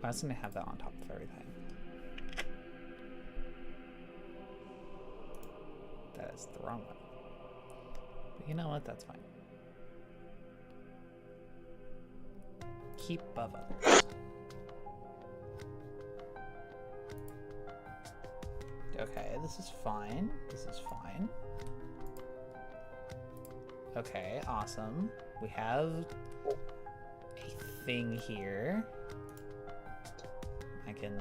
I was gonna have that on top of everything. That is the wrong one. But you know what? That's fine. Keep above others. Okay, this is fine. This is fine. Okay, awesome. We have a thing here. I can...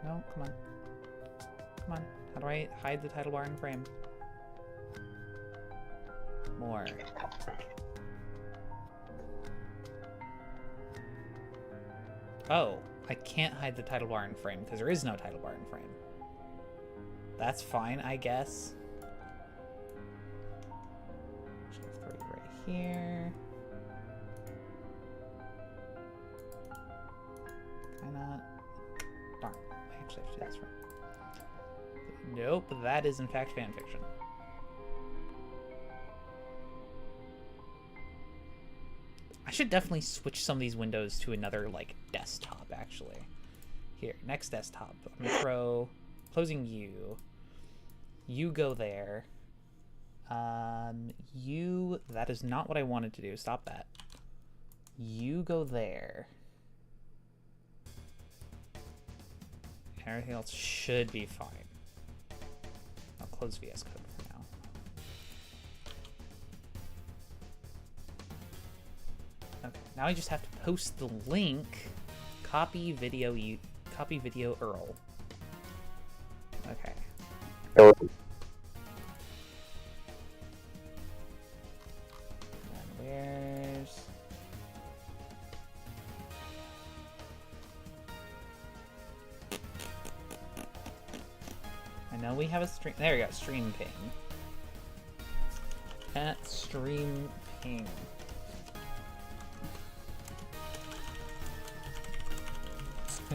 No, come on. Come on. How do I hide the title bar and frame? More. Oh, I can't hide the title bar and frame because there is no title bar and frame. That's fine, I guess. Shift 3 right here. Can I not? Darn. I actually have to do this right. Nope, that is in fact fanfiction. I should definitely switch some of these windows to another, like, desktop, actually. Here, next desktop. I'm gonna throw... Closing you. You go there. You... That is not what I wanted to do. Stop that. You go there. Everything else should be fine. I'll close VS Code for now. Okay, now I just have to post the link. Copy video URL. Okay. Oh. And where's... I know we have a stream. There we go. Stream ping. At stream ping.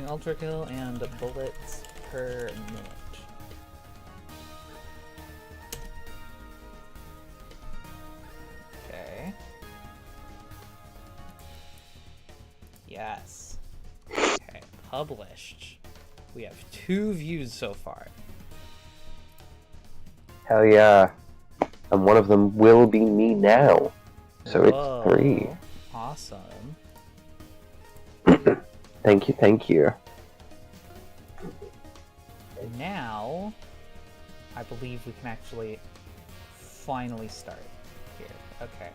Ultrakill and bullets per minute. Okay. Yes. Okay. Published. We have 2 views so far. Hell yeah. And one of them will be me now. So Whoa. It's 3. Awesome. Thank you, thank you. Now, I believe we can actually finally start here. Okay.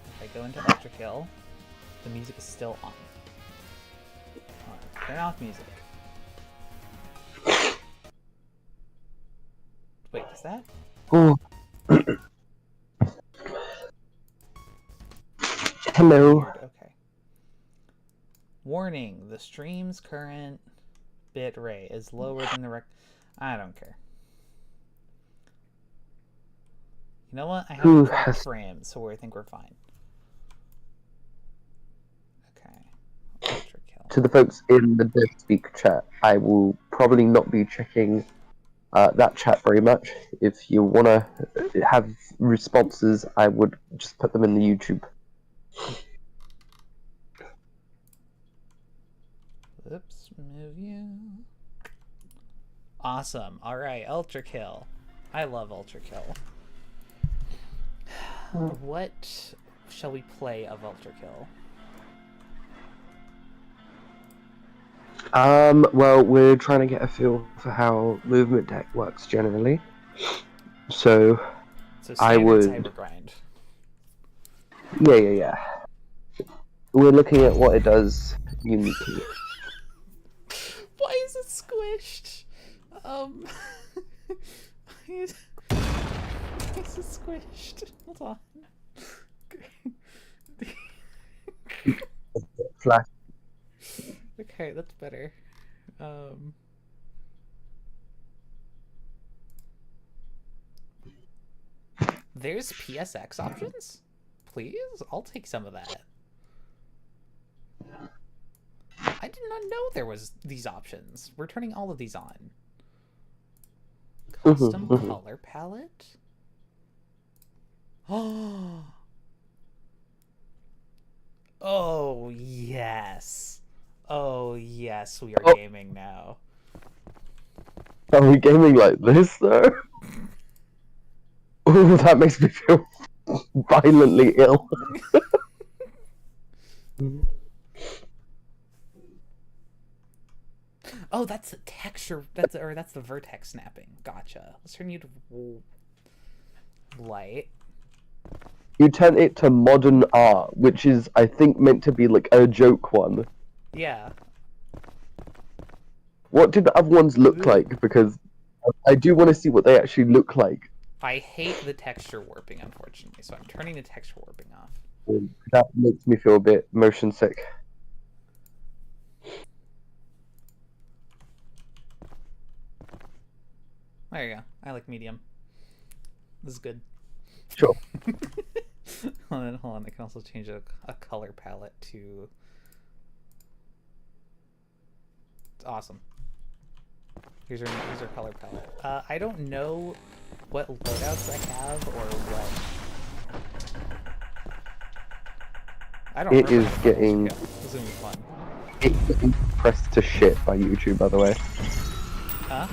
If I go into Ultrakill, the music is still on. Alright, turn off music. Wait, is that? Oh. Hello. Weird. Okay. Warning, the stream's current bit rate is lower than the I don't care. You know what? I have a cracked frame, so I think we're fine. Okay. Ultrakill. To the folks in the DevSpeak chat, I will probably not be checking that chat very much. If you want to have responses, I would just put them in the YouTube. Oops, move you. Awesome. Alright, Ultrakill. I love Ultrakill. What shall we play of Ultrakill? Well, we're trying to get a feel for how movement deck works generally. So I would... Cybergrind. Yeah. We're looking at what it does uniquely. Why is it squished? Why is it squished? Hold on. Flash. Okay, that's better. There's PSX options? Please? I'll take some of that. I did not know there was these options. We're turning all of these on. Custom color palette? Oh! Oh, yes. Oh, yes, we are Oh. gaming now. Are we gaming like this, though? Ooh, that makes me feel violently ill. Oh, that's the texture. That's the vertex snapping. Gotcha. Let's turn you to light. You turn it to modern art, which is, I think, meant to be like a joke one. Yeah. What did the other ones look like? Because I do want to see what they actually look like. I hate the texture warping, unfortunately, so I'm turning the texture warping off. That makes me feel a bit motion sick. There you go. I like medium. This is good. Sure. Hold on. I can also change a color palette to... It's awesome. Here's our color palette. I don't know what loadouts I have or what... I don't It remember is how getting... This is gonna be fun. It's getting compressed to shit by YouTube, by the way. Huh?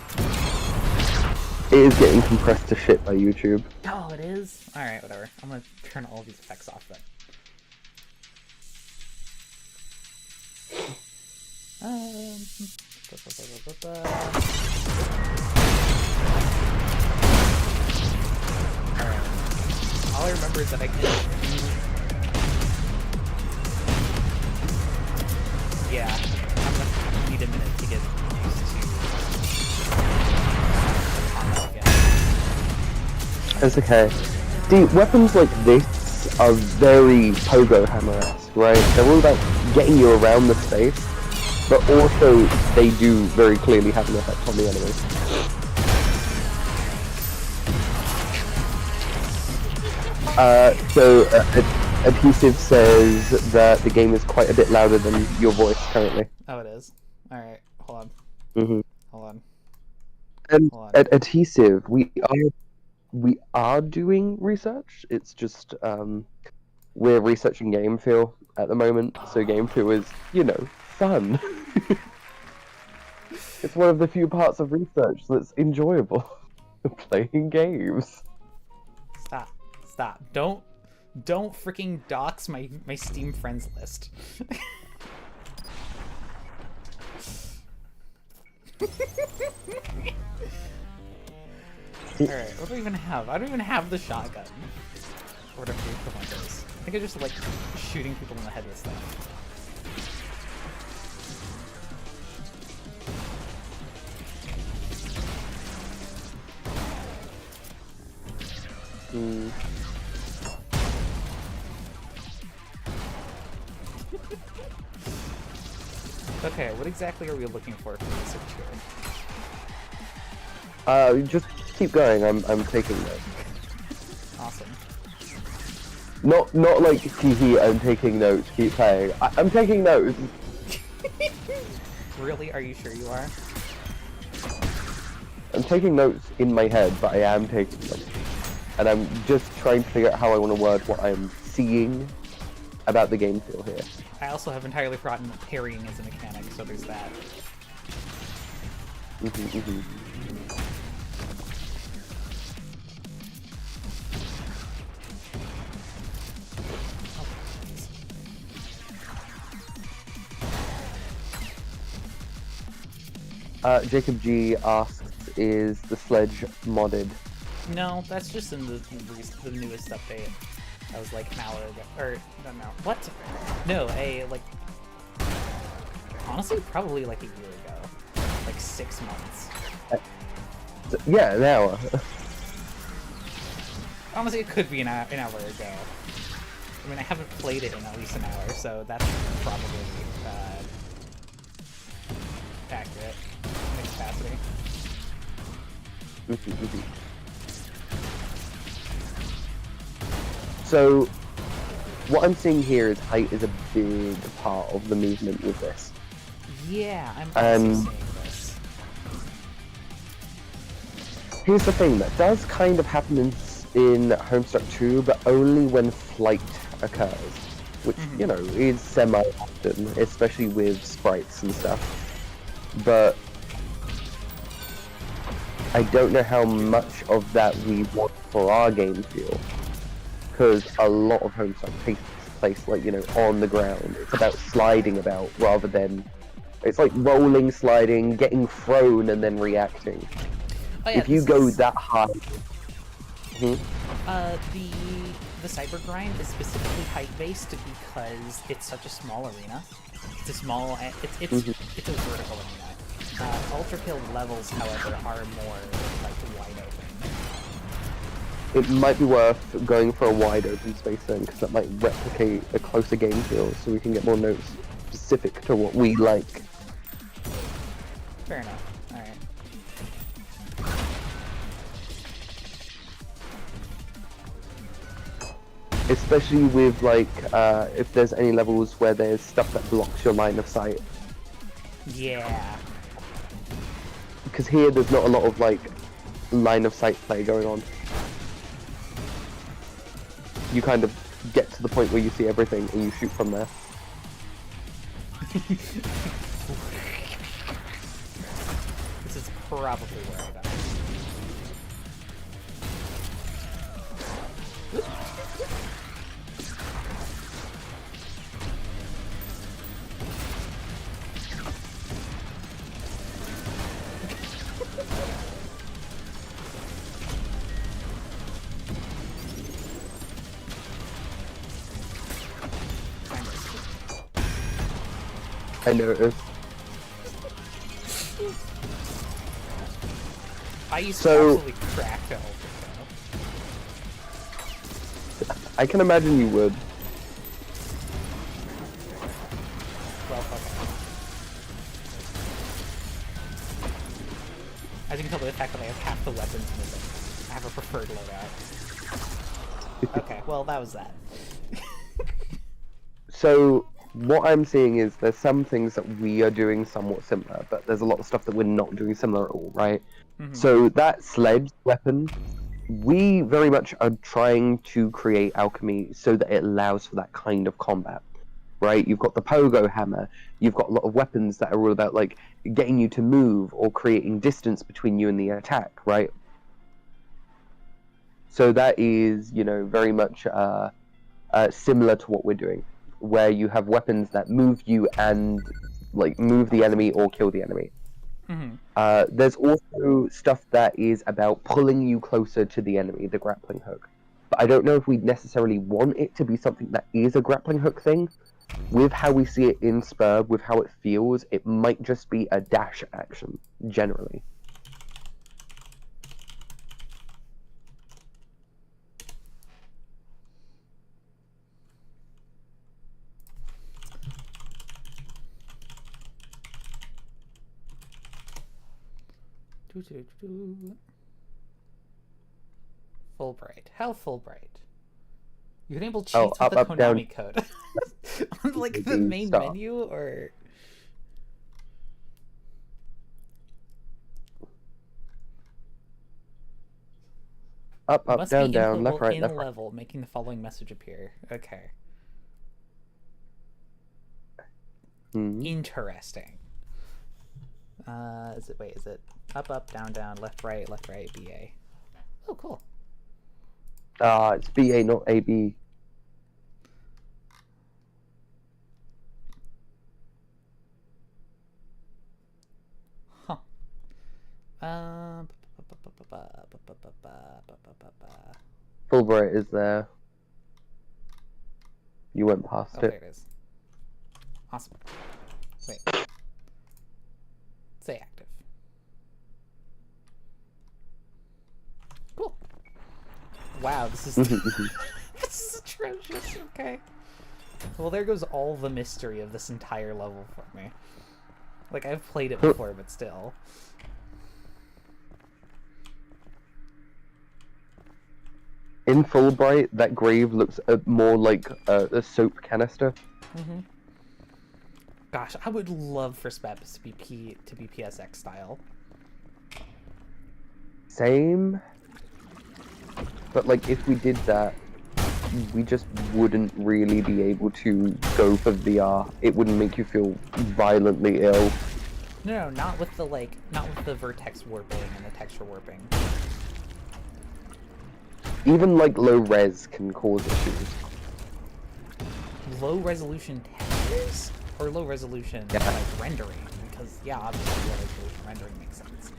It is getting compressed to shit by YouTube. Oh, it is? Alright, whatever. I'm gonna turn all these effects off then. Alright. All I remember is that I can do... Yeah, I'm gonna need a minute to get used to combat again. It's okay. See, weapons like this are very Pogo Hammer-esque, right? They're all about getting you around the space, but also they do very clearly have an effect on the enemy. Adhesive says that the game is quite a bit louder than your voice currently. Oh, it is? Alright, hold on. Mm-hmm. Hold on. And Hold on. at Adhesive, we are doing research. It's just we're researching game feel at the moment, so game feel is, you know, fun. It's one of the few parts of research that's enjoyable. Playing games. Stop. Don't freaking dox my Steam friends list. Alright, what do I even have? I don't even have the shotgun. Or whatever the equivalent is. I think I just like shooting people in the head with stuff. Okay, what exactly are we looking for research here? Just keep going. I'm taking notes. Awesome. Not like hee I'm taking notes. Keep playing. I'm taking notes. Really? Are you sure you are? I'm taking notes in my head, but I am taking them. And I'm just trying to figure out how I want to word what I'm seeing about the game feel here. I also have entirely forgotten that parrying is a mechanic, so there's that. Jacob G asks, is the sledge modded? No, that's just in the newest update. That was like an hour ago. Or, no. What? No, honestly, probably like a year ago. Like 6 months. Yeah, an hour. Honestly, it could be an hour ago. I mean, I haven't played it in at least an hour, so that's probably accurate in capacity. So, what I'm seeing here is height is a big part of the movement with this. Yeah, I'm also seeing this. Here's the thing, that does kind of happen in Homestuck 2, but only when flight occurs. which, you know, is semi-often, especially with sprites and stuff. But I don't know how much of that we want for our game feel, because a lot of Homestuck takes place, like, you know, on the ground. It's about sliding about rather than... It's like rolling, sliding, getting thrown, and then reacting. Oh, yeah, if you go that high... The cyber grind is specifically height-based because it's such a small arena. It's a small... It's a vertical arena. Ultrakill levels, however, are more, like, wide open. It might be worth going for a wide open space then, because that might replicate a closer game feel, so we can get more notes specific to what we like. Fair enough. Alright. Especially with, like, if there's any levels where there's stuff that blocks your line of sight. Yeah. Because here there's not a lot of, like, line of sight play going on. You kind of get to the point where you see everything and you shoot from there. This is probably where I die. I noticed. I used to absolutely crack the Ultrakill. I can imagine you would. Well, okay. As you can tell by the fact that I have half the weapons missing. I have a preferred loadout. Okay, well, that was that. So, what I'm seeing is there's some things that we are doing somewhat similar, but there's a lot of stuff that we're not doing similar at all, right? So that sledge weapon, we very much are trying to create alchemy so that it allows for that kind of combat, right? You've got the pogo hammer, you've got a lot of weapons that are all about, like, getting you to move or creating distance between you and the attack, right? So that is, you know, very much similar to what we're doing, where you have weapons that move you and, like, move the enemy or kill the enemy. There's also stuff that is about pulling you closer to the enemy, the grappling hook. But I don't know if we necessarily want it to be something that is a grappling hook thing. With how we see it in Spur, with how it feels, it might just be a dash action, generally. Fulbright. How Fulbright? You can enable cheats with the Konami code. On, like, the main menu, or... Up, down, down, left, right, left, right. Level, making the following message appear. Okay. Interesting. Is it up, down, left, right, BA? Oh, cool. It's BA, not AB. Huh. Fulbright is there. You went past it. There it is. Awesome. Wait. Say active. Cool. Wow, this is this is atrocious. Okay. Well, there goes all the mystery of this entire level for me. Like, I've played it before, but still. In Fulbright, that grave looks more like a soap canister. Gosh, I would love for SBEPIS to be PSX style. Same. But, like, if we did that, we just wouldn't really be able to go for VR. It wouldn't make you feel violently ill. No, not with the not with the vertex warping and the texture warping. Even like low res can cause issues. Low resolution textures or low resolution like rendering? Because yeah, obviously low resolution rendering makes sense.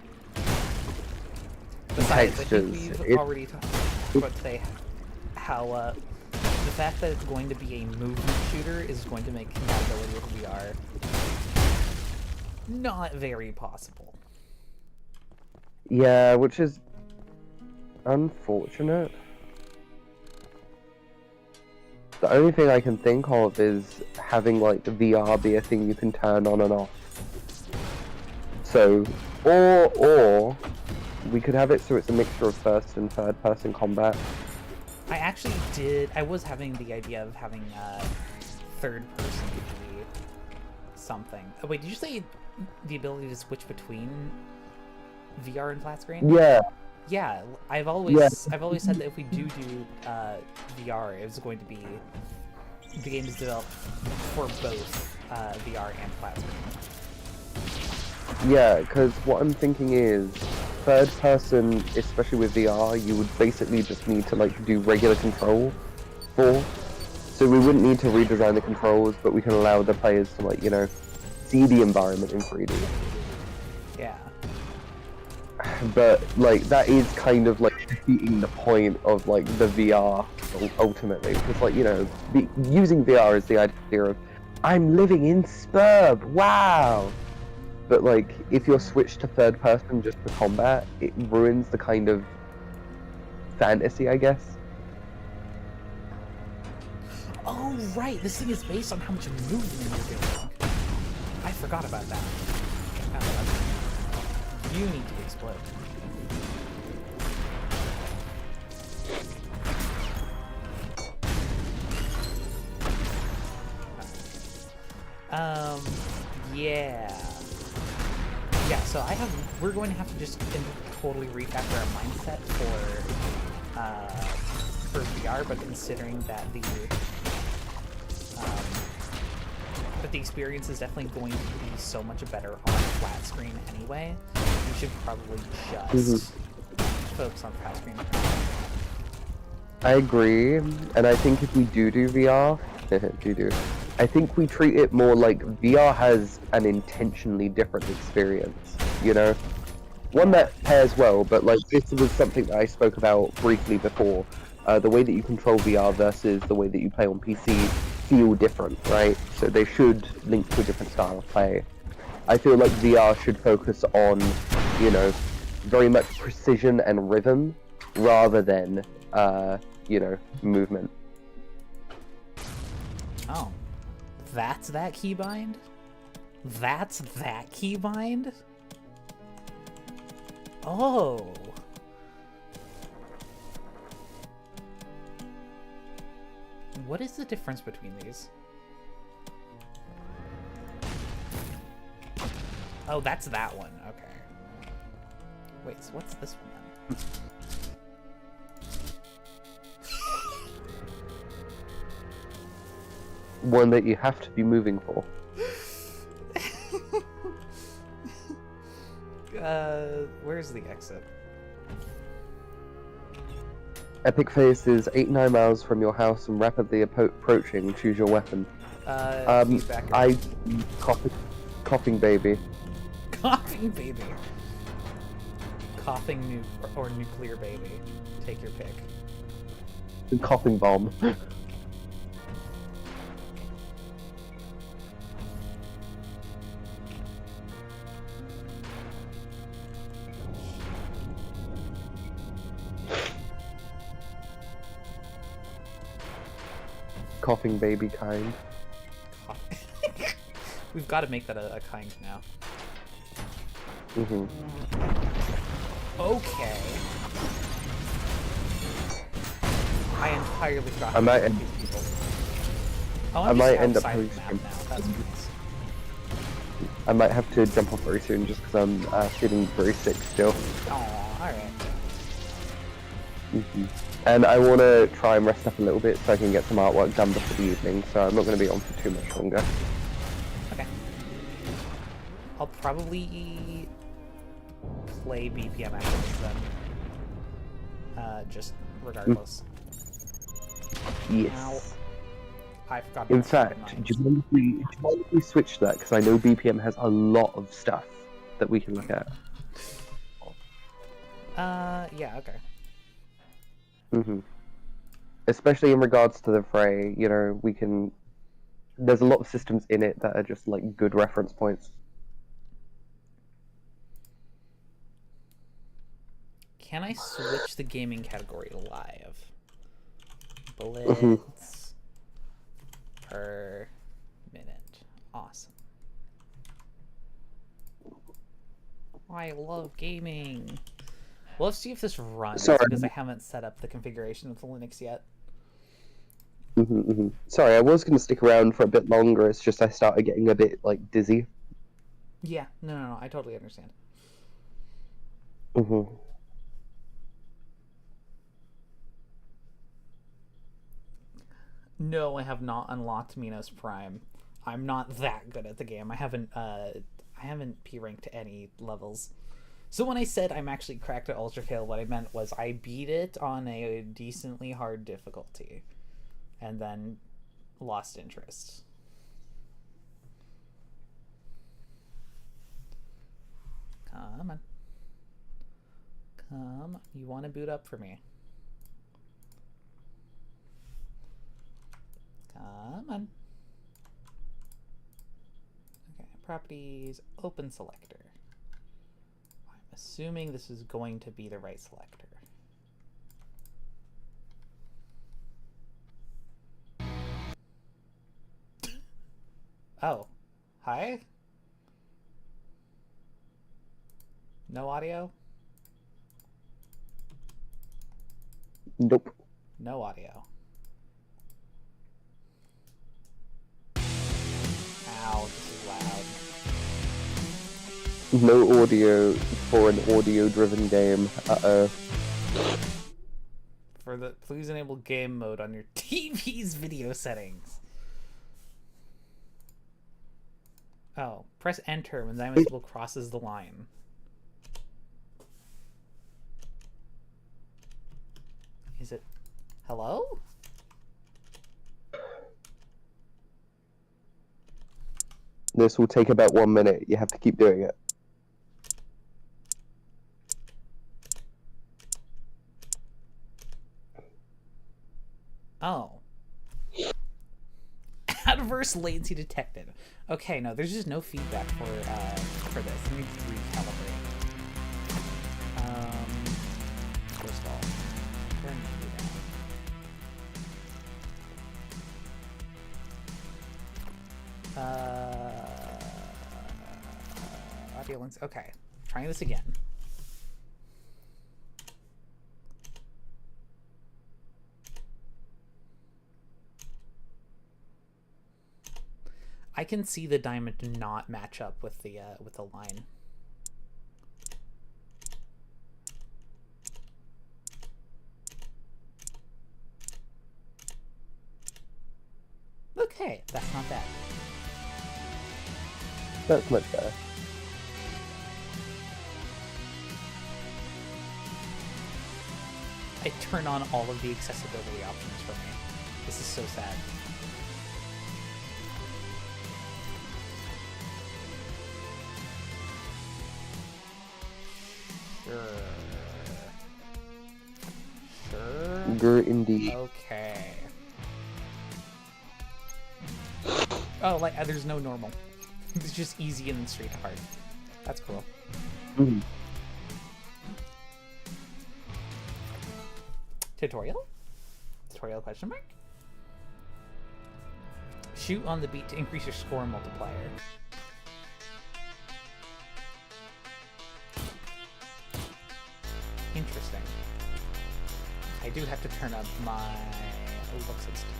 Besides, I think we've already talked about today how the fact that it's going to be a movement shooter is going to make compatibility with VR not very possible. Yeah, which is unfortunate. The only thing I can think of is having like the VR be a thing you can turn on and off. So, or we could have it so it's a mixture of first and third person combat. I was having the idea of having third person be something. Oh wait, did you say the ability to switch between VR and flat screen? Yeah. Yeah, I've always said that if we do VR, it's going to be the game is developed for both VR and flat screen. Yeah, because what I'm thinking is, third person, especially with VR, you would basically just need to like do regular control for. So we wouldn't need to redesign the controls, but we can allow the players to like, you know, see the environment in 3D. Yeah. But like that is kind of like defeating the point of like the VR ultimately, because like, you know, using VR is the idea of I'm living in Spurb, wow. But like if you're switched to third person just for combat, it ruins the kind of fantasy, I guess. Oh right, this thing is based on how much movement you're doing. I forgot about that. You need to explode. So we're going to have to just totally refactor our mindset for VR, but considering that the experience is definitely going to be so much better on flat screen anyway, we should probably just focus on flat screen. I agree, and I think if we do VR, I think we treat it more like VR has an intentionally different experience, you know? One that pairs well, but like this was something that I spoke about briefly before. The way that you control VR versus the way that you play on PC feel different, right? So they should link to a different style of play. I feel like VR should focus on, you know, very much precision and rhythm rather than, you know, movement. Oh. That's that keybind? That's that keybind? Oh. What is the difference between these? Oh, that's that one. Okay. Wait, so what's this one then? One that you have to be moving for. Where's the exit? Epic Face is 8-9 miles from your house and rapidly approaching. Choose your weapon. He's back Coughing baby. Coughing baby. Coughing or nuclear baby. Take your pick. Coughing bomb. Coughing baby kind. We've got to make that a kind now. Okay. I entirely forgot. I might end. People. I might end up. I might have to jump off very soon just because I'm feeling very sick still. Oh, alright. And I want to try and rest up a little bit so I can get some artwork done before the evening, so I'm not going to be on for too much longer. Okay. I'll probably play BPM after this then. Just regardless. Yes. Now, I forgot. In fact, do you mind if we switch that? Because I know BPM has a lot of stuff that we can look at. Yeah, okay. Especially in regards to the fray, you know, we can... There's a lot of systems in it that are just, like, good reference points. Can I switch the gaming category to live? Bullets per minute. Awesome. I love gaming. Well, let's see if this runs, because I haven't set up the configuration of the Linux yet. Sorry, I was going to stick around for a bit longer, it's just I started getting a bit, like, dizzy. Yeah, no, I totally understand. No, I have not unlocked Minos Prime. I'm not that good at the game. I haven't P-ranked any levels. So when I said I'm actually cracked at Ultrakill, what I meant was I beat it on a decently hard difficulty, and then lost interest. Come on. Come on. You want to boot up for me? Come on. Okay, properties, open selector. I'm assuming this is going to be the right selector. Oh, hi? No audio? Nope. No audio. Ow, this is loud. No audio for an audio-driven game. Uh-oh. For the please enable game mode on your TV's video settings. Oh, press enter when Zymus crosses the line. Is it hello? This will take about 1 minute. You have to keep doing it. Oh. Adverse latency latencycy detected. Okay, no, there's just no feedback for this. Let me just recalibrate. First of all, turn you down. Audio links. Okay, trying this again. I can see the diamond not match up with the line. Okay, that's not bad. That's much better. I turn on all of the accessibility options for me. This is so sad. Sure, indeed. Okay. Oh, like there's no normal. It's just easy and then straight to hard. That's cool. Tutorial? Tutorial question mark? Shoot on the beat to increase your score multiplier. Interesting. I do have to turn up my looks and stuff.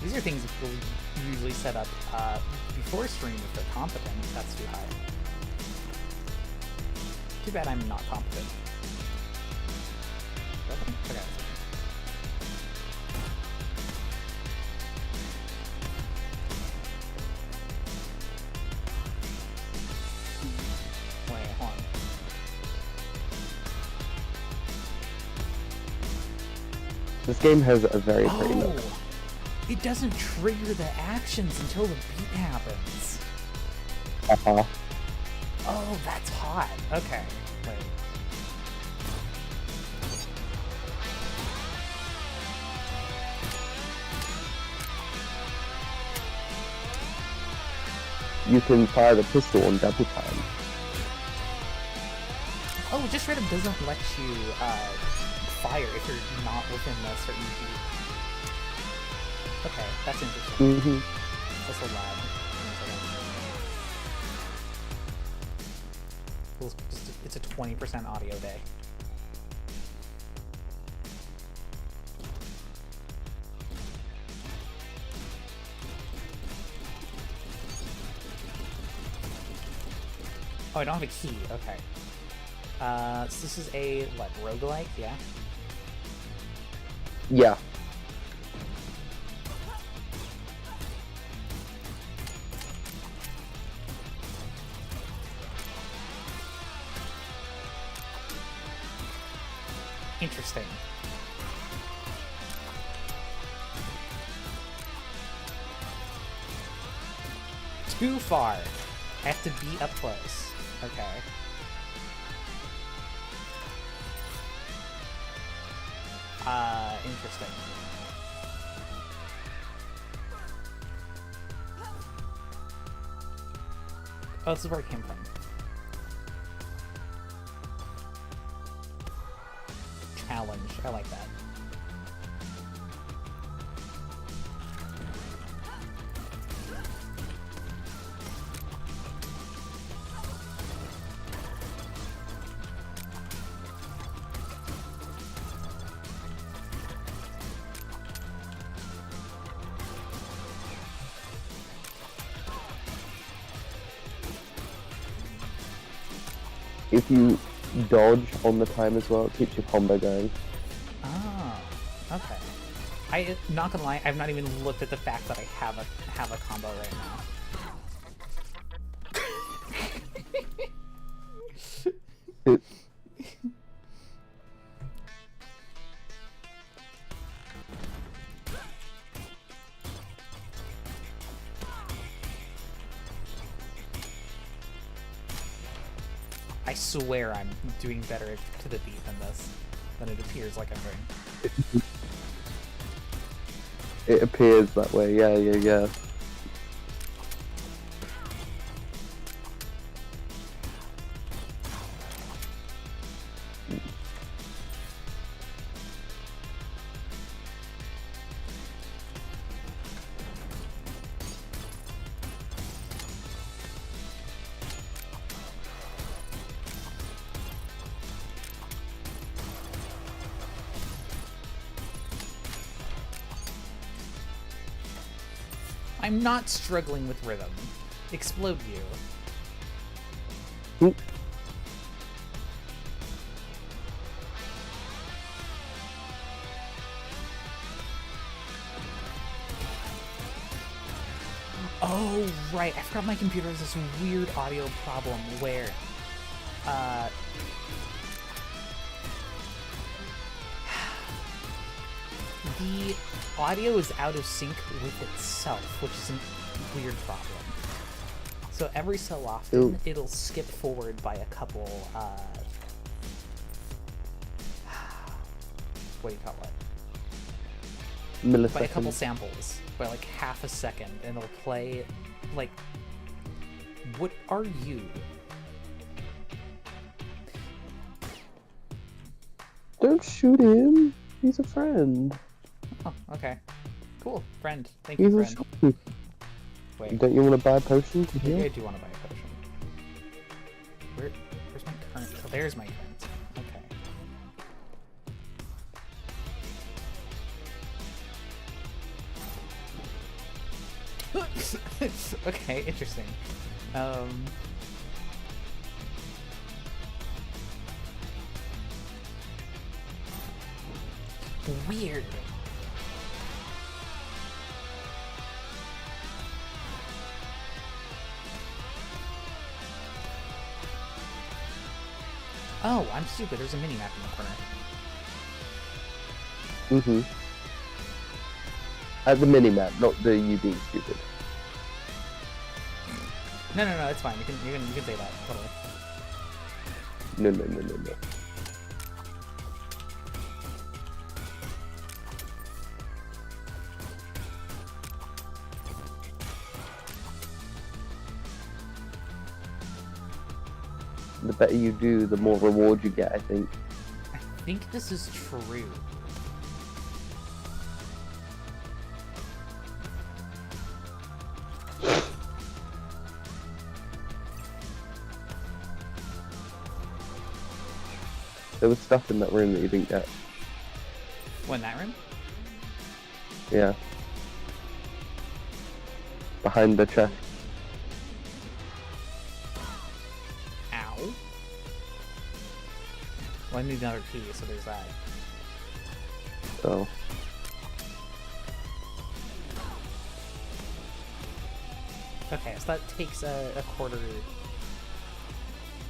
These are things we'll usually set up before stream if they're competent. That's too high. Too bad I'm not competent. Okay. Wait, hold on. This game has a very pretty look. It doesn't trigger the actions until the beat happens. Uh-huh. Oh, that's hot. Okay, wait. You can fire the pistol on double time. Oh, it just straight up doesn't let you fire if you're not within a certain beat. Okay, that's interesting. Mm-hmm. That's a loud. It's a 20% audio day. Oh, I don't have a key. Okay. So this is a, what, roguelike? Yeah? Yeah. Interesting. Too far. I have to be up close. Okay. Interesting. Oh, this is where it came from. Challenge. I like that. If you dodge on the time as well, it keeps your combo going. Oh, okay. I'm not gonna lie, I've not even looked at the fact that I have a combo right now. It, I swear I'm doing better to the beat than it appears like I'm doing. it appears that way, yeah. I'm not struggling with rhythm. Explode you. Oop. Oh, right. I forgot my computer has this weird audio problem where, the audio is out of sync with itself, which is a weird problem. So every so often, Ooh. it'll skip forward by a couple, what do you call it? Milliseconds. By a couple samples, by like half a second, and it'll play, like, what are you? Don't shoot him. He's a friend. Oh, okay. Cool. Friend. Thank He's you, a friend. friend. Wait. Don't you want to buy a potion to Maybe I heal? do want to buy a potion. Where's my current? Oh, there's my current. Okay. Okay, interesting. Weird. Oh, I'm stupid. There's a mini-map in the corner. Mm-hmm. At the mini-map, not the you being stupid. No, it's fine. You can say that. Totally. No. The better you do, the more reward you get, I think. I think this is true. There was stuff in that room that you didn't get. What, in that room? Yeah. Behind the chest. Ow. Well, I need another key, so there's that. Oh. Okay, so that takes a quarter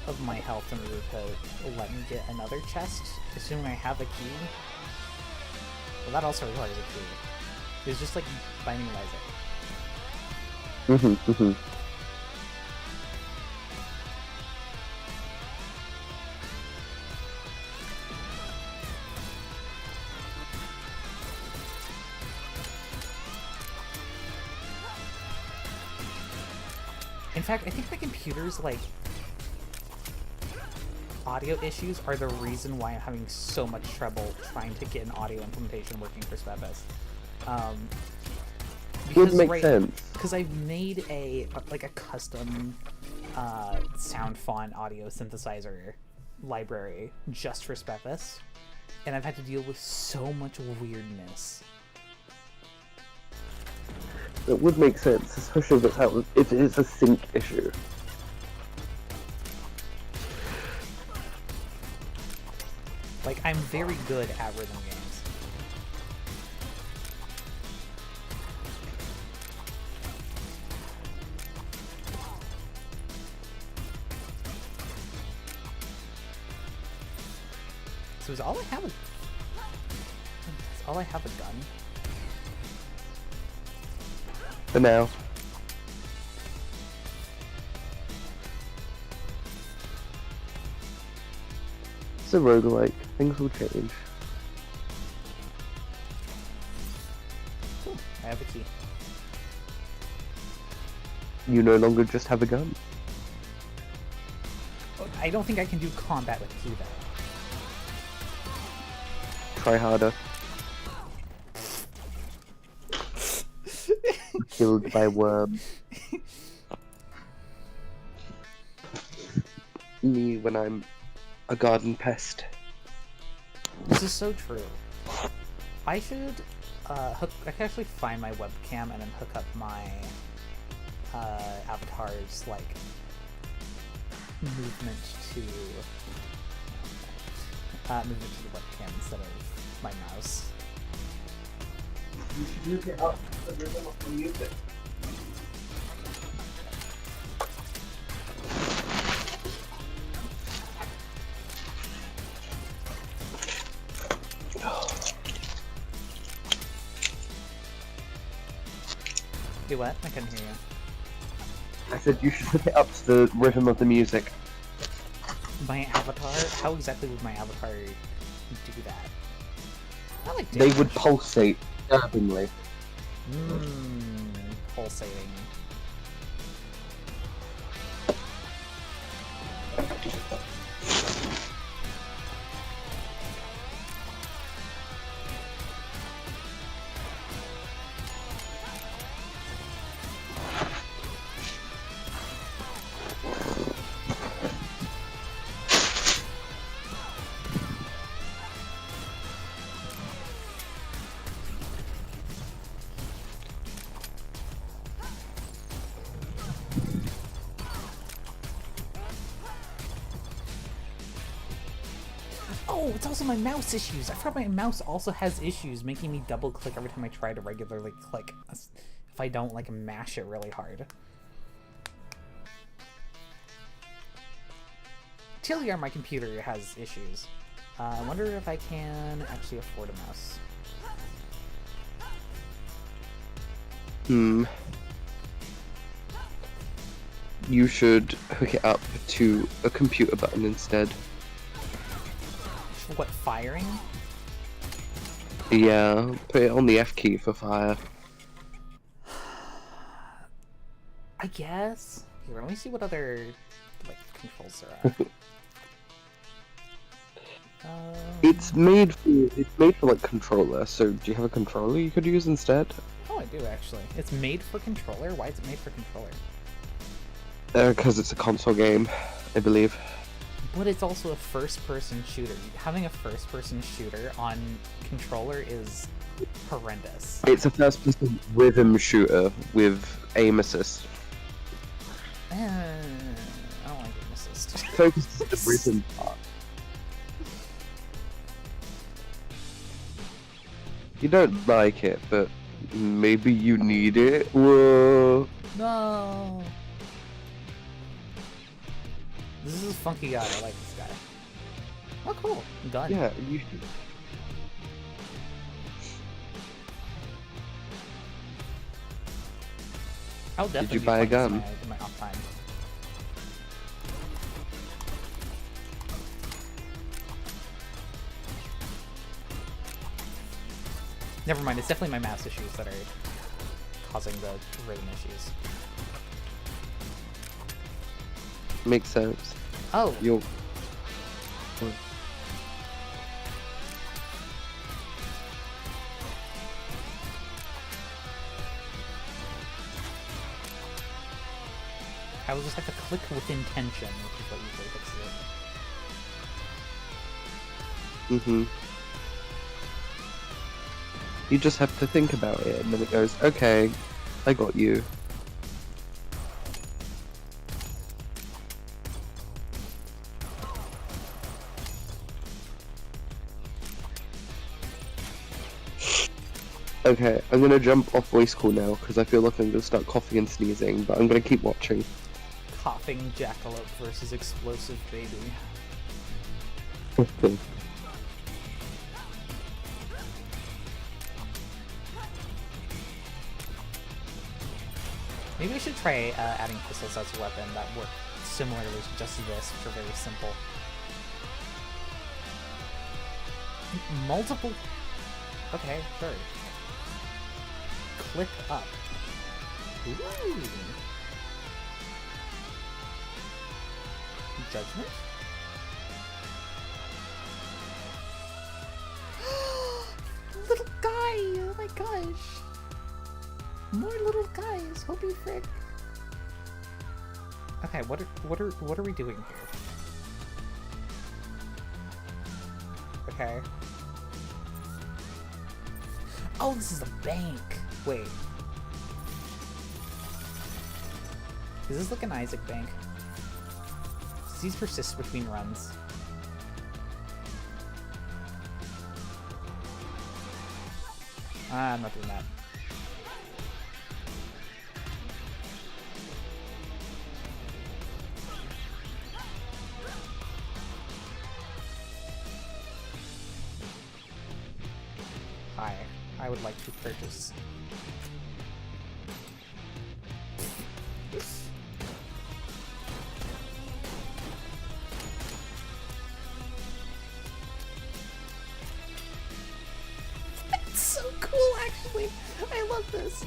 of my health in order to let me get another chest, assuming I have a key. Well, that also requires a key. It's just like Binding of Isaac. In fact, I think my computer's, like, audio issues are the reason why I'm having so much trouble trying to get an audio implementation working for SBEPIS. Would make sense. Because I've made a custom sound font audio synthesizer library just for SBEPIS, and I've had to deal with so much weirdness. It would make sense, especially if it's a sync issue. Like, I'm very good at rhythm games. So is all I have a gun? For now. It's a roguelike. Things will change. Cool. I have a key. You no longer just have a gun. I don't think I can do combat with a key, though. Try harder. Killed by worms. Me when I'm a garden pest. This is so true. I should I can actually find my webcam and then hook up my avatar's like movement to the webcam instead of my mouse. You should look it up the rhythm of the music. Do what? I couldn't hear you. I said you should look it up to the rhythm of the music. My avatar? How exactly would my avatar do that? Not like They would pulsate disturbingly. Pulsating. it's also my mouse issues. I forgot my mouse also has issues, making me double click every time I try to regularly click. If I don't like mash it really hard. TLDR, my computer has issues. I wonder if I can actually afford a mouse. You should hook it up to a computer button instead. What, firing? Yeah, put it on the F key for fire. I guess. Here, let me see what other like controls there are. It's made for like controller. So do you have a controller you could use instead? Oh, I do actually. It's made for controller. Why is it made for controller? Because it's a console game, I believe. But it's also a first-person shooter. Having a first-person shooter on controller is horrendous. It's a first-person rhythm shooter with aim assist. I don't like aim assist. Focus on the rhythm part. You don't like it, but maybe you need it. Whoa. No. This is a funky guy. I like this guy. Oh, cool. Gun. Yeah, you should. I'll definitely Did you buy a be playing gun? this in my off time. Never mind, it's definitely my mouse issues that are causing the rhythm issues. Makes sense. Oh! You'll... I will just have to click with intention, which is what usually fixes it. You just have to think about it, and then it goes, okay, I got you. Okay, I'm gonna jump off voice call now, because I feel like I'm gonna start coughing and sneezing, but I'm gonna keep watching. Coughing jackalope versus explosive baby. Maybe we should try adding pistols as a weapon that work similarly to just this, which are very simple. Multiple... Okay, sure. Click up. Ooh. Judgment? Little guy! Oh my gosh! More little guys! Holy frick! Okay, what are we doing here? Okay. Oh, this is a bank! Wait. Does this look an Isaac bank? Does these persist between runs? I'm not doing that. Hi, I would like to purchase. It's so cool, actually. I love this.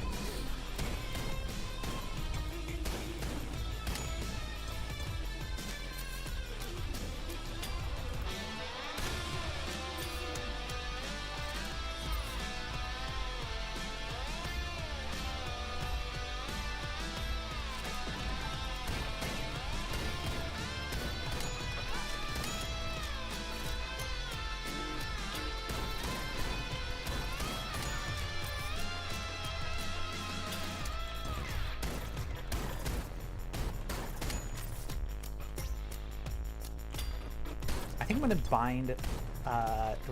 I think I'm gonna bind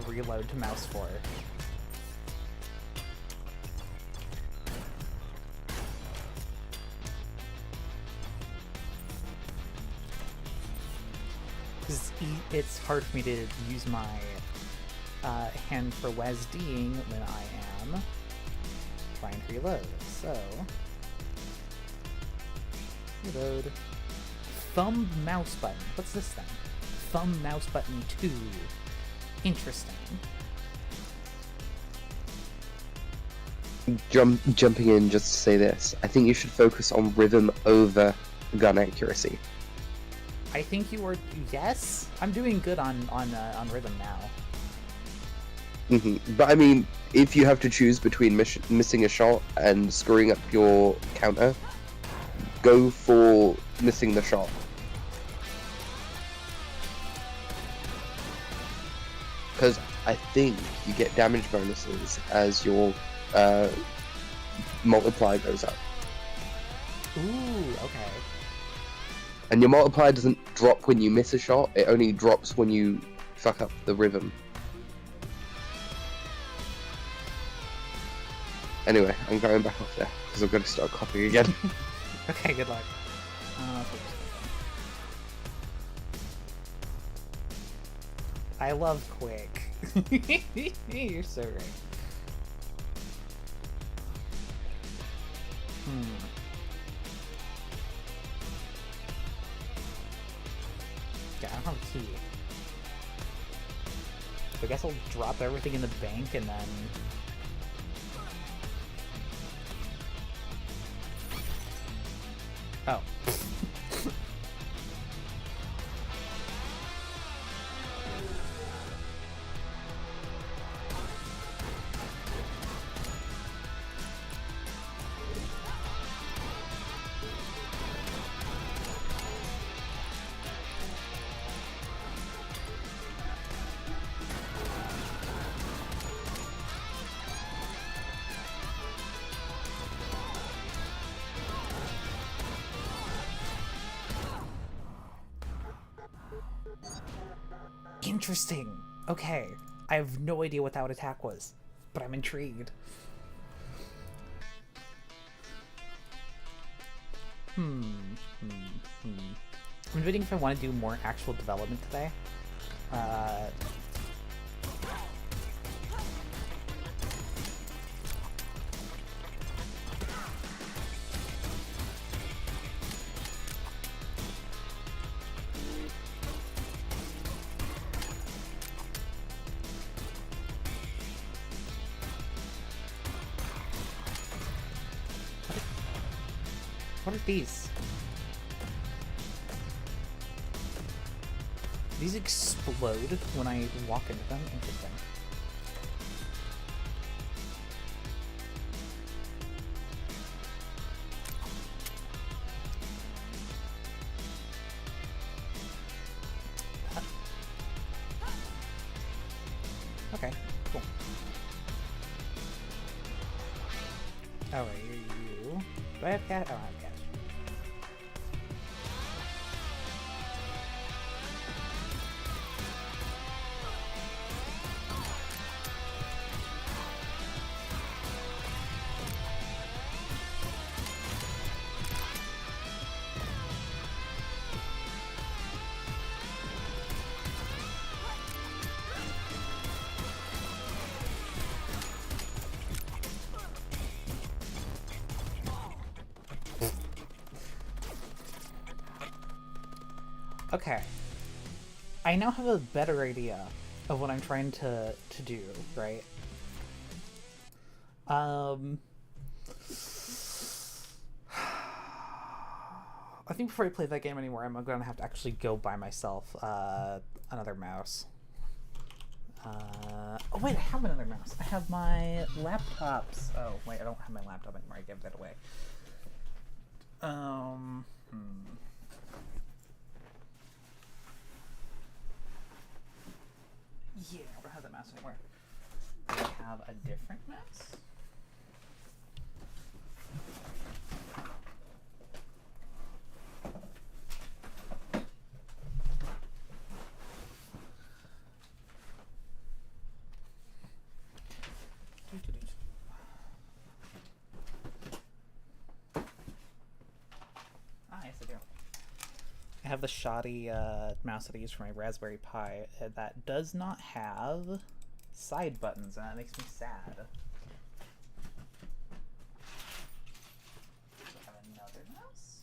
reload to mouse 4. Because it's hard for me to use my hand for WASDing when I am trying to reload. So, reload. Thumb mouse button. What's this thing? Thumb mouse button 2. Interesting. Jumping in just to say this, I think you should focus on rhythm over gun accuracy. I think you were. Yes, I'm doing good on rhythm now. But I mean, if you have to choose between missing a shot and screwing up your counter, go for missing the shot. Because I think you get damage bonuses as your multiplier goes up. Ooh, okay. And your multiplier doesn't drop when you miss a shot, it only drops when you fuck up the rhythm. Anyway, I'm going back off there, because I've got to start copying again. Okay, good luck. I love Quick. You're so great. Yeah, I don't have a key. So I guess I'll drop everything in the bank and then... Oh. Interesting. Okay. I have no idea what that attack was, but I'm intrigued. I'm debating if I want to do more actual development today. What are these? These explode when I walk into them? Interesting. Okay, cool. Oh, wait, you. Do I have cash? Oh, I have cash. Okay. I now have a better idea of what I'm trying to do, right? I think before I play that game anymore, I'm gonna have to actually go buy myself another mouse. Oh wait, I have another mouse. I have my laptops. Oh wait, I don't have my laptop anymore. I gave that away. Yeah, I don't have that mouse anymore. Do I have a different mouse? have the shoddy mouse that I use for my Raspberry Pi that does not have side buttons, and that makes me sad. I have another mouse.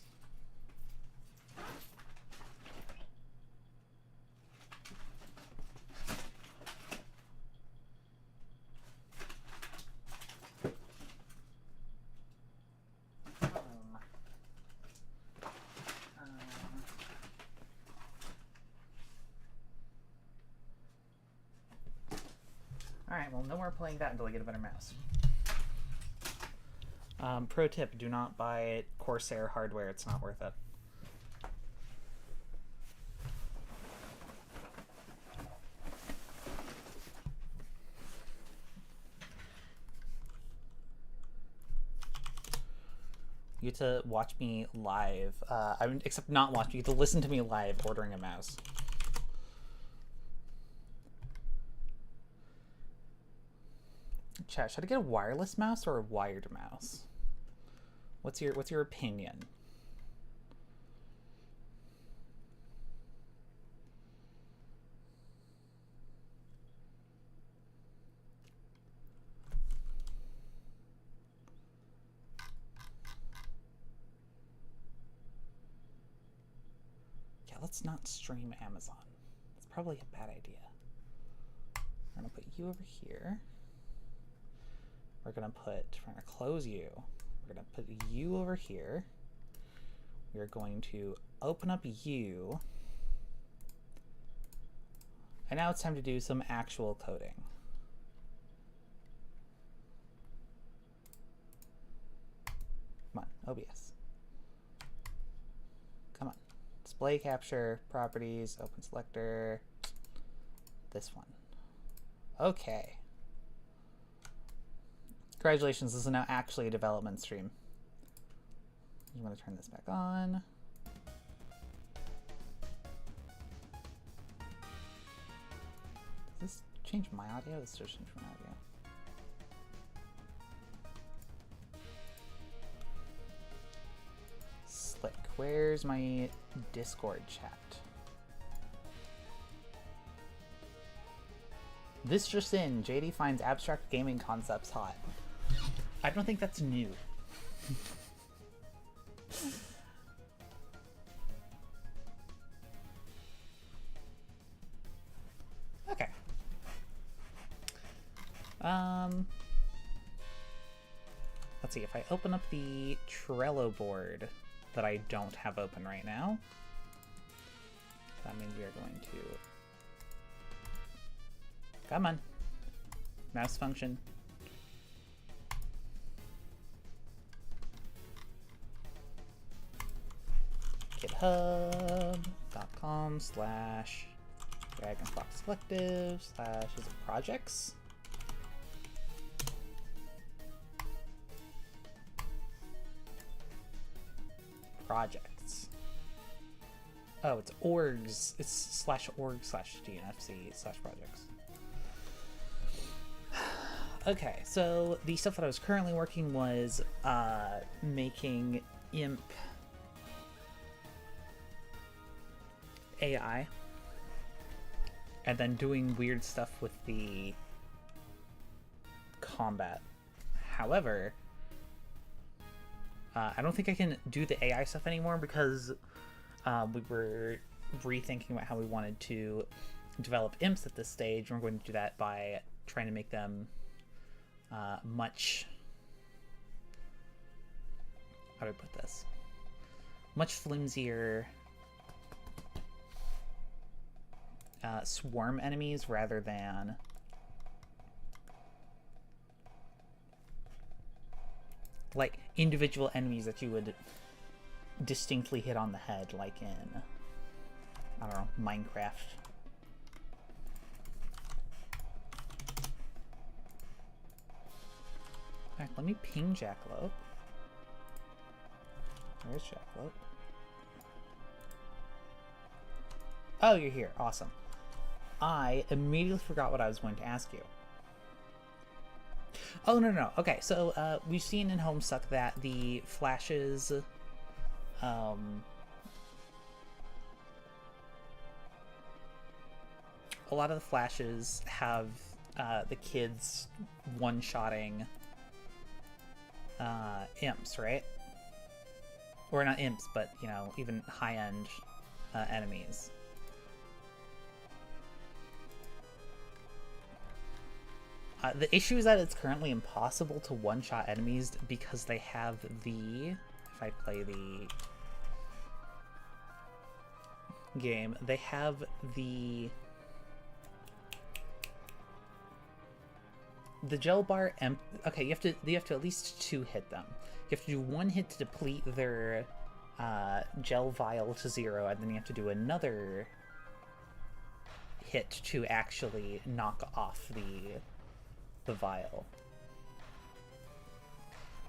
Alright, well, no more playing that until I get a better mouse. Pro tip, do not buy Corsair hardware, it's not worth it. You get to watch me live, except not watch, you get to listen to me live ordering a mouse. Chat, should I get a wireless mouse or a wired mouse? What's your opinion? Yeah, let's not stream Amazon. It's probably a bad idea. I'm gonna put you over here. We're gonna close you. We're gonna put you over here. We're going to open up you. And now it's time to do some actual coding. Come on, OBS. Come on. Display capture, properties, open selector. This one. Okay. Congratulations, this is now actually a development stream. You want to turn this back on. Does this change my audio? This does change my audio. Slick, where's my Discord chat? This just in, JD finds abstract gaming concepts hot. I don't think that's new. Okay. Let's see, if I open up the Trello board that I don't have open right now, that means we are going to... Come on. Mouse function. GitHub.com/DragonFoxCollective/ is it projects? Projects. Oh, it's orgs. It's /org/DNFC/projects. Okay, so the stuff that I was currently working was making imp AI and then doing weird stuff with the combat. However, I don't think I can do the AI stuff anymore because we were rethinking about how we wanted to develop imps at this stage, and we're going to do that by trying to make them much, how do I put this? Much flimsier swarm enemies rather than like individual enemies that you would distinctly hit on the head, like in, I don't know, Minecraft. Alright, let me ping Jackalope. Where's Jackalope? Oh, you're here. Awesome. I immediately forgot what I was going to ask you. Oh, no. Okay, so we've seen in Homestuck that the flashes a lot of the flashes have the kids one-shotting imps, right? Or not imps, but, you know, even high-end enemies. The issue is that it's currently impossible to one-shot enemies because they have the... If I play the game, they have the gel bar okay, you have to at least 2 hit them. You have to do 1 hit to deplete their gel vial to 0, and then you have to do another hit to actually knock off the vial.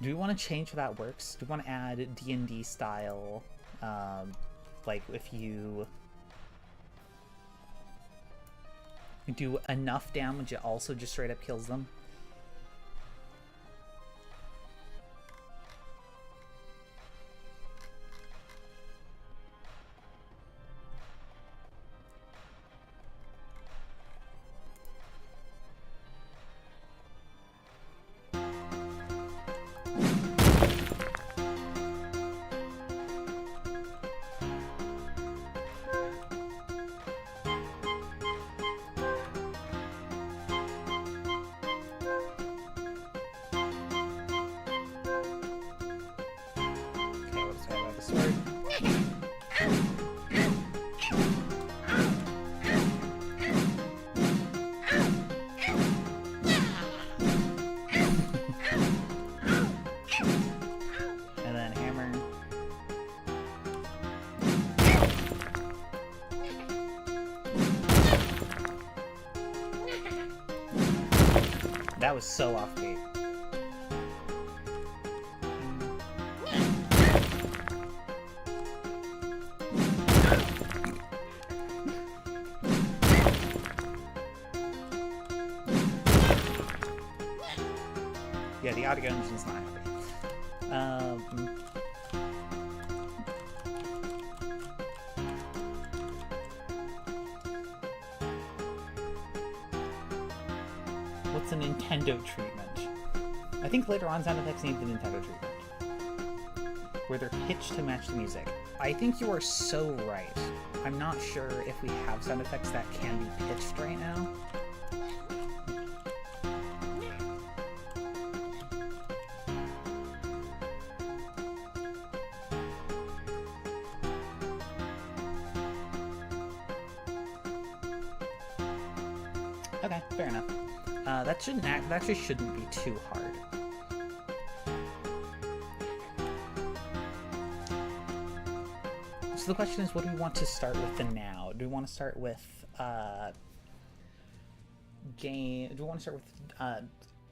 Do we want to change how that works? Do we want to add D&D style, like if you do enough damage, it also just straight up kills them? That was so offbeat. Yeah, the audio engine's not happy. What's a Nintendo treatment? I think later on sound effects need the Nintendo treatment, where they're pitched to match the music. I think you are so right. I'm not sure if we have sound effects that can be pitched right now. Okay, fair enough. That actually shouldn't be too hard. So the question is, what do we want to start with now? Do we want to start with game? Do we want to start with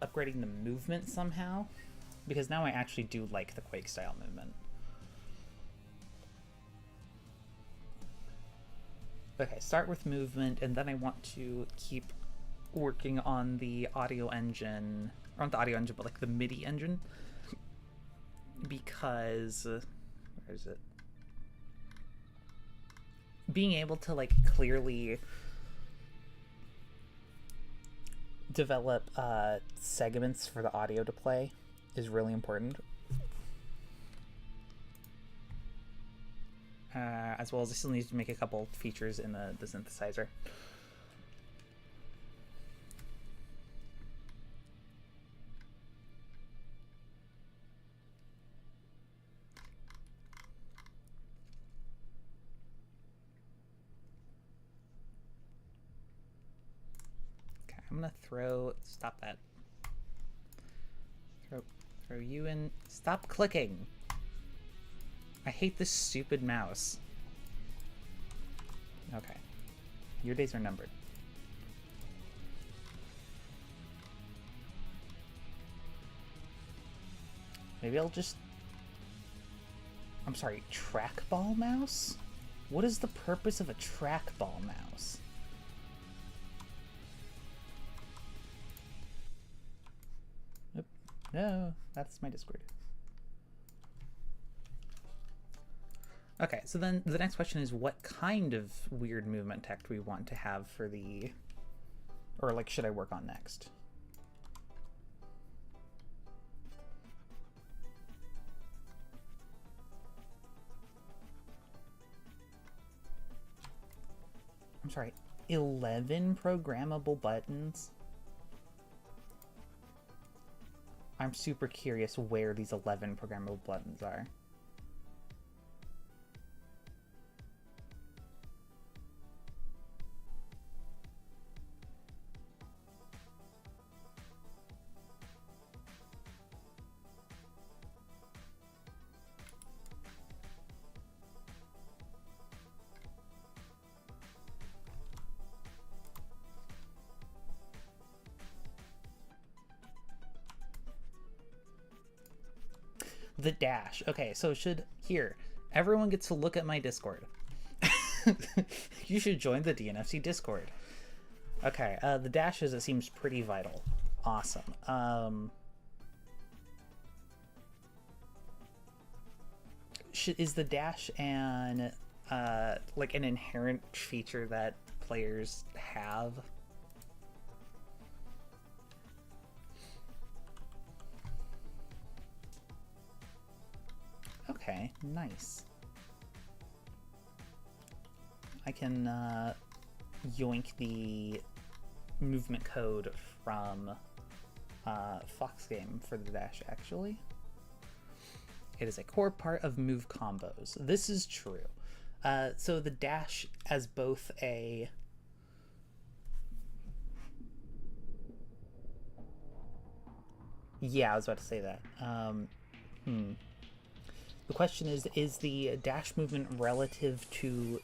upgrading the movement somehow? Because now I actually do like the Quake style movement. Okay, start with movement, and then I want to keep working on the audio engine, or not the audio engine, but like the MIDI engine, because where is it? Being able to like clearly develop segments for the audio to play is really important. As well as I still need to make a couple features in the synthesizer. I'm gonna stop that. Throw you in. Stop clicking. I hate this stupid mouse. Okay. Your days are numbered. Maybe I'll just... I'm sorry, trackball mouse? What is the purpose of a trackball mouse? No, that's my Discord. Okay, so then the next question is what kind of weird movement tech do we want to have for the... Or, like, should I work on next? I'm sorry, 11 programmable buttons? I'm super curious where these 11 programmable buttons are. The dash. Okay, so everyone gets to look at my Discord. You should join the DNFC Discord. Okay, the dash it seems pretty vital. Awesome. Is the dash like an inherent feature that players have? Okay, nice. I can yoink the movement code from Fox Game for the dash, actually. It is a core part of move combos. This is true. So the dash as both a... Yeah, I was about to say that. The question is the dash movement relative to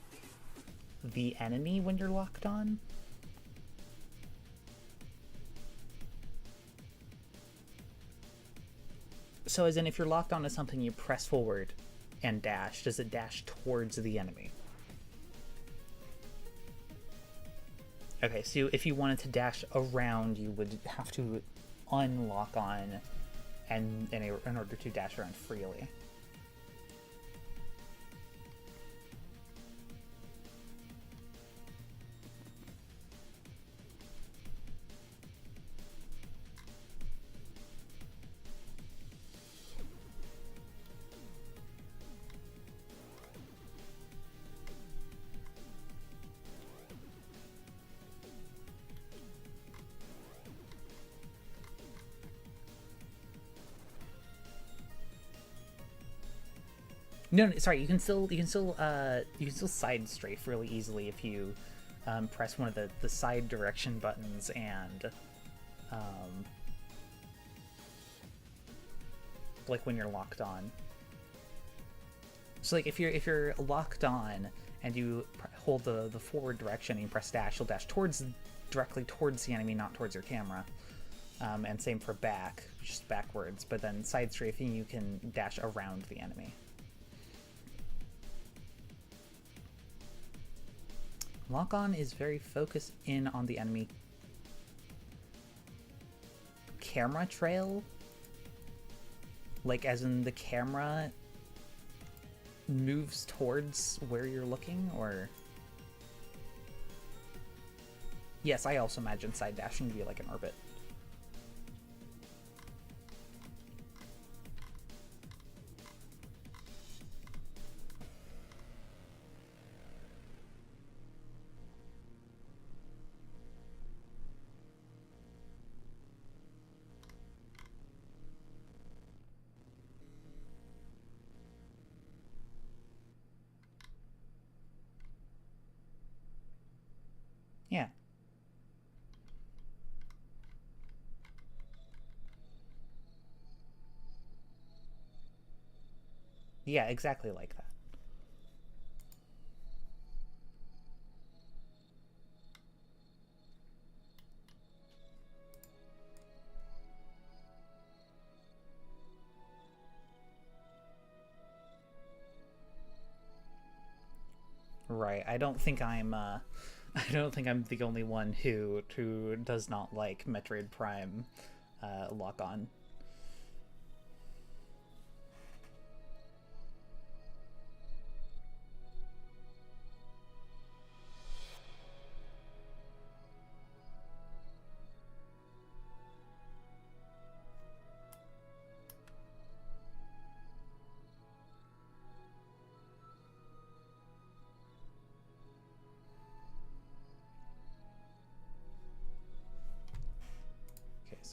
the enemy when you're locked on? So as in if you're locked onto something, you press forward and dash. Does it dash towards the enemy? Okay, so if you wanted to dash around, you would have to unlock on in order to dash around freely. No, sorry. You can still side strafe really easily if you press one of the side direction buttons and like when you're locked on. So like if you're locked on and you hold the forward direction and you press dash, you'll dash directly towards the enemy, not towards your camera. And same for back, just backwards. But then side strafing, you can dash around the enemy. Lock on is very focused in on the enemy camera trail. Like as in the camera moves towards where you're looking, or... Yes, I also imagine side dashing to be like an orbit. Yeah. Yeah, exactly like that. Right. I don't think I'm the only one who does not like Metroid Prime lock on.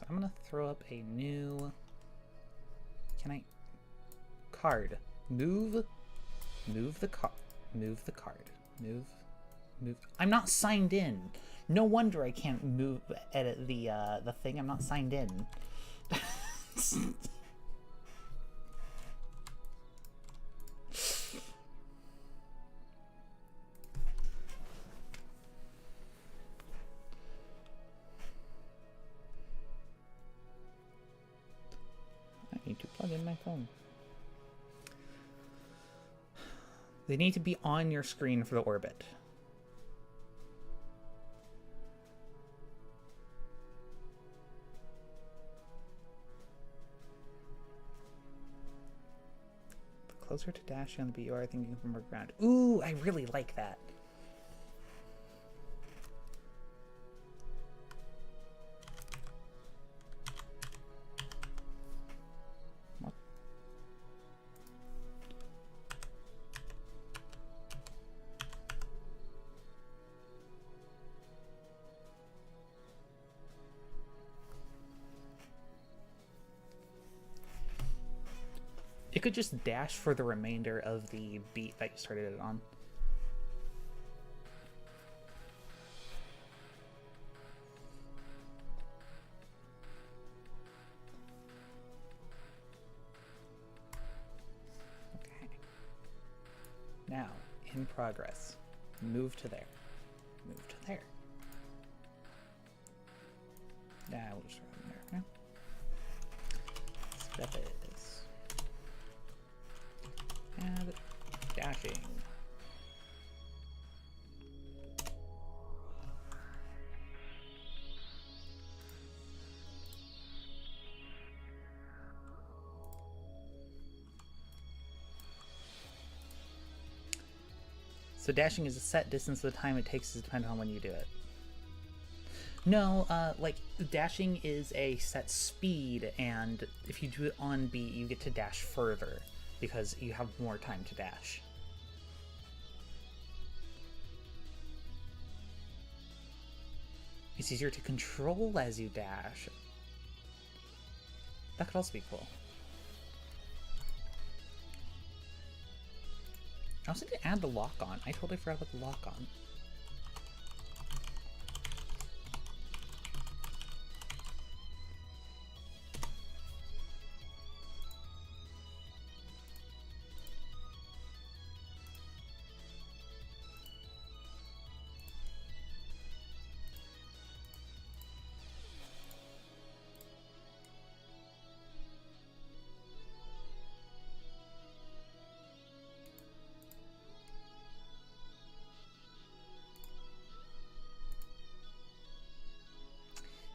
So I'm gonna throw up a new... Can I... Card. Move the card. Move the card. Move. I'm not signed in. No wonder I can't edit the thing. I'm not signed in. I need to plug in my phone. They need to be on your screen for the orbit. The closer to dashing on the beat you are, I think you can more ground. Ooh, I really like that. It could just dash for the remainder of the beat that you started it on. Okay. Now, in progress. Move to there. Move to there. Now we'll just run there. No? SBEPIS. And dashing. So dashing is a set distance. The time it takes is dependent on when you do it. No, like dashing is a set speed, and if you do it on beat, you get to dash further because you have more time to dash. It's easier to control as you dash. That could also be cool. I also didn't add the lock on. I totally forgot about the lock on.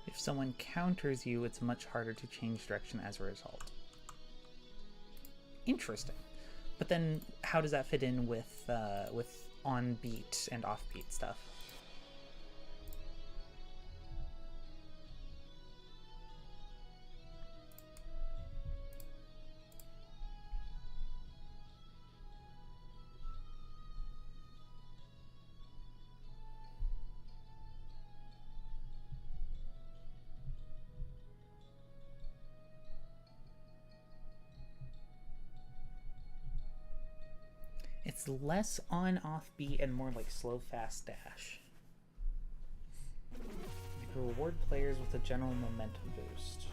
If someone counters you, it's much harder to change direction as a result. Interesting. But then how does that fit in with on-beat and off-beat stuff? It's less on-off beat and more like slow fast dash. You can reward players with a general momentum boost.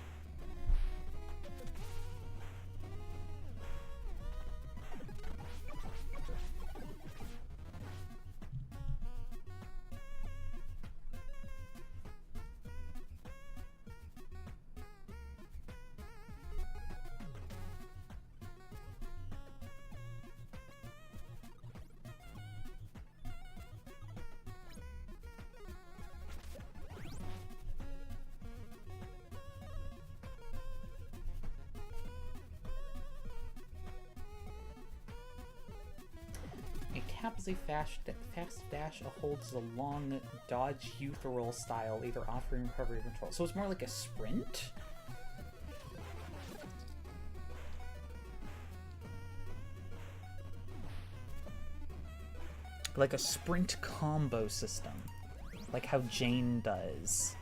Tap is a fast dash holds a long dodge youth roll style, either offering recovery or control. So it's more like a sprint? Like a sprint combo system. Like how Jane does.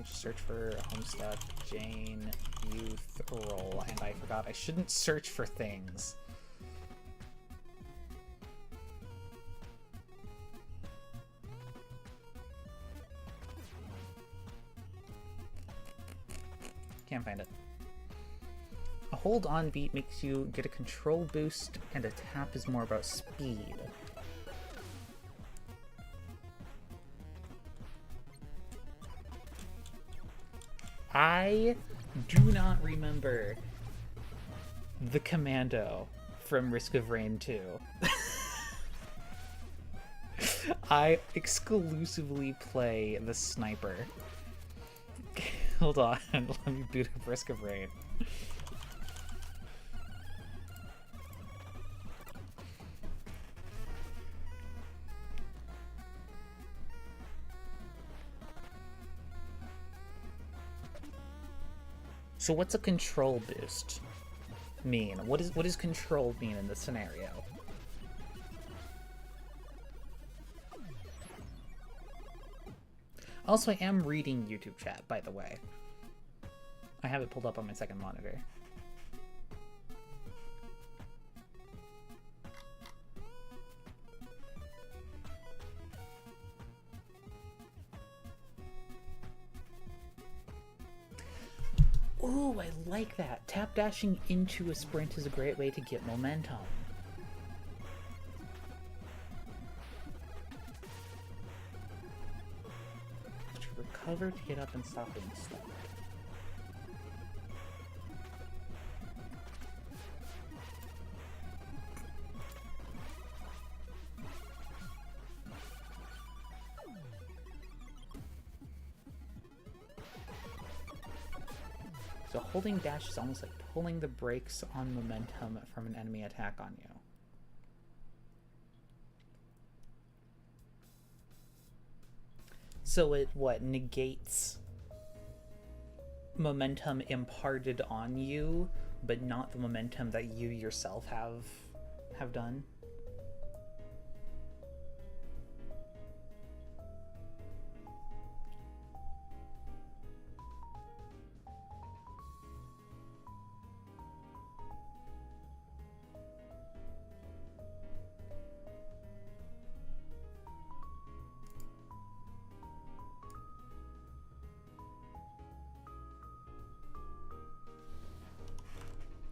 I just search for Homestuck, Jane, Youth, Roll, and I forgot I shouldn't search for things. Can't find it. A hold on beat makes you get a control boost, and a tap is more about speed. I do not remember the commando from Risk of Rain 2. I exclusively play the sniper. Hold on, let me boot up Risk of Rain. So what's a control boost mean? What does control mean in this scenario? Also, I am reading YouTube chat, by the way. I have it pulled up on my second monitor. Ooh, I like that. Tap dashing into a sprint is a great way to get momentum. To recover to get up and stop being stuck. So holding dash is almost like pulling the brakes on momentum from an enemy attack on you. So it, what, negates momentum imparted on you, but not the momentum that you yourself have done?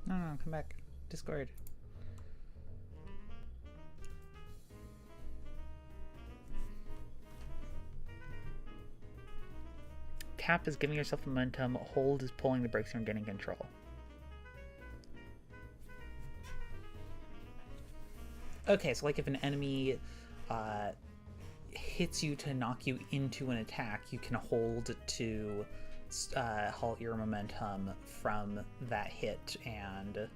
No, come back. Discord. Tap is giving yourself momentum. Hold is pulling the brakes and getting control. Okay, so like if an enemy hits you to knock you into an attack, you can hold to halt your momentum from that hit, and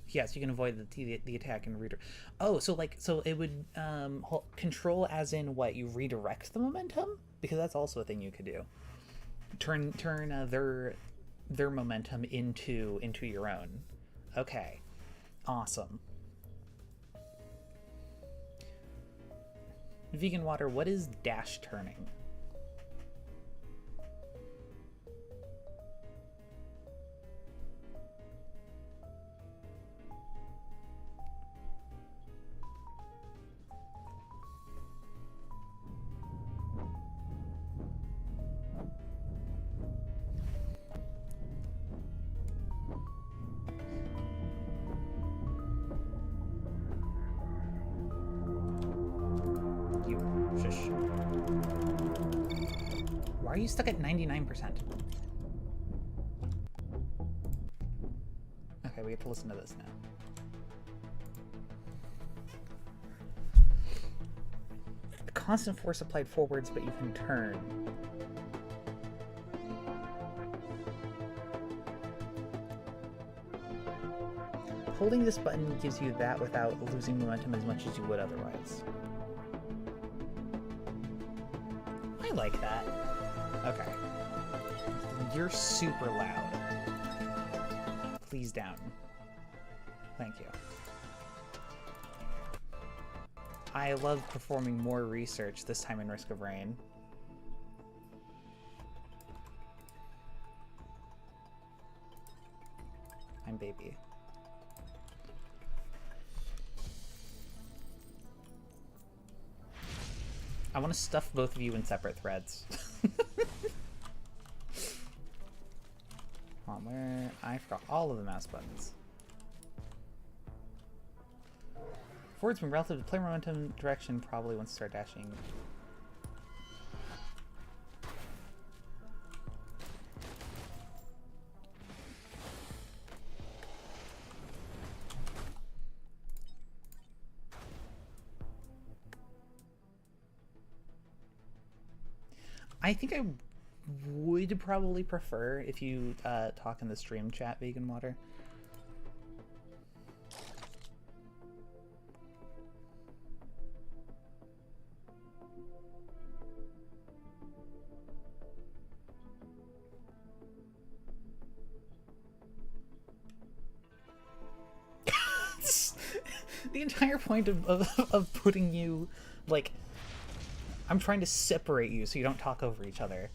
yes, you can avoid the attack and redirect. Oh, so like, so it would control as in what, you redirect the momentum, because that's also a thing you could do. Turn their momentum into your own. Okay, awesome. Vegan Water, what is dash turning? Why are you stuck at 99%? Okay, we have to listen to this now. The constant force applied forwards, but you can turn. Holding this button gives you that without losing momentum as much as you would otherwise. I like that. Okay. You're super loud. Please down. Thank you. I love performing more research, this time in Risk of Rain. I'm baby. I want to stuff both of you in separate threads. Hold on, where? I forgot all of the mouse buttons. Forward's been relative to player momentum direction, probably once you start dashing. I think I would probably prefer if you talk in the stream chat, Vegan Water. The entire point of putting you, like, I'm trying to separate you so you don't talk over each other.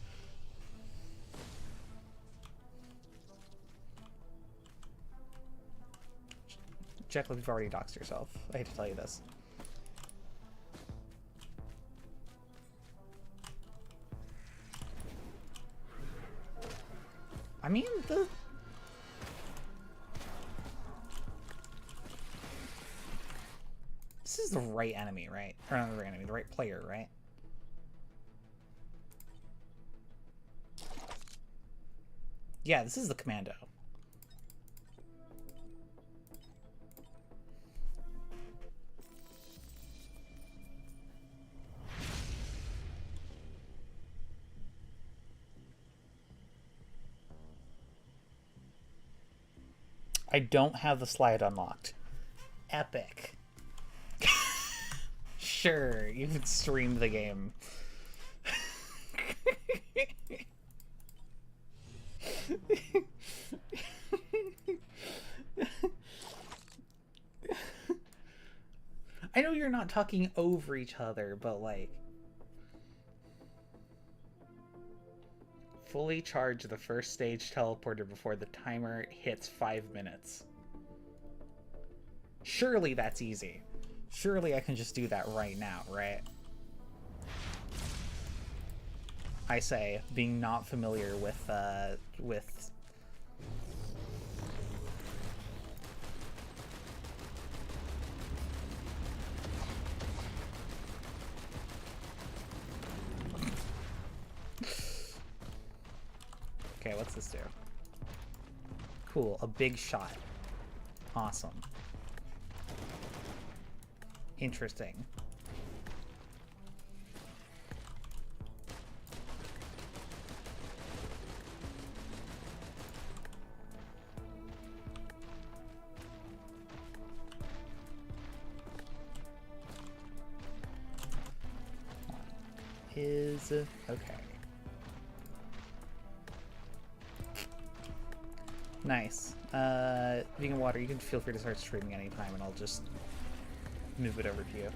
Jekyll, you've already doxed yourself. I hate to tell you this. I mean, this is the right enemy, right? Or not the right enemy, the right player, right? Yeah, this is the commando. I don't have the slide unlocked. Epic. Sure, you can stream the game. I know you're not talking over each other, but like... Fully charge the first stage teleporter before the timer hits 5 minutes. Surely that's easy. Surely I can just do that right now, right? I say, being not familiar with Okay, what's this do? Cool, a big shot. Awesome. Interesting. Is okay. Nice. Vegan Water, you can feel free to start streaming anytime and I'll just move it over to you.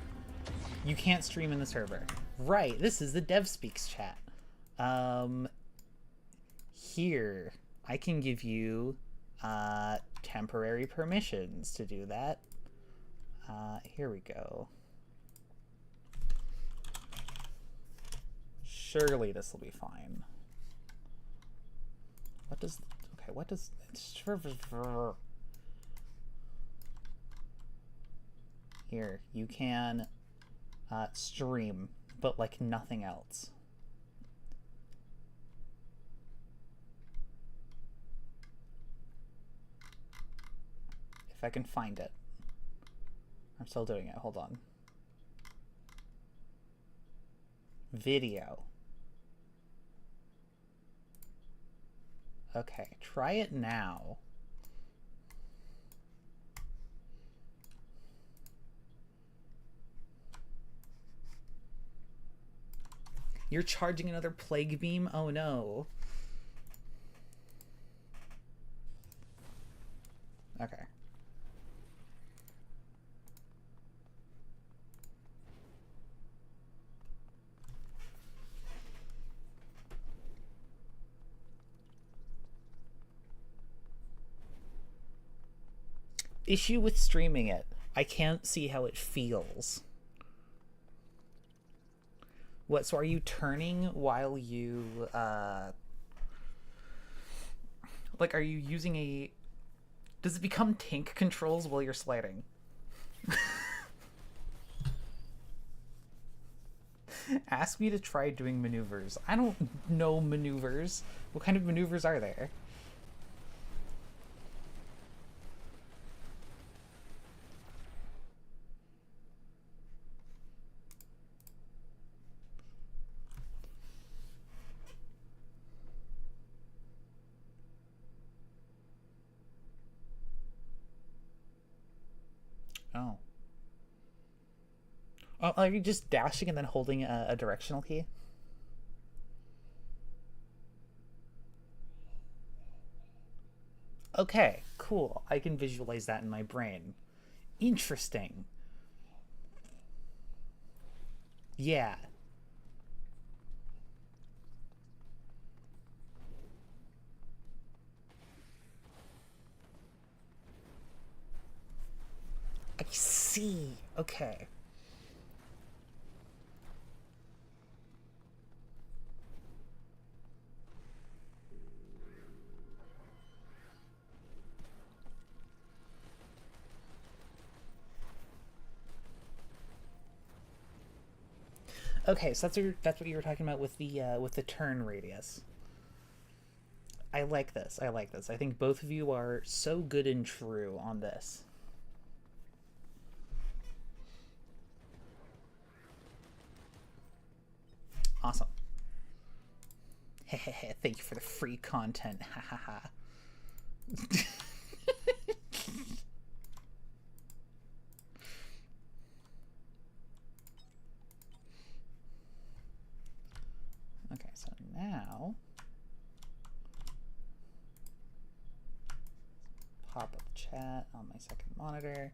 You can't stream in the server. Right, this is the Dev Speaks chat. Here, I can give you temporary permissions to do that. Here we go. Surely this will be fine. What does... Okay, what does... Here, you can stream, but like nothing else. If I can find it. I'm still doing it, hold on. Video. Okay, try it now. You're charging another plague beam? Oh no. Okay. issue with streaming it. I can't see how it feels. What, so are you turning while you, like, are you using a... Does it become tank controls while you're sliding? Ask me to try doing maneuvers. I don't know maneuvers. What kind of maneuvers are there? Oh. Oh, are you just dashing and then holding a directional key? Okay, cool. I can visualize that in my brain. Interesting. Yeah. I see. Okay. Okay, so that's what you were talking about with the turn radius. I like this. I like this. I think both of you are so good and true on this. Awesome. Thank you for the free content. Ha ha ha. Okay, so now pop up chat on my second monitor.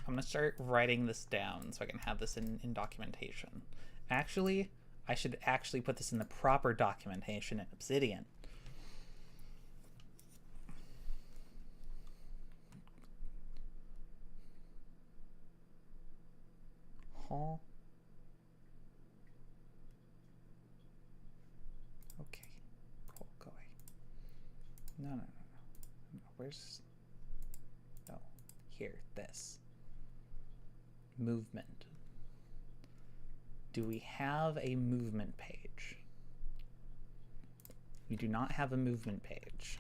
I'm gonna start writing this down so I can have this in documentation. Actually, I should actually put this in the proper documentation in Obsidian. Huh? Okay. Cool, go away. No. Where's... No. Here, this. Movement. Do we have a movement page? We do not have a movement page.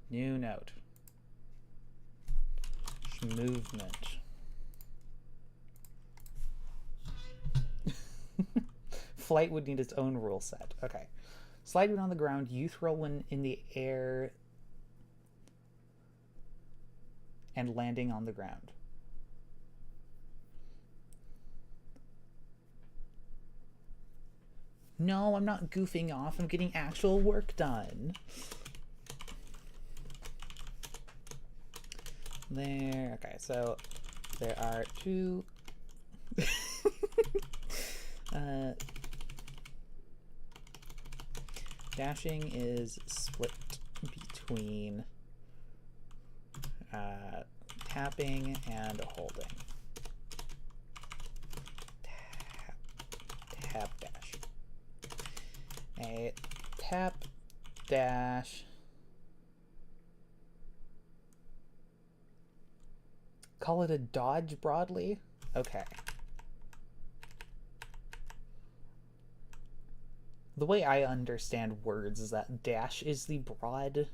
New note. Movement. Flight would need its own rule set. Okay. Slide when on the ground, you throw one in the air and landing on the ground. No, I'm not goofing off. I'm getting actual work done. There. Okay, so there are two dashing is split between tapping and holding. Tap dash. A tap dash call it a dodge broadly? Okay. The way I understand words is that dash is the broad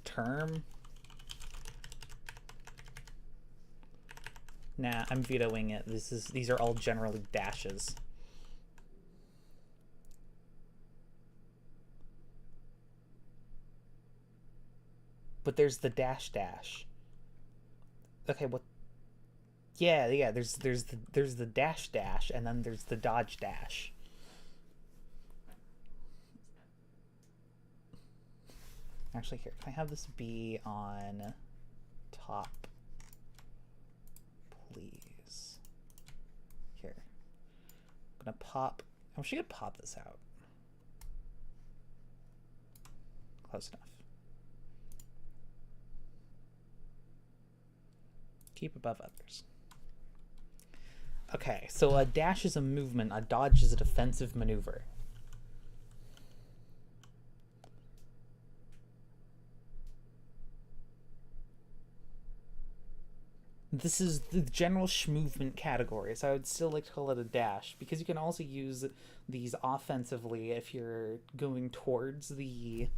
term. Nah, I'm vetoing it. These are all generally dashes. But there's the dash dash. Okay, what? Yeah. There's the dash dash, and then there's the dodge dash. Actually, here, can I have this be on top, please? gonna pop. I wish I could pop this out. Close enough. Keep above others. Okay, so a dash is a movement, a dodge is a defensive maneuver. This is the general movement category, so I would still like to call it a dash, because you can also use these offensively if you're going towards the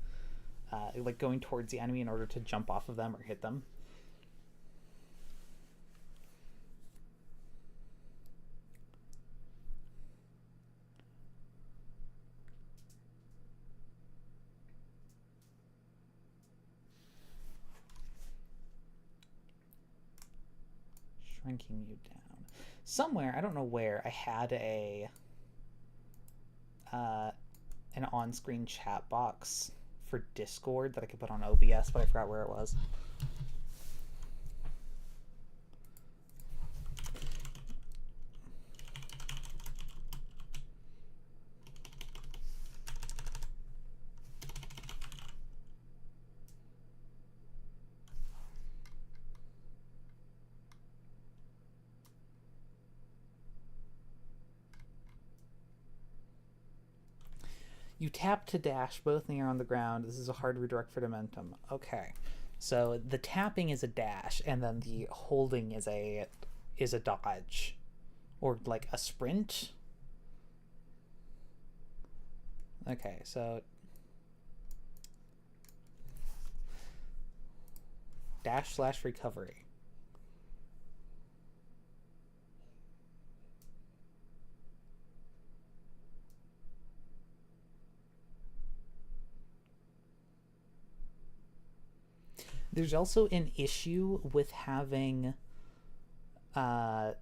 going towards the enemy in order to jump off of them or hit them. Shrinking you down. Somewhere, I don't know where, I had a an on-screen chat box for Discord that I could put on OBS, but I forgot where it was. You tap to dash both in the air on the ground. This is a hard redirect for momentum. Okay, so the tapping is a dash, and then the holding is a dodge, or like a sprint. Okay, so dash / recovery. There's also an issue with having the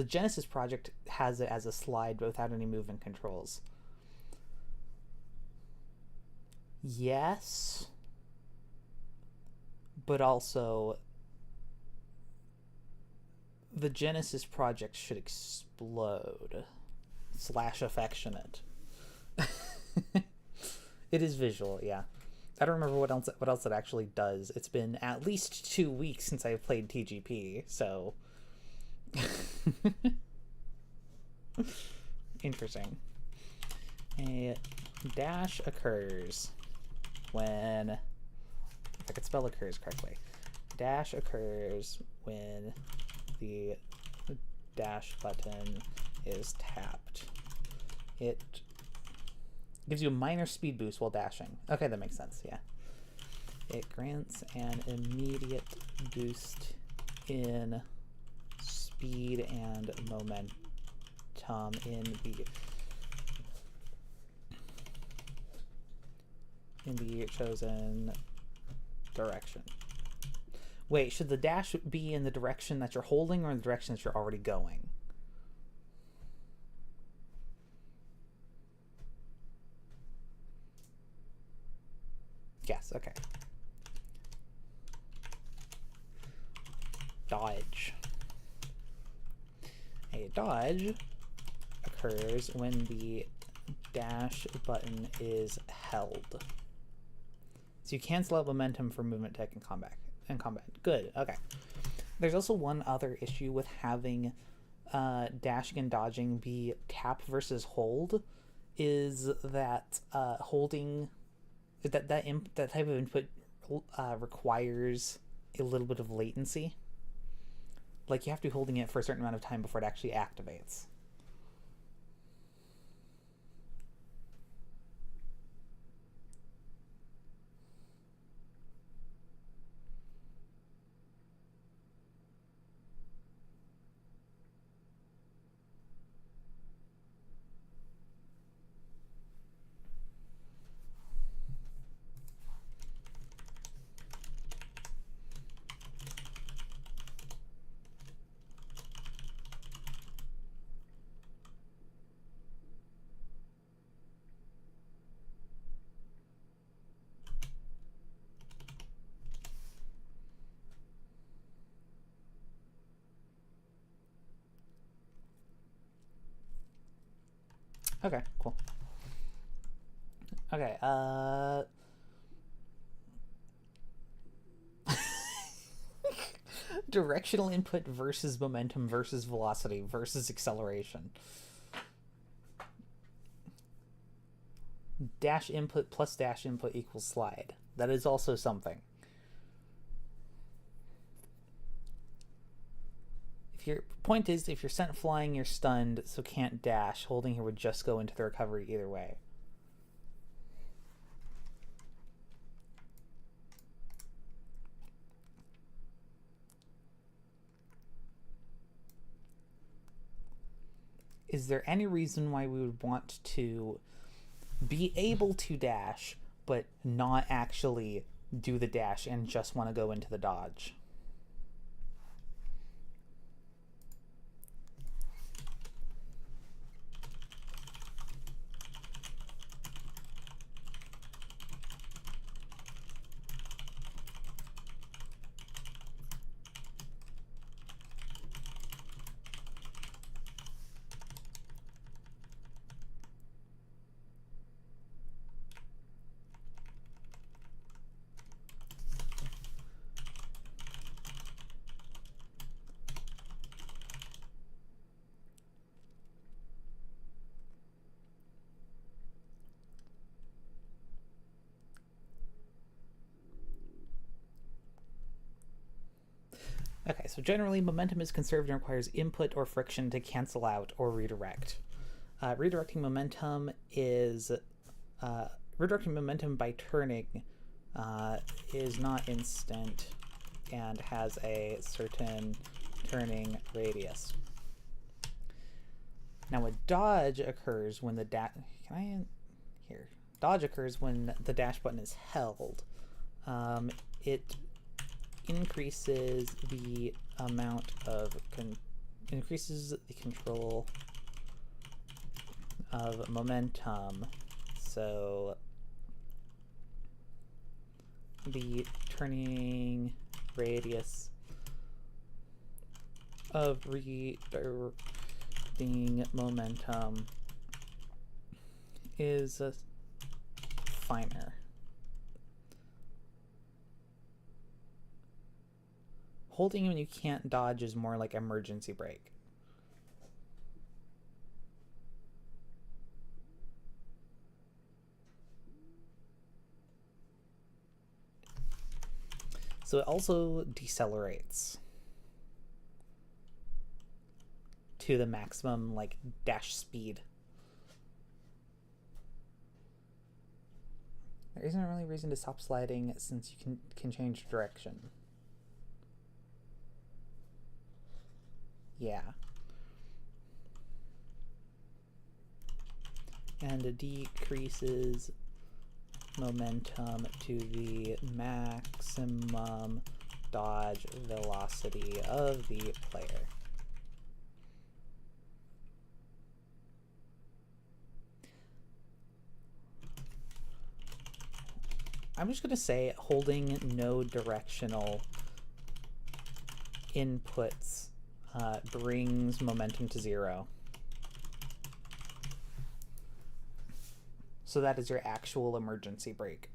Genesis project has it as a slide but without any movement controls. Yes, but also the Genesis project should explode / affectionate. It is visual, yeah. I don't remember what else it actually does. It's been at least 2 weeks since I've played TGP, so interesting. A dash occurs when, if I could spell occurs correctly, dash occurs when the dash button is tapped. It gives you a minor speed boost while dashing. Okay, that makes sense, yeah. It grants an immediate boost in speed and momentum in the chosen direction. Wait, should the dash be in the direction that you're holding or in the direction that you're already going? Yes, okay. Dodge. A dodge occurs when the dash button is held. So you cancel out momentum for movement tech and combat. Good, okay. There's also one other issue with having dashing and dodging be tap versus hold, is that holding that type of input requires a little bit of latency. Like, you have to be holding it for a certain amount of time before it actually activates. Okay, cool. Okay, directional input versus momentum versus velocity versus acceleration. Dash input plus dash input equals slide. That is also something. If your point is, if you're sent flying, you're stunned, so can't dash. Holding here would just go into the recovery either way. Is there any reason why we would want to be able to dash, but not actually do the dash and just want to go into the dodge? Okay, so generally momentum is conserved and requires input or friction to cancel out or redirect. Redirecting momentum by turning is not instant and has a certain turning radius. Now a dodge occurs when the dodge occurs when the dash button is held. It increases the amount of increases the control of momentum, so the turning radius of redirecting momentum is finer. Holding when you can't dodge is more like emergency brake. So it also decelerates to the maximum like dash speed. There isn't really a reason to stop sliding since you can change direction. Yeah. And it decreases momentum to the maximum dodge velocity of the player. I'm just going to say holding no directional inputs brings momentum to 0. So that is your actual emergency brake.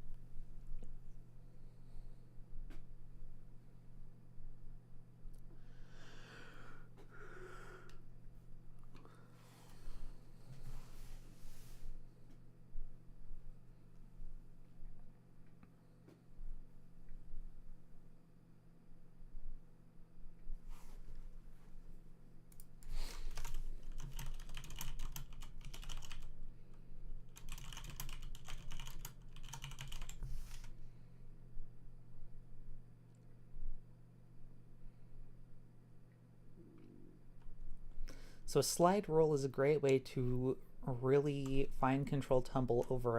So a slide roll is a great way to really fine control tumble over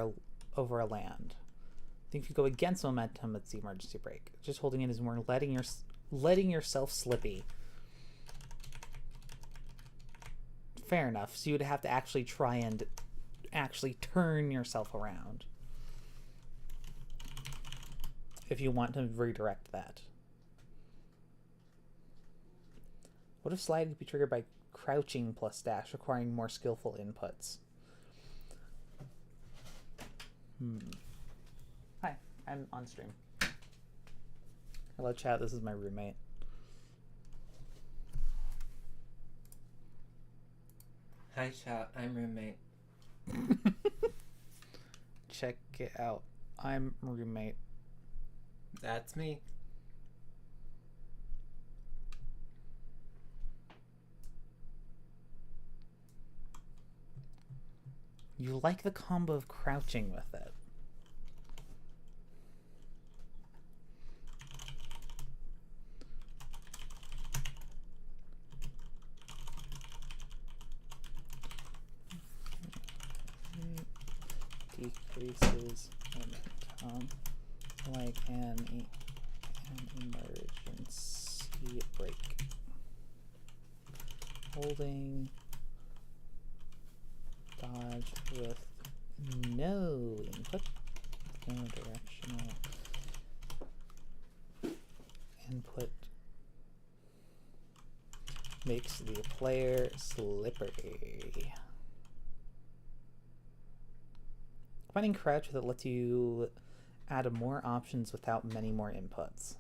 a land. I think if you go against momentum, it's the emergency brake. Just holding it is more letting yourself slippy. Fair enough. So you would have to actually try and actually turn yourself around if you want to redirect that. What if slide could be triggered by crouching plus dash, requiring more skillful inputs? Hi, I'm on stream. Hello, chat. This is my roommate. Hi, chat. I'm roommate. Check it out. I'm roommate. That's me. You like the combo of crouching with it. Decreases momentum like an emergency brake. Holding dodge with no input, no directional input makes the player slippery. Finding crouch that lets you add more options without many more inputs.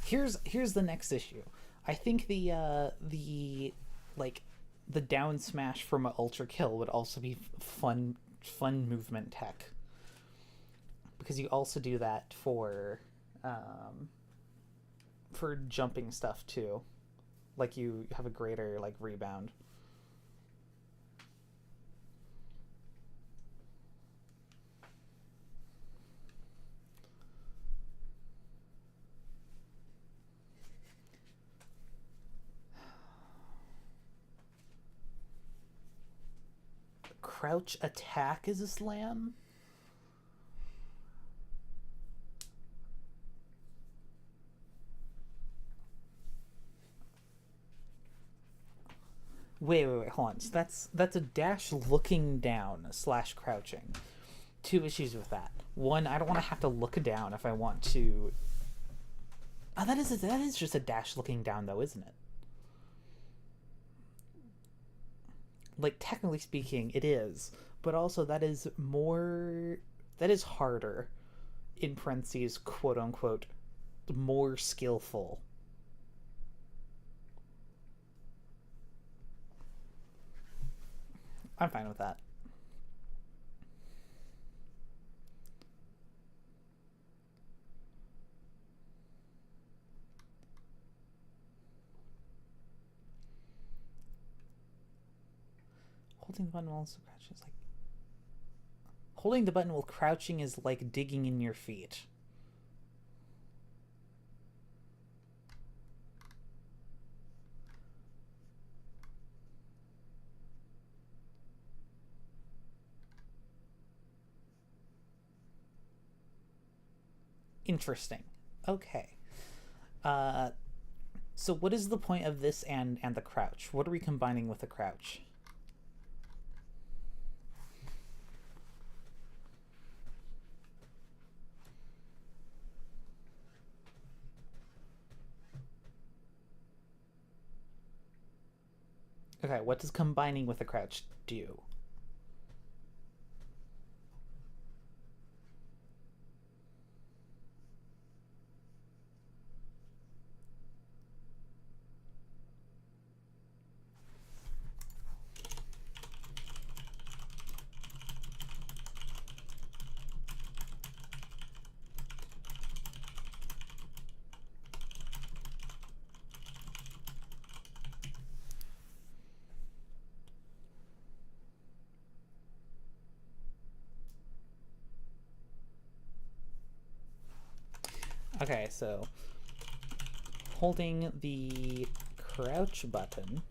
Here's the next issue. I think the down smash from an Ultrakill would also be fun movement tech, because you also do that for jumping stuff too. Like you have a greater like rebound. Crouch attack is a slam? Wait, hold on. So that's a dash looking down / crouching. Two issues with that. One, I don't want to have to look down if I want to. Oh, that is just a dash looking down though, isn't it? Like, technically speaking, it is, but also that is harder, in parentheses, quote unquote, more skillful. I'm fine with that. Holding the button while also crouching is like... Holding the button while crouching is like digging in your feet. Interesting. Okay. So what is the point of this and the crouch? What are we combining with the crouch? Okay, what does combining with the crouch do? Okay, so holding the crouch button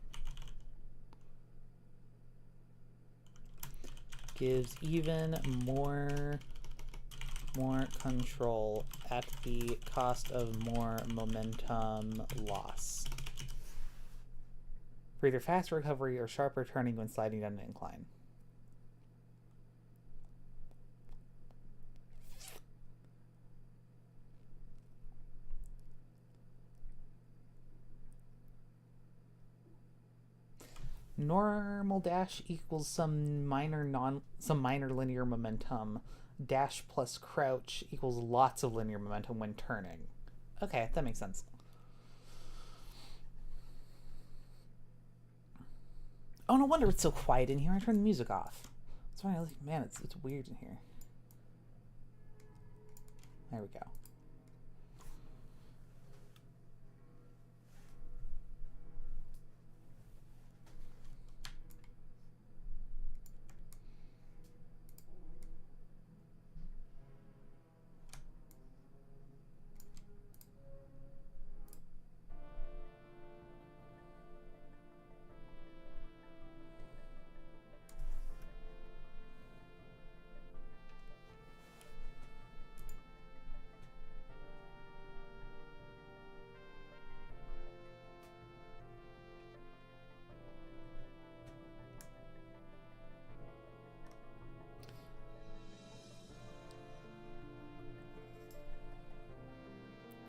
gives even more control at the cost of more momentum loss for either fast recovery or sharper turning when sliding down an incline. Normal dash equals some minor linear momentum. Dash plus crouch equals lots of linear momentum when turning. Okay, that makes sense. Oh, no wonder it's so quiet in here. I turned the music off. That's why I was like, man, it's weird in here. There we go.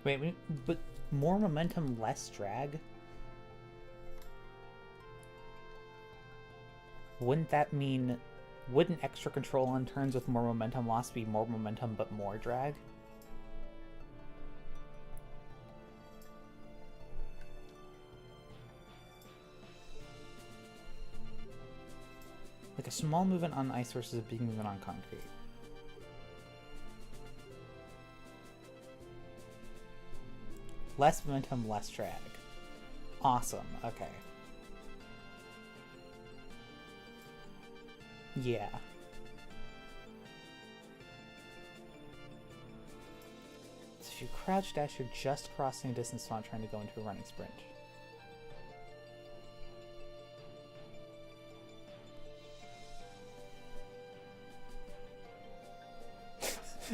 Wait, but more momentum, less drag? Wouldn't that mean... Wouldn't extra control on turns with more momentum loss be more momentum but more drag? Like a small movement on ice versus a big movement on concrete. Less momentum, less drag. Awesome, okay. Yeah. So if you crouch dash, you're just crossing a distance, not trying to go into a running sprint.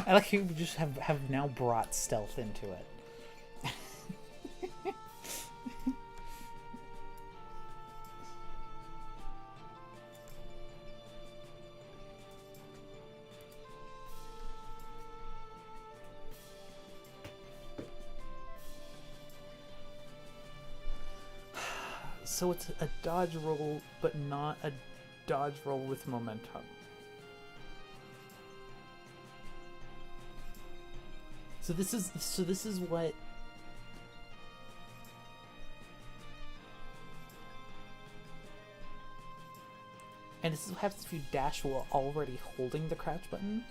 I like you just have now brought stealth into it. So it's a dodge roll, but not a dodge roll with momentum. So this is what... And this is what happens if you dash while already holding the crouch button.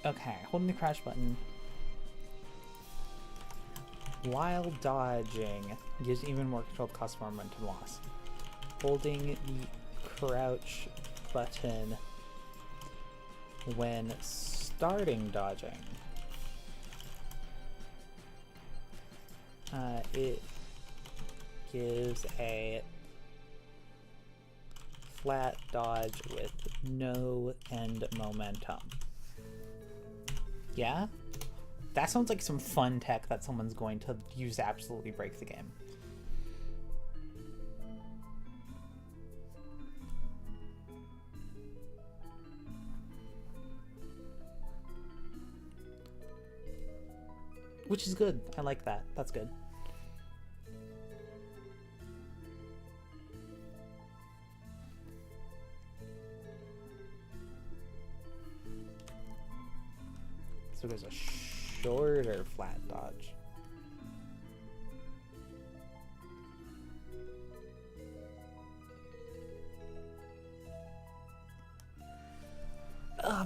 Okay, holding the crouch button while dodging gives even more control to cost more momentum loss. Holding the crouch button when starting dodging, it gives a flat dodge with no end momentum. Yeah? That sounds like some fun tech that someone's going to use to absolutely break the game. Which is good. I like that. That's good. So there's a shorter flat dodge.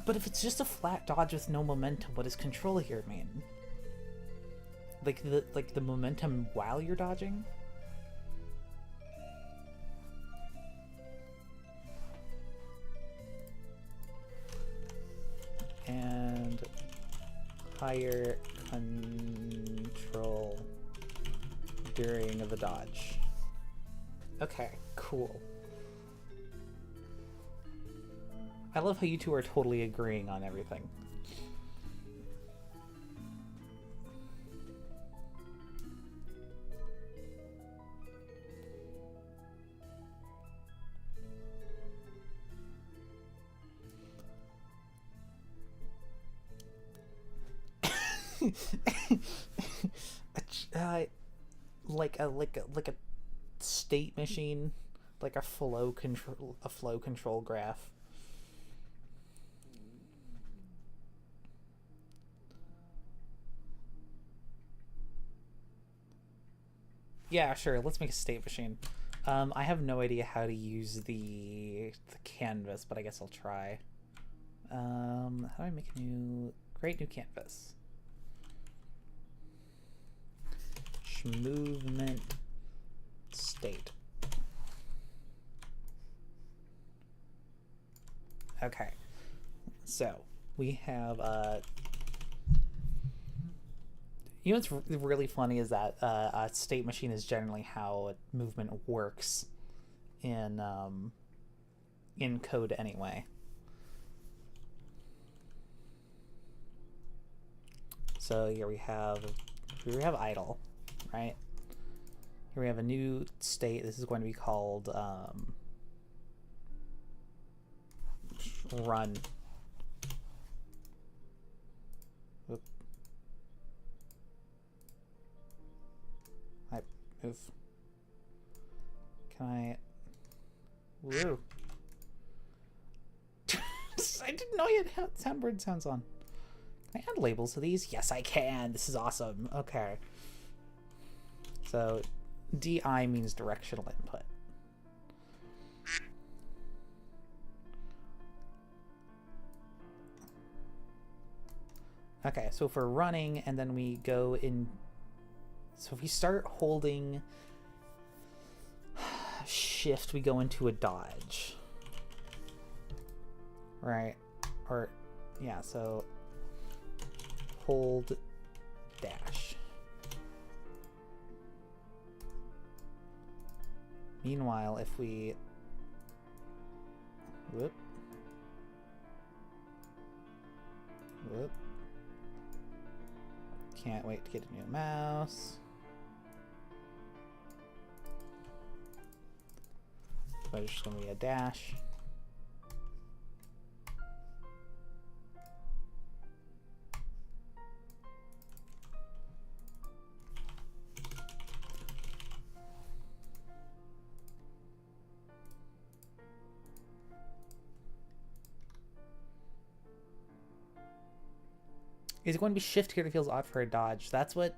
But if it's just a flat dodge with no momentum, what does control here mean? Like the momentum while you're dodging? And higher control during the dodge. Okay, cool. I love how you two are totally agreeing on everything. like a state machine, like a flow control graph. Yeah, sure. Let's make a state machine. I have no idea how to use the canvas, but I guess I'll try. How do I make a create new canvas? Movement state. Okay, so we have you know what's really funny is that a state machine is generally how movement works in code anyway. So here we have idle, right? Here we have a new state. This is going to be called run. Oop. I move. Can I? Woo! I didn't know you had soundboard sounds on. Can I add labels to these? Yes, I can. This is awesome. Okay. So, DI means directional input. Okay, so if we're running and then we go in, so if we start holding shift, we go into a dodge, right? Or, yeah, so hold dash. Meanwhile, if we whoop. Can't wait to get a new mouse. So it's just gonna be a dash. Is it going to be shift here that feels odd for a dodge? That's what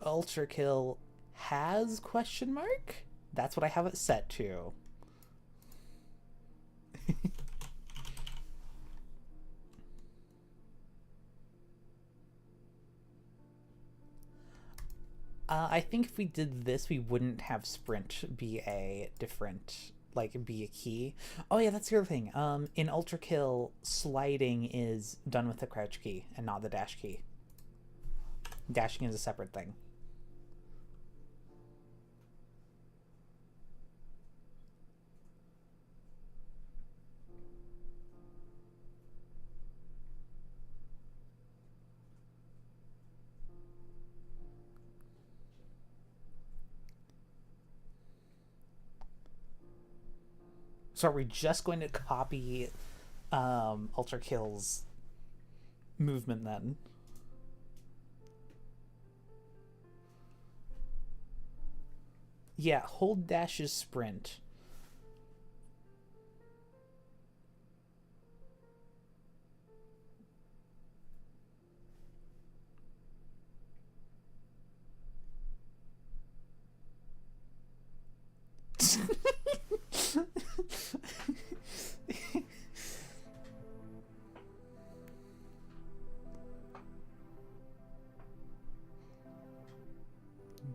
Ultrakill has, question mark? That's what I have it set to. I think if we did this, we wouldn't have sprint be a different, like, be a key. Oh yeah, that's the other thing. In Ultrakill, sliding is done with the crouch key and not the dash key. Dashing is a separate thing. So are we just going to copy Ultrakill's movement then? Yeah, hold dash is sprint.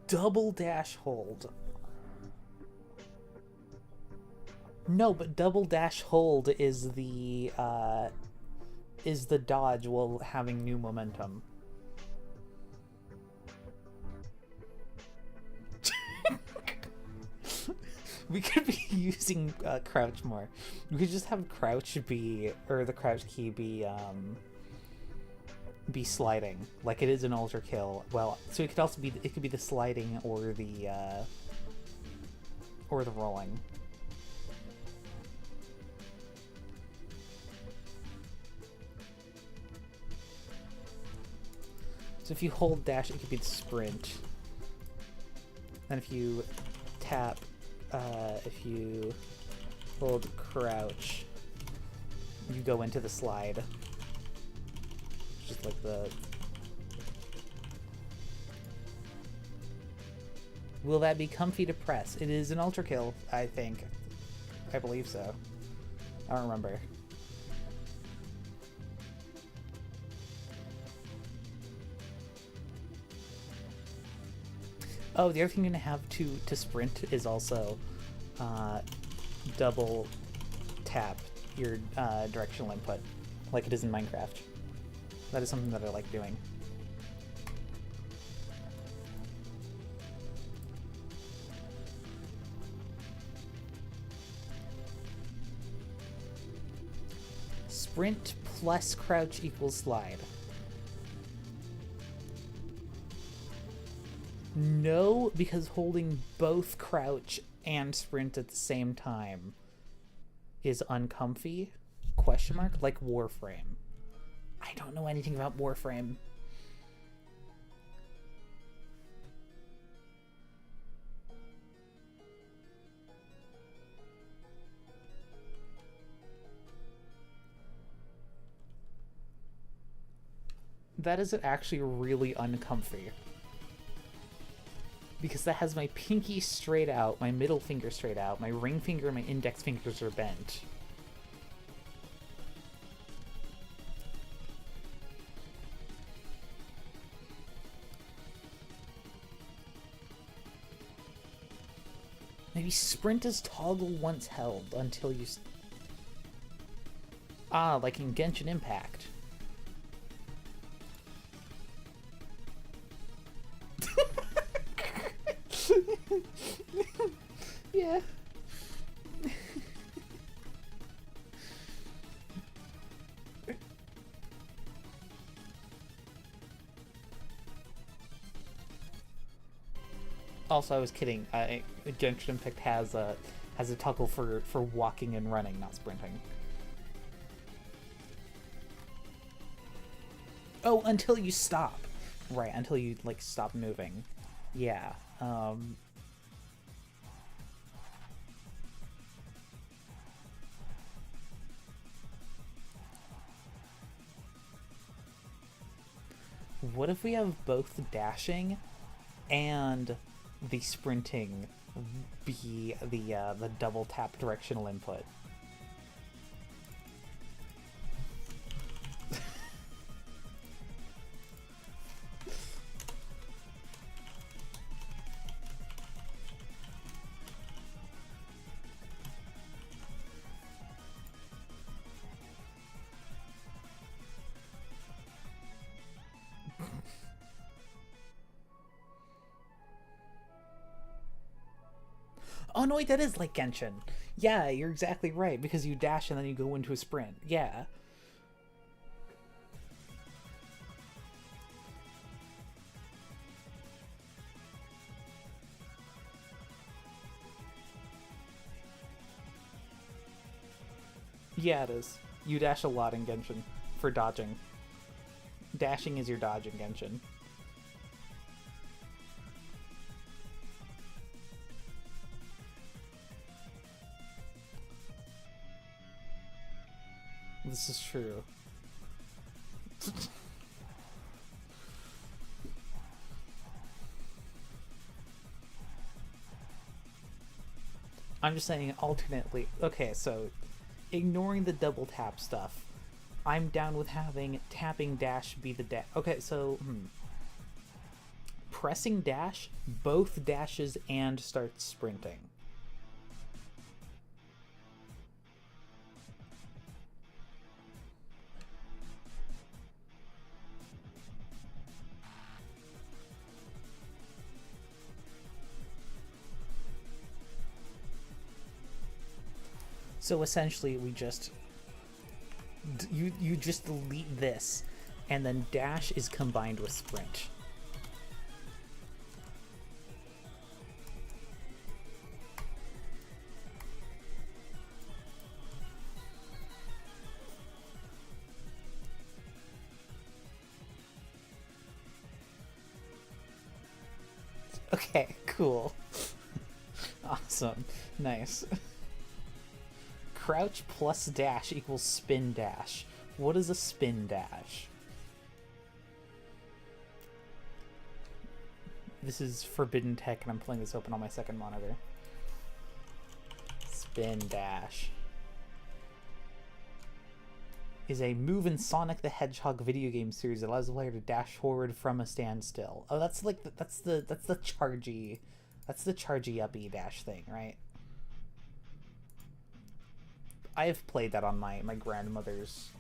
Double dash hold. No, but double dash hold is the dodge while having new momentum. We could be using crouch more. We could just have crouch be, or the crouch key be sliding like it is in Ultrakill. Well, so it could also be, it could be the sliding or the rolling. So if you hold dash, it could be the sprint. Then if you tap, if you hold crouch, you go into the slide. Just like the... Will that be comfy to press? It is an Ultrakill, I think. I believe so. I don't remember. Oh, the other thing you're gonna have to sprint is also double tap your directional input, like it is in Minecraft. That is something that I like doing. Sprint plus crouch equals slide. No, because holding both crouch and sprint at the same time is uncomfy? Question mark? Like Warframe. I don't know anything about Warframe. That is actually really uncomfy. Because that has my pinky straight out, my middle finger straight out, my ring finger and my index fingers are bent. Maybe sprint is toggle once held until you... Ah, like in Genshin Impact. Yeah. Also, I was kidding. Genshin Impact has a toggle for walking and running, not sprinting. Oh, until you stop. Right, until you like stop moving. Yeah. What if we have both dashing and the sprinting be the double tap directional input? Oh no, wait, that is like Genshin. Yeah, you're exactly right, because you dash and then you go into a sprint. Yeah. Yeah, it is. You dash a lot in Genshin for dodging. Dashing is your dodge in Genshin. This is true. I'm just saying alternately. Okay, so ignoring the double tap stuff, I'm down with having tapping dash be the dash. Okay, so pressing dash, both dashes and starts sprinting. So essentially, we just you just delete this, and then dash is combined with sprint. Okay, cool. Awesome. Nice. Crouch plus dash equals spin dash. What is a spin dash? This is forbidden tech, and I'm pulling this open on my second monitor. Spin dash is a move in Sonic the Hedgehog video game series that allows the player to dash forward from a standstill. Oh, that's like that's the chargy, that's the chargy uppy dash thing, right? I've played that on my grandmother's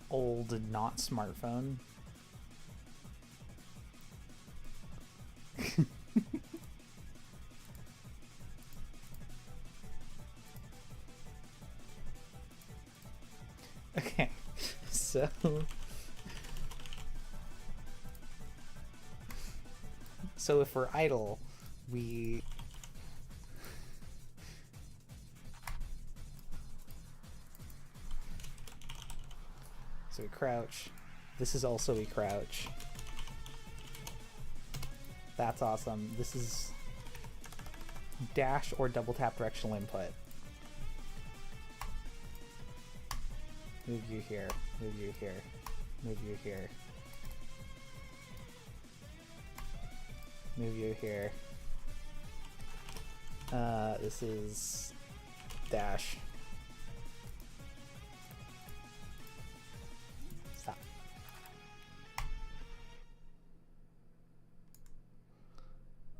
old not smartphone. Okay, so if we're idle, we crouch. This is also a crouch. That's awesome. This is dash or double tap directional input. Move you here, move you here, move you here. Move you here. This is dash. Stop.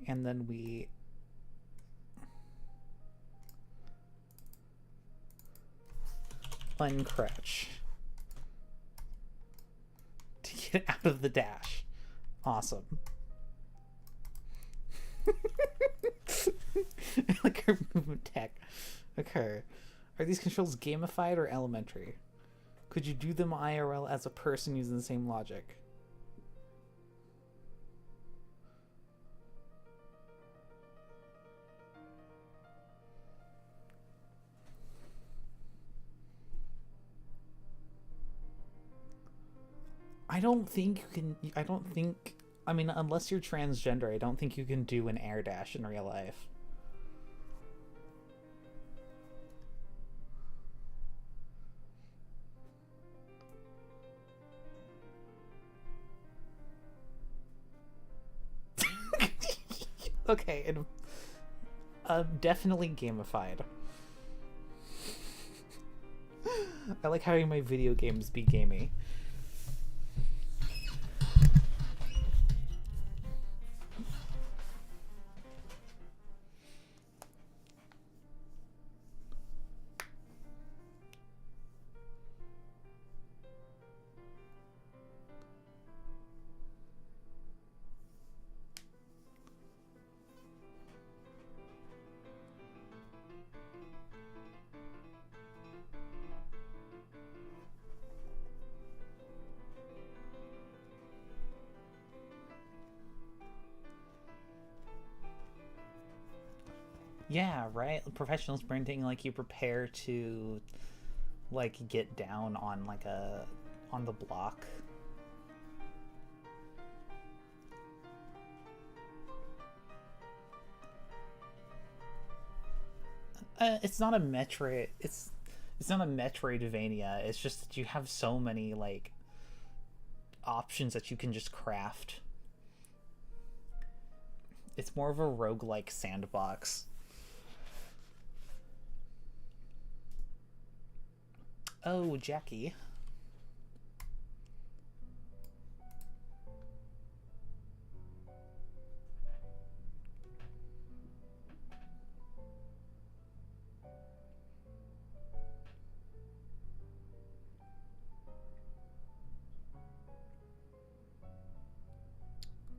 And then we uncrouch to get out of the dash. Awesome. Like our movement tech. Okay. Are these controls gamified or elementary? Could you do them IRL as a person using the same logic? I don't think you can. I mean, unless you're transgender, I don't think you can do an air dash in real life. Okay, and definitely gamified. I like having my video games be gamey. Yeah, right? Professional sprinting, like, you prepare to, like, get down on, like, on the block. It's not a Metroid, it's not a Metroidvania, it's just that you have so many, like, options that you can just craft. It's more of a roguelike sandbox. Oh, Jackie.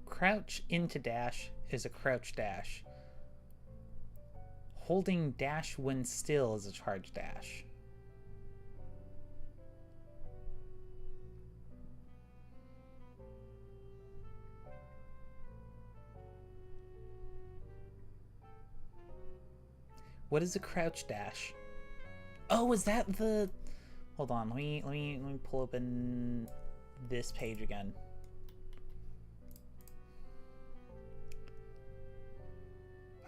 Crouch into dash is a crouch dash. Holding dash when still is a charge dash. What is a crouch dash? Oh, is that the... Hold on, let me pull open this page again.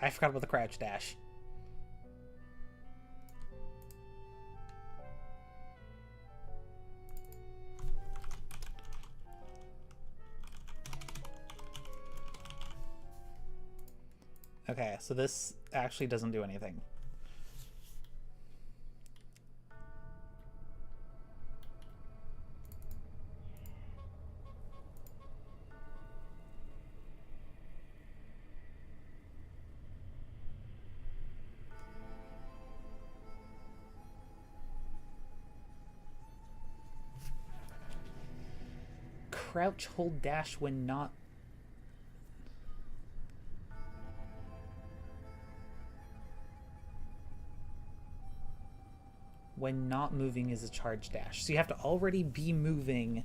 I forgot about the crouch dash. Okay, so this actually doesn't do anything. Crouch, hold, dash when not... When not moving is a charge dash. So you have to already be moving.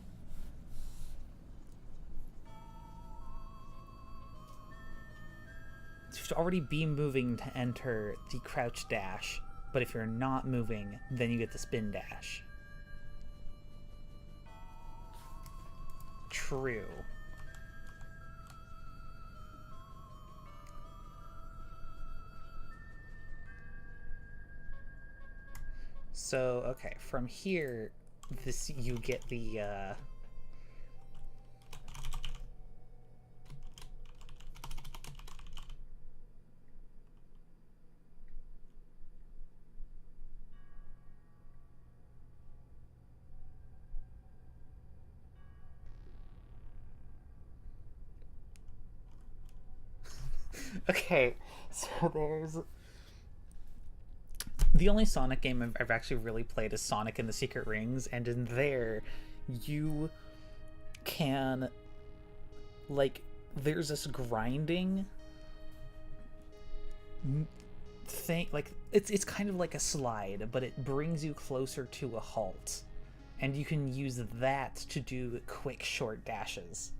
You have to already be moving to enter the crouch dash. But if you're not moving, then you get the spin dash. True. So, okay, from here, this you get the, okay, so there's... The only Sonic game I've actually really played is Sonic and the Secret Rings, and in there, you can, like, there's this grinding thing, like, it's kind of like a slide, but it brings you closer to a halt, and you can use that to do quick, short dashes.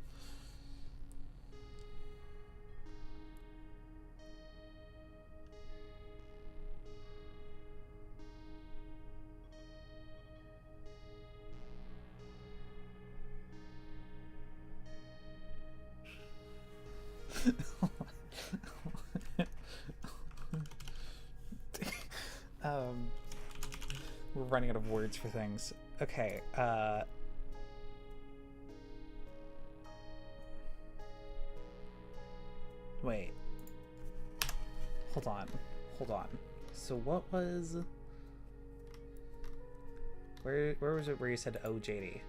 We're running out of words for things. Okay, wait. Hold on. So what was... Where was it where you said, oh, JD?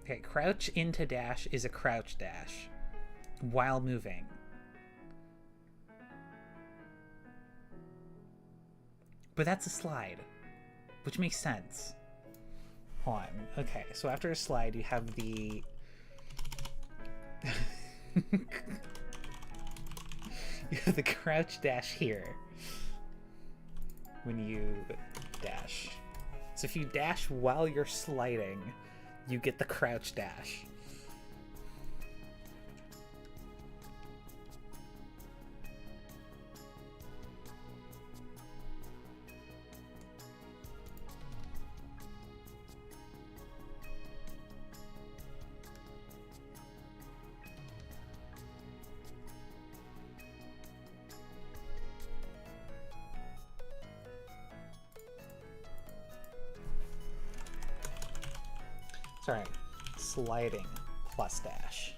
Okay, crouch into dash is a crouch dash while moving. But that's a slide, which makes sense. Hold on. Okay, so after a slide, you have the... you have the crouch dash here when you dash. So if you dash while you're sliding, you get the crouch dash. Sorry, sliding plus dash.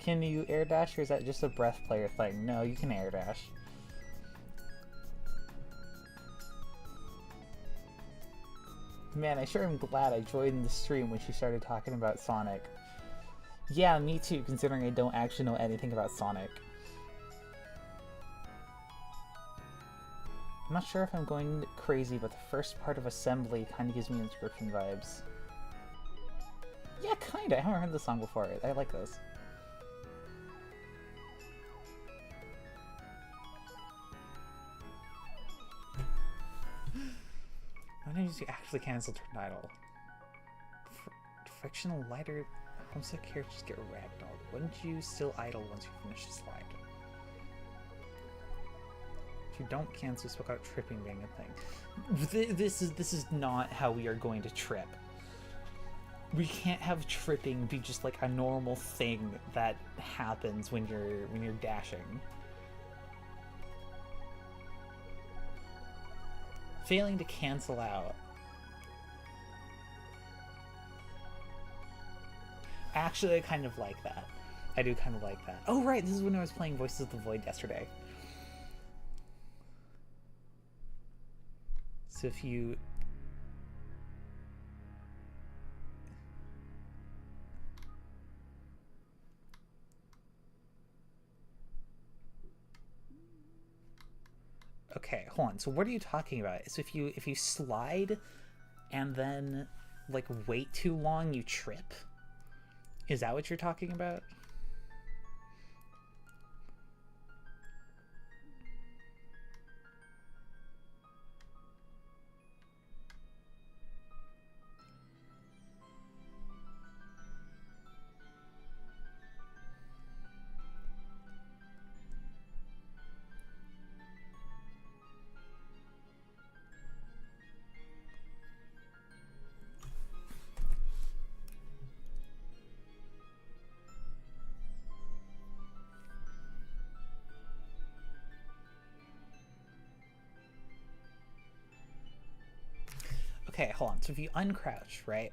Can you air dash, or is that just a breath player thing? No, you can air dash. Man, I sure am glad I joined the stream when she started talking about Sonic. Yeah, me too, considering I don't actually know anything about Sonic. I'm not sure if I'm going crazy, but the first part of assembly kind of gives me Inscription vibes. Yeah, kinda. I haven't heard this song before. I like this. When did you actually cancel Turned Idle? Frictional lighter homesick characters get ragdolled. Wouldn't you still idle once you finish the slide? If you don't cancel, spoke out tripping being a thing. This is not how we are going to trip. We can't have tripping be just like a normal thing that happens when you're dashing. Failing to cancel out. Actually, I kind of like that. I do kind of like that. Oh, right, this is when I was playing Voices of the Void yesterday. So if you... Okay, hold on. So what are you talking about? So if you slide and then like wait too long, you trip? Is that what you're talking about? Okay, hold on. So if you uncrouch, right?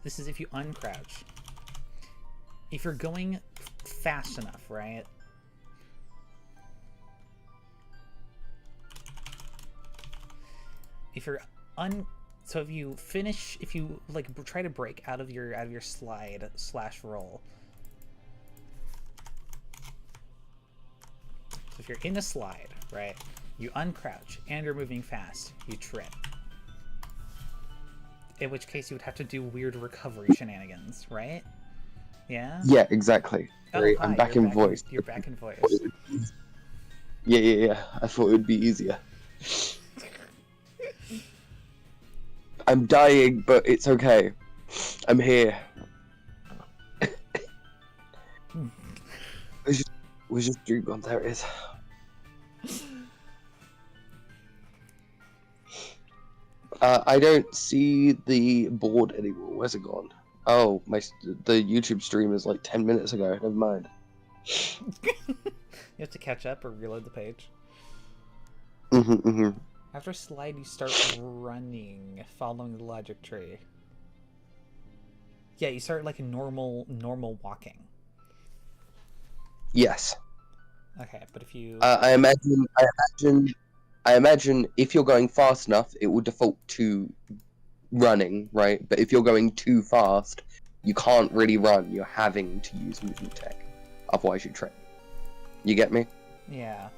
This is if you uncrouch. If you're going fast enough, right? If you're so if you finish, if you like try to break out of your slide / roll. So if you're in a slide, right? You uncrouch and you're moving fast, you trip. In which case you would have to do weird recovery shenanigans, right? Yeah? Yeah, exactly. Oh, Sorry, hi, I'm back you're in voice. You're back in voice. Yeah. I thought it would be easier. I'm dying, but it's okay. I'm here. Where's your stream gone? There it is. I don't see the board anymore. Where's it gone? Oh, the YouTube stream is like 10 minutes ago. Never mind. You have to catch up or reload the page. After slide, you start running, following the logic tree. Yeah, you start like a normal walking. Yes. Okay, but if you... I imagine if you're going fast enough, it will default to running, right? But if you're going too fast, you can't really run. You're having to use movement tech. Otherwise, you trip. You get me? Yeah.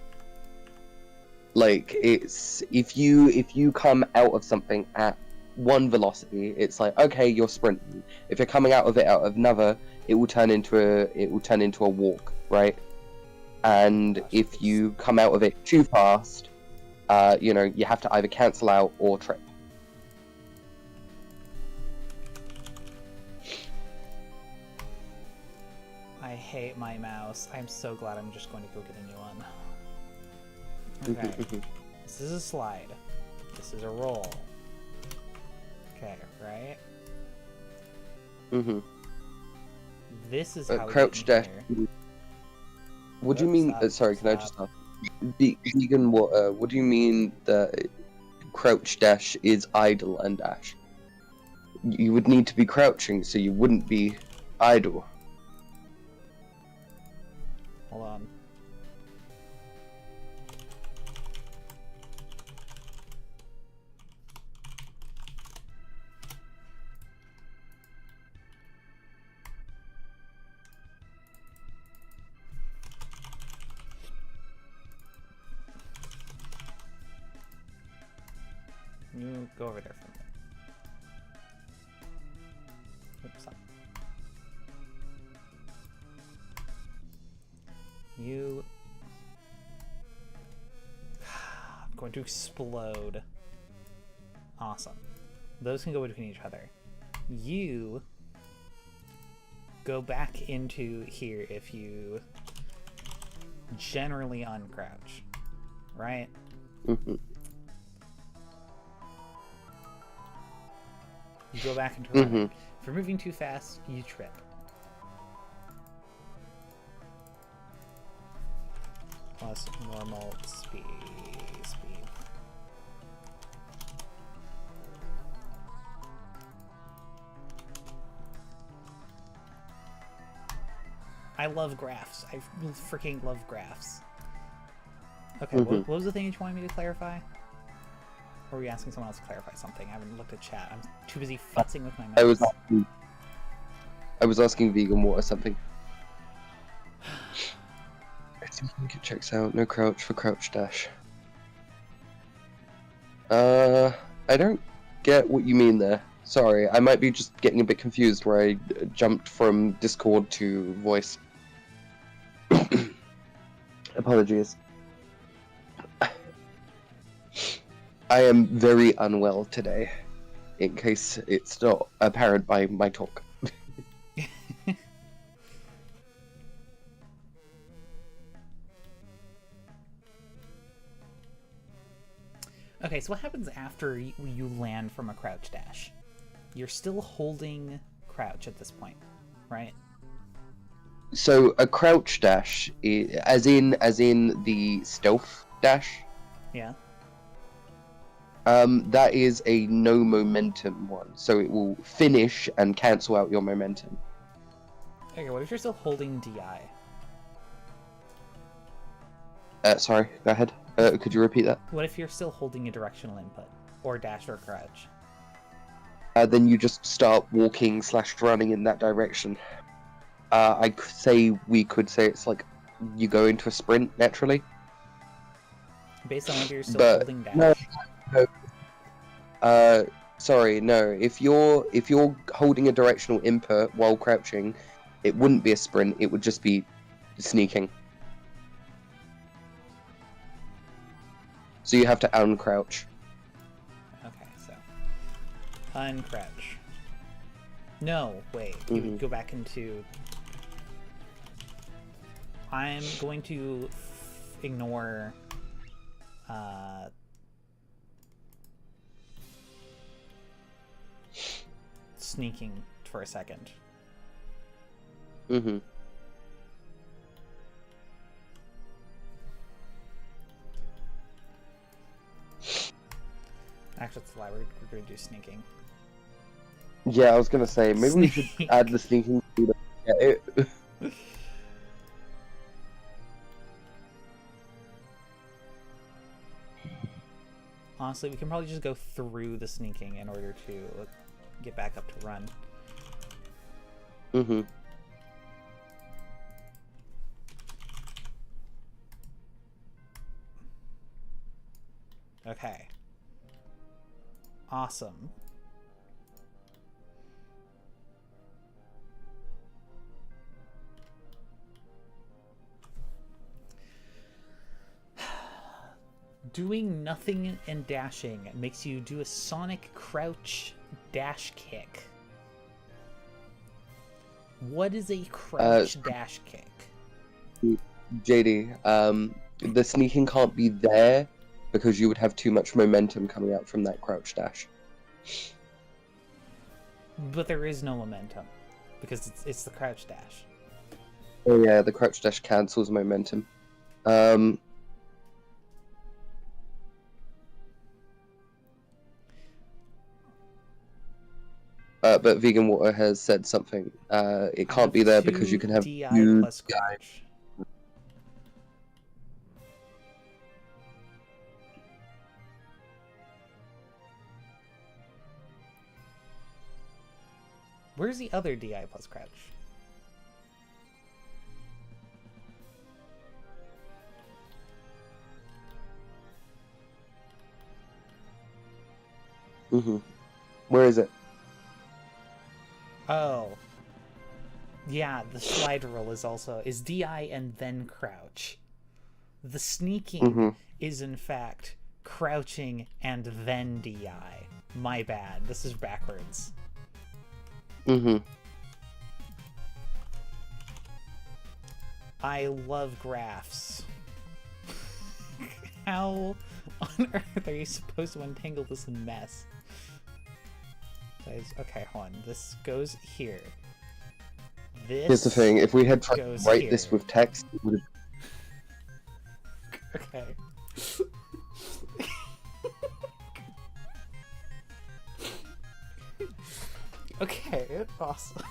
Like, it's... If you come out of something at one velocity, it's like, okay, you're sprinting. If you're coming out of another, it will turn into a walk, right? And if you come out of it too fast, you have to either cancel out or trip. I hate my mouse. I'm so glad I'm just going to go get a new one. Okay. This is a slide. This is a roll. Okay, right? This is how crouch dash. What do you mean? Sorry, can I just ask? Vegan water. What do you mean that crouch dash is idle and dash? You would need to be crouching, so you wouldn't be idle. Hold on. you go over there for a minute? Oops, stop. You... I'm going to explode. Awesome. Those can go between each other. You go back into here if you generally uncrouch, right? Mm-hmm. You go back into running. If you're moving too fast, you trip. Plus normal speed. I love graphs. I freaking love graphs. Okay, what was the thing you wanted me to clarify? Or were you asking someone else to clarify something? I haven't looked at chat. I'm too busy futzing with my mouse. I was asking Vegan Water something. I think it checks out. No crouch for crouch dash. I don't get what you mean there. Sorry, I might be just getting a bit confused where I jumped from Discord to voice. Apologies. I am very unwell today, in case it's not apparent by my talk. Okay, so what happens after you land from a crouch dash? You're still holding crouch at this point, right? So a crouch dash, as in the stealth dash. Yeah. That is a no momentum one, so it will finish and cancel out your momentum. Okay, what if you're still holding DI? Sorry, go ahead. Could you repeat that? What if you're still holding a directional input? Or dash or crouch? Then you just start walking / running in that direction. We could say it's like you go into a sprint naturally. Based on whether you're still holding dash. No. Sorry, no. If you're holding a directional input while crouching, it wouldn't be a sprint. It would just be sneaking. So you have to uncrouch. Okay, so uncrouch. No, wait. You would go back into. I'm going to ignore. Sneaking for a second. Mm-hmm. Actually, it's a lie. We're going to do sneaking. Yeah, I was gonna say maybe we should add the sneaking. Yeah, it... Honestly, we can probably just go through the sneaking in order to get back up to run. Mm-hmm. Okay. Awesome. Doing nothing and dashing makes you do a sonic crouch dash kick. What is a crouch dash kick? JD, the sneaking can't be there because you would have too much momentum coming out from that crouch dash. But there is no momentum because it's the crouch dash. Oh yeah, the crouch dash cancels momentum. But Vegan Water has said something. It can't be there because you can have DI plus DI. crouch. Where's the other DI plus crouch? Mm-hmm. Where is it? Oh. Yeah, the slide roll is DI and then crouch. The sneaking Mm-hmm. is in fact crouching and then DI. My bad. This is backwards. Mm-hmm. I love graphs. How on earth are you supposed to untangle this mess? Okay, hold on. This goes here. This Here's the thing, if we had tried to goes write this here. with text, it would have... Okay. Okay, awesome.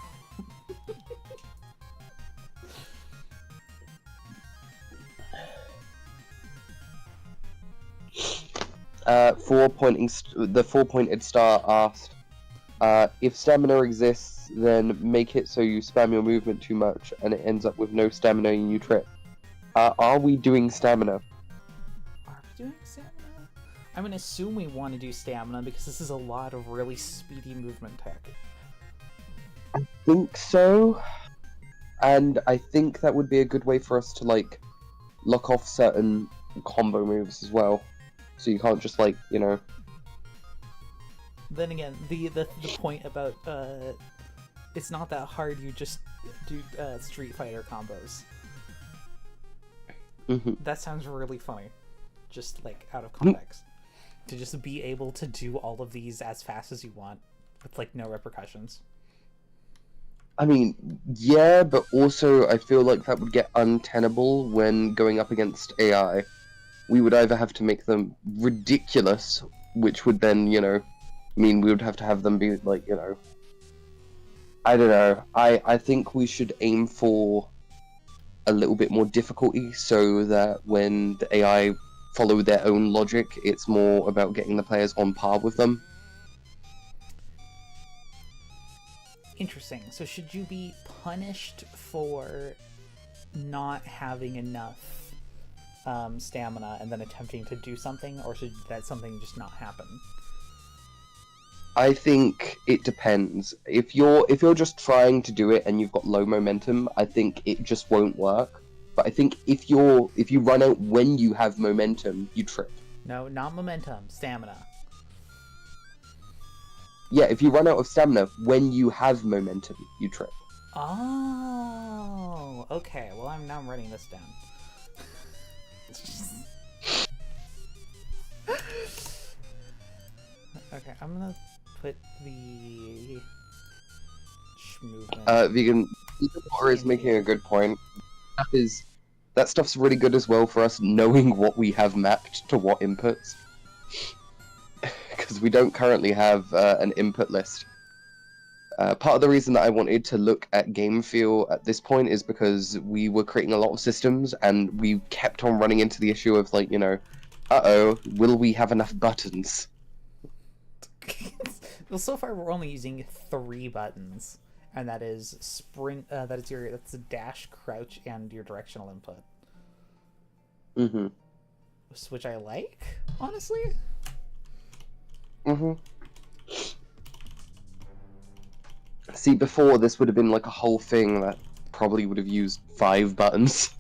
4-pointed star asked, if stamina exists, then make it so you spam your movement too much and it ends up with no stamina and you trip. Are we doing stamina? Are we doing stamina? I'm gonna assume we want to do stamina because this is a lot of really speedy movement tech. I think so. And I think that would be a good way for us to, like, lock off certain combo moves as well. So you can't just, like, you know... Then again, the point about it's not that hard. You just do Street Fighter combos. Mm-hmm. That sounds really funny, just like out of context. To just be able to do all of these as fast as you want with like no repercussions. I mean, yeah, but also I feel like that would get untenable when going up against AI. We would either have to make them ridiculous, which would then, you know, mean we would have to have them be, like, you know... I don't know. I think we should aim for a little bit more difficulty so that when the AI follow their own logic, it's more about getting the players on par with them. Interesting. So should you be punished for not having enough stamina and then attempting to do something, or should that something just not happen? I think it depends. If you're just trying to do it and you've got low momentum, I think it just won't work. But I think if you run out when you have momentum, you trip. No, not momentum, stamina. Yeah, if you run out of stamina when you have momentum, you trip. Oh, okay. Well, now I'm writing this down. Okay, I'm gonna put the movement. Vegan Water is making a good point. That stuff's really good as well for us knowing what we have mapped to what inputs. Because we don't currently have an input list. Part of the reason that I wanted to look at game feel at this point is because we were creating a lot of systems and we kept on running into the issue of, like, you know, uh-oh, will we have enough buttons? Well, so far we're only using 3 buttons, and that is sprint. That's a dash, crouch, and your directional input. Mm-hmm. Which I like, honestly. Mm-hmm. See, before this would have been like a whole thing that probably would have used 5 buttons.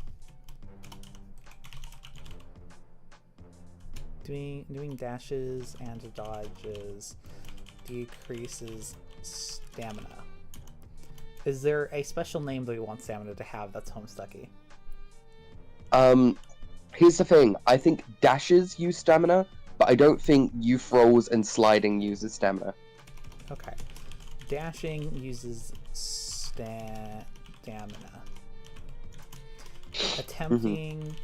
Doing dashes and dodges decreases stamina. Is there a special name that we want stamina to have that's Homestucky? Here's the thing. I think dashes use stamina, but I don't think youth rolls and sliding uses stamina. Okay. Dashing uses stamina. Attempting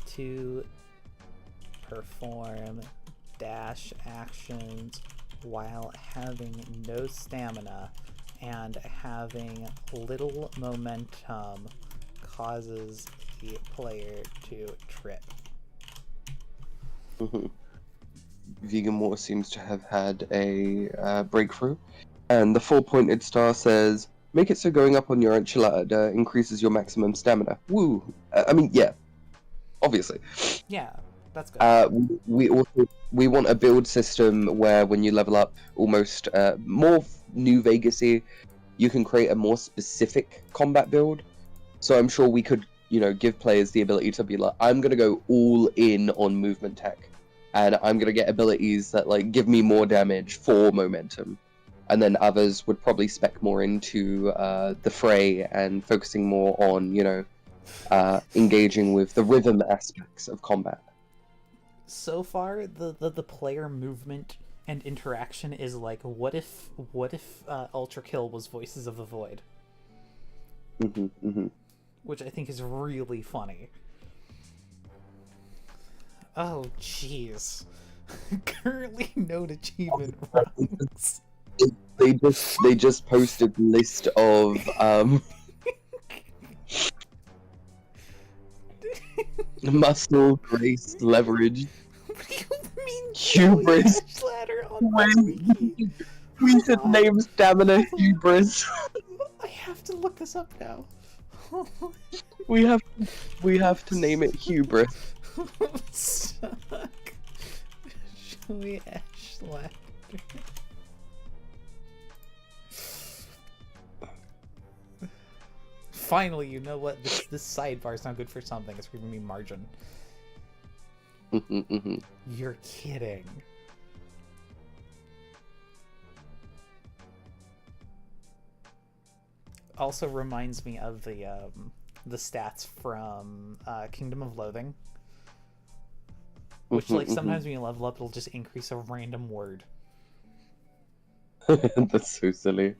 to perform dash actions while having no stamina and having little momentum causes the player to trip. Vegan Water seems to have had a breakthrough. And the 4-pointed star says, make it so going up on your enchilada increases your maximum stamina. Woo! I mean, yeah. Obviously. Yeah. That's good. We want a build system where when you level up, almost more New Vegas-y, you can create a more specific combat build. So I'm sure we could, give players the ability to be like, I'm gonna go all in on movement tech, and I'm gonna get abilities that like give me more damage for momentum, and then others would probably spec more into the fray and focusing more on engaging with the rhythm aspects of combat. So far, the player movement and interaction is like, what if Ultrakill was Voices of the Void? Which I think is really funny. Oh, jeez. Currently no achievement rungs. They just posted a list of muscle, grace, leverage, What do you mean? hubris. Ladder on my We should name stamina hubris. I have to look this up now. We have to name it hubris. Suck. Show me Ash Ladder. Finally, you know what? This sidebar is not good for something. It's giving me margin. You're kidding. Also reminds me of the stats from Kingdom of Loathing, which like sometimes when you level up, it'll just increase a random word. That's so silly.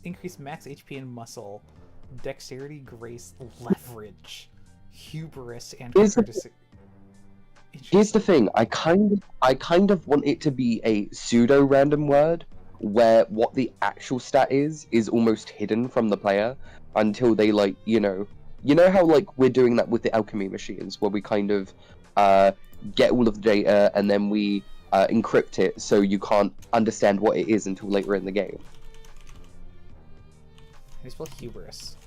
Increase max HP and muscle, dexterity, grace, leverage, hubris, and courtesy. Here's the thing. I kind of want it to be a pseudo random word where what the actual stat is almost hidden from the player until they like how like we're doing that with the alchemy machines where we kind of get all of the data and then we encrypt it so you can't understand what it is until later in the game. How do you spell hubris?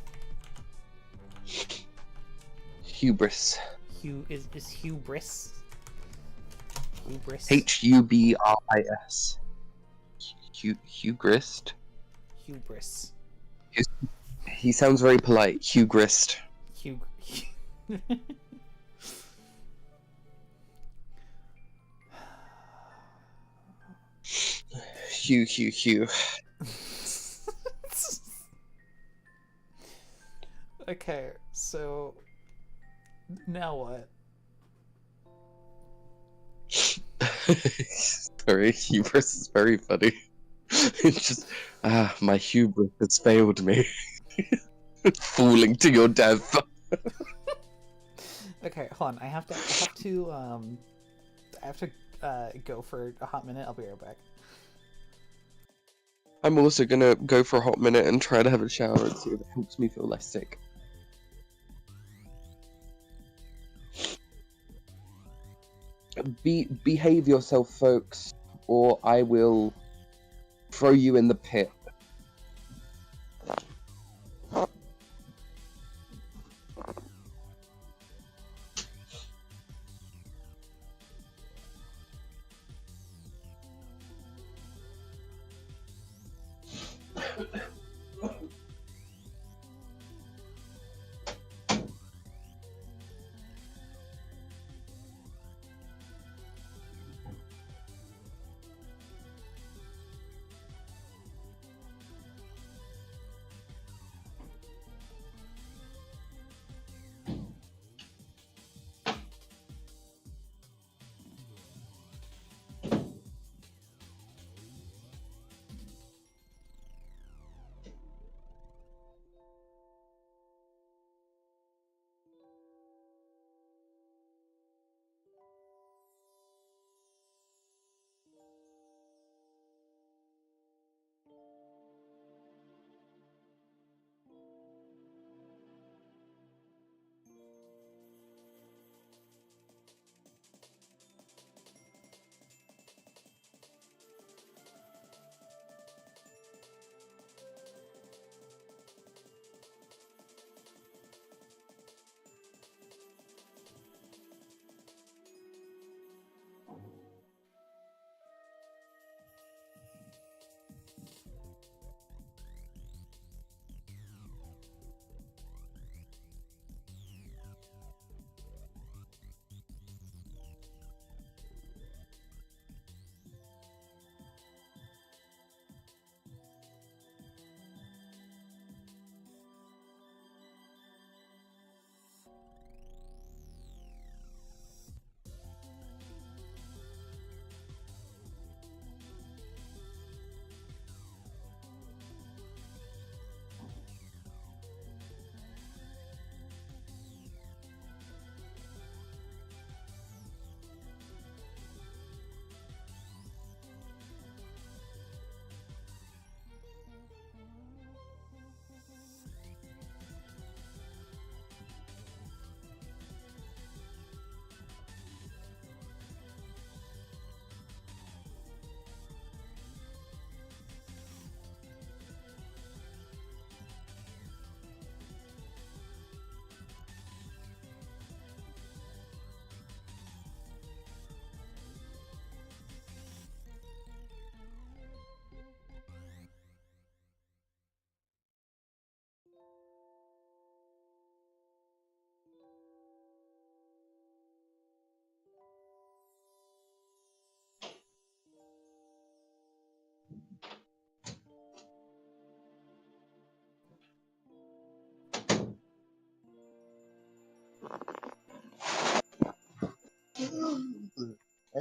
Hubris. Is hubris? Hubris. Hubris. Hugrist. Hubris. He sounds very polite. Hugrist. Hugh. Hugh. Okay, so now what? Sorry, hubris is very funny. It's just, my hubris has failed me. Falling to your death. Okay, hold on. I have to go for a hot minute. I'll be right back. I'm also gonna go for a hot minute and try to have a shower and see if it helps me feel less sick. Behave yourself, folks, or I will throw you in the pit.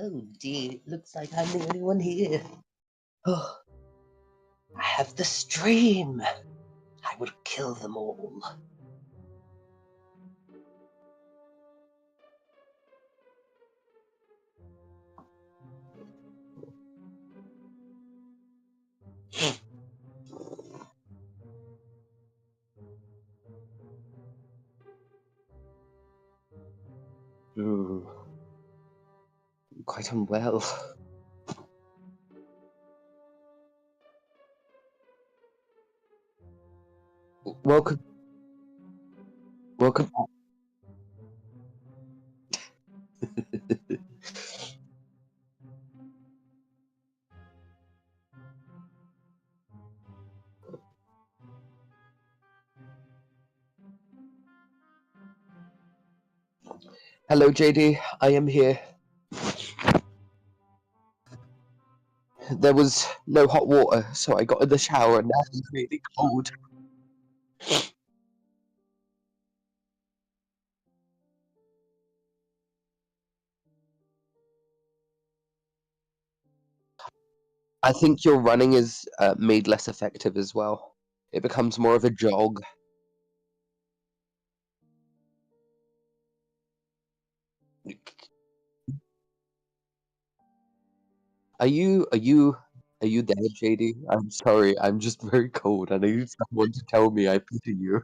Oh, dear, it looks like I'm the only one here. Oh, I have the stream. I will kill them all. Ooh, I'm quite unwell. Welcome. Welcome. Hello, JD. I am here. There was no hot water, so I got in the shower and now it's really cold. I think your running is made less effective as well. It becomes more of a jog. Are you there, JD? I'm sorry, I'm just very cold. I need someone to tell me I pity you.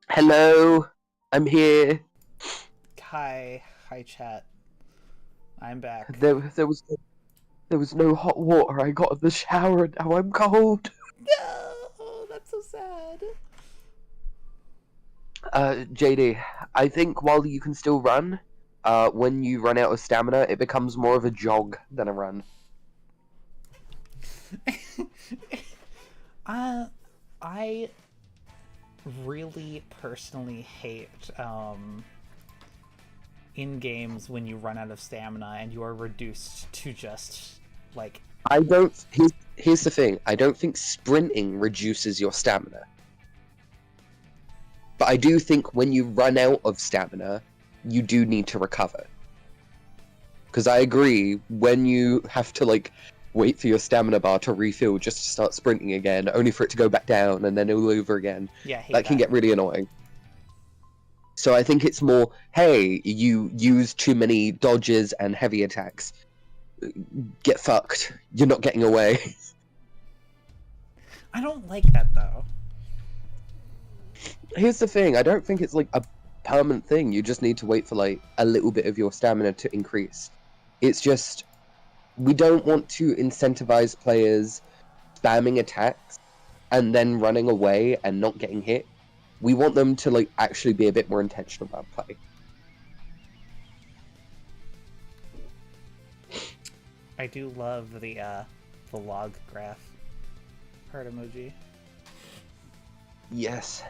Hello, I'm here. Hi, chat. I'm back. There was no hot water. I got in the shower and now I'm cold. No, that's so sad. JD, I think while you can still run, when you run out of stamina, it becomes more of a jog than a run. I really personally hate in games when you run out of stamina and you are reduced to just like. I don't. Here's the thing. I don't think sprinting reduces your stamina. But I do think when you run out of stamina, you do need to recover. Because I agree, when you have to like wait for your stamina bar to refill just to start sprinting again, only for it to go back down and then all over again, Yeah, I hate that can get really annoying. So I think it's more, hey, you use too many dodges and heavy attacks. Get fucked. You're not getting away. I don't like that though. Here's the thing, I don't think it's like a permanent thing. You just need to wait for like a little bit of your stamina to increase. It's just, we don't want to incentivize players spamming attacks and then running away and not getting hit. We want them to like actually be a bit more intentional about play. I do love the log graph heart emoji. Yes.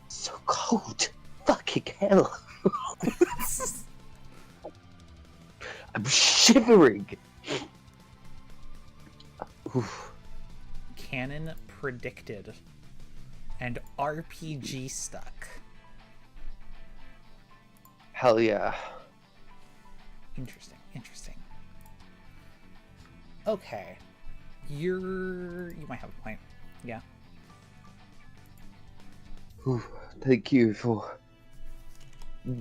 So cold. Fucking hell. I'm shivering. Oof. Canon predicted and RPG stuck. Hell yeah. Interesting. Okay. You might have a point. Yeah. Ooh, thank you for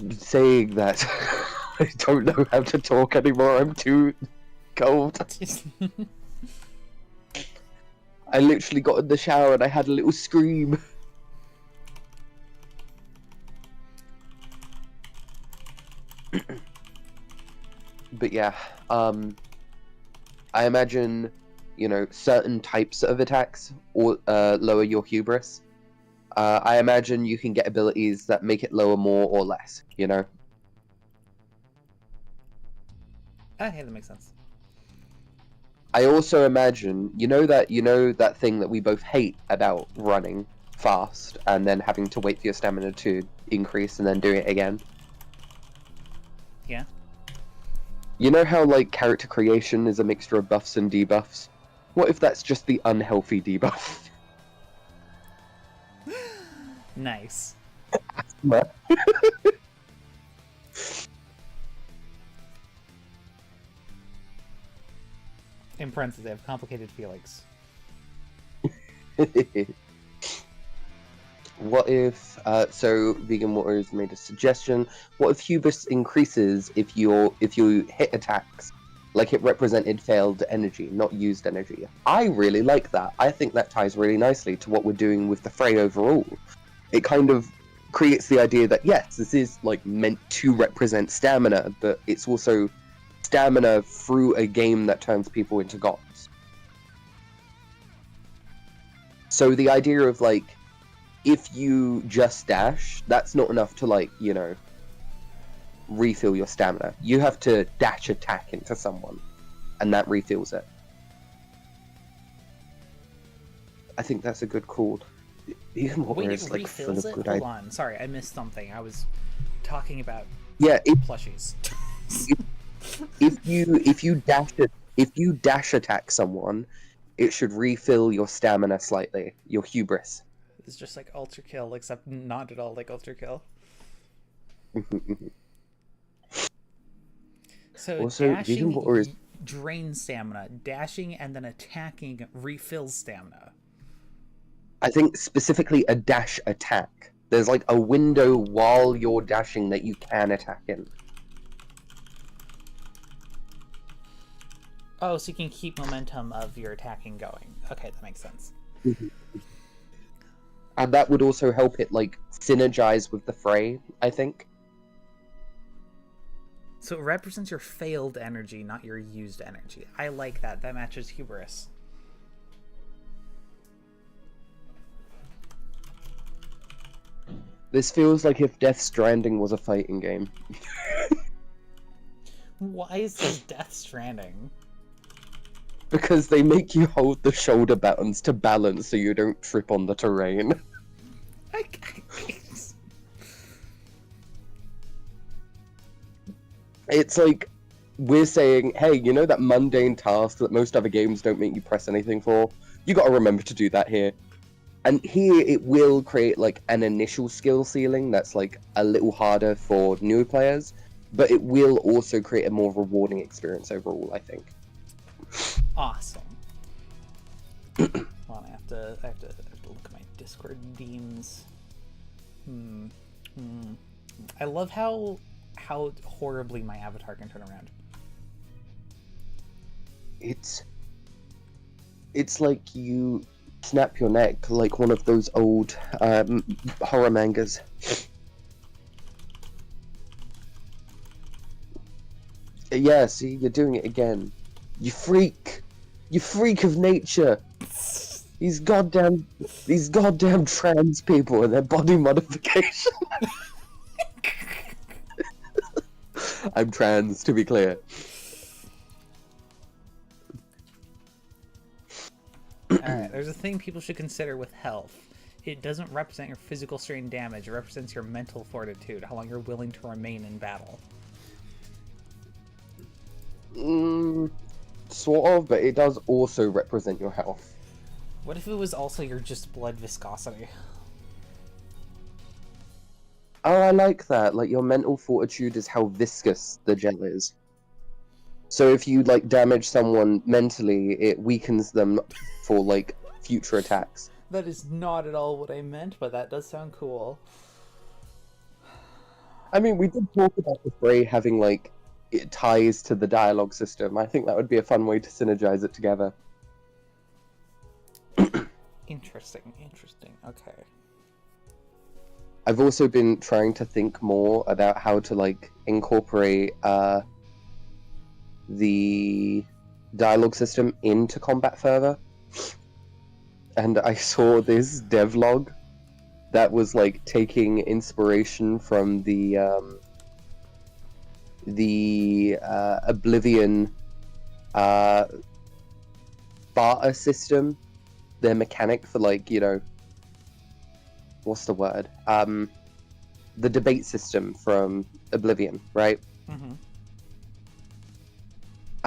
saying that. I don't know how to talk anymore. I'm too cold. I literally got in the shower and I had a little scream. But yeah, I imagine, certain types of attacks or lower your hubris. I imagine you can get abilities that make it lower more or less, Okay, that makes sense. I also imagine, that thing that we both hate about running fast and then having to wait for your stamina to increase and then doing it again? Yeah. You know how, like, character creation is a mixture of buffs and debuffs? What if that's just the unhealthy debuff? Nice. What? In parentheses, I have complicated feelings. What if, so Vegan Waters made a suggestion, what if hubris increases if you hit attacks, like it represented failed energy, not used energy? I really like that. I think that ties really nicely to what we're doing with the fray overall. It kind of creates the idea that, yes, this is, like, meant to represent stamina, but it's also stamina through a game that turns people into gods. So the idea of, like, if you just dash, that's not enough to, like, you know, refill your stamina. You have to dash attack into someone, and that refills it. I think that's a good call. Even more Wait, is, it like, refills full it? of good Hold ideas. on. Sorry, I missed something. I was talking about Yeah, plushies. if you dash attack someone, it should refill your stamina slightly, your hubris. It's just like Ultrakill, except not at all like Ultrakill. So Also, dashing Vegan Warriors- drains stamina. Dashing and then attacking refills stamina. I think specifically a dash attack. There's like a window while you're dashing that you can attack in. Oh, so you can keep momentum of your attacking going. Okay, that makes sense. And that would also help it, like, synergize with the fray, I think. So it represents your failed energy, not your used energy. I like that. That matches hubris. This feels like if Death Stranding was a fighting game. Why is this Death Stranding? Because they make you hold the shoulder buttons to balance so you don't trip on the terrain. It's like, we're saying, hey, you know that mundane task that most other games don't make you press anything for? You gotta remember to do that here. And here it will create, like, an initial skill ceiling that's, like, a little harder for new players, but it will also create a more rewarding experience overall, I think. Awesome. Hold on, I have to look at my Discord deems. I love how horribly my avatar can turn around. It's like you snap your neck, like one of those old horror mangas. Yeah, see, you're doing it again. You freak! You freak of nature! These goddamn trans people and their body modification. I'm trans, to be clear. Alright, there's a thing people should consider with health. It doesn't represent your physical strain damage, it represents your mental fortitude, how long you're willing to remain in battle. Sort of, but it does also represent your health. What if it was also your just blood viscosity? Oh, I like that. Like, your mental fortitude is how viscous the gel is. So if you, like, damage someone mentally, it weakens them for, like, future attacks. That is not at all what I meant, but that does sound cool. I mean, we did talk about the fray having, like, it ties to the dialogue system. I think that would be a fun way to synergize it together. Interesting. Okay. I've also been trying to think more about how to, like, incorporate the dialogue system into combat further. And I saw this devlog that was, like, taking inspiration from the Oblivion barter system, their mechanic for, like, you know, what's the word? The debate system from Oblivion, right? Mm-hmm.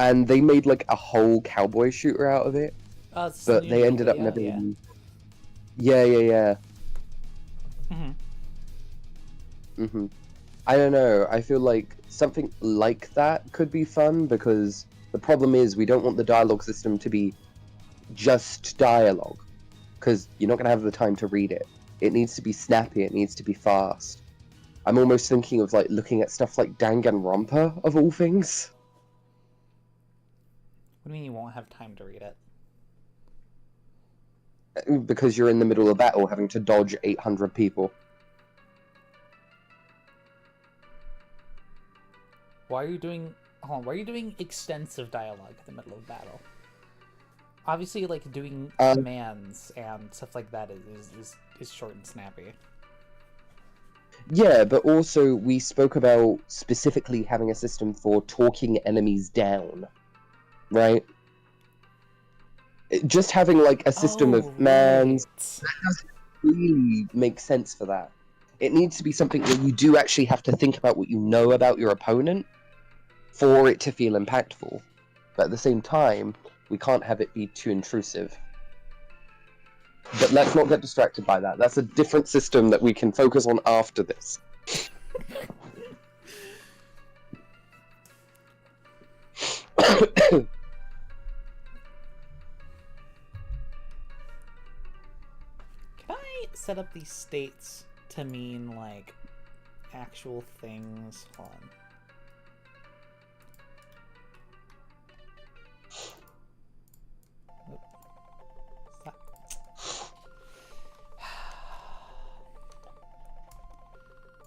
and they made like a whole cowboy shooter out of it, It's the but new they ended up video, never. yeah. Yeah. Mm-hmm. I don't know. I feel like something like that could be fun, because the problem is we don't want the dialogue system to be just dialogue, because you're not going to have the time to read it. It needs to be snappy, it needs to be fast. I'm almost thinking of like looking at stuff like Danganronpa, of all things. What do you mean you won't have time to read it? Because you're in the middle of battle having to dodge 800 people. Why are you doing... Hold on, why are you doing extensive dialogue in the middle of battle? Obviously, like, doing commands and stuff like that is short and snappy. Yeah, but also we spoke about specifically having a system for talking enemies down, right? Just having like a system of mans, that doesn't really make sense for that. It needs to be something where you do actually have to think about what you know about your opponent for it to feel impactful. But at the same time, we can't have it be too intrusive. But let's not get distracted by that. That's a different system that we can focus on after this. Can I set up these states to mean, like, actual things? Hold on.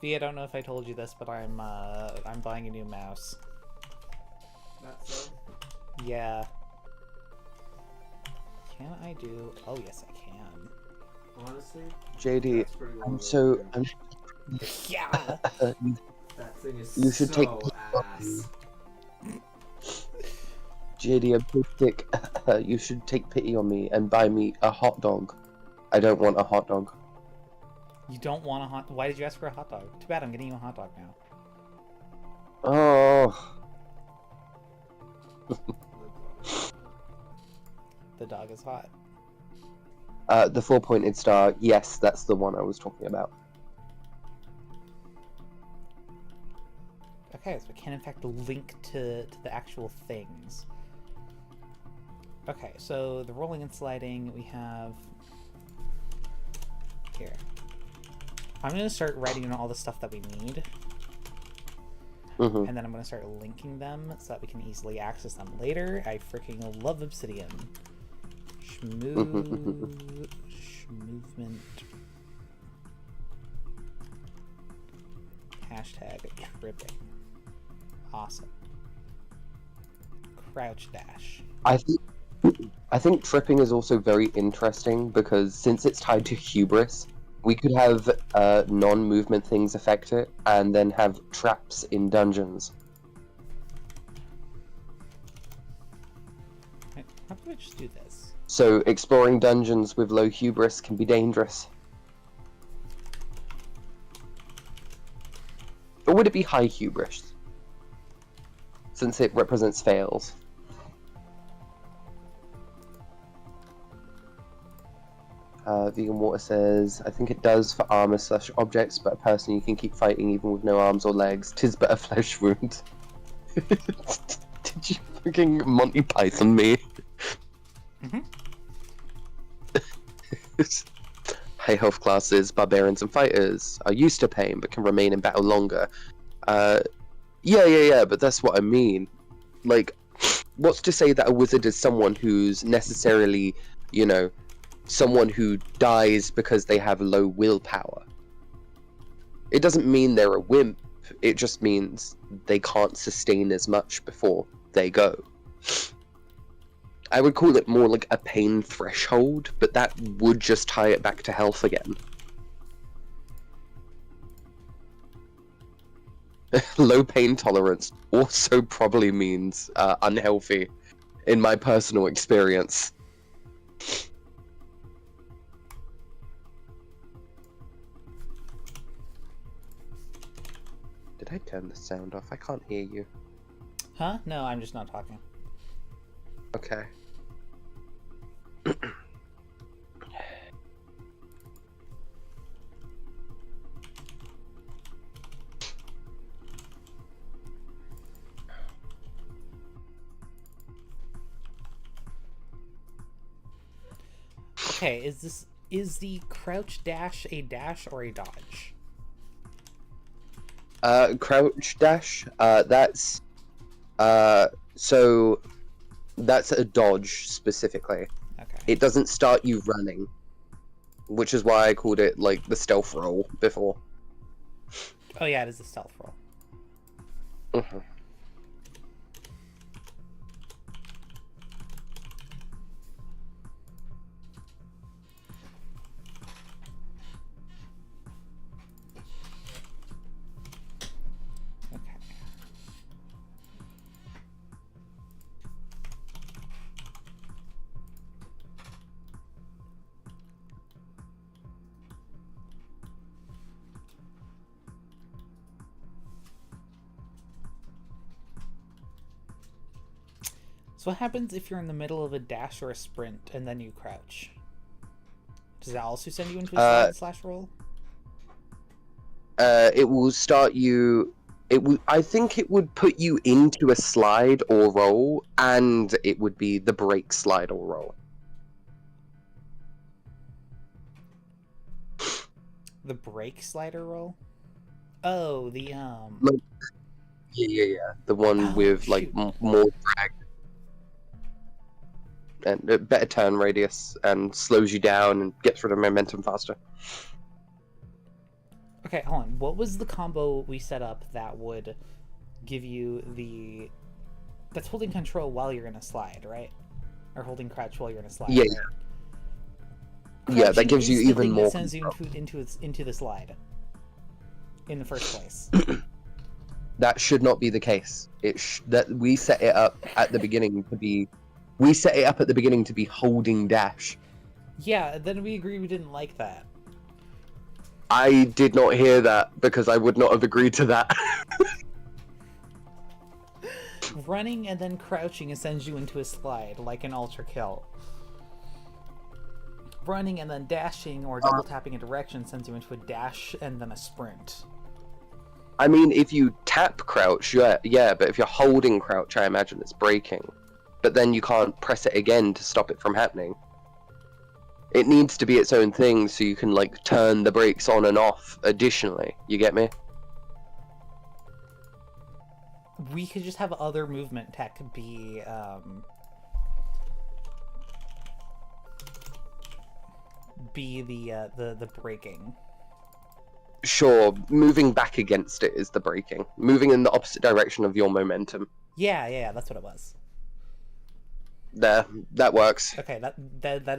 V, I don't know if I told you this, but I'm buying a new mouse. That's so. Yeah. Can I do? Oh yes, I can. Honestly, JD, that's pretty well I'm Yeah. that thing is you should take ass. JD, I'm too sick. You should take pity on me and buy me a hot dog. I don't want a hot dog. You don't want a hot... Why did you ask for a hot dog? Too bad, I'm getting you a hot dog now. Oh. The dog is hot. The four-pointed star. Yes, that's the one I was talking about. Okay, so it can in fact link to the actual things. Okay, so the rolling and sliding we have here. I'm going to start writing in all the stuff that we need. Mm-hmm. And then I'm going to start linking them so that we can easily access them later. I freaking love Obsidian. Schmovement. Hashtag tripping. Awesome. Crouch dash. I think tripping is also very interesting because since it's tied to hubris, we could have non-movement things affect it, and then have traps in dungeons. How about I just do this? So exploring dungeons with low hubris can be dangerous. Or would it be high hubris? Since it represents fails. Vegan Water says, I think it does for armor/objects, but a person you can keep fighting even with no arms or legs. 'Tis but a flesh wound. Did you freaking Monty Python me? Mm-hmm. High health classes, barbarians and fighters are used to pain but can remain in battle longer. Yeah, but that's what I mean. Like, what's to say that a wizard is someone who's necessarily, you know, someone who dies because they have low willpower? It doesn't mean they're a wimp, it just means they can't sustain as much before they go. I would call it more like a pain threshold, but that would just tie it back to health again. Low pain tolerance also probably means unhealthy, in my personal experience. Did I turn the sound off? I can't hear you. Huh? No, I'm just not talking. Okay. Okay, is the crouch dash a dash or a dodge? Crouch dash. So that's a dodge specifically. Okay. It doesn't start you running, which is why I called it like the stealth roll before. Oh yeah, it is a stealth roll. Mhm. Okay. So what happens if you're in the middle of a dash or a sprint and then you crouch? Does that also send you into a slide / roll? It will start you. I think it would put you into a slide or roll, and it would be the break slide or roll. The brake slider roll? Oh, the Like, yeah. The one Oh, with like shoot. more drag and a better turn radius, and slows you down and gets rid of momentum faster. Okay, hold on. What was the combo we set up that would give you the... That's holding control while you're in a slide, right? Or holding crouch while you're in a slide, Yeah. right? Yeah, that Crouching gives you is the even thing more that sends you control. into the slide in the first place. That should not be the case. That we set it up at the beginning to be. We set it up at the beginning to be holding dash. Yeah, then we agreed we didn't like that. I did not hear that because I would not have agreed to that. Running and then crouching sends you into a slide, like an Ultrakill. Running and then dashing or double tapping a direction sends you into a dash and then a sprint. I mean, if you tap crouch, yeah, but if you're holding crouch, I imagine it's braking. But then you can't press it again to stop it from happening. It needs to be its own thing so you can, like, turn the brakes on and off additionally. You get me? We could just have other movement tech be, the braking. Sure, moving back against it is the braking. Moving in the opposite direction of your momentum. Yeah, that's what it was. There, that works. Okay, that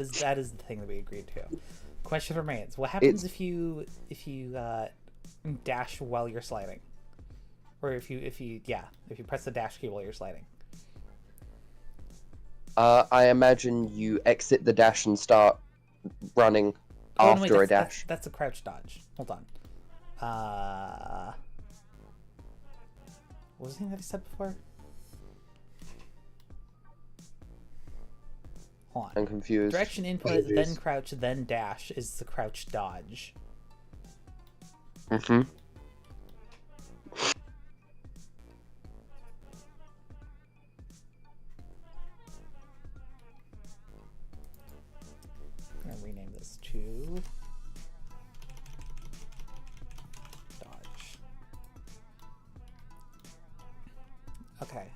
is the thing that we agreed to. Question remains: what happens if you dash while you're sliding, or if you press the dash key while you're sliding? I imagine you exit the dash and start running after a dash. That's a crouch dodge. Hold on. What was the thing that I said before? Hold on. I'm confused. Direction input, then crouch, then dash is the crouch dodge. Mm-hmm. I'm gonna rename this to dodge. Okay.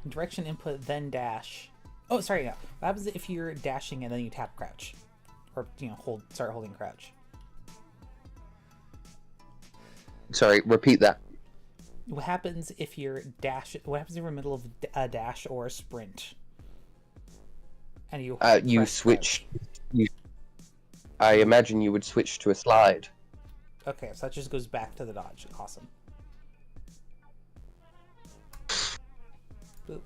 Direction input, then dash. Oh, sorry. Yeah. What happens if you're dashing and then you tap crouch, or start holding crouch? Sorry, repeat that. What happens if you're What happens if you're in the middle of a dash or a sprint, and you switch. I imagine you would switch to a slide. Okay, so that just goes back to the dodge. Awesome. Boop.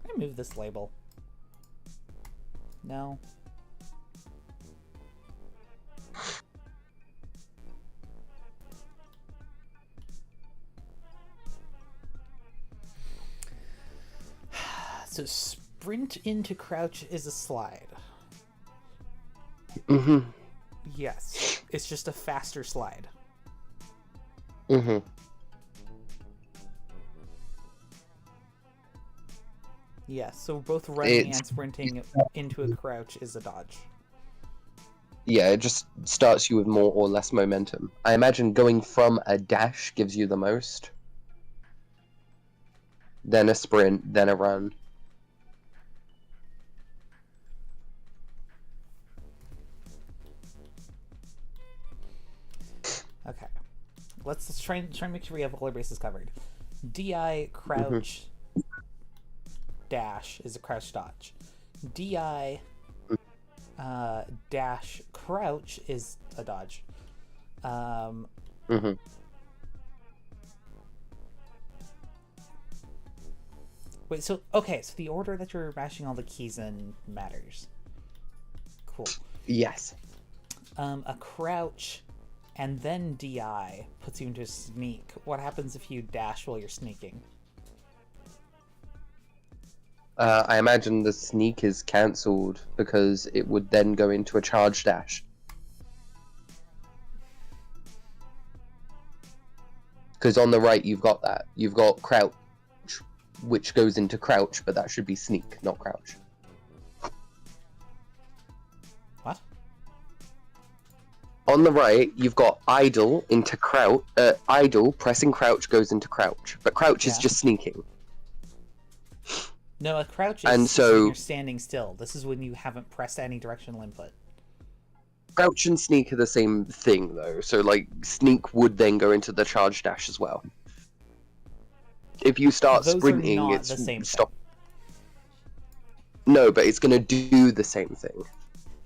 Can I move this label? No. So sprint into crouch is a slide. Mm-hmm. Yes. It's just a faster slide. Mm-hmm. Yes, so both running It's- and sprinting into a crouch is a dodge. Yeah, it just starts you with more or less momentum. I imagine going from a dash gives you the most. Then a sprint, then a run. Okay. Let's try and make sure we have all our bases covered. DI crouch dash is a crouch dodge. DI dash crouch is a dodge. Mm-hmm. Wait, so okay, so the order that you're mashing all the keys in matters. Cool. Yes. A crouch and then DI puts you into a sneak. What happens if you dash while you're sneaking? I imagine the sneak is cancelled because it would then go into a charge dash. Because on the right you've got that. You've got crouch, which goes into crouch, but that should be sneak, not crouch. What? On the right, you've got idle into crouch. Idle, pressing crouch goes into crouch. But crouch is Yeah. just sneaking. No, a crouch is And is so- when you're standing still. This is when you haven't pressed any directional input. Crouch and sneak are the same thing, though. So, like, sneak would then go into the charge dash as well. If you start Those are sprinting, not it's the same stop. No, but it's gonna do the same thing.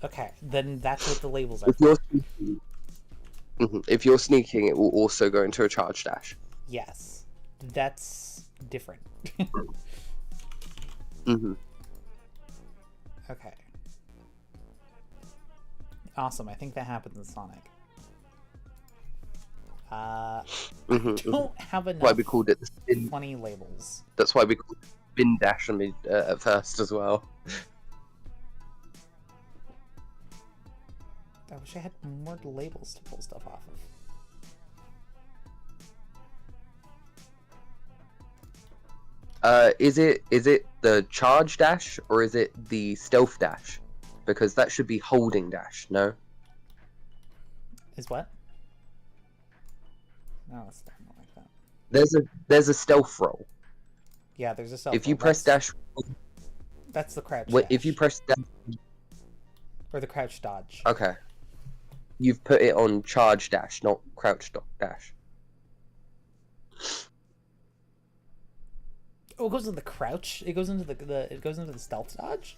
Okay, then that's what the labels are. If you're sneaking, if you're sneaking, it will also go into a charge dash. Yes, that's different. Mm-hmm. Okay. Awesome. I think that happens in Sonic. Don't have That's why enough we called it the spin. funny labels. That's why we called it spin dash at first as well. I wish I had more labels to pull stuff off of. Is it the charge dash or is it the stealth dash? Because that should be holding dash, no? Is what? No, it's not like that. There's a stealth roll. Yeah, there's a self. If you press dash, That's the crouch. if you dash. press dash, Or the crouch dodge. okay, you've put it on charge dash, not crouch dash. Oh, it goes into the crouch. It goes into the stealth dodge.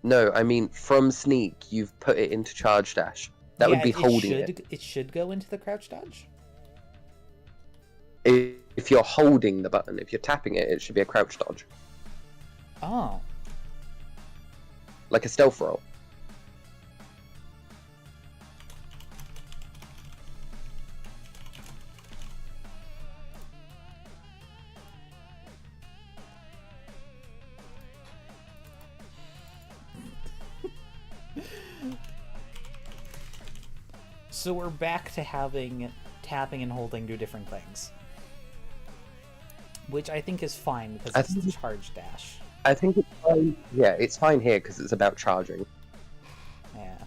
No, I mean from sneak, you've put it into charge dash. That would be holding it. It should go into the crouch dodge. If you're holding the button, if you're tapping it, it should be a crouch dodge, Oh. like a stealth roll. So we're back to having tapping and holding do different things. Which I think is fine because it's the charge dash. I think it's fine. Yeah, it's fine here because it's about charging. Yeah.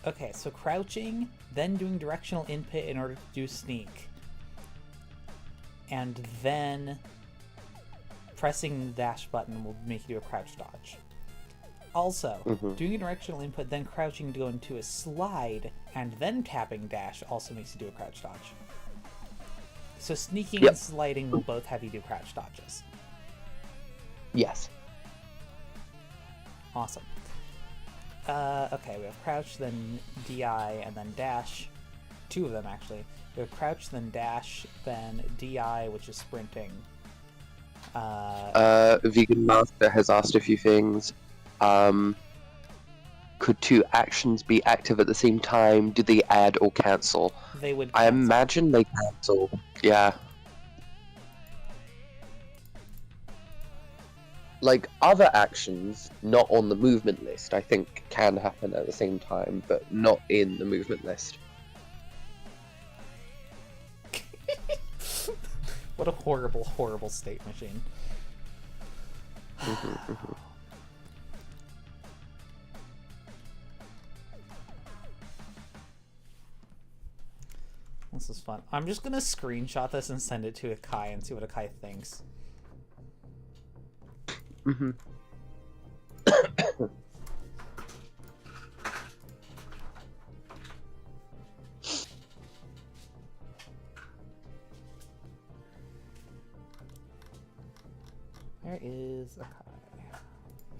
Okay, so crouching, then doing directional input in order to do sneak. And then pressing the dash button will make you do a crouch dodge. Also, doing a directional input, then crouching to go into a slide, and then tapping dash also makes you do a crouch dodge. So sneaking and sliding will both have you do crouch dodges. Yes. Awesome. Okay, we have crouch, then DI, and then dash. Two of them, actually. We have crouch, then dash, then DI, which is sprinting. Vegan Master has asked a few things. Could two actions be active at the same time? Do they add or cancel? They would I cancel. imagine they cancel. Yeah. like other actions not on the movement list, I think can happen at the same time, but not in the movement list. What a horrible, horrible state machine. This is fun. I'm just gonna screenshot this and send it to Akai and see what Akai thinks. Where is Akai?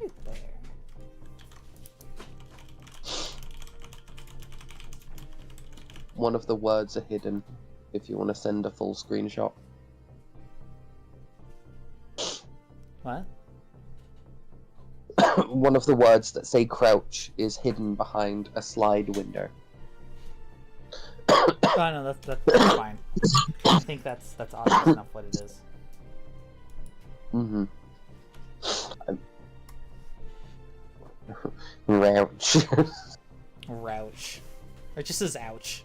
Right there. One of the words are hidden if you want to send a full screenshot. What? One of the words that say crouch is hidden behind a slide window. Oh no, that's fine. I think that's obvious enough what it is. Ouch. Rouch. It just says ouch.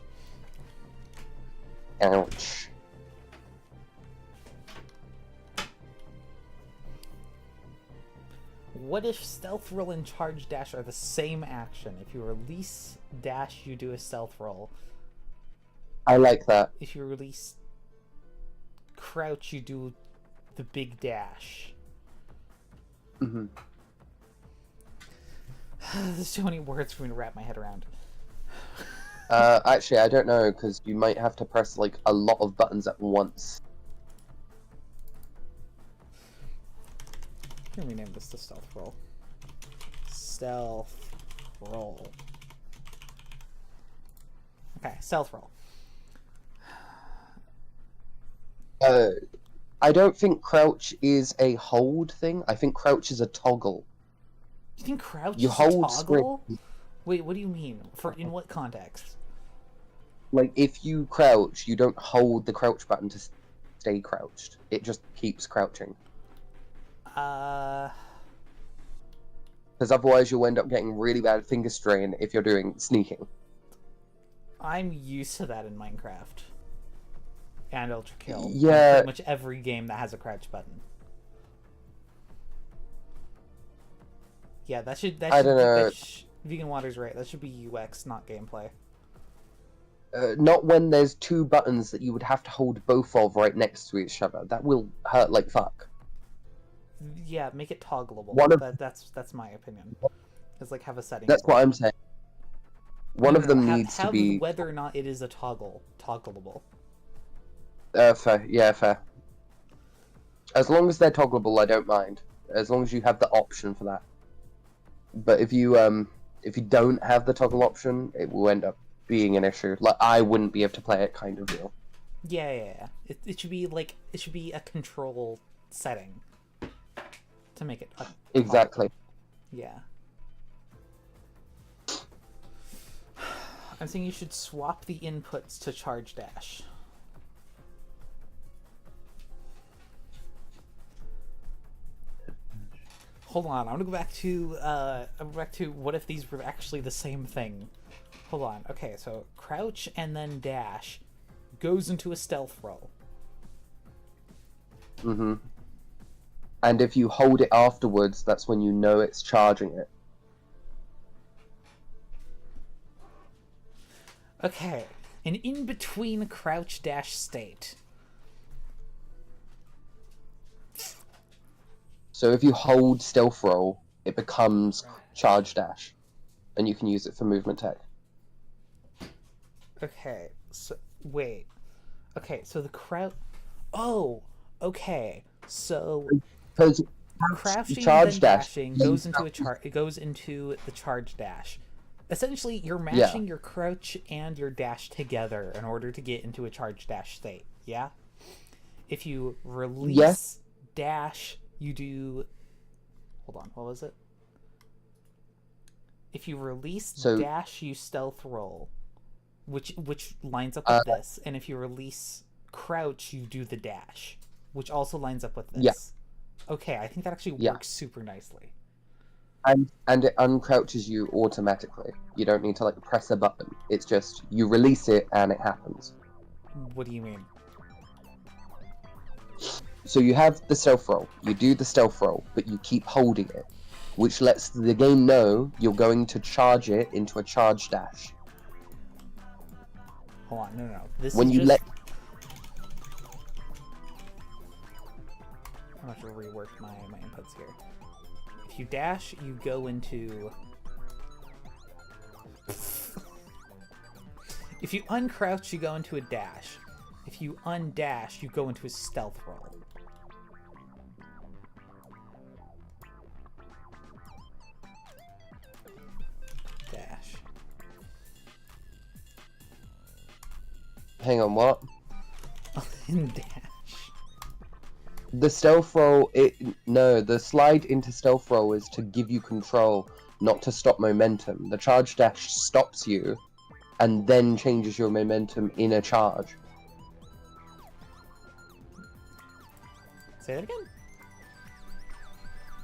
Ouch. What if stealth roll and charge dash are the same action? If you release dash, you do a stealth roll. I like that. If you release crouch, you do the big dash. There's too many words for me to wrap my head around. Actually, I don't know, because you might have to press, like, a lot of buttons at once. Can we name this the stealth roll? Stealth roll. Okay, stealth roll. I don't think crouch is a hold thing. I think crouch is a toggle. You think crouch You is hold a toggle? Wait, what do you mean? In what context? Like, if you crouch, you don't hold the crouch button to stay crouched. It just keeps crouching. Because otherwise you'll end up getting really bad finger strain if you're doing sneaking. I'm used to that in Minecraft. And Ultrakill. Yeah. Pretty much every game that has a crouch button. Yeah, that should I don't know. Vegan Water's right. That should be UX, not gameplay. Not when there's two buttons that you would have to hold both of right next to each other. That will hurt like fuck. Yeah, make it toggleable. That's my opinion. It's like have a setting. That's what I'm saying. One of them needs to be whether or not it is a toggleable. Fair. Yeah, fair. As long as they're toggleable, I don't mind. As long as you have the option for that. But if you don't have the toggle option, it will end up being an issue. Like, I wouldn't be able to play it, kind of deal. Yeah. It should be like a control setting to make it exactly. Yeah. I'm saying you should swap the inputs to charge dash. Hold on, I'm gonna go back to what if these were actually the same thing. Hold on. Okay, so crouch and then dash goes into a stealth roll. And if you hold it afterwards, that's when you know it's charging it. Okay, an in-between crouch dash state. So if you hold stealth roll, it becomes charge dash, and you can use it for movement tech. Okay, so wait. Okay, so the crouch. Oh, okay. So Because crouching charge and dash dashing goes into it goes into the charge dash. Essentially, you're mashing your crouch and your dash together in order to get into a charge dash state. Yeah. If you release dash, you do. Hold on. What was it? If you release dash, you stealth roll, which lines up with this. And if you release crouch, you do the dash, which also lines up with this. Okay, I think that actually Yeah. works super nicely. And it uncrouches you automatically. You don't need to like press a button. It's just you release it and it happens. What do you mean? So you have the stealth roll. You do the stealth roll, but you keep holding it, which lets the game know you're going to charge it into a charge dash. Hold on, no. This When is you just... let I'm gonna have to rework my inputs here. If you dash, you go into... If you uncrouch, you go into a dash. If you undash, you go into a stealth roll. Dash. hang on, what? Dash. The stealth roll, the slide into stealth roll is to give you control, not to stop momentum. The charge dash stops you, and then changes your momentum in a charge. Say that again?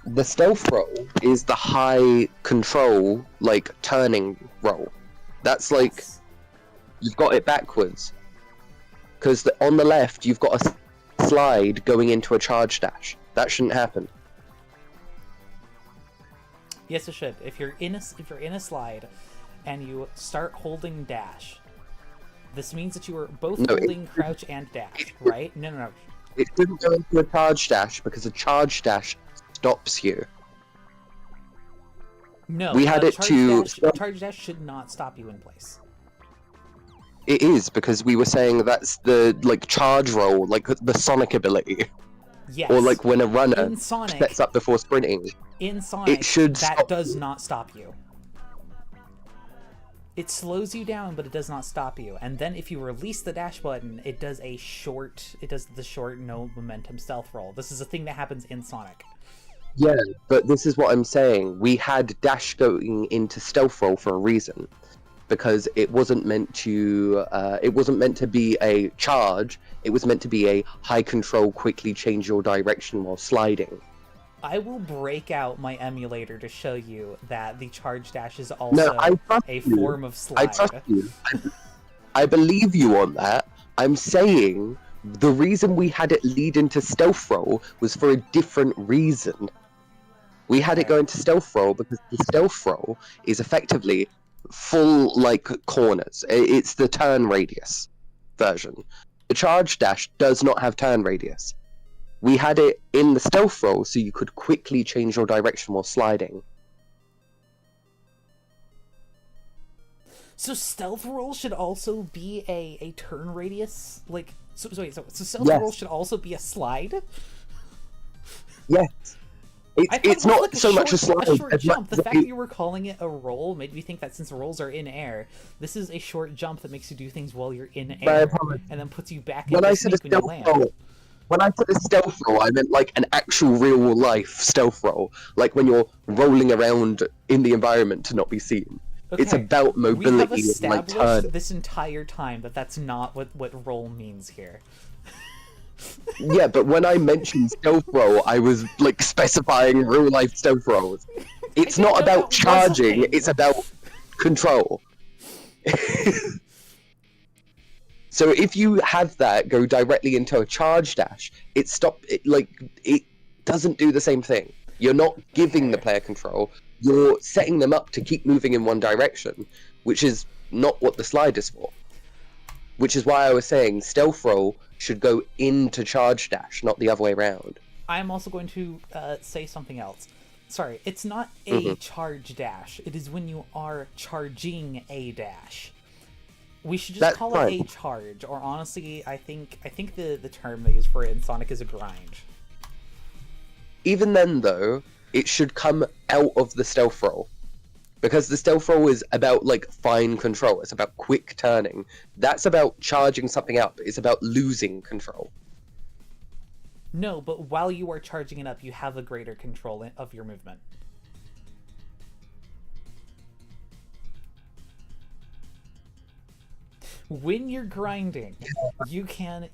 The stealth roll is the high control, like, turning roll. That's like, Yes. you've got it backwards. Because on the left, you've got a slide going into a charge dash. That shouldn't happen. Yes, it should. If you're in a slide and you start holding dash, this means that you are both No, holding crouch and dash, right? No. It shouldn't go into a charge dash, because a charge dash stops you. No, We had it charge dash should not stop you in place. It is, because we were saying that's the, like, charge roll, like, the Sonic ability. Yes. Or, like, when a runner in Sonic, sets up before sprinting. in Sonic, should that stop does you. not stop you. It slows you down, but it does not stop you. And then if you release the dash button, it does the short no momentum stealth roll. This is a thing that happens in Sonic. Yeah, but this is what I'm saying. We had dash going into stealth roll for a reason. Because it wasn't meant to be a charge, it was meant to be a high control, quickly change your direction while sliding. I will break out my emulator to show you that the charge dash is also a form of slide. I trust you. I believe you on that. I'm saying the reason we had it lead into stealth roll was for a different reason. We had it go into stealth roll because the stealth roll is effectively full, like, corners. It's the turn radius version. The charge dash does not have turn radius. We had it in the stealth roll so you could quickly change your direction while sliding. So stealth roll should also be a turn radius? Like, so stealth Yes. roll should also be a slide? Yes. I thought it It's was not like so much a slide. a short as jump. much The as fact that you were calling it a roll made me think that since rolls are in air, this is a short jump that makes you do things while you're in air, and then puts you back when into I said a sneak when you stealth land. roll, when I said a stealth roll, I meant like an actual real life stealth roll, like when you're rolling around in the environment to not be seen. It's Okay, about we have mobility and like established turn. this entire time that that's not what roll means here. Yeah, but when I mentioned stealth roll, I was like specifying real life stealth rolls. It's didn't not know about that was a charging, thing. it's about control. So if you have that go directly into a charge dash, it doesn't do the same thing. You're not giving the player control, you're setting them up to keep moving in one direction, which is not what the slide is for. Which is why I was saying stealth roll should go into charge dash, not the other way around. I'm also going to say something else. Sorry, it's not a charge dash. It is when you are charging a dash. We should just That's call fine. it a charge, or honestly, I think the term they use for it in Sonic is a grind. Even then, though, it should come out of the stealth roll. Because the stealth roll is about, like, fine control. It's about quick turning. That's about charging something up. It's about losing control. No, but while you are charging it up, you have a greater control of your movement. when you're grinding, you I'm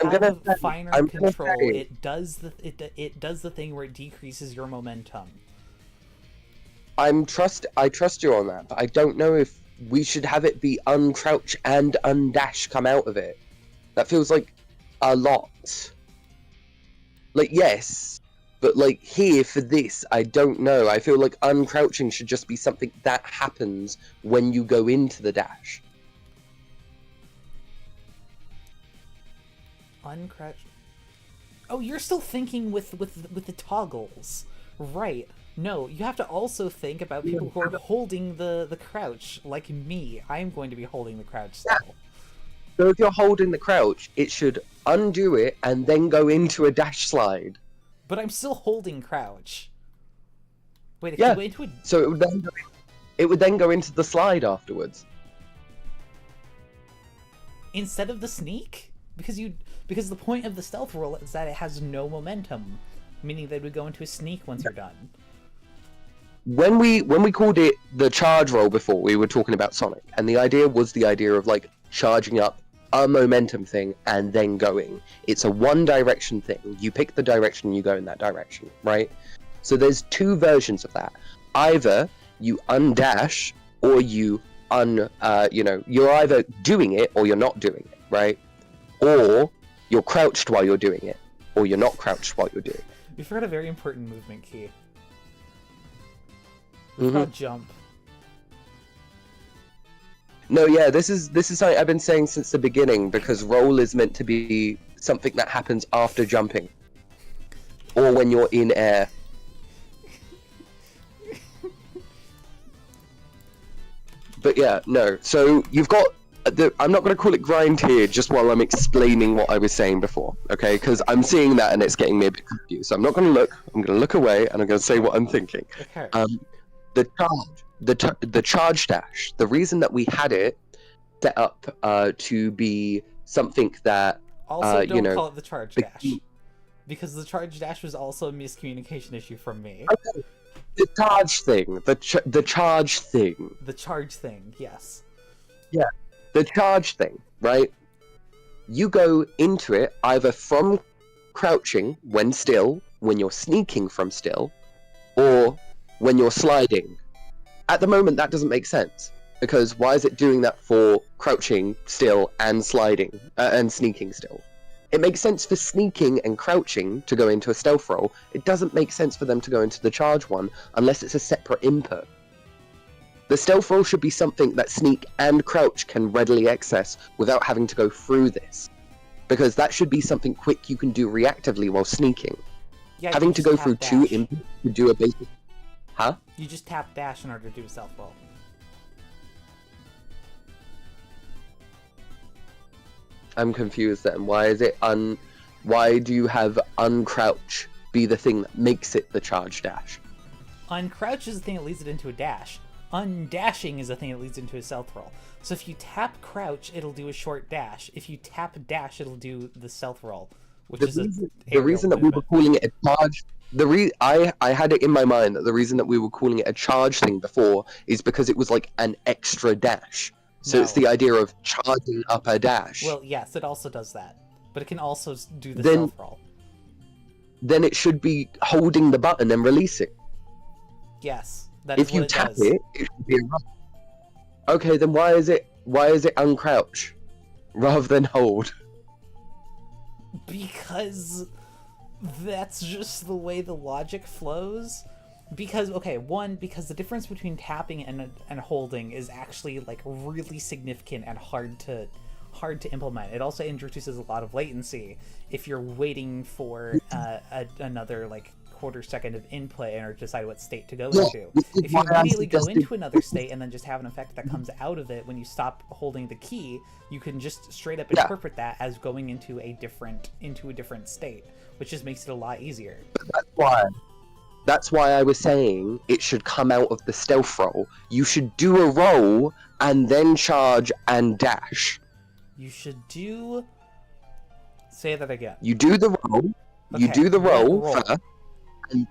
gonna have say- finer I'm gonna control. say- It does the thing where it decreases your momentum. I trust you on that, but I don't know if we should have it be uncrouch and undash come out of it. That feels like a lot. Like, yes, but like here for this, I don't know. I feel like uncrouching should just be something that happens when you go into the dash. Uncrouch. Oh, you're still thinking with the toggles, right? No, you have to also think about people who are holding the crouch, like me. I'm going to be holding the crouch still. So if you're holding the crouch, it should undo it and then go into a dash slide. But I'm still holding crouch. Wait, it Yeah. can go into a... So it would then go into the slide afterwards. instead of the sneak? Because the point of the stealth roll is that it has no momentum, meaning that it would go into a sneak once you're done. When we called it the charge roll before, we were talking about Sonic, and the idea was the idea of like charging up a momentum thing and then going. It's a one direction thing. You pick the direction, you go in that direction, right? So there's two versions of that. Either you undash or you you're either doing it or you're not doing it, right? Or you're crouched while you're doing it, or you're not crouched while you're doing it. We forgot a very important movement key. We forgot jump. No, yeah, this is something I've been saying since the beginning, because roll is meant to be something that happens after jumping, or when you're in air. But yeah, no. So you've got I'm not going to call it grind here just while I'm explaining what I was saying before, okay? Because I'm seeing that and it's getting me a bit confused. So I'm not going to look. I'm going to look away and I'm going to say what I'm thinking. Okay. The charge dash. The reason that we had it set up to be something that Also, don't call it the charge dash, because the charge dash was also a miscommunication issue from me. Okay. The charge thing. The charge thing. The charge thing, yes. Yeah. The charge thing, right? You go into it either from crouching when still, when you're sneaking from still, or when you're sliding. At the moment, that doesn't make sense, because why is it doing that for crouching still and sliding and sneaking still? It makes sense for sneaking and crouching to go into a stealth roll. It doesn't make sense for them to go into the charge one unless it's a separate input. The stealth roll should be something that sneak and crouch can readily access without having to go through this, because that should be something quick you can do reactively while sneaking. Yeah, Having to go through dash. two inputs to do a basic... Huh? You just tap dash in order to do a stealth roll. I'm confused then. Why do you have uncrouch be the thing that makes it the charge dash? Uncrouch is the thing that leads it into a dash. Undashing is the thing that leads into a stealth roll. So if you tap crouch, it'll do a short dash. If you tap dash, it'll do the stealth roll, which is the reason that we were calling it a charge. I had it in my mind that the reason that we were calling it a charge thing before is because it was like an extra dash. So it's the idea of charging up a dash. Well, yes, it also does that, but it can also do the Then- stealth roll. Then it should be holding the button and releasing. Yes, that is If you what it tap does. it should be a run. Okay, then why is it uncrouch rather than hold? Because that's just the way the logic flows. Because, okay, because the difference between tapping and holding is actually like really significant and hard to implement. It also introduces a lot of latency if you're waiting for another like quarter second of input in order to decide what state to go into. If you immediately go into another state and then just have an effect that comes out of it when you stop holding the key, you can just straight up interpret that as going into a different state, which just makes it a lot easier. That's why I was saying it should come out of the stealth roll. You should do a roll and then charge and dash. You should do... Say that again. You do the roll. You Okay, do the we have roll roll. first. And,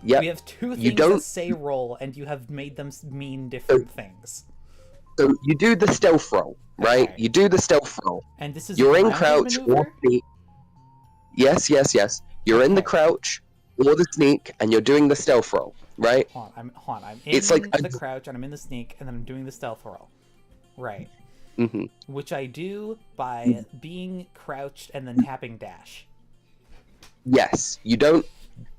yep. We have two You things don't- that say roll, and you have made them mean different things. So you do the stealth roll, right? Okay. You do the stealth roll. And this is You're a in grounded crouch maneuver? or sneak. Yes. You're in the Okay. crouch or the sneak, and you're doing the stealth roll, right? Hold on, I'm in It's like the crouch, and I'm in the sneak, and then I'm doing the stealth roll. Right. Mm-hmm. Which I do by being crouched and then tapping dash. Yes, you don't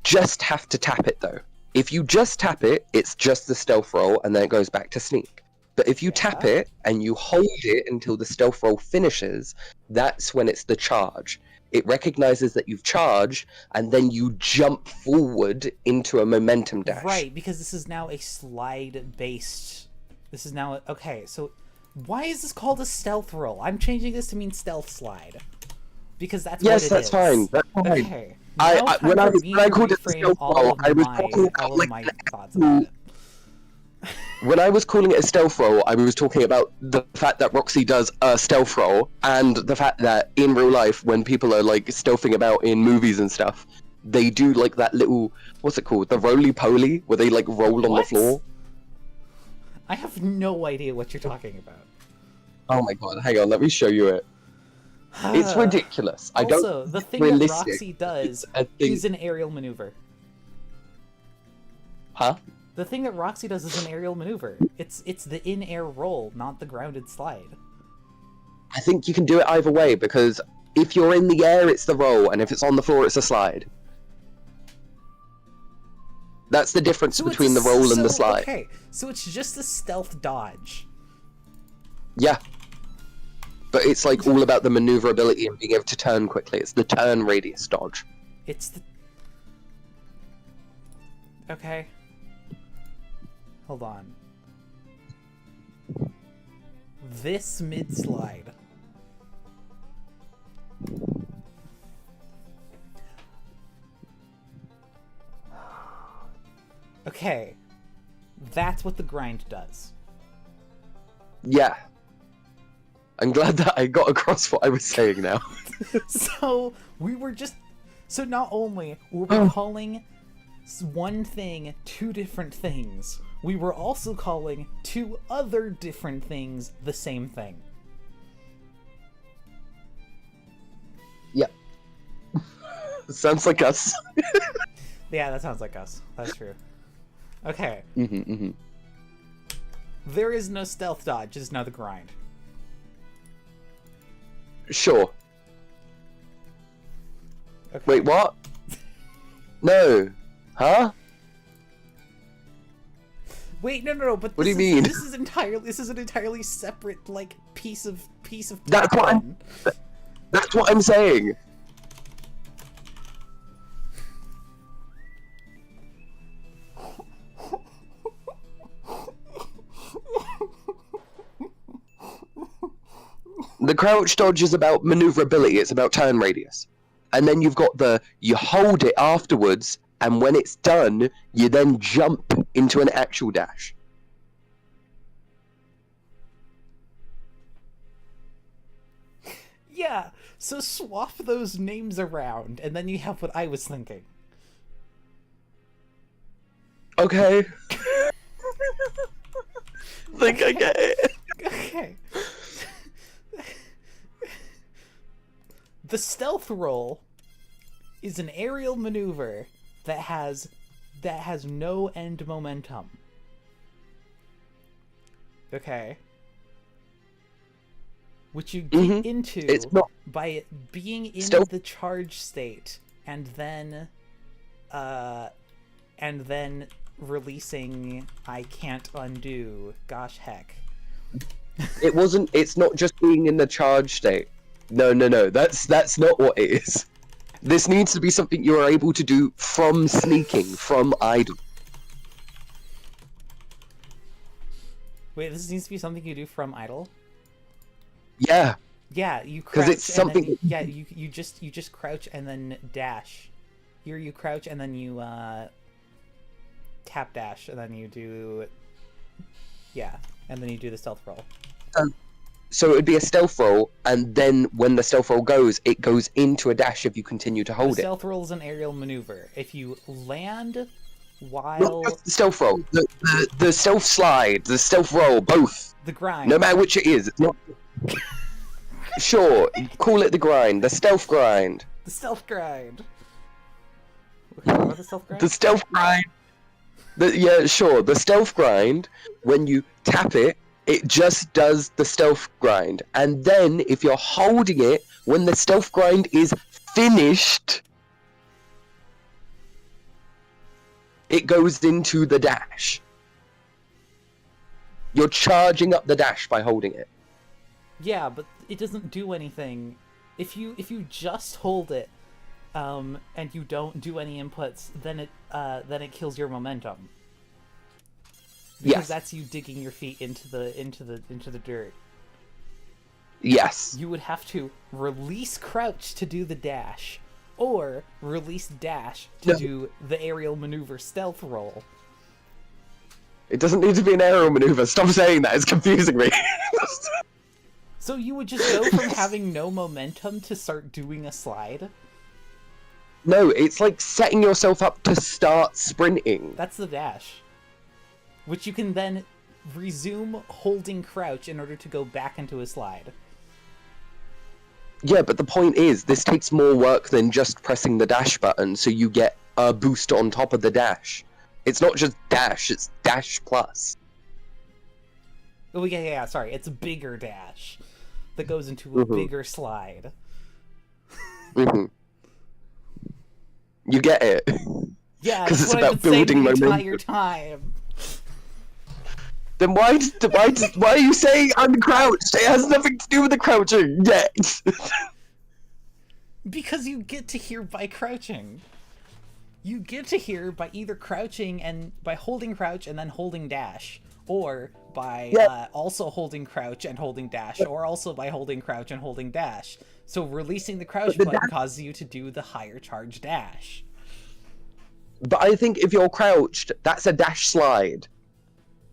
just have to tap it though. If you just tap it, it's just the stealth roll, and then it goes back to sneak. But if you tap Yeah. it and you hold it until the stealth roll finishes, that's when it's the charge. It recognizes that you've charged, and then you jump forward into a momentum dash. Right, because this is now a slide-based... This is now... Okay, so why is this called a stealth roll? I'm changing this to mean stealth slide. Because that's what it is. Yes, that's fine. That's fine. Okay. Now When I called it the reframe stealth all roll, of I was my, talking about all of like my an thoughts about it. When I was calling it a stealth roll, I was talking about the fact that Roxy does a stealth roll, and the fact that in real life, when people are like stealthing about in movies and stuff, they do like that little, what's it called, the roly-poly, where they like roll on the What? floor. I have no idea what you're talking about. Oh my god, hang on, let me show you it. It's ridiculous. I don't Also, the thing realistic. that Roxy does I think- is an aerial maneuver. Huh? The thing that Roxy does is an aerial maneuver. It's the in-air roll, not the grounded slide. I think you can do it either way, because if you're in the air, it's the roll, and if it's on the floor, it's a slide. That's the difference between the roll and the slide. Okay, so it's just a stealth dodge. Yeah. But it's like all about the maneuverability and being able to turn quickly. It's the turn radius dodge. It's the... Okay. Hold on. This mid-slide. Okay. That's what the grind does. Yeah. I'm glad that I got across what I was saying now. So, we were just... So not only were we calling one thing two different things, we were also calling two other different things the same thing. Yeah. Sounds like us. Yeah, that sounds like us. That's true. Okay. Mm-hmm. There is no stealth dodge, it's now the grind. Sure. Okay. Wait, what? No. Huh? Wait, no, but What do you is- mean? This is an entirely separate, like, piece of That's what I'm... pattern. That's what I'm saying. The crouch dodge is about maneuverability, it's about turn radius. And then you've got you hold it afterwards, and when it's done, you then jump into an actual dash. Yeah, so swap those names around, and then you have what I was thinking. Okay. Think I get it. Okay. The stealth roll is an aerial maneuver that has no end momentum. Okay. Which you get into It's not by being in stealth. the charge state and then releasing I can't undo. Gosh heck. It's not just being in the charge state. No, that's not what it is. This needs to be something you are able to do from sneaking, from idle. Wait, this needs to be something you do from idle? Yeah, Yeah, you crouch. it's something And then you just crouch and then dash. Here you crouch and then you tap dash and then you do and then you do the stealth roll. so it would be a stealth roll, and then when the stealth roll goes, it goes into a dash if you continue to The hold it. stealth roll is an aerial maneuver. If you land Not while just the stealth roll, the stealth slide, the stealth roll, both. the grind. No matter which it is, it's not Sure, call it the grind, the stealth grind. The stealth grind. Okay, what about the stealth grind? The stealth grind. Yeah, sure. The stealth grind, when you tap it, it just does the stealth grind. And then, if you're holding it, when the stealth grind is finished, it goes into the dash. You're charging up the dash by holding it. Yeah, but it doesn't do anything. If you just hold it, and you don't do any inputs, then it kills your momentum. Because Yes. that's you digging your feet into the dirt. Yes. You would have to release crouch to do the dash, or release dash to do the aerial maneuver stealth roll. It doesn't need to be an aerial maneuver. Stop saying that. It's confusing me. So you would just go from having no momentum to start doing a slide? No, it's like setting yourself up to start sprinting. That's the dash. Which you can then resume holding crouch in order to go back into a slide. Yeah, but the point is, this takes more work than just pressing the dash button, so you get a boost on top of the dash. It's not just dash, it's dash plus. Oh, yeah, sorry. It's a bigger dash that goes into a bigger slide. You get it. Yeah, 'Cause that's it's what about I've been saying building the momentum. entire time. Then why are you saying uncrouched? It has nothing to do with the crouching yet. Because you get to here by crouching. You get to here by either crouching and by holding crouch and then holding dash, or by also holding crouch and holding dash, or also by holding crouch and holding dash. So releasing the crouch button causes you to do the higher charge dash. But I think if you're crouched, that's a dash slide.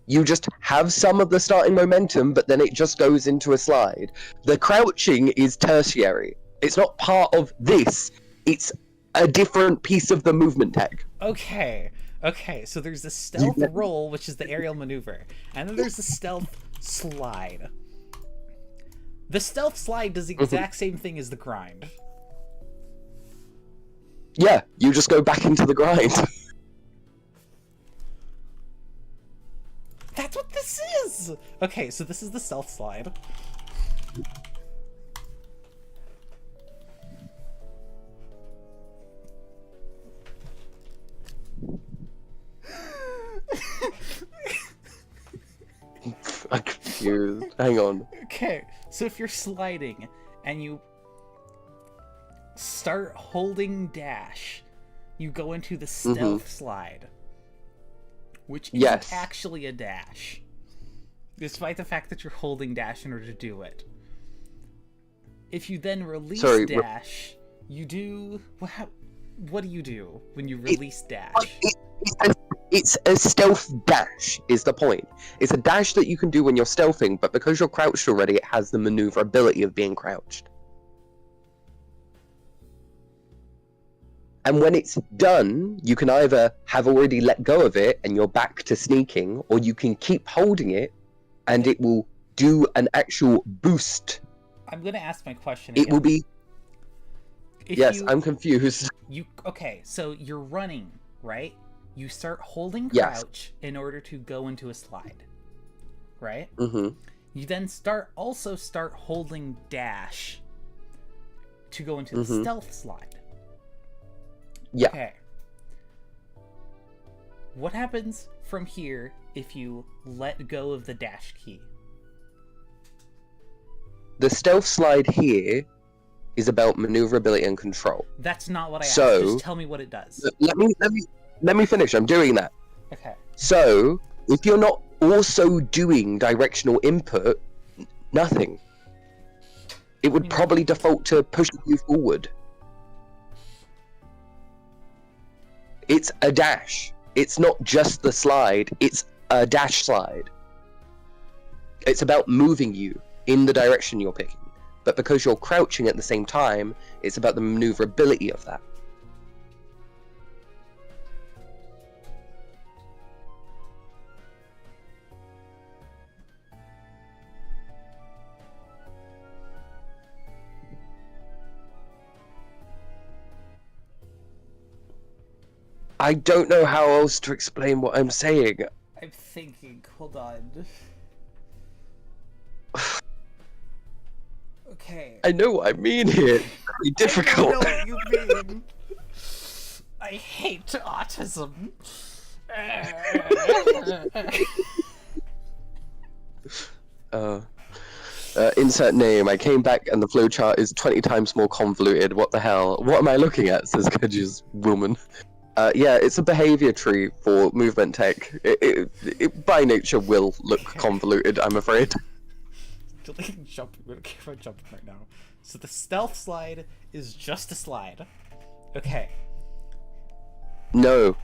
You just have some of the starting momentum, but then it just goes into a slide. The crouching is tertiary. It's not part of this. It's a different piece of the movement tag. Okay, so there's the stealth roll, which is the aerial maneuver, and then there's the stealth slide. The stealth slide does the exact same thing as the grind. Yeah, you just go back into the grind. That's what this is! Okay, so this is the stealth slide. I'm confused. Hang on. Okay, so if you're sliding and you start holding dash, you go into the stealth slide, which isn't actually a dash, despite the fact that you're holding dash in order to do it. If you then release dash, you do... What do you do when you release dash? It's a stealth dash, is the point. It's a dash that you can do when you're stealthing, but because you're crouched already, it has the maneuverability of being crouched. And when it's done, you can either have already let go of it and you're back to sneaking, or you can keep holding it and it will do an actual boost. I'm going to ask my question again. It will be... I'm confused. Okay, so you're running, right? You start holding crouch in order to go into a slide, right? You then also start holding dash to go into the stealth slide. Yeah. Okay. What happens from here if you let go of the dash key? The stealth slide here is about maneuverability and control. That's not what I asked. Just tell me what it does. Let me finish. I'm doing that. Okay. So, if you're not also doing directional input, nothing. It would probably default to pushing you forward. It's a dash. It's not just the slide, it's a dash slide. It's about moving you in the direction you're picking. But because you're crouching at the same time, it's about the maneuverability of that. I don't know how else to explain what I'm saying. I'm thinking. Hold on. Okay. I know what I mean here. It's very difficult. I don't know what you mean. I hate autism. Insert name. I came back and the flowchart is 20 times more convoluted. What the hell? What am I looking at? Says Kedge's woman. Yeah, it's a behavior tree for movement tech. It by nature will look convoluted, I'm afraid. Jumping. We don't care about jumping right now. So the stealth slide is just a slide. Okay. The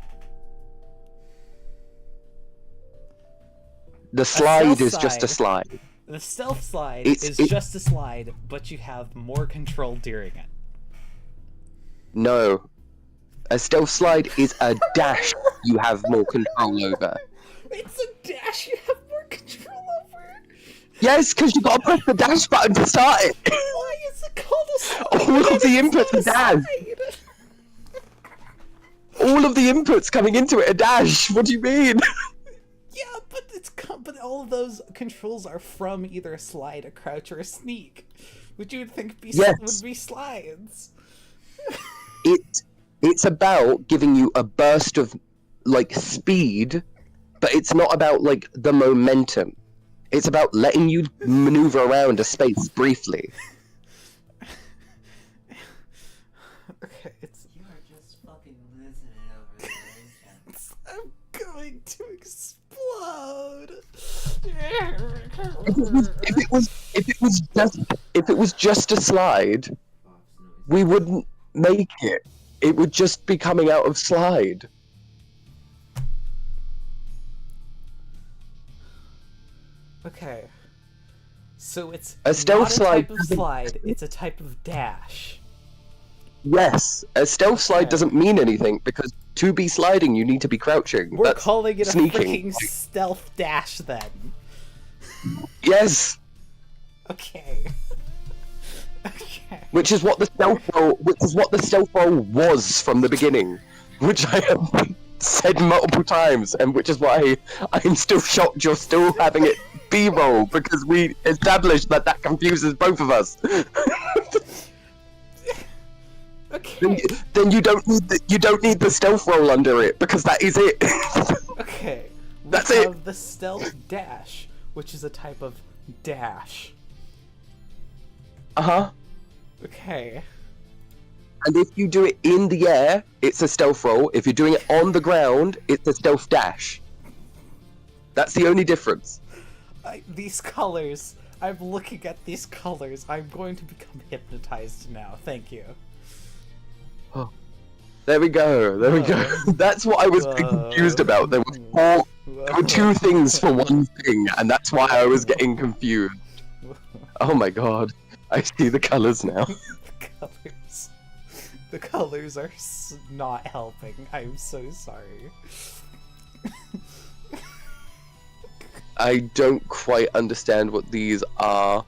slide is just a slide. The stealth slide is just a slide, but you have more control during it. No. A stealth slide is a dash you have more control over. It's a dash you have more control over? Yes, because you gotta press the dash button to start it. Why is it called a slide? All of the inputs are dash. All of the inputs coming into it are dash. What do you mean? Yeah, but all of those controls are from either a slide, a crouch, or a sneak, which you would think would be slides. It's about giving you a burst of like speed, but it's not about like the momentum. It's about letting you maneuver around a space briefly. Okay, You are just fucking losing it over there. I'm going to explode. If it was just a slide, we wouldn't make it. It would just be coming out of slide. Okay. So it's A stealth not a slide type of slide, it's a type of dash. Yes, a stealth slide doesn't mean anything because to be sliding you need to be crouching. We're That's calling it sneaking. a freaking stealth dash then. Yes. Okay. Okay. Which is what the stealth roll was from the beginning, which I have said multiple times, and which is why I'm still shocked you're still having it B-roll because we established that confuses both of us. Okay. Then you don't need the stealth roll under it because that is it. Okay. That's we it. have the stealth dash, which is a type of dash. Uh-huh. Okay. And if you do it in the air, it's a stealth roll. If you're doing it on the ground, it's a stealth dash. That's the only difference. These colors. I'm looking at these colors. I'm going to become hypnotized now. Thank you. Oh. There we go. There we go. That's what I was confused about. There were two things for one thing, and that's why I was getting confused. Oh my god. I see the colors now. The colors are not helping. I'm so sorry. I don't quite understand what these are.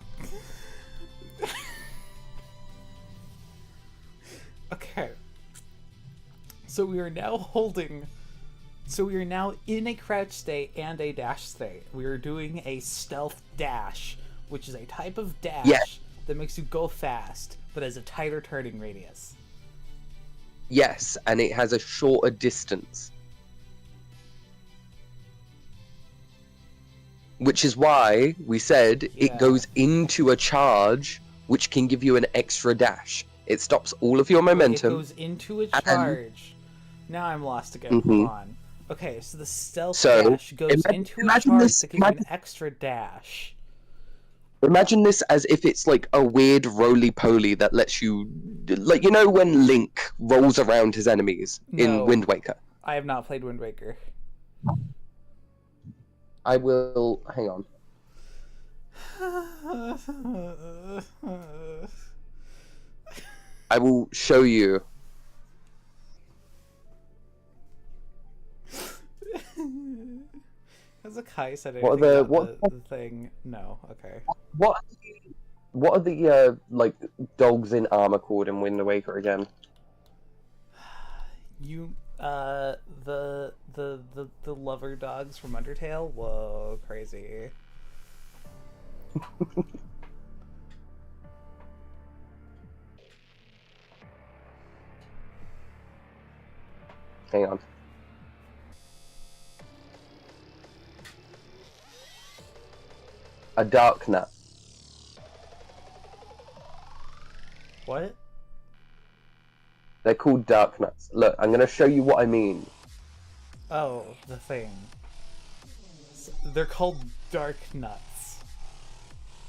Okay. So we are now holding... So we are now in a crouch state and a dash state. We are doing a stealth dash, which is a type of dash that makes you go fast, but has a tighter turning radius. Yes, and it has a shorter distance. Which is why we said it goes into a charge, which can give you an extra dash. It stops all of your momentum. It goes into a charge. Now I'm lost again. Hold on. Okay, so the stealth dash goes into a charge that gives you an extra dash. Imagine this as if it's like a weird roly-poly that lets you... Like, you know when Link rolls around his enemies in Wind Waker? I have not played Wind Waker. I will... Hang on. I will show you. Has Akai said anything about the thing? No. Okay. What are the like dogs in armor called in Wind Waker again? The lover dogs from Undertale. Whoa, crazy. Hang on. A dark nut. What? They're called dark nuts. Look, I'm gonna show you what I mean. Oh, the thing. They're called dark nuts.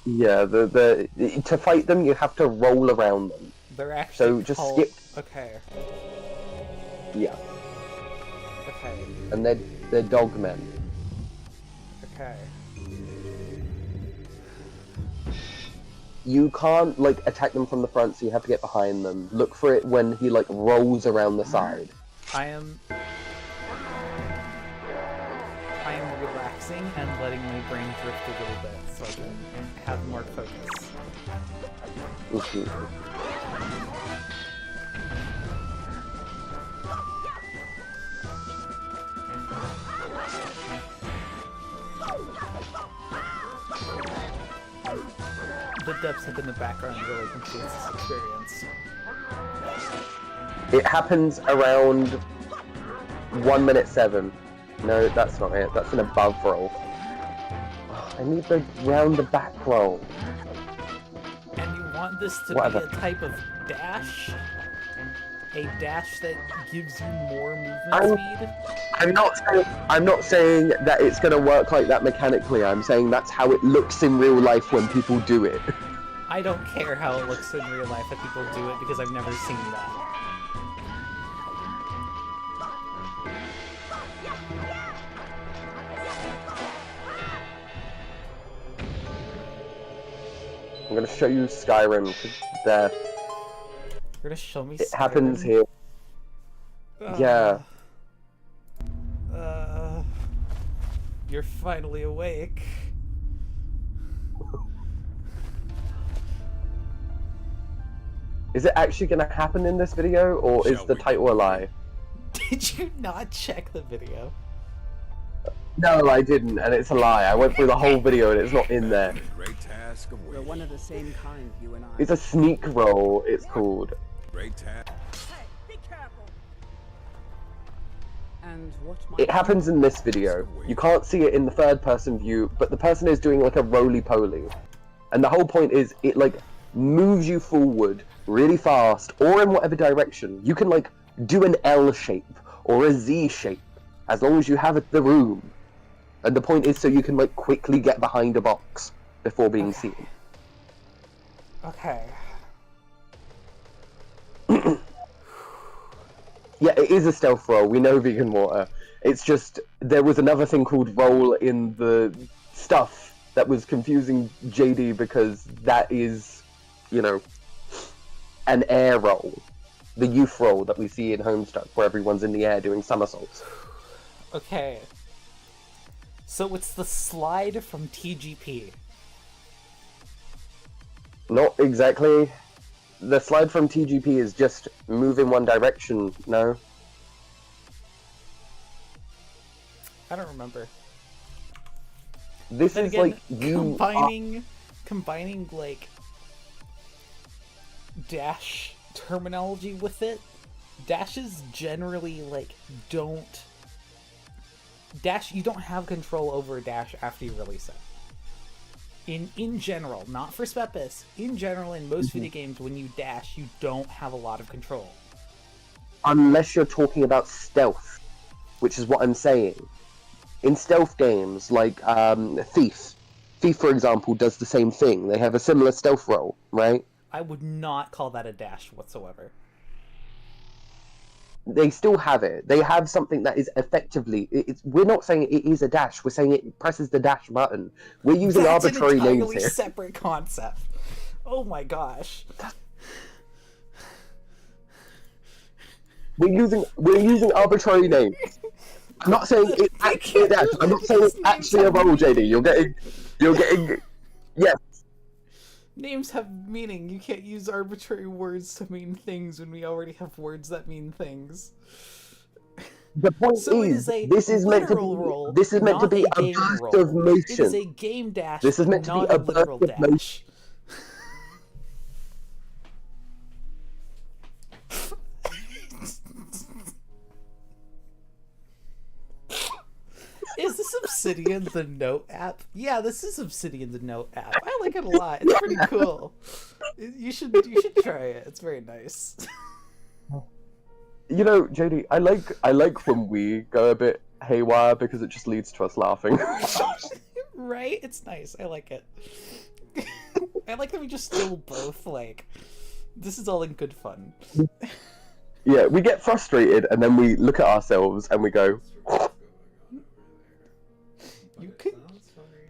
Yeah, to fight them, you have to roll around them. They're actually So just called... skip. Okay. Yeah, Okay. and they're dog men. Okay. You can't like attack them from the front, so you have to get behind them. Look for it when he like rolls around the side. I am relaxing and letting my brain drift a little bit so I can have more focus. The dubstep in the background really completes this experience. It happens around 1:07. No, that's not it. That's an above roll. I need the round the back roll. And you want this to Whatever. be a type of dash? A dash that gives you more movement speed? I'm not saying that it's gonna work like that mechanically. I'm saying that's how it looks in real life when people do it. I don't care how it looks in real life that people do it because I've never seen that. I'm gonna show you Skyrim. 'Cause there, You're gonna show me it happens Skyrim? here. Yeah. You're finally awake. Is it actually gonna happen in this video, or is the title a lie? Did you not check the video? No, I didn't, and it's a lie. I went through the whole video and it's not in there. Great task of We're one of the same kind, you and I. It's a sneak roll, it's called. Great task. Hey, be careful. And what might It happens in this video. You can't see it in the third person view, but the person is doing like a roly-poly. And the whole point is, it like moves you forward really fast, or in whatever direction. You can like do an L shape, or a Z shape, as long as you have the room. And the point is so you can like quickly get behind a box before being seen. Okay. Yeah, it is a stealth roll. We know vegan water. It's just there was another thing called roll in the stuff that was confusing JD because that is, you know, an air roll. The youth roll that we see in Homestuck where everyone's in the air doing somersaults. Okay. So it's the slide from TGP. Not exactly. The slide from TGP is just move in one direction, no? I don't remember. This Then is again, like you combining like dash terminology with it. Dashes generally like don't dash. You don't have control over a dash after you release it. In general, not for SBEPIS, in general, in most video games, when you dash, you don't have a lot of control. Unless you're talking about stealth, which is what I'm saying. In stealth games, like Thief, for example, does the same thing. They have a similar stealth roll, right? I would not call that a dash whatsoever. They still have it. They have something that is effectively... we're not saying it is a dash. We're saying it presses the dash button. We're using arbitrary That's an names entirely here. separate concept. Oh my gosh. We're using arbitrary names. I'm not saying it's actually a dash. I'm not saying it's actually a roll, JD. You're getting... Yes. Names have meaning. You can't use arbitrary words to mean things when we already have words that mean things. The point So it is, is a this is meant to literal be. roll, This is meant to not be a a game burst roll. of motion. It is a game dash, This is meant to be not a a literal burst of motion. dash. Is this Obsidian the Note app? Yeah, this is Obsidian the Note app. I like it a lot. It's pretty cool. You should try it. It's very nice. You know, JD, I like when we go a bit haywire because it just leads to us laughing. Right? It's nice. I like it. I like that we just still both like. This is all in good fun. Yeah, we get frustrated and then we look at ourselves and we go.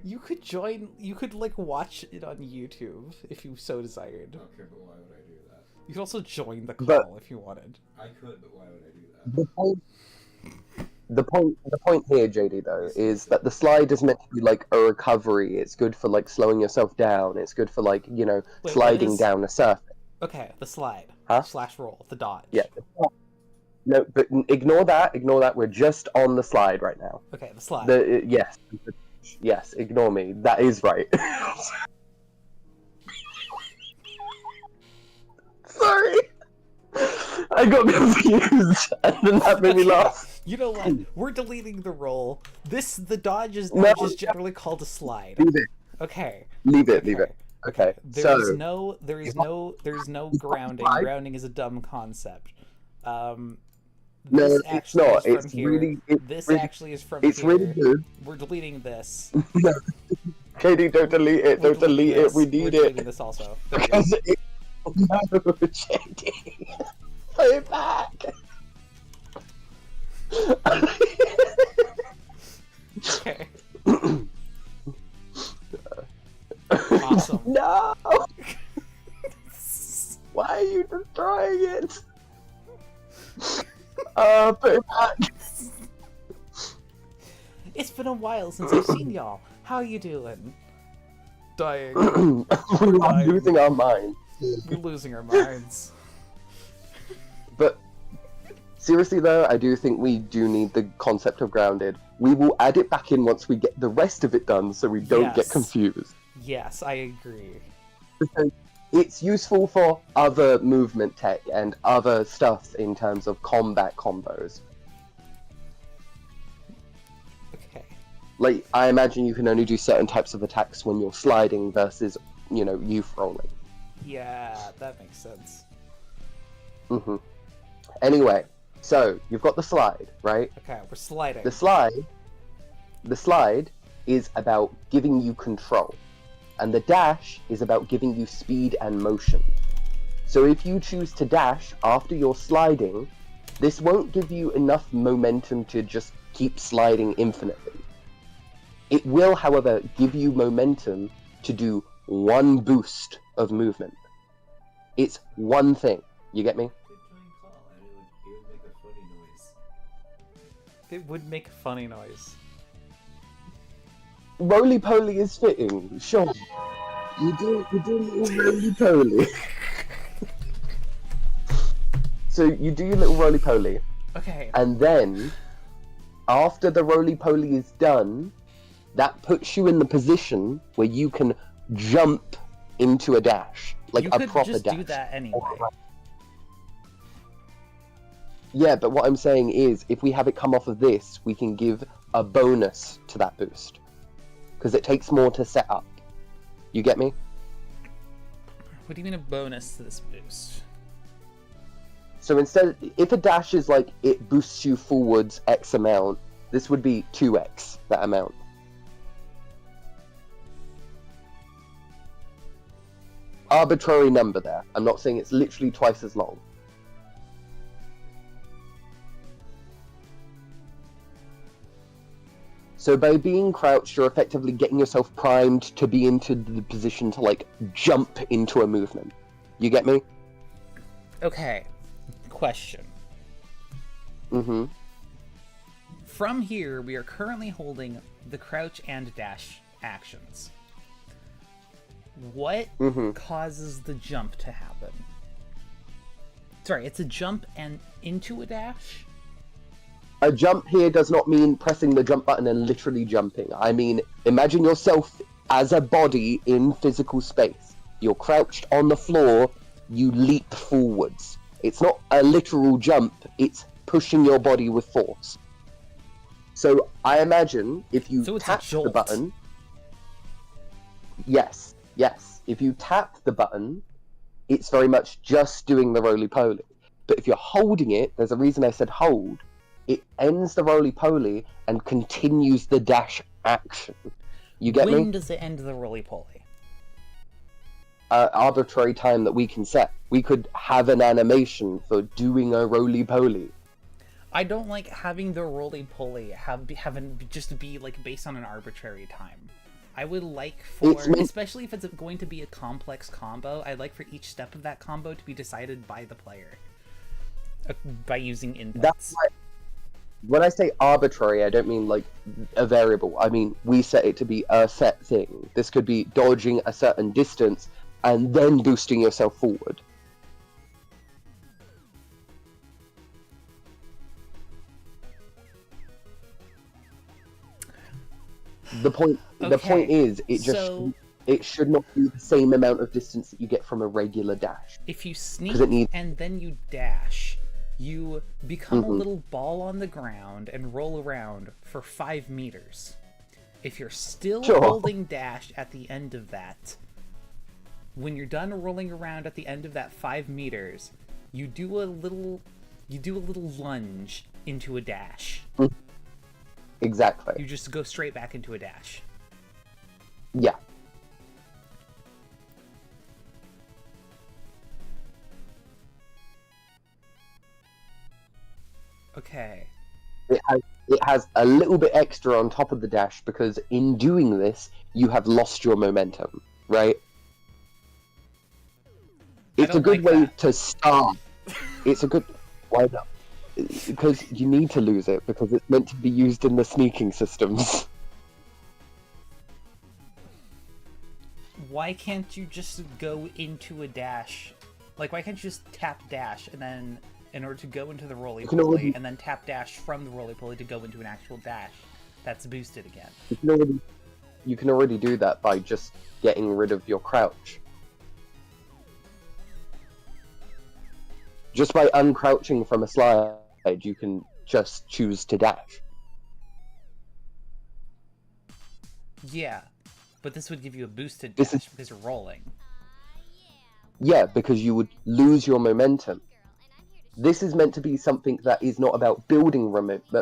You could join. You could like watch it on YouTube if you so desired. Okay, but why would I do that? You could also join the call But- if you wanted. I could, but why would I do that? The point here, JD, though, is that the slide is meant to be like a recovery. It's good for like slowing yourself down. It's good for like, you know, Wait, sliding what is- down a surface. Okay, the slide. Huh? Slash roll. The dodge. Yeah. No, but ignore that. Ignore that. We're just on the slide right now. Okay, the slide. Yes. Ignore me. That is right. Sorry. I got confused, and then that made me laugh. You know what? We're deleting the roll. The dodge is No. generally called a slide. Leave it. Okay. Leave it. Okay. There is So no grounding. slide- Grounding is a dumb concept. no, This it's actually not. is from It's here. really. This really, actually is from It's here. really good. We're deleting this. No. Katie, don't delete it. We're Don't delete it. this. We We're need deleting it. this also. There we go. Because it... No, JD. Put it back. Okay. Awesome. No. Why are you destroying it? Put it back. It's been a while since I've seen y'all. How you doing? Dying. We're losing our mind. We're losing our minds. But seriously though, I do think we do need the concept of grounded. We will add it back in once we get the rest of it done so we don't get Yes. confused. Yes, I agree. Because it's useful for other movement tech and other stuff in terms of combat combos. Okay. Like, I imagine you can only do certain types of attacks when you're sliding versus, you know, youth rolling. Yeah, that makes sense. Anyway, so you've got the slide, right? Okay, we're sliding. The slide is about giving you control, and the dash is about giving you speed and motion. So if you choose to dash after you're sliding, this won't give you enough momentum to just keep sliding infinitely. It will, however, give you momentum to do one boost of movement. It's one thing. You get me? Good giant call, and it would make a funny noise. It would make a funny noise. Roly poly is fitting, sure. You do little roly poly. So you do your little roly poly, Okay. and then after the roly poly is done, that puts you in the position where you can jump into a dash, like you a could proper just dash. do that anyway. Yeah, but what I'm saying is, if we have it come off of this, we can give a bonus to that boost. Because it takes more to set up. You get me? What do you mean a bonus to this boost? So instead, if a dash is like, it boosts you forwards X amount, this would be 2x that amount. Arbitrary number there. I'm not saying it's literally twice as long. So by being crouched, you're effectively getting yourself primed to be into the position to, like, jump into a movement. You get me? Okay. Question. Mm-hmm. From here, we are currently holding the crouch and dash actions. What causes the jump to happen? Sorry, it's a jump and into a dash? a jump here does not mean pressing the jump button and literally jumping. I mean, imagine yourself as a body in physical space. You're crouched on the floor, you leap forwards. It's not a literal jump, it's pushing your body with force. So I imagine if you So it's a tap the jolt. button... Yes. If you tap the button, it's very much just doing the roly-poly. But if you're holding it, there's a reason I said hold, it ends the roly-poly and continues the dash action. You get When me? does it end the roly-poly? Arbitrary time that we can set. We could have an animation for doing a roly-poly. I don't like having the roly-poly just be like based on an arbitrary time. I would like especially if it's going to be a complex combo, I'd like for each step of that combo to be decided by the player. By using inputs. That's why, when I say arbitrary, I don't mean like a variable. I mean, we set it to be a set thing. This could be dodging a certain distance and then boosting yourself forward. The point is, it should not be the same amount of distance that you get from a regular dash. If you sneak and then you dash, you become a little ball on the ground and roll around for 5 meters. If you're still holding dash at the end of that, when you're done rolling around at the end of that 5 meters, you do a little lunge into a dash. Exactly. You just go straight back into a dash. Yeah. Okay. It has a little bit extra on top of the dash because in doing this, you have lost your momentum, right? It's a good way to start. It's a good... Why not? Because you need to lose it, because it's meant to be used in the sneaking systems. Why can't you just go into a dash? Like, why can't you just tap dash and then, in order to go into the roly-poly, and then tap dash from the roly-poly to go into an actual dash that's boosted again? You can already do that by just getting rid of your crouch. Just by uncrouching from a slide, you can just choose to dash. Yeah, but this would give you a boosted dash because you're rolling. Yeah, because you would lose your momentum. This is meant to be something that is not about building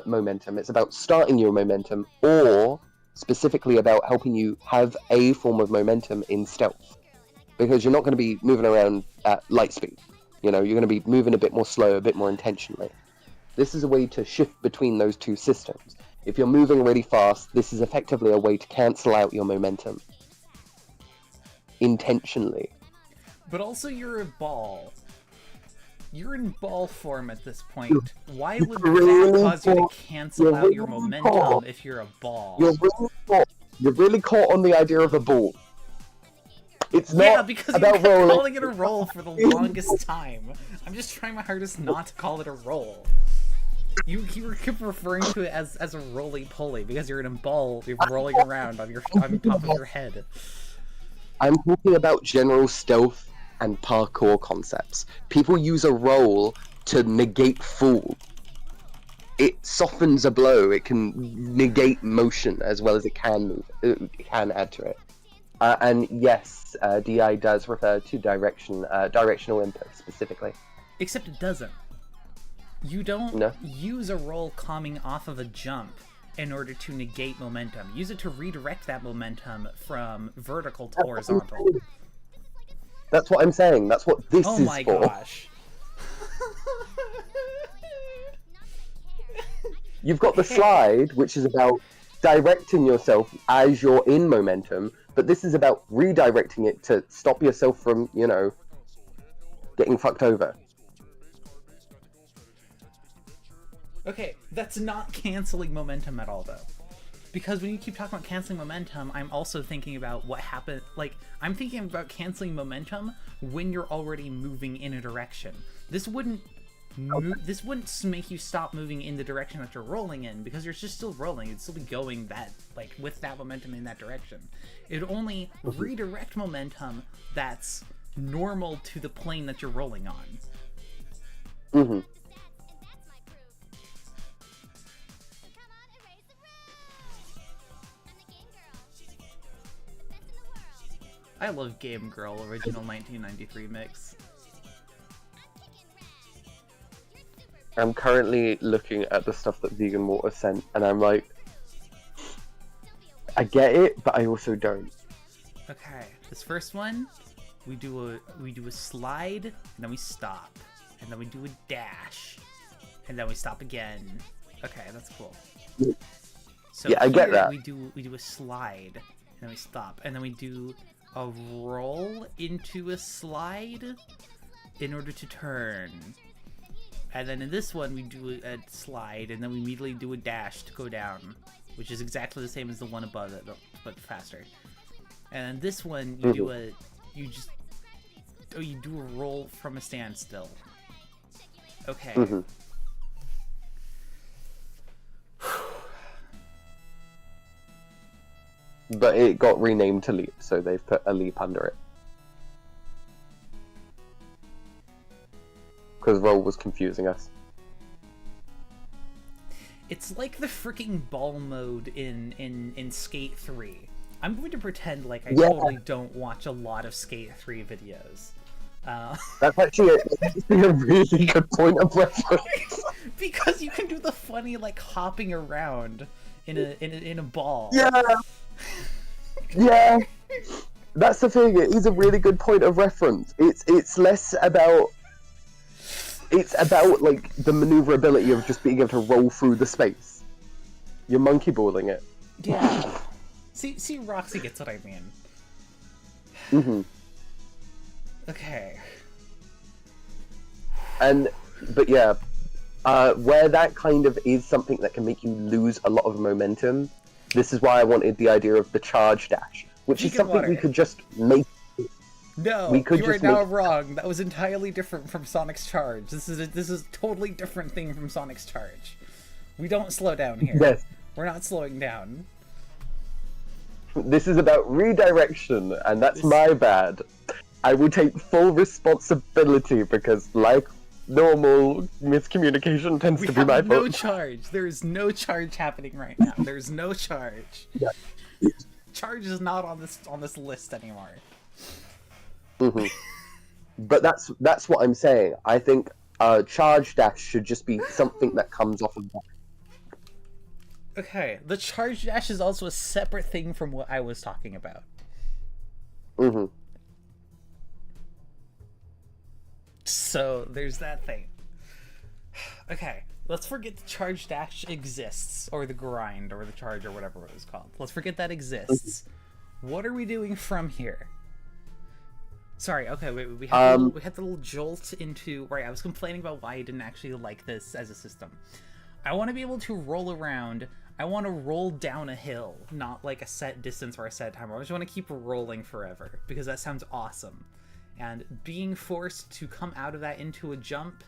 momentum, it's about starting your momentum, or specifically about helping you have a form of momentum in stealth. Because you're not going to be moving around at light speed. You know, you're going to be moving a bit more slow, a bit more intentionally. This is a way to shift between those two systems. If you're moving really fast, this is effectively a way to cancel out your momentum. Intentionally. But also you're a ball. You're in ball form at this point. Why would that cause you to cancel out your momentum if you're a ball? You're really caught on the idea of a ball. It's not yeah, because about you kept rolling. calling it a roll for the longest time. I'm just trying my hardest not to call it a roll. You kept referring to it as a roly-poly because you're in a ball, you're rolling around on top of your head. I'm talking about general stealth and parkour concepts. People use a roll to negate fall. It softens a blow. It can negate motion as well as it can move. It can add to it. And yes, DI does refer to directional input specifically. Except it doesn't. You don't use a roll coming off of a jump in order to negate momentum. Use it to redirect that momentum from vertical to horizontal. That's what I'm saying. That's what this is for. Oh my gosh. You've got the slide, which is about directing yourself as you're in momentum, but this is about redirecting it to stop yourself from, you know, getting fucked over. Okay, that's not canceling momentum at all, though. Because when you keep talking about canceling momentum, I'm also thinking about what happened. Like, I'm thinking about canceling momentum when you're already moving in a direction. This wouldn't this wouldn't make you stop moving in the direction that you're rolling in, because you're just still rolling. You'd still be going that, like, with that momentum in that direction. It would only redirect momentum that's normal to the plane that you're rolling on. Mm-hmm. I love Game Girl original 1993 mix. I'm currently looking at the stuff that Vegan Water sent, and I'm like, I get it, but I also don't. Okay, this first one, we do a slide, and then we stop, and then we do a dash, and then we stop again. Okay, that's cool. So yeah, I get here that. We do a slide, and then we stop, and then we do a roll into a slide in order to turn. And then in this one, we do a slide, and then we immediately do a dash to go down, which is exactly the same as the one above it, but faster. And then this one, you do you do a roll from a standstill. Okay. But it got renamed to Leap, so they've put a leap under it. Because roll was confusing us. It's like the freaking ball mode in Skate 3. I'm going to pretend like I totally don't watch a lot of Skate 3 videos. That's actually a really good point of reference. Because you can do the funny, like, hopping around in a ball. Yeah. Yeah. That's the thing. It is a really good point of reference. It's less about. It's about, like, the maneuverability of just being able to roll through the space. You're monkey balling it. Yeah. See, Roxy gets what I mean. Mm-hmm. Okay. But yeah, where that kind of is something that can make you lose a lot of momentum, this is why I wanted the idea of the charge dash, which is something we could just make. No, you are now wrong. That was entirely different from Sonic's Charge. This is a totally different thing from Sonic's Charge. We don't slow down here. Yes. We're not slowing down. This is about redirection, and that's my bad. I will take full responsibility because, like normal, miscommunication tends to be my fault. We have no charge. There is no charge happening right now. There is no charge. Yeah. Charge is not on this list anymore. Mm-hmm. But that's what I'm saying. I think charge dash should just be something that comes off of that. Okay, the charge dash is also a separate thing from what I was talking about. Mm-hmm. So there's that thing. Okay, let's forget the charge dash exists, or the grind, or the charge, or whatever it was called. Let's forget that exists. What are we doing from here? Sorry, okay, wait, we had the little jolt into... Right, I was complaining about why I didn't actually like this as a system. I want to be able to roll around. I want to roll down a hill, not like a set distance or a set time. I just want to keep rolling forever, because that sounds awesome. And being forced to come out of that into a jump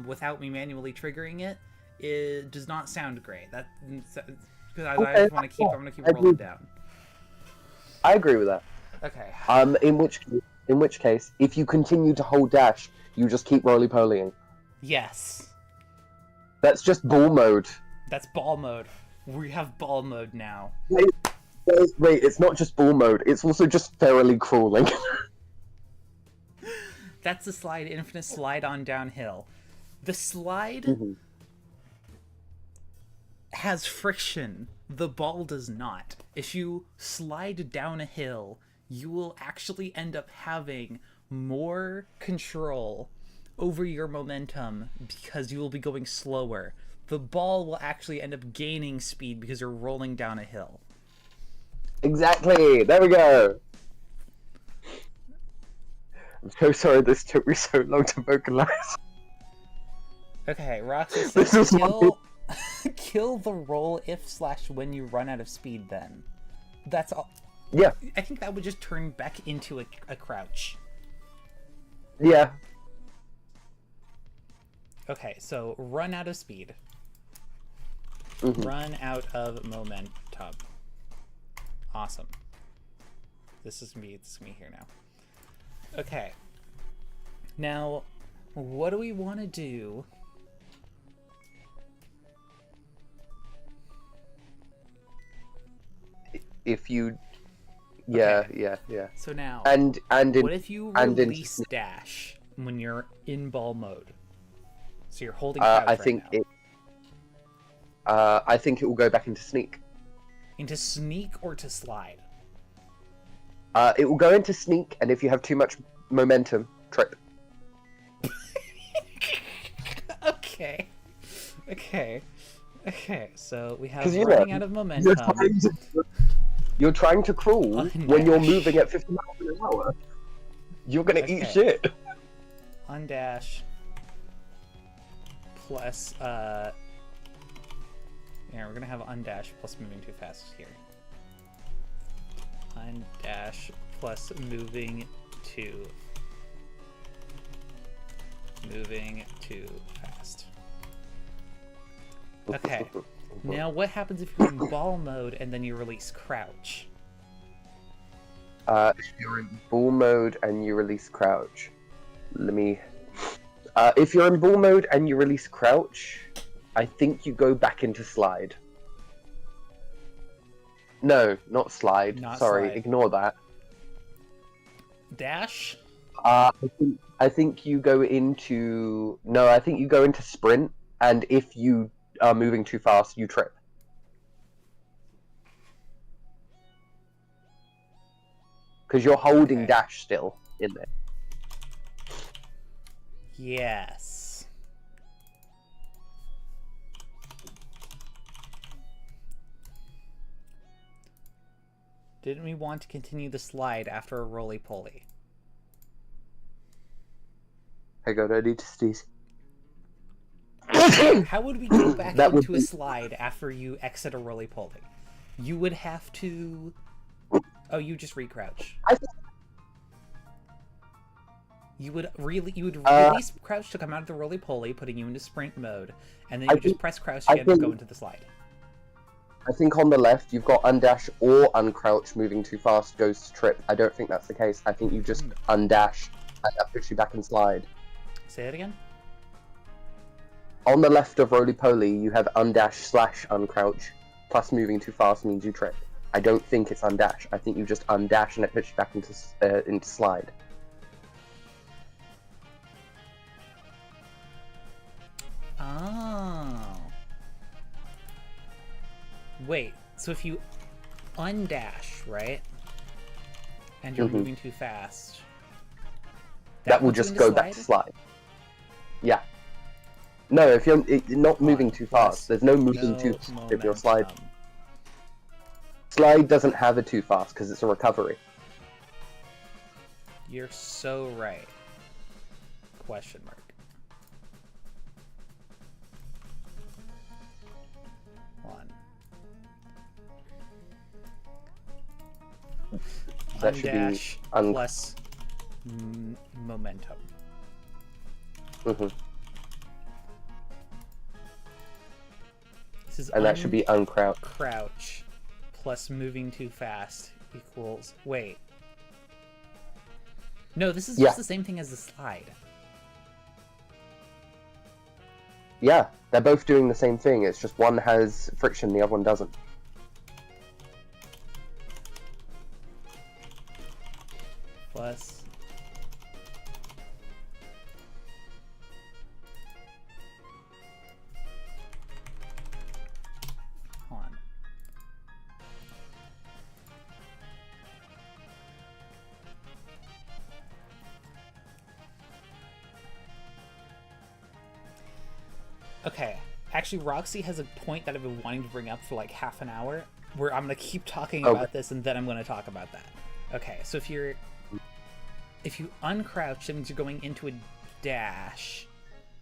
without me manually triggering it does not sound great. Because I just want to keep rolling down. I agree with that. Okay. In which case, if you continue to hold dash, you just keep roly-polying. Yes. That's just ball mode. That's ball mode. We have ball mode now. Wait, it's not just ball mode, it's also just thoroughly crawling. That's the slide, infinite slide on downhill. The slide has friction. The ball does not. If you slide down a hill, you will actually end up having more control over your momentum because you will be going slower. The ball will actually end up gaining speed because you're rolling down a hill. Exactly! There we go! I'm so sorry this took me so long to vocalize. Okay, Roxy says kill the roll if/when you run out of speed then. That's all. Yeah. I think that would just turn back into a crouch. Yeah. Okay, so run out of speed. Mhm. Run out of momentum. Awesome. This is me here now. Okay. Now, what do we want to do? If you, yeah, Okay. yeah. So now, And in, what if you and in, release dash when you're in ball mode? So you're holding crouch I right think now. it. I think it will go back into sneak. Into sneak or to slide? It will go into sneak, and if you have too much momentum, trip. Okay. Okay. Okay. So we have 'Cause, you running know, out of You're momentum. you're trying to crawl On when you're dash. moving at 50 miles an hour. You're gonna eat Okay. shit. Undash plus yeah, we're gonna have undash plus moving too fast here. Undash plus moving too fast. Okay. Now what happens if you're in ball mode and then you release crouch? If you're in bull mode and you release crouch, let me. If you're in bull mode and you release crouch, I think you go back into slide. No, not slide. Not Sorry, slide. ignore that. Dash? I think you go into no. I think you go into sprint, and if you are moving too fast, you trip. Because you're holding Okay. dash still in there. Yes. Didn't we want to continue the slide after a roly-poly? I go to to sneeze. How would we go back That would into a slide after you exit a roly-poly? You would have to... Oh, you just recrouch. I think, You would release crouch to come out of the roly-poly, putting you into sprint mode, and then you would just press crouch again to go into the slide. I think on the left you've got undash or uncrouch moving too fast goes to trip. I don't think that's the case. I think you just undash and that puts you back in slide. Say that again? On the left of roly-poly you have undash / uncrouch, plus moving too fast means you trip. I don't think it's undash. I think you just undash and it puts you back into slide. Oh. Wait, so if you undash, right? And you're moving too fast. That will puts you just into go back to slide. Yeah. No, if you're not moving too fast, there's no moving too fast if you're slide. momentum. Slide doesn't have a too fast because it's a recovery. You're so right. Question mark. That should be Undash plus momentum. This is And that should be uncrouch. crouch plus moving too fast equals... Wait. No, this is just the same thing as the slide. Yeah, they're both doing the same thing. It's just one has friction, the other one doesn't. Plus... Hold on. Okay, actually Roxy has a point that I've been wanting to bring up for like half an hour, where I'm going to keep talking about this and then I'm going to talk about that. Okay, so if you uncrouch, that means you're going into a dash.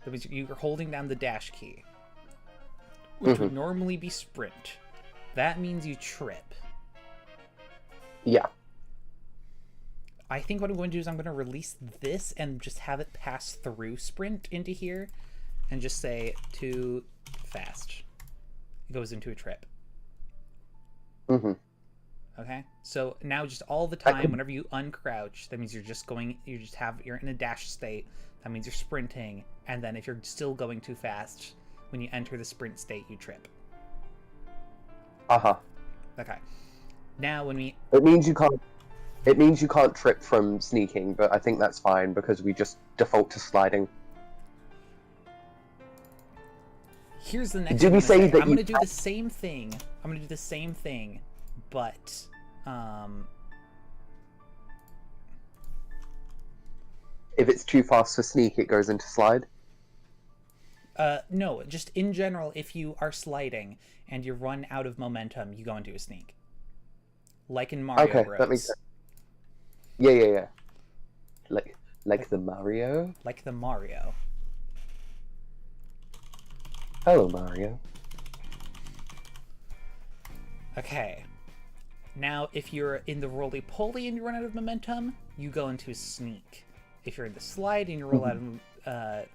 That means you're holding down the dash key, which would normally be sprint. That means you trip. Yeah. I think what I'm going to do is I'm going to release this and just have it pass through sprint into here. and just say too fast. It goes into a trip. Mm-hmm. Okay, so now just all the time, whenever you uncrouch, that means you're in a dash state. That means you're sprinting, and then if you're still going too fast, when you enter the sprint state, you trip. Uh-huh. Okay. Now when we... It means you can't trip from sneaking, but I think that's fine because we just default to sliding. Here's the next Did thing we say that I'm gonna do the same thing. I'm gonna do the same thing, but if it's too fast for sneak, it goes into slide? No, just in general, if you are sliding and you run out of momentum, you go into a sneak. Like in Mario Okay, Bros. that makes sense. Yeah. Like the Mario? Like the Mario. Hello, Mario. Okay. Now, if you're in the roly-poly and you run out of momentum, you go into a sneak. If you're in the slide and you roll out of...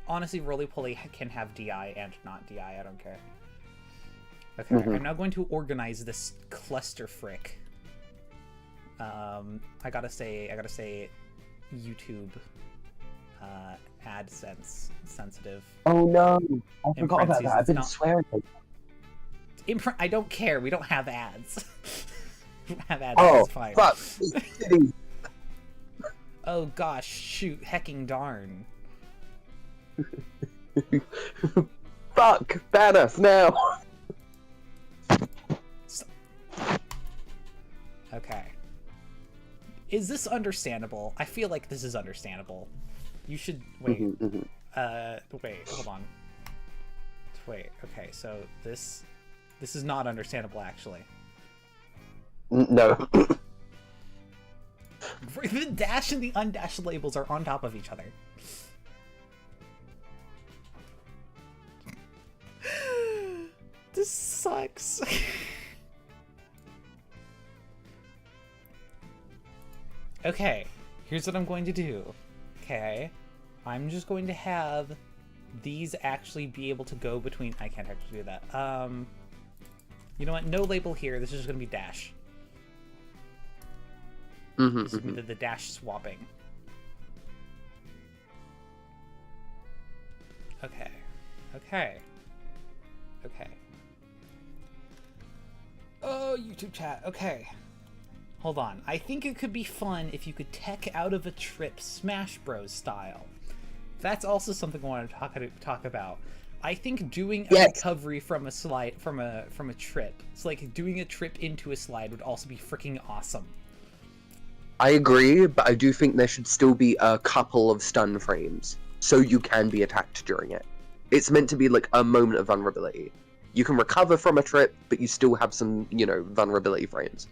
honestly, roly-poly can have DI and not DI, I don't care. Okay, I'm now going to organize this cluster frick. I gotta say YouTube AdSense sensitive. Oh no! I In forgot about parentheses, that. I've it's been not- swearing. I don't care, we don't have ads. We don't have ads, Oh, it's fine. fuck! Oh gosh, shoot, hecking darn. Fuck! Ban us now! Okay. Is this understandable? I feel like this is understandable. You should... Wait. Wait, hold on. Wait, okay, so this is not understandable, actually. No. The dash and the undash labels are on top of each other. This sucks. Okay, here's what I'm going to do. Okay, I'm just going to have these actually be able to go between... I can't actually do that. You know what? No label here. This is just going to be dash. This is going to be the dash swapping. Okay. Okay. Okay. Oh, YouTube chat. Okay. Hold on. I think it could be fun if you could tech out of a trip Smash Bros style. That's also something I want to talk about. I think doing a recovery from a slide from a trip, it's like doing a trip into a slide, would also be freaking awesome. I agree, but I do think there should still be a couple of stun frames so you can be attacked during it. It's meant to be like a moment of vulnerability. You can recover from a trip, but you still have some, you know, vulnerability frames.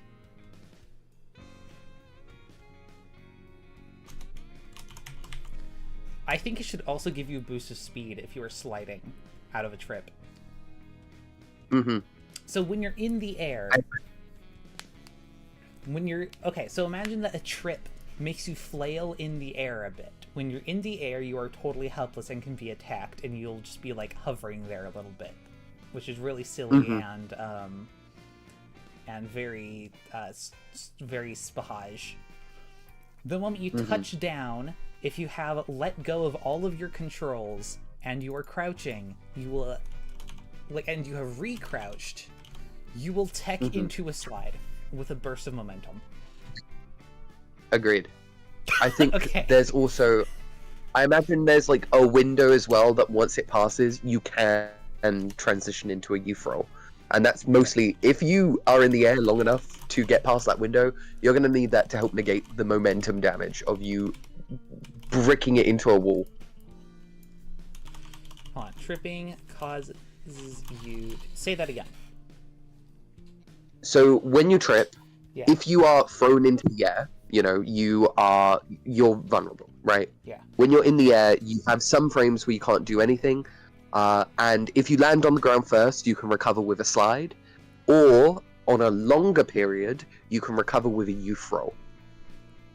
I think it should also give you a boost of speed if you are sliding out of a trip. So when you're in the air... Okay, so imagine that a trip makes you flail in the air a bit. When you're in the air, you are totally helpless and can be attacked, and you'll just be, like, hovering there a little bit. Which is really silly and very, very spahage. The moment you touch down, if you have let go of all of your controls and you are crouching, you will, and you have re-crouched, you will tech into a slide with a burst of momentum. Agreed. I think there's also... I imagine there's like a window as well that once it passes, you can transition into a youth roll. And that's mostly, if you are in the air long enough to get past that window, you're going to need that to help negate the momentum damage of you bricking it into a wall. Hold on. Tripping causes you... Say that again. So when you trip, if you are thrown into the air, you know, you're vulnerable, right? Yeah. When you're in the air, you have some frames where you can't do anything. And if you land on the ground first, you can recover with a slide. Or, on a longer period, you can recover with a youth roll.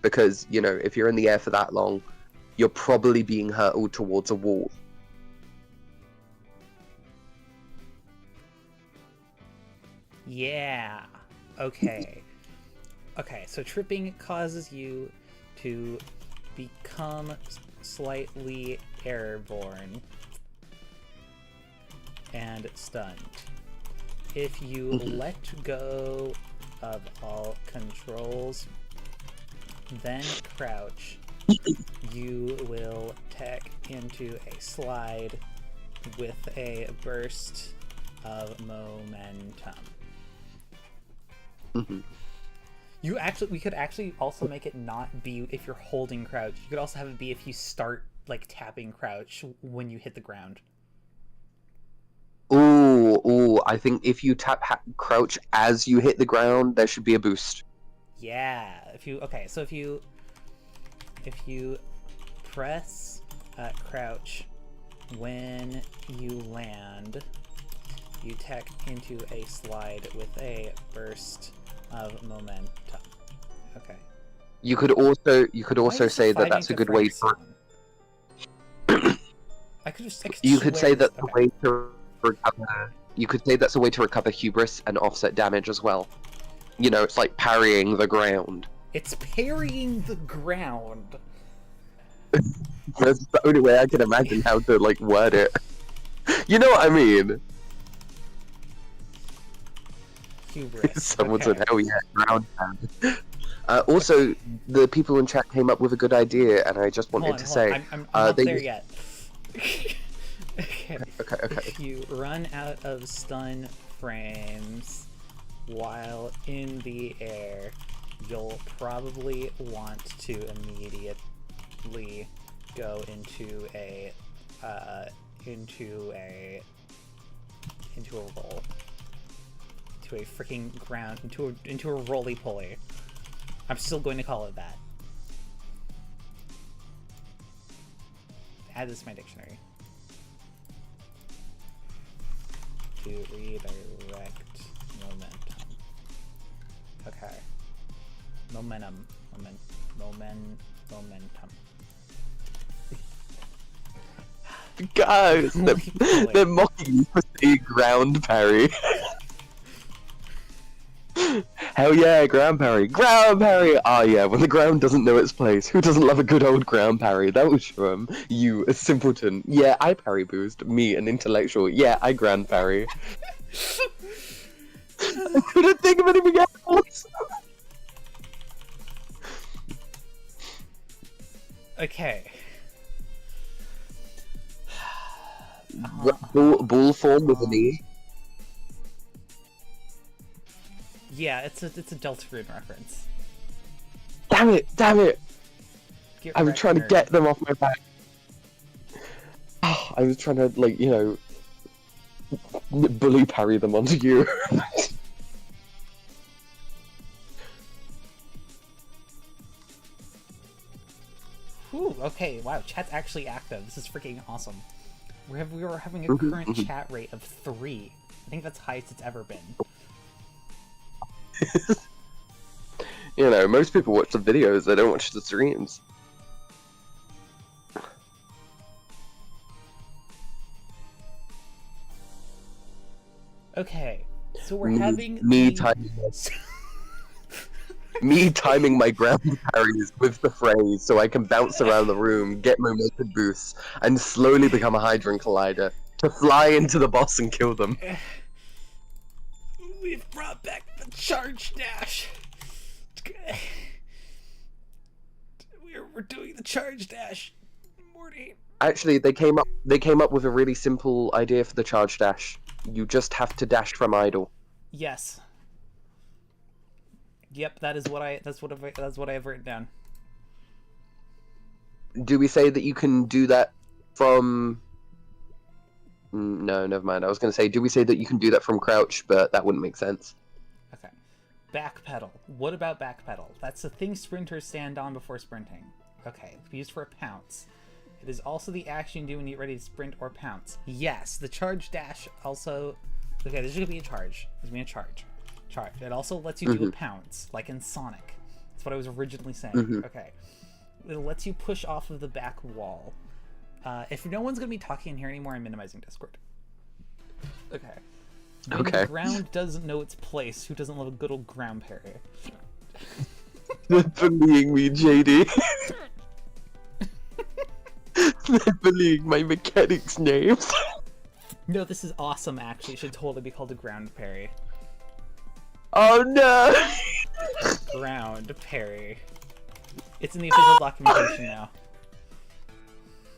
Because, you know, if you're in the air for that long, you're probably being hurtled towards a wall. Yeah. Okay. Okay, so tripping causes you to become slightly airborne and stunned. If you let go of all controls, then crouch, you will tech into a slide with a burst of momentum. We could actually also make it not be if you're holding crouch. You could also have it be if you start like tapping crouch when you hit the ground. Ooh, I think if you tap crouch as you hit the ground, there should be a boost. Yeah, if you press crouch when you land, you tech into a slide with a burst of momentum. Okay. You could also say that that's a good way to. You could say that the way to recover. You could say that's a way to recover hubris and offset damage as well. You know, it's like parrying the ground. It's parrying the ground. That's the only way I can imagine how to like word it. You know what I mean? Hubris. Someone Okay. said, "Hell yeah, ground pound." Also, the people in chat came up with a good idea, and I just wanted to say, I'm not they there yet. Okay. Okay. If you run out of stun frames while in the air, you'll probably want to immediately go into a roll. To a freaking ground, into a roly-poly. I'm still going to call it that. Add this to my dictionary. To redirect momentum. Okay. Momentum. Guys, they're mocking you for saying ground parry. Hell yeah, ground parry! Ground parry! Ah yeah, when the ground doesn't know its place. Who doesn't love a good old ground parry? That was from you, a simpleton. Yeah, I parry boost. Me, an intellectual. Yeah, I ground parry. I couldn't think of anything else! Okay. Bull form with an E? Yeah, it's a Deltarune reference. Damn it! Get I was wrecked, trying to nerd. get them off my back. I was trying to, like, you know, bully parry them onto you. Whew, okay, wow, chat's actually active. This is freaking awesome. We were having a current chat rate of 3. I think that's highest it's ever been. You know, most people watch the videos, they don't watch the streams. Okay, so we're having me the... timing my ground parries with the phrase so I can bounce around the room, get momentum boosts, and slowly become a Hydron Collider to fly into the boss and kill them. We've brought back the charge dash. We're doing the charge dash, Morty. Actually, they came up with a really simple idea for the charge dash. You just have to dash from idle. Yes. Yep, that's what I have written down. Do we say that you can do that from... No, never mind. I was going to say, do we say that you can do that from crouch, but that wouldn't make sense. Okay. Backpedal. What about backpedal? That's the thing sprinters stand on before sprinting. Okay, used for a pounce. It is also the action you do when you get ready to sprint or pounce. Yes, the charge dash also... Okay, this is going to be a charge. This is going to be a charge. It also lets you do a pounce, like in Sonic. That's what I was originally saying. Okay. lets you push off of the back wall. If no one's gonna be talking in here anymore, I'm minimizing Discord. Okay. When Okay. the ground doesn't know its place, who doesn't love a good old ground parry? They're bullying me, JD. They're bullying my mechanics' names. No, this is awesome, actually. It should totally be called a ground parry. Oh no! Ground parry. It's in the official documentation now.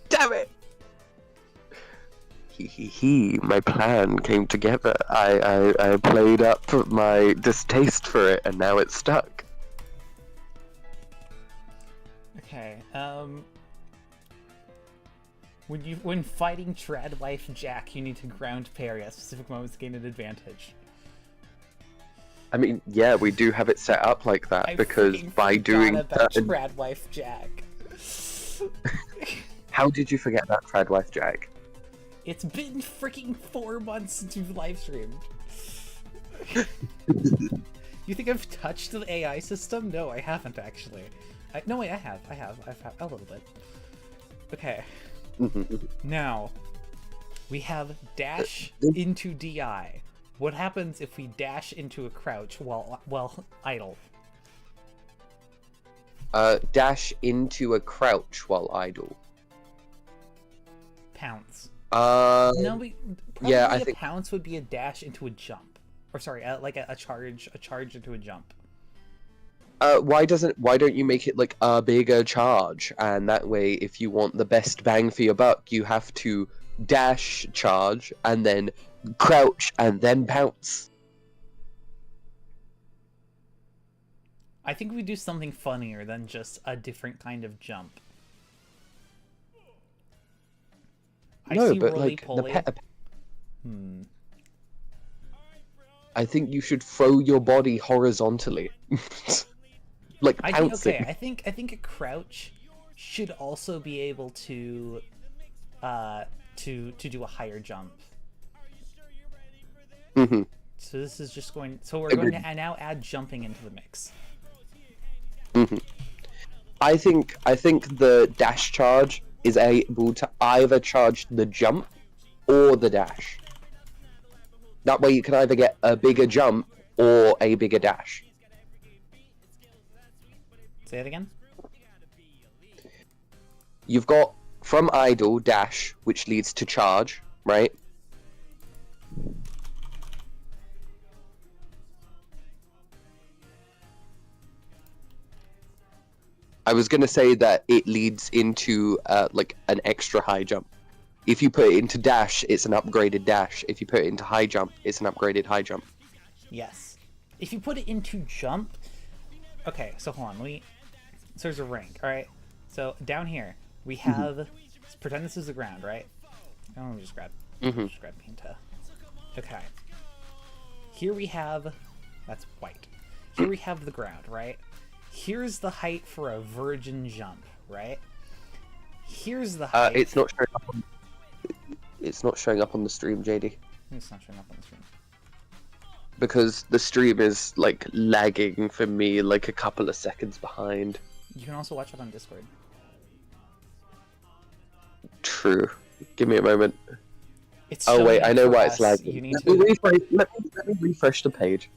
Damn it! My plan came together. I played up my distaste for it, and now it's stuck. Okay, when fighting Tradwife Jack, you need to ground parry at specific moments to gain an advantage. I mean, yeah, we do have it set up like that, I because freaking by forgot doing about certain... Tradwife Jack. How did you forget that Tradwife Jack? It's been freaking 4 months since you've live streamed. You think I've touched the AI system? No, I haven't actually. No, wait, I have. I've had a little bit. Okay. Now, we have dash into DI. What happens if we dash into a crouch while idle? Dash into a crouch while idle. Pounce. No, Probably yeah, I a think... pounce would be a dash into a jump. Or sorry, like a charge into a jump. Why don't you make it like a bigger charge, and that way, if you want the best bang for your buck, you have to dash charge and then crouch and then pounce. I think we do something funnier than just a different kind of jump. No, I see but roly-poly. I think you should throw your body horizontally. Like pouncing. I think a crouch should also be able to do a higher jump. Mm-hmm. So this is just going. So we're Agreed. going to now add jumping into the mix. Mm-hmm. I think the dash charge is able to either charge the jump or the dash. That way you can either get a bigger jump or a bigger dash. Say it again. You've got from idle dash, which leads to charge, right? I was gonna say that it leads into like an extra high jump. If you put it into dash, it's an upgraded dash. If you put it into high jump, it's an upgraded high jump. Yes. If you put it into jump. Okay, so hold on. So there's a rank. All right. So down here we have. Let's pretend this is the ground, right? Oh, let me just grab. Just grab Pinta. Okay. Here we have. That's white. Here we have the ground, right? Here's the height for a virgin jump, right? Here's the height. It's not showing up on. It's not showing up on the stream, JD. It's not showing up on the screen. Because the stream is like lagging for me, like a couple of seconds behind. You can also watch it on Discord. True. Give me a moment. It's Oh wait, showing I know for why us. it's lagging. You need Let me refresh the page.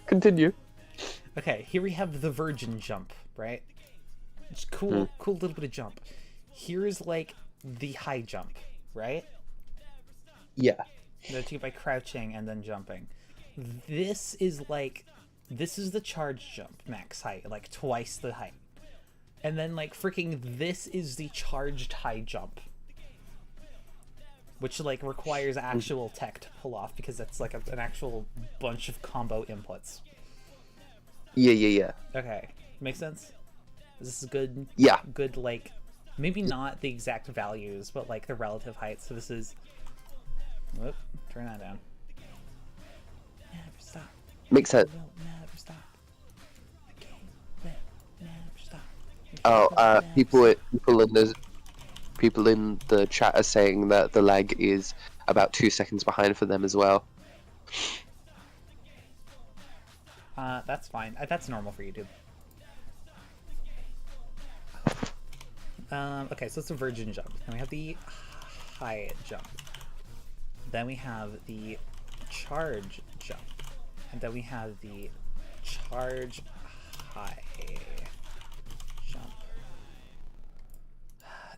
Continue. Okay, here we have the virgin jump, right? It's cool, cool little bit of jump. Here's like the high jump, right? Yeah. That's by crouching and then jumping. This is the charge jump max height, like twice the height. And then like freaking this is the charged high jump. Which like requires actual tech to pull off because that's like an actual bunch of combo inputs. Yeah. Okay, makes sense? This is good. Yeah. Good, like, maybe not the exact values, but like the relative height. So this is. Whoop, turn that down. Never stop. Makes sense. Will never stop. The game will never stop. Oh, people in the chat are saying that the lag is about 2 seconds behind for them as well. That that's fine. That's normal for YouTube. Okay, so it's a virgin jump. Then we have the high jump. Then we have the charge jump. And then we have the charge high jump.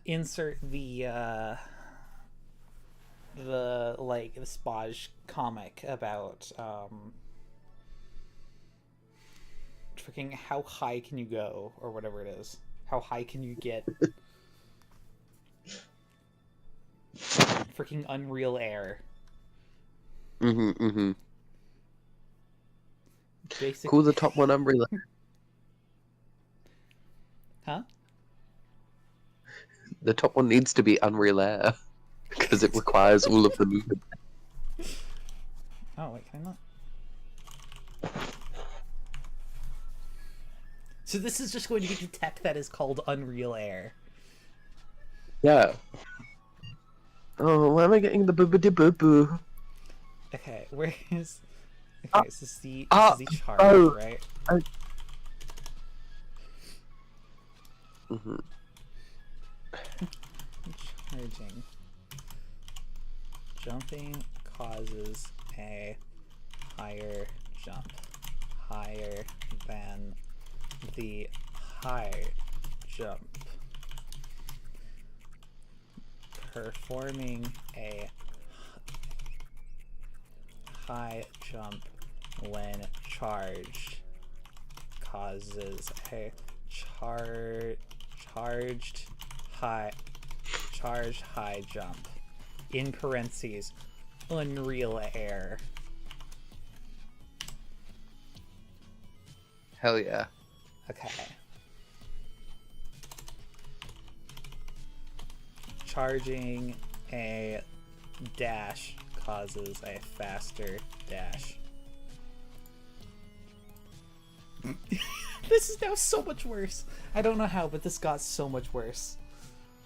Insert the Spaj comic about freaking how high can you go, or whatever it is. How high can you get? Freaking Unreal Air. Basic. Call the top one Umbrella. Huh? The top one needs to be Unreal Air because it requires all of the movement. Oh wait, can I not? So this is just going to be the tech that is called Unreal Air. Yeah. Oh, why am I getting the boo-boo-de-boo-boo? Okay, where is... Okay, so this is the charge, right? Charging. Jumping causes a higher jump. Higher than the high jump. Performing a high jump when charged causes a charged high jump. In parentheses, Unreal Air. Hell yeah. Okay. Charging a dash causes a faster dash. This is now so much worse. I don't know how, but this got so much worse.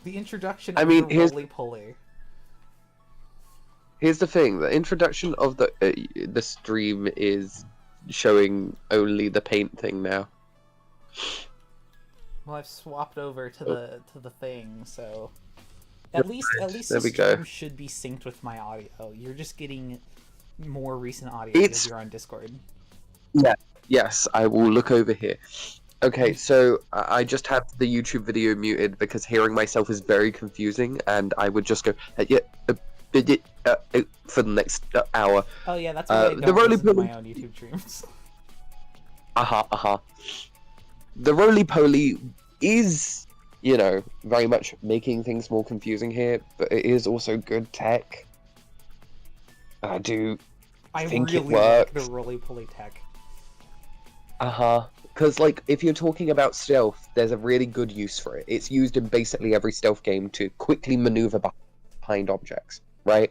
The introduction of the roly-poly. Here's the thing: the introduction of the stream is showing only the paint thing now. Well, I've swapped over to the thing, so at least There the we go. stream should be synced with my audio. You're just getting more recent audio because you're on Discord. Yeah. Yes, I will look over here. Okay, so I just have the YouTube video muted because hearing myself is very confusing, and I would just go for the next hour. Oh yeah, that's why I don't listen to my own YouTube streams. The roly-poly is, you know, very much making things more confusing here, but it is also good tech. I think really it works. like the roly-poly tech. Because, like, if you're talking about stealth, there's a really good use for it. It's used in basically every stealth game to quickly maneuver behind objects, right?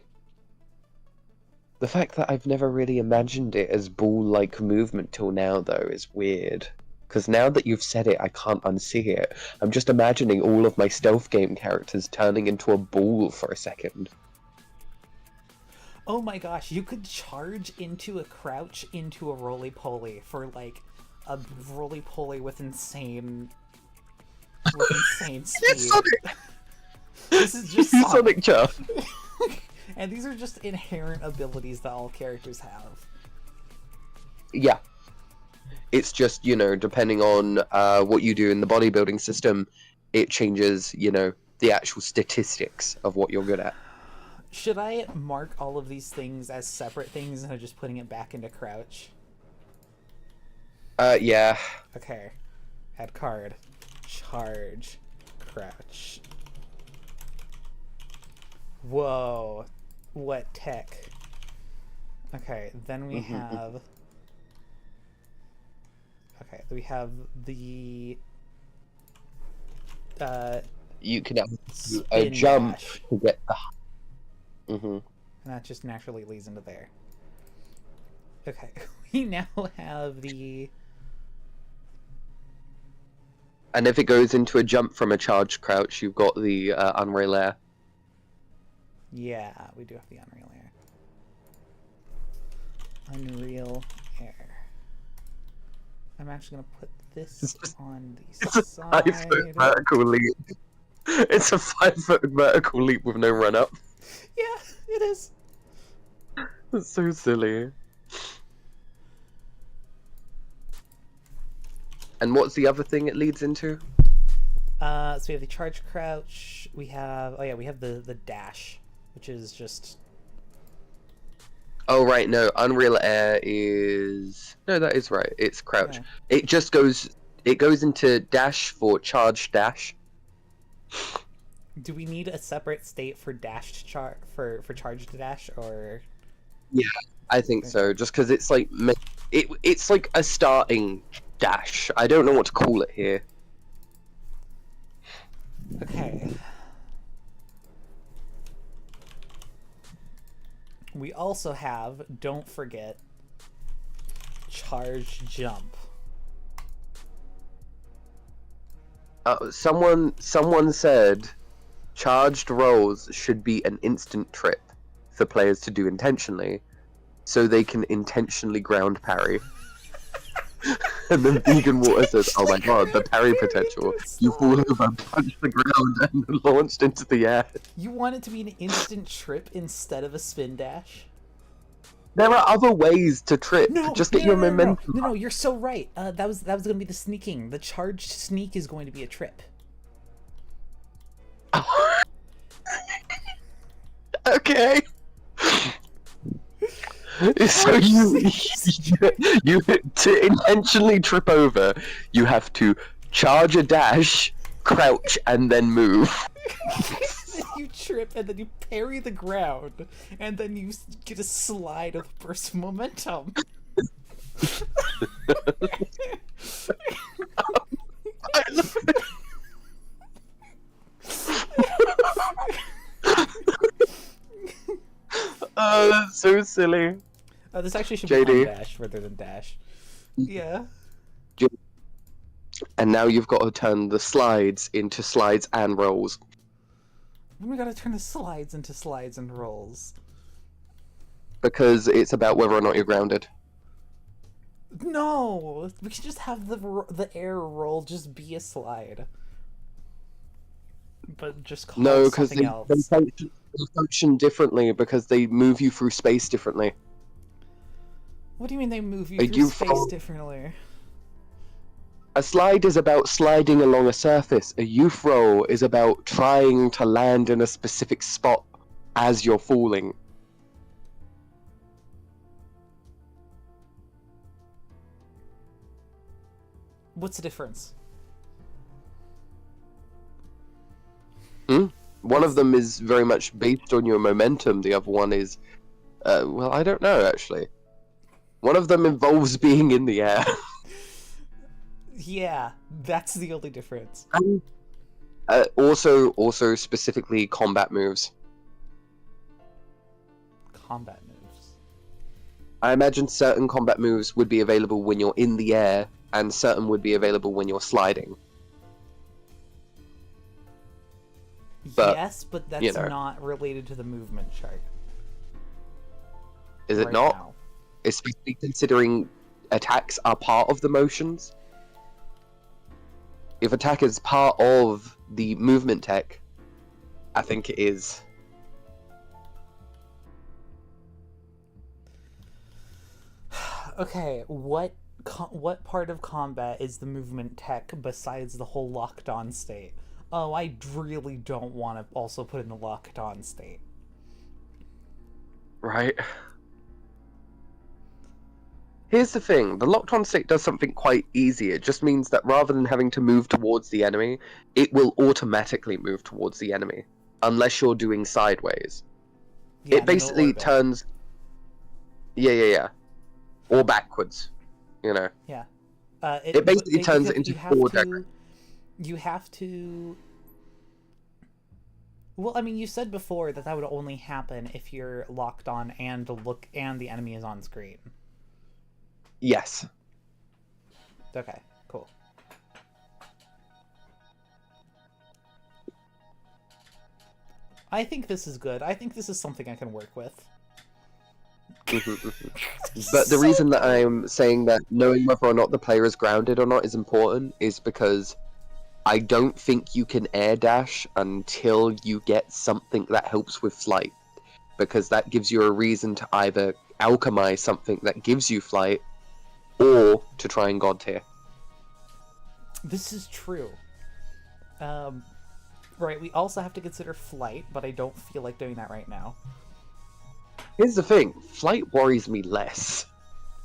The fact that I've never really imagined it as ball-like movement till now, though, is weird. Because now that you've said it, I can't unsee it. I'm just imagining all of my stealth game characters turning into a ball for a second. Oh my gosh, you could charge into a crouch into a roly-poly for, like, a roly-poly with insane speed. This is just Sonic Charge. And these are just inherent abilities that all characters have. Yeah. It's just, you know, depending on what you do in the bodybuilding system, it changes, you know, the actual statistics of what you're good at. Should I mark all of these things as separate things instead of just putting it back into crouch? Yeah. Okay. Add card. Charge. Crouch. Whoa. What tech? Okay, then we have... Okay, we have the... You can have a spin jump dash. to get the... And that just naturally leads into there. Okay, we now have the... And if it goes into a jump from a charge crouch, you've got the Unreal Air. Yeah, we do have the Unreal Air. Unreal Air. I'm actually gonna put this on the It's a side. 5-foot vertical leap. It's a 5-foot vertical leap with no run up. Yeah, it is. That's so silly. And what's the other thing it leads into? So we have the charge crouch. We have we have the dash, which is just Oh right, no, Unreal Air is no, that is right. It's crouch. Yeah. It just goes into dash for charge dash. Do we need a separate state for dash for charged dash or? Yeah, I think so. Just because it's like it's like a starting dash. I don't know what to call it here. Okay. We also have, don't forget, charge jump. Someone said charged rolls should be an instant trip for players to do intentionally, so they can intentionally ground parry. And then Vegan Water says, "Oh my god, the parry potential! You fall over, punch the ground, and launched into the air." You want it to be an instant trip instead of a spin dash? There are other ways to trip. Just get your momentum. No, you're so right. That was gonna be the sneaking. The charged sneak is going to be a trip. Okay. So you to intentionally trip over, you have to charge a dash, crouch, and then move. You trip and then you parry the ground, and then you get a slide of burst momentum. I love it. Oh, that's so silly. This actually should JD. be on dash rather than dash. Yeah. And now you've got to turn the slides into slides and rolls. We gotta turn the slides into slides and rolls. Because it's about whether or not you're grounded. No! We should just have the air roll just be a slide. But just call No, it because something else. they function differently because they move you through space differently. What do you mean they move you Are through you space from- differently? A slide is about sliding along a surface. A youth roll is about trying to land in a specific spot as you're falling. What's the difference? One of them is very much based on your momentum. The other one is, well, I don't know actually. One of them involves being in the air. Yeah, that's the only difference. And, also specifically combat moves. Combat moves. I imagine certain combat moves would be available when you're in the air, and certain would be available when you're sliding. But, yes, but that's you know. not related to the movement chart. Is it right not? now. Especially considering attacks are part of the motions. If attack is part of the movement tech, I think it is. Okay, what part of combat is the movement tech besides the whole locked on state? Oh, I really don't want to also put in the locked on state. Right. Here's the thing, the locked on state does something quite easy. It just means that rather than having to move towards the enemy, it will automatically move towards the enemy. Unless you're doing sideways. Yeah, It basically turns... Yeah. Or backwards, you know. Yeah. It basically turns it into forward aggression. You have to... Well, I mean, you said before that would only happen if you're locked on and the enemy is on screen. Yes. Okay, cool. I think this is good. I think this is something I can work with. But the reason that I'm saying that knowing whether or not the player is grounded or not is important is because I don't think you can air dash until you get something that helps with flight, because that gives you a reason to either alchemize something that gives you flight or to try and god tier. This is true. Right, we also have to consider flight, but I don't feel like doing that right now. Here's the thing, flight worries me less.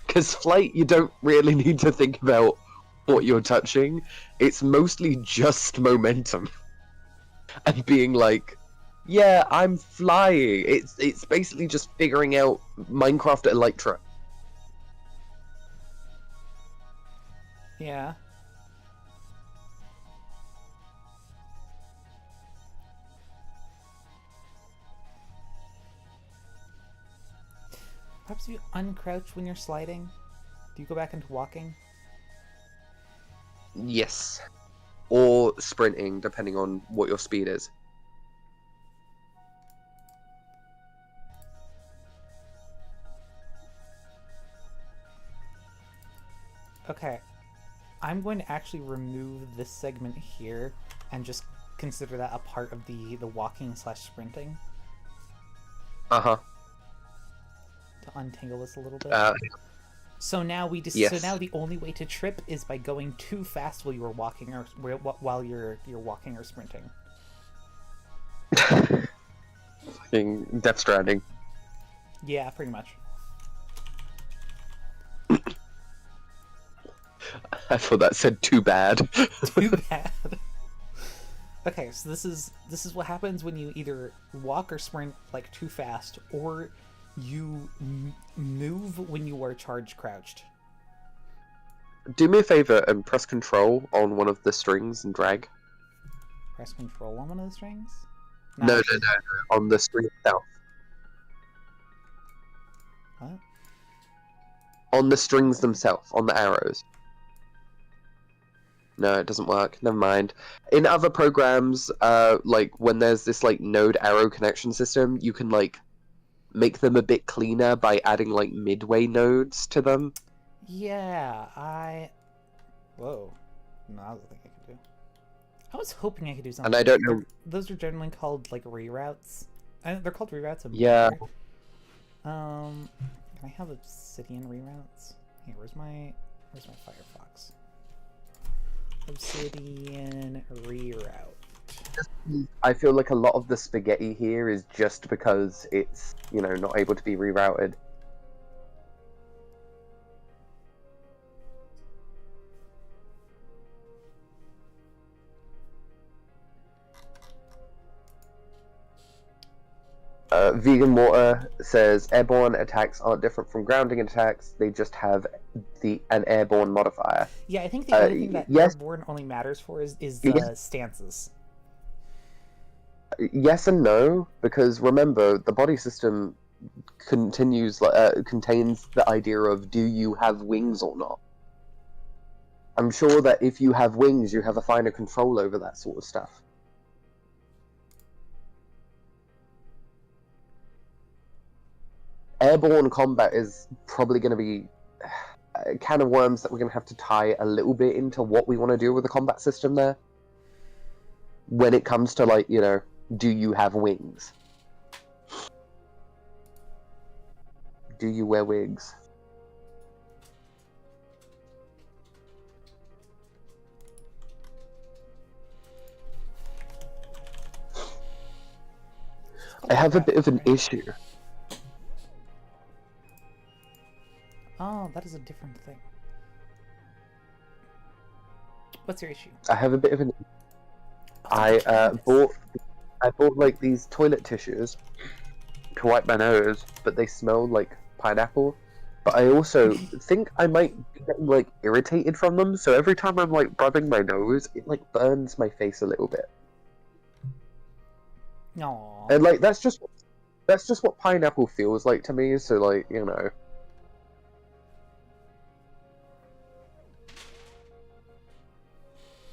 Because flight, you don't really need to think about what you're touching. It's mostly just momentum. And being like, yeah, I'm flying. It's basically just figuring out Minecraft Elytra. Yeah. Perhaps you uncrouch when you're sliding? Do you go back into walking? Yes. Or sprinting, depending on what your speed is. Okay. I'm going to actually remove this segment here and just consider that a part of the walking / sprinting Uh-huh. to untangle this a little bit. So now Yes. so now the only way to trip is by going too fast while you are walking or while you're walking or sprinting. Fucking Death Stranding. Yeah, pretty much. I thought that said too bad. Too bad. Okay, so this is what happens when you either walk or sprint like too fast, or you move when you are charged crouched. Do me a favor and press control on one of the strings and drag. Press control on one of the strings? No, on the string itself. What? On the strings themselves, on the arrows. No, it doesn't work. Never mind. In other programs, like when there's this like node arrow connection system, you can like make them a bit cleaner by adding like midway nodes to them. Yeah, Whoa. No, I don't think I could do. I was hoping I could do something. And I don't know. Those are generally called like reroutes. They're called reroutes. Yeah. Can I have obsidian reroutes? Here, where's my Firefox? Obsidian reroute. I feel like a lot of the spaghetti here is just because it's, you know, not able to be rerouted. Vegan Water says airborne attacks aren't different from grounding attacks, they just have an airborne modifier. Yeah, I think the only thing that yes. airborne only matters for is Yes. stances. Yes and no, because remember, the body system contains the idea of do you have wings or not. I'm sure that if you have wings, you have a finer control over that sort of stuff. Airborne combat is probably going to be a can of worms that we're going to have to tie a little bit into what we want to do with the combat system there. When it comes to, like, you know, do you have wings? Do you wear wigs? I have a bit of an issue. Oh, that is a different thing. What's your issue? I have a bit of an. I bought like these toilet tissues to wipe my nose, but they smell like pineapple. But I also think I might be getting like irritated from them, so every time I'm like rubbing my nose, it like burns my face a little bit. No. And like that's just what pineapple feels like to me. So like, you know.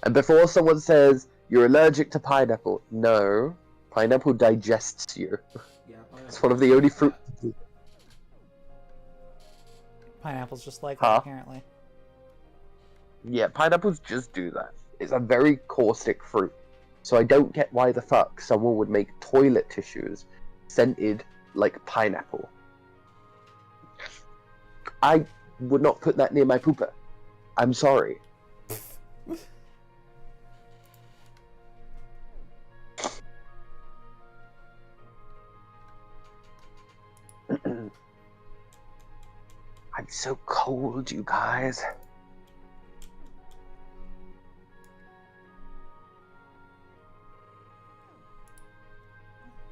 And before someone says, you're allergic to pineapple, no. Pineapple digests you. Yeah, It's one of the only fruits. Pineapples just like Huh? that, apparently. Yeah, pineapples just do that. It's a very caustic fruit. So I don't get why the fuck someone would make toilet tissues scented like pineapple. I would not put that near my pooper. I'm sorry. I'm so cold, you guys.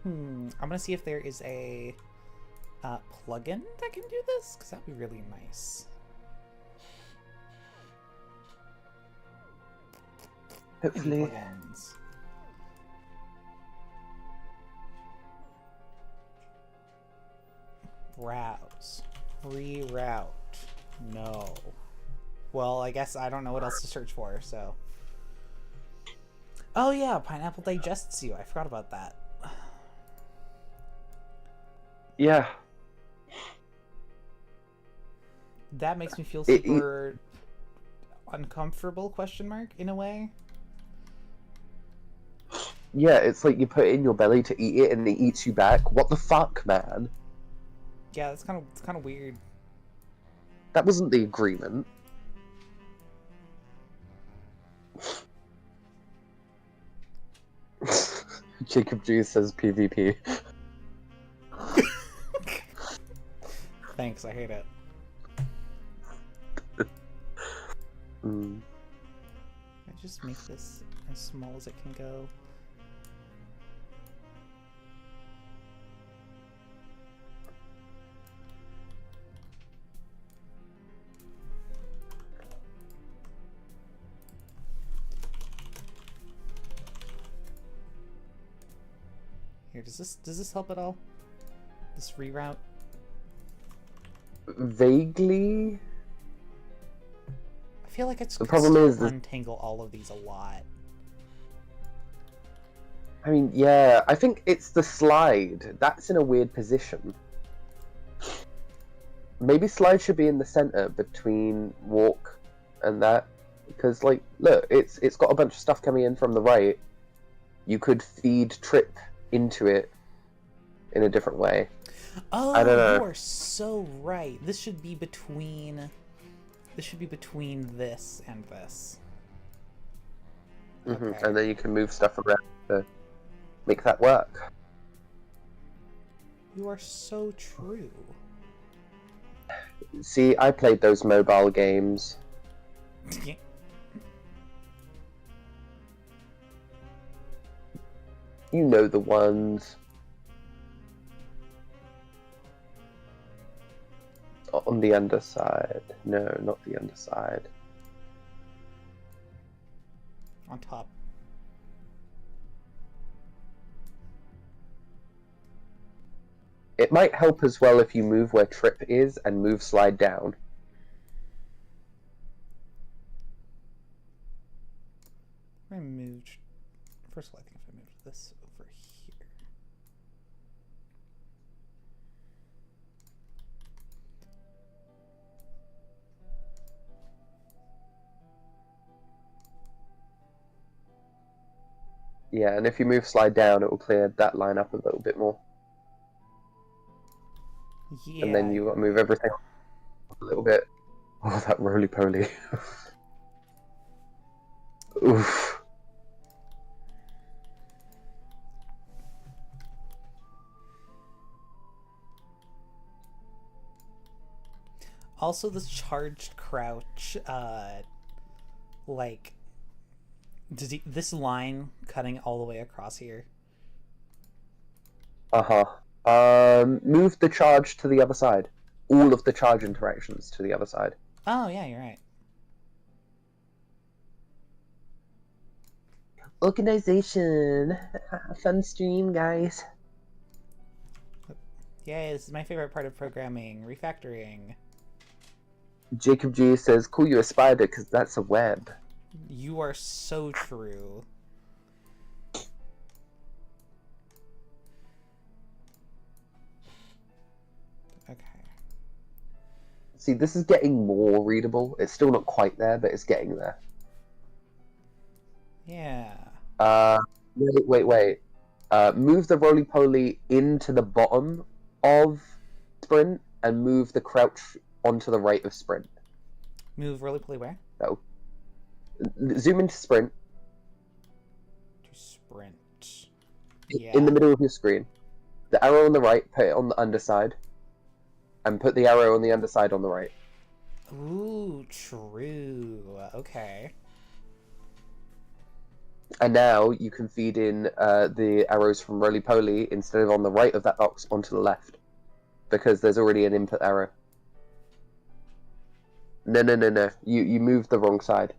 I'm gonna see if there is a plugin that can do this, because that'd be really nice. Hopefully. Plugins. Browse. Reroute. No. Well, I guess I don't know what else to search for, so. Oh yeah, Pineapple digests you. I forgot about that. Yeah. That makes me feel super uncomfortable, question mark, in a way. Yeah, it's like you put it in your belly to eat it and it eats you back. What the fuck, man? Yeah, it's kind of weird. That wasn't the agreement. Jacob G says PvP. Thanks, I hate it. I just make this as small as it can go. Here, does this help at all? This reroute? Vaguely. I feel like it's The problem is untangle all of these a lot. I mean, yeah, I think it's the slide. That's in a weird position. Maybe slide should be in the center between walk and that. Because, like, look, it's got a bunch of stuff coming in from the right. You could feed trip into it in a different way. Oh, I don't know. you are so right. This should be between this and this. Okay. And then you can move stuff around to make that work. You are so true. See, I played those mobile games. You know the ones. On the underside. No, not the underside. On top. It might help as well if you move where trip is and move slide down. I moved. First of all, I think if I moved this over here. Yeah, and if you move slide down, it will clear that line up a little bit more. Yeah. And then you got to move everything up a little bit. Oh, that roly-poly. Oof. Also, this charged crouch, like, this line cutting all the way across here. Move the charge to the other side. All of the charge interactions to the other side. Oh, yeah, you're right. Organization. Fun stream, guys. Yay, this is my favorite part of programming. Refactoring. Jacob G says, call you a spider because that's a web. You are so true. Okay. See, this is getting more readable. It's still not quite there, but it's getting there. Yeah. Wait. Move the roly-poly into the bottom of sprint and move the crouch onto the right of sprint. Move roly-poly where? Oh. Zoom into sprint. To sprint. In the middle of your screen. The arrow on the right, put it on the underside. And put the arrow on the underside on the right. Ooh, true. Okay. And now you can feed in the arrows from roly-poly instead of on the right of that box onto the left. Because there's already an input arrow. No. You moved the wrong side.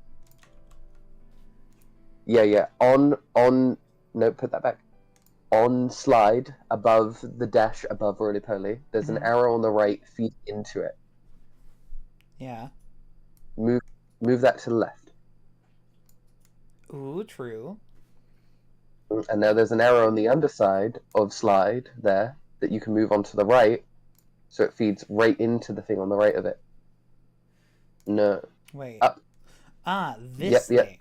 Yeah. No, put that back. On slide, above the dash above roly-poly, there's an arrow on the right, feed into it. Yeah. Move that to the left. Ooh, true. And now there's an arrow on the underside of slide there that you can move on to the right, so it feeds right into the thing on the right of it. No. Wait. Up. This thing.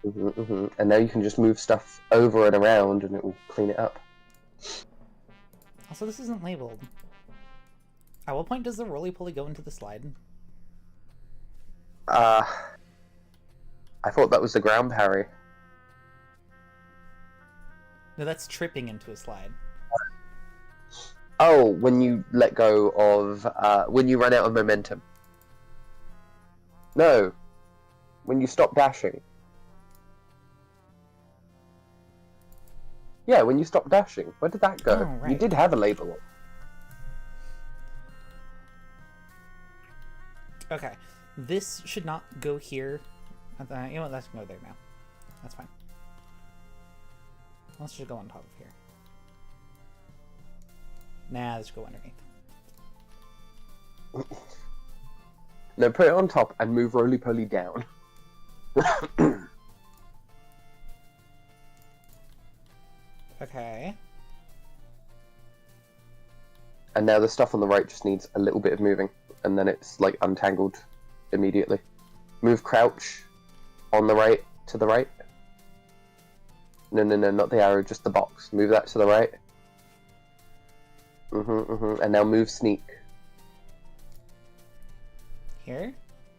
And now you can just move stuff over and around and it will clean it up. Also, this isn't labeled. At what point does the roly-poly go into the slide? I thought that was the ground parry. No, that's tripping into a slide. Oh, when you let go of... when you run out of momentum. No. When you stop dashing. Yeah, when you stop dashing. Where did that go? Oh, right. You did have a label. Okay. This should not go here. You know what? Let's go there now. That's fine. Let's just go on top of here. Nah, let's go underneath. No, put it on top and move roly-poly down. Okay. And now the stuff on the right just needs a little bit of moving, and then it's like untangled immediately. Move crouch on the right to the right. No, not the arrow, just the box. Move that to the right. And now move sneak. Here?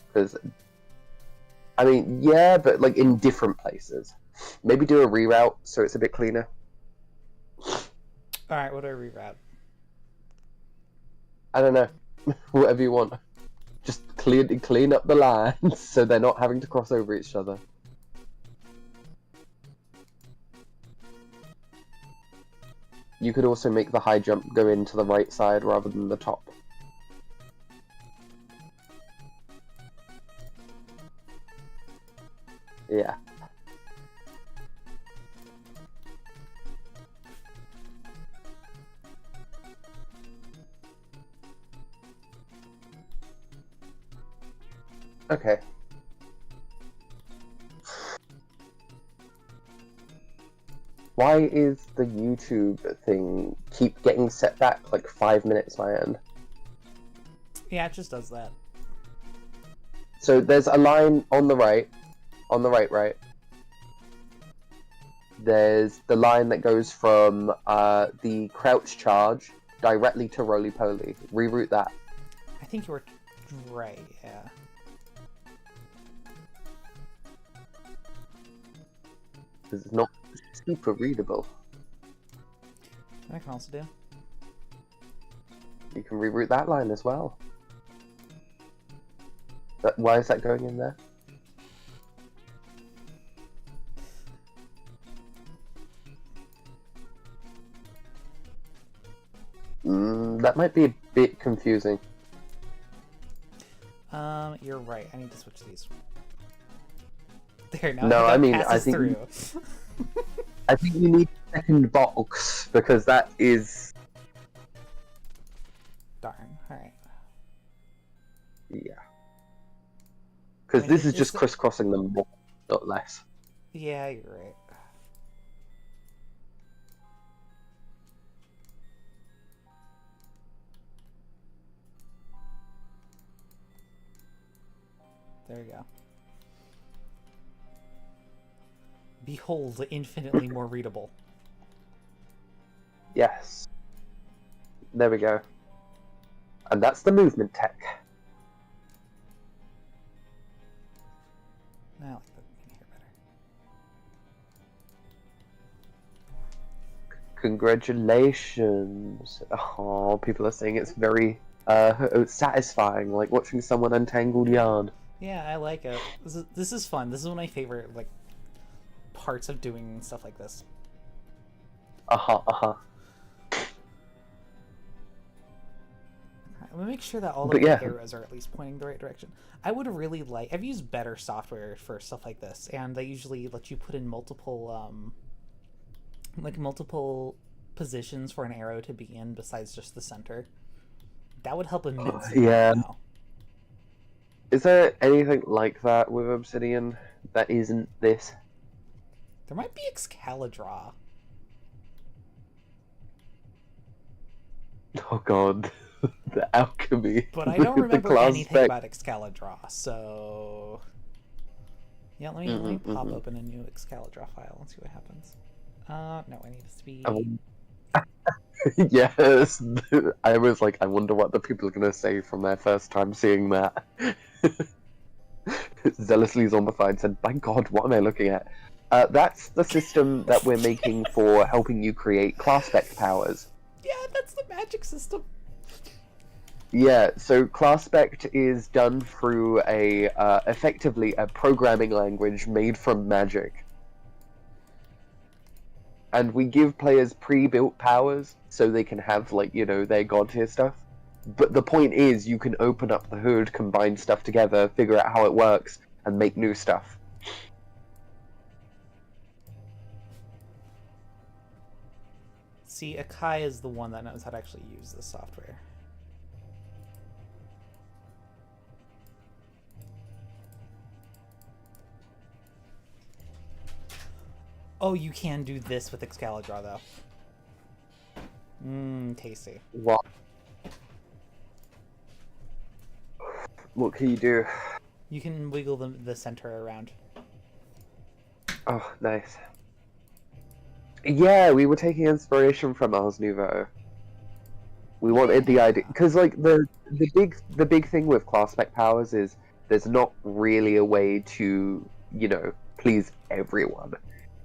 Because, I mean, yeah, but like in different places. Maybe do a reroute so it's a bit cleaner. Alright, what do I reroute? I don't know. Whatever you want. Just clean up the lines so they're not having to cross over each other. You could also make the high jump go into the right side rather than the top. Yeah. Okay. Why is the YouTube thing keep getting set back like 5 minutes, my end? Yeah, it just does that. So there's a line on the right. Right. There's the line that goes from the crouch charge directly to roly-poly. Reroute that. I think you were right, yeah. Because it's not super readable. I can also do. You can reroute that line as well. Why is that going in there? That might be a bit confusing. You're right. I need to switch these. There, now No, that I mean, passes I think through. I think you need a second box because that is... Darn. Alright. Yeah. Because I mean, this is it's just just- crisscrossing them more, not less. Yeah, you're right. There you go. Behold, infinitely more readable. Yes. There we go. And that's the movement tech. I like that in here better. Congratulations. Oh, people are saying it's very satisfying, like watching someone untangle yarn. Yeah, I like it. This is fun. This is one of my favorite like parts of doing stuff like this. Uh-huh. I'm gonna make sure that all But of the yeah. arrows are at least pointing the right direction. I would really like. I've used better software for stuff like this, and they usually let you put in multiple, multiple positions for an arrow to be in besides just the center. That would help immensely. Yeah. Now. Is there anything like that with Obsidian that isn't this? There might be Excalidraw. Oh god. The alchemy. But I don't The remember class anything spec. about Excalidraw, so... Yeah, let me pop open a new Excalidraw file and see what happens. No, I need to speed... Yes. I was like, I wonder what the people are going to say from their first time seeing that. Zealously zombified said, by god, what am I looking at? That's the system that we're making for helping you create class spec powers. Yeah, that's the magic system. Yeah, so class spec is done through a effectively a programming language made from magic. And we give players pre-built powers so they can have, like, you know, their god tier stuff. But the point is, you can open up the hood, combine stuff together, figure out how it works, and make new stuff. See, Akai is the one that knows how to actually use this software. Oh, you can do this with Excalidraw, though. Tasty. What? What can you do? You can wiggle the center around. Oh, nice. Yeah, we were taking inspiration from Ars Nouveau. We wanted the idea, because like the big thing with class spec powers is there's not really a way to, you know, please everyone.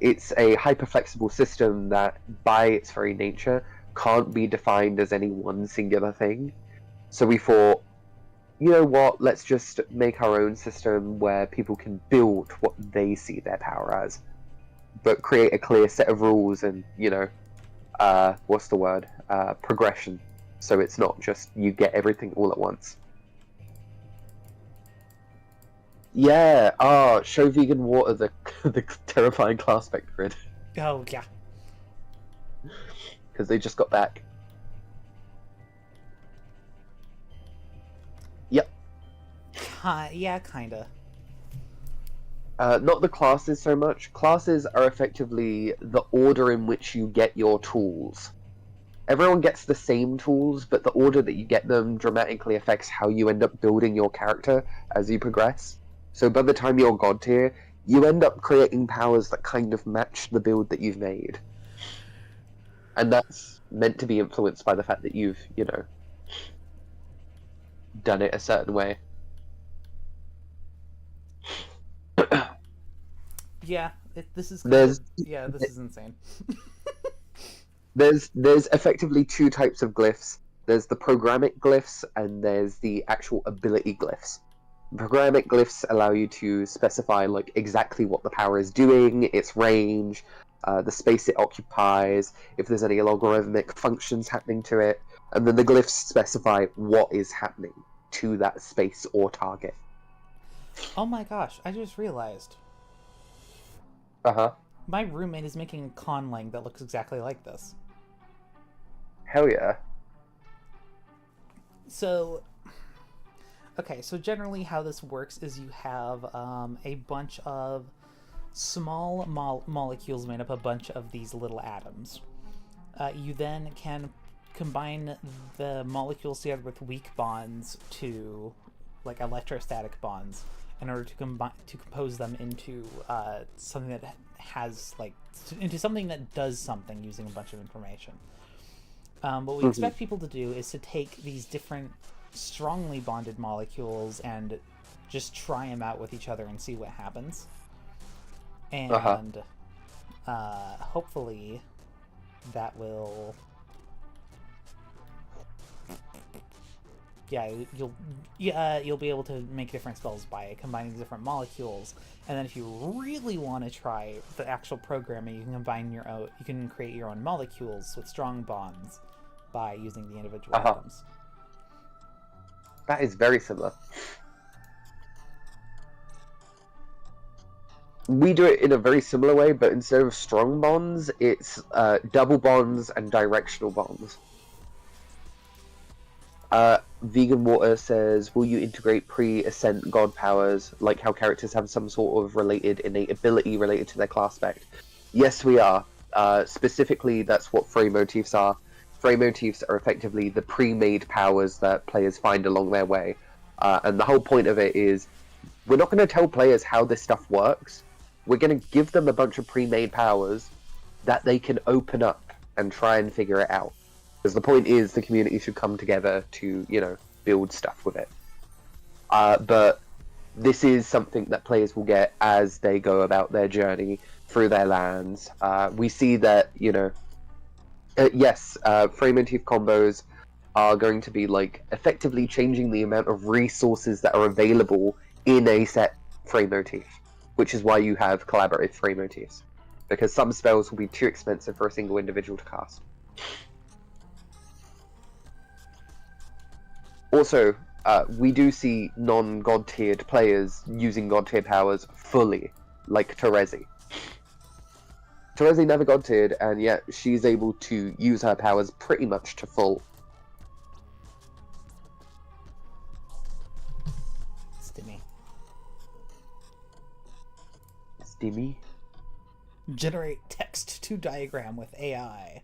It's a hyper-flexible system that, by its very nature, can't be defined as any one singular thing. So we thought, you know what, let's just make our own system where people can build what they see their power as, but create a clear set of rules and, you know, what's the word? Progression. So it's not just you get everything all at once. Yeah, show vegan water the terrifying class spec grid. Oh, yeah. Because they just got back. Yep. Yeah, kinda. Not the classes so much. Classes are effectively the order in which you get your tools. Everyone gets the same tools, but the order that you get them dramatically affects how you end up building your character as you progress. So by the time you're god tier, you end up creating powers that kind of match the build that you've made. And that's meant to be influenced by the fact that you've, you know, done it a certain way. Yeah, this is There's- this is insane. There's effectively two types of glyphs. There's the programmatic glyphs and there's the actual ability glyphs. Programmatic glyphs allow you to specify like exactly what the power is doing, its range, the space it occupies, if there's any logarithmic functions happening to it, and then the glyphs specify what is happening to that space or target. Oh my gosh, I just realized. Uh-huh. My roommate is making a conlang that looks exactly like this. Hell yeah. So, okay, so generally how this works is you have a bunch of small molecules made up a bunch of these little atoms. You then can combine the molecules together with weak bonds to, like, electrostatic bonds, in order to compose them into something that has into something that does something using a bunch of information. What we expect people to do is to take these different strongly bonded molecules and just try them out with each other and see what happens. And hopefully that will... Yeah, you'll be able to make different spells by combining different molecules, and then if you really want to try the actual programming, you can combine your own. You can create your own molecules with strong bonds by using the individual atoms. That is very similar. We do it in a very similar way, but instead of strong bonds, it's double bonds and directional bonds. Vegan Water says, will you integrate pre-ascent god powers, like how characters have some sort of related innate ability related to their class spec? Yes, we are. Specifically, that's what Fray Motifs are. Fray Motifs are effectively the pre-made powers that players find along their way. And the whole point of it is, we're not going to tell players how this stuff works. We're going to give them a bunch of pre-made powers that they can open up and try and figure it out. Because the point is, the community should come together to, build stuff with it. But this is something that players will get as they go about their journey through their lands. We see that, yes, Fray Motif combos are going to be, effectively changing the amount of resources that are available in a set Fray Motif. Which is why you have collaborative Fray Motifs. Because some spells will be too expensive for a single individual to cast. Also, we do see non-god tiered players using god tier powers fully, like Terezi. Terezi never god tiered, and yet she's able to use her powers pretty much to full. Stimmy. Stimmy? Generate text to diagram with AI.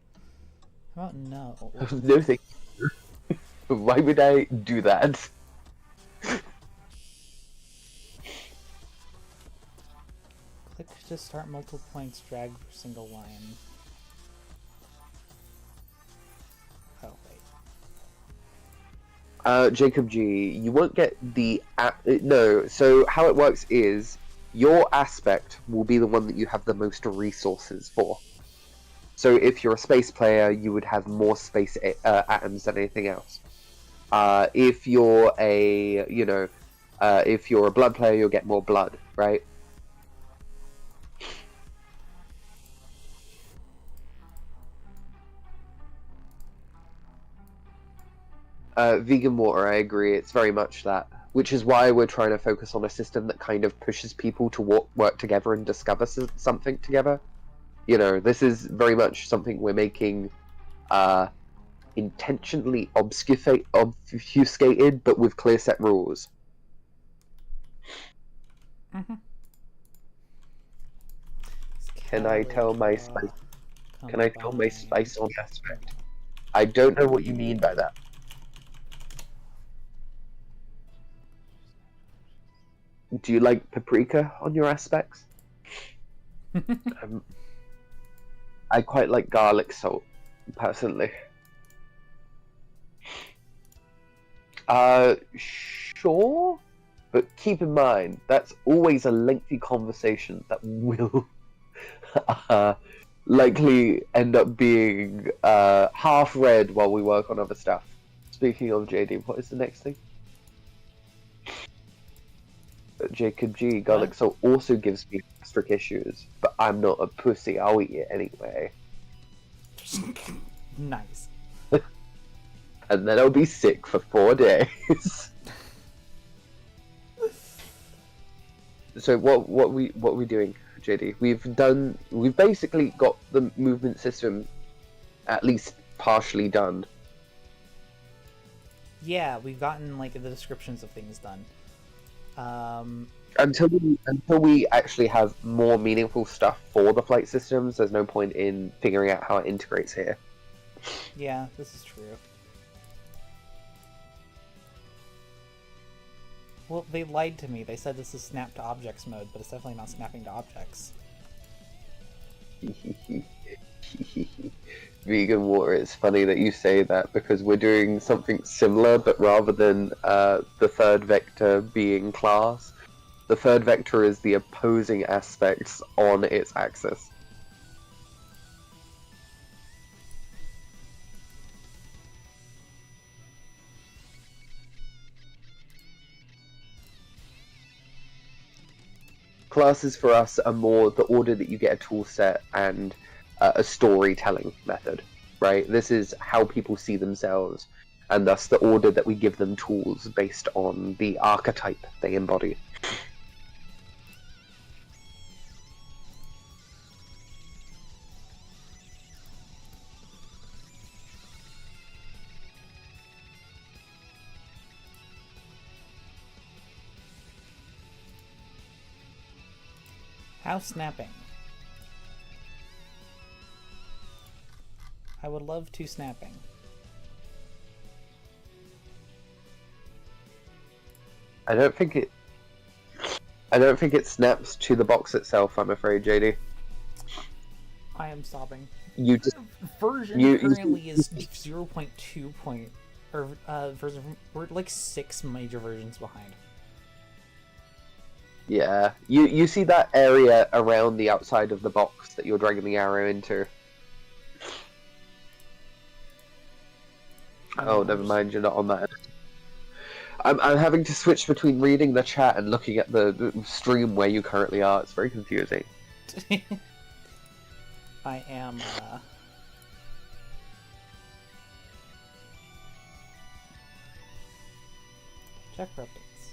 How about no? No thank you. Why would I do that? Click to start multiple points, drag for single line. Oh, wait. Jacob G, you won't get the... no, so how it works is, your aspect will be the one that you have the most resources for. So if you're a space player, you would have more space atoms than anything else. If you're a, if you're a blood player, you'll get more blood, right? Vegan Water, I agree, it's very much that. Which is why we're trying to focus on a system that kind of pushes people to work together and discover something together. This is very much something we're making intentionally obfuscated, but with clear set rules. Can I tell my spice? Can I tell my spice on aspect? I don't know what you mean by that. Do you like paprika on your aspects? I quite like garlic salt, personally. Sure, but keep in mind, that's always a lengthy conversation that will likely end up being half read while we work on other stuff. Speaking of JD, what is the next thing? Jacob G, garlic salt also gives me gastric issues, but I'm not a pussy, I'll eat it anyway. Nice. And then I'll be sick for 4 days. So what we doing, JD? We've basically got the movement system at least partially done. Yeah, we've gotten the descriptions of things done. Until we actually have more meaningful stuff for the flight systems, there's no point in figuring out how it integrates here. Yeah, this is true. Well, they lied to me. They said this is snap to objects mode, but it's definitely not snapping to objects. Vegan War, it's funny that you say that because we're doing something similar, but rather than the third vector being class, the third vector is the opposing aspects on its axis. Classes for us are more the order that you get a tool set and a storytelling method, right? This is how people see themselves, and thus the order that we give them tools based on the archetype they embody. How snapping? I would love to snapping. I don't think it snaps to the box itself, I'm afraid, JD. I am sobbing. You just Version you- currently is 0.2 point, or version. We're like 6 major versions behind. yeah. You see that area around the outside of the box that you're dragging the arrow into. Oh, never mind, you're not on that. I'm having to switch between reading the chat and looking at the stream where you currently are. It's very confusing. I am. Check for updates.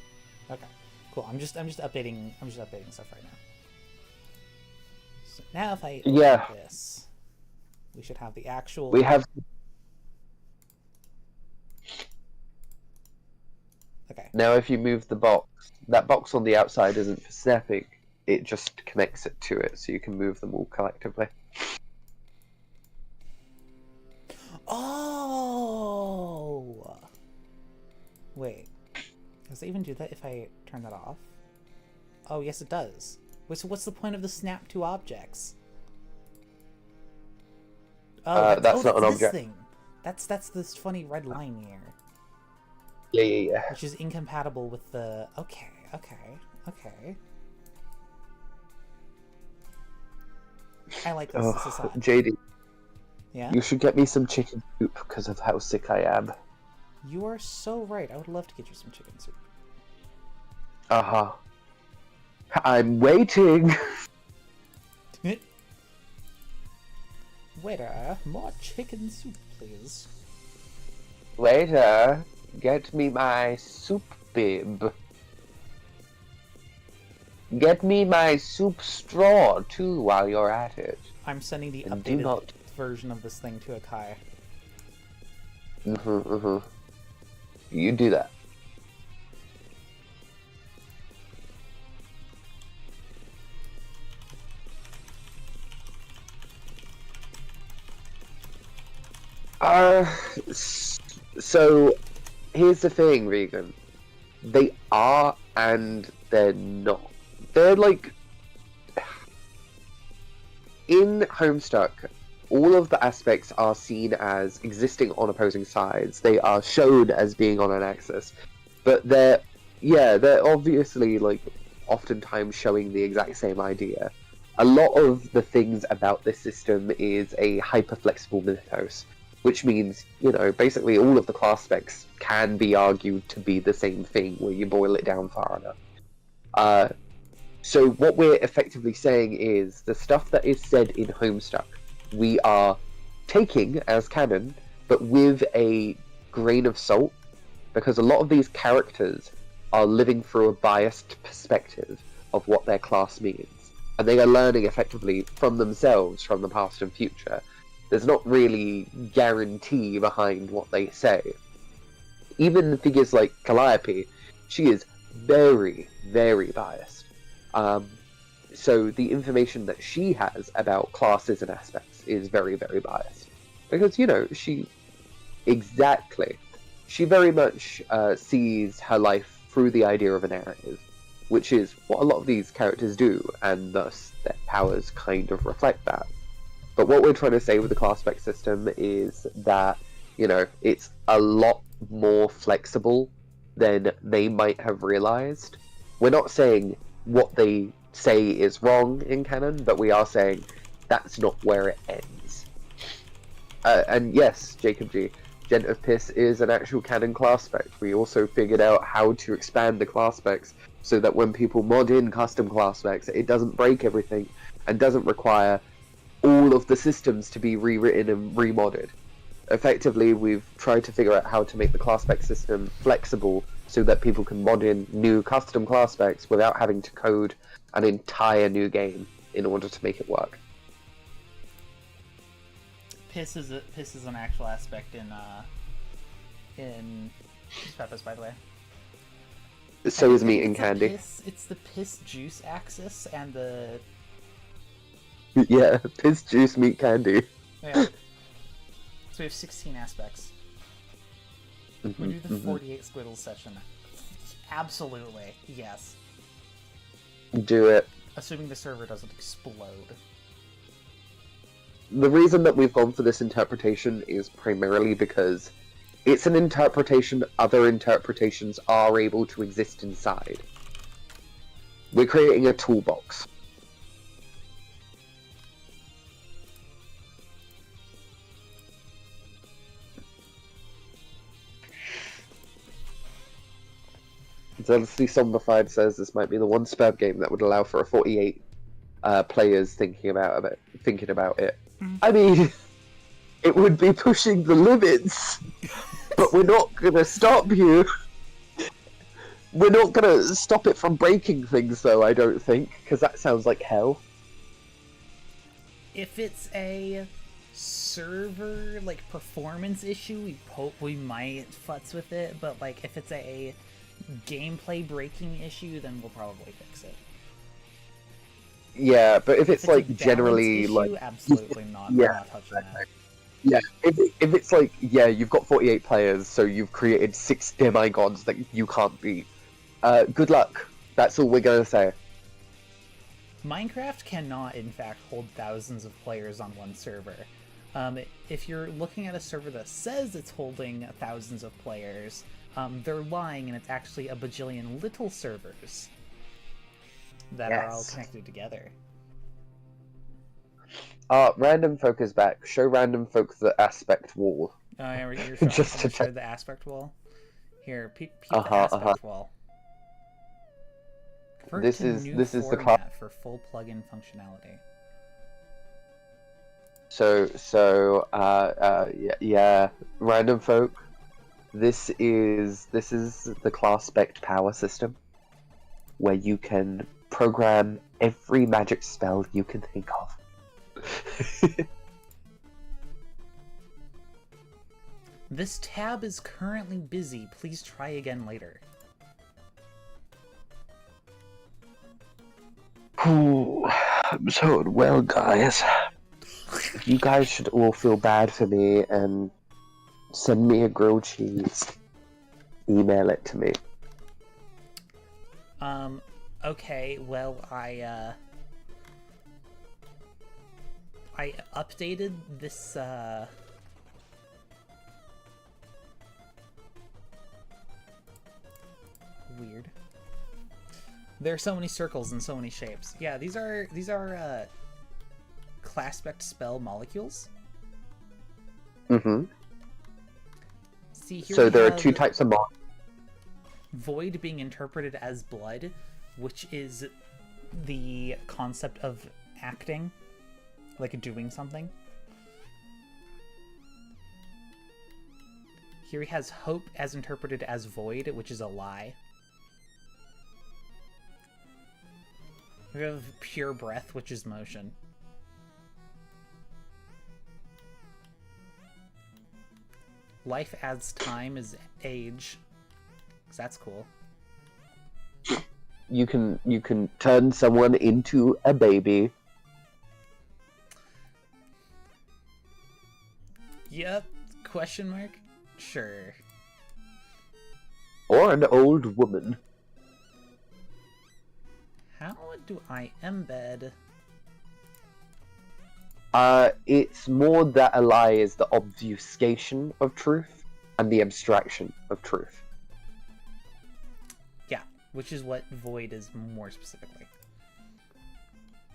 Okay, cool. I'm just updating. I'm just updating stuff right now. So now, if I open Yeah. this, we should have the actual. We have Okay. now. If you move the box, that box on the outside isn't for snapping. It just connects it to it, so you can move them all collectively. Oh. Wait. Does it even do that if I turn that off? Oh, yes, it does. Wait, so what's the point of the snap to objects? Oh, That's not an this object. thing. That's this funny red line here, Yeah. which is incompatible with the. Okay. I like this. This is Oh, odd. JD, Yeah. you should get me some chicken soup because of how sick I am. You are so right. I would love to get you some chicken soup. I'm waiting. Waiter, more chicken soup, please. Waiter, get me my soup bib. Get me my soup straw too while you're at it. I'm sending the And do updated not- version of this thing to Akai. You do that. So here's the thing, Regan. They are and they're not. They're like in Homestuck, all of the aspects are seen as existing on opposing sides. They are shown as being on an axis, but they're obviously like oftentimes showing the exact same idea. A lot of the things about this system is a hyper-flexible mythos, which means, basically all of the class specs can be argued to be the same thing where you boil it down far enough. So what we're effectively saying is the stuff that is said in Homestuck, we are taking as canon, but with a grain of salt, because a lot of these characters are living through a biased perspective of what their class means, and they are learning effectively from themselves, from the past and future. There's not really guarantee behind what they say. Even figures like Calliope, she is very, very biased. So the information that she has about classes and aspects is very, very biased. Because, she very much sees her life through the idea of a narrative, which is what a lot of these characters do, and thus their powers kind of reflect that. But what we're trying to say with the class spec system is that, you know, it's a lot more flexible than they might have realized. We're not saying what they say is wrong in canon, but we are saying that's not where it ends. And yes, Jacob G, Gent of Piss is an actual canon class spec. We also figured out how to expand the class specs so that when people mod in custom class specs, it doesn't break everything and doesn't require all of the systems to be rewritten and remodded. Effectively, we've tried to figure out how to make the class spec system flexible so that people can mod in new custom class specs without having to code an entire new game in order to make it work. Piss is an actual aspect in SBEPIS, by the way. So is meat and It's candy. it's the piss juice axis and the Yeah, piss, juice, meat, candy. yeah. So we have 16 aspects. We do the 48 squiddles session. Absolutely, yes. Do it. Assuming the server doesn't explode. The reason that we've gone for this interpretation is primarily because it's an interpretation other interpretations are able to exist inside. We're creating a toolbox. Zealously Somnified says this might be the one SPEB game that would allow for a 48 players thinking about it. I mean, it would be pushing the limits, but we're not gonna stop you. We're not gonna stop it from breaking things, though, I don't think, because that sounds like hell. If it's a server like performance issue, we might futz with it, but like if it's a gameplay breaking issue, then we'll probably fix it. Yeah, but if it's a like balance generally issue, like absolutely not. Yeah. We're not touching that. yeah, if it's like you've got 48 players, so you've created 6 demigods that you can't beat. Good luck. That's all we're gonna say. Minecraft cannot, in fact, hold thousands of players on one server. If you're looking at a server that says it's holding thousands of players, they're lying, and it's actually a bajillion little servers that are all connected together. Random folk is back. Show random folk the aspect wall. Oh, yeah, you're showing Just to show check. the aspect wall. Here, peep Uh-huh, the aspect uh-huh. wall. Convert This to is- new this is the format for full plugin functionality. Yeah, random folk. This is the class spec power system, where you can program every magic spell you can think of. This tab is currently busy. Please try again later. Ooh, I'm so unwell, guys. You guys should all feel bad for me and send me a grilled cheese. Email it to me. Okay, well, I updated this, weird. There are so many circles and so many shapes. Yeah, these are class spec spell molecules. Mm-hmm. See, here So we there are have 2 types of mod. Void being interpreted as blood, which is the concept of acting, like doing something. Here he has hope as interpreted as void, which is a lie. We have pure breath, which is motion. Life adds time is age, 'cause that's cool. You can turn someone into a baby. Yep. Question mark? Sure. Or an old woman. How do I embed? It's more that a lie is the obfuscation of truth and the abstraction of truth. Yeah, which is what void is more specifically.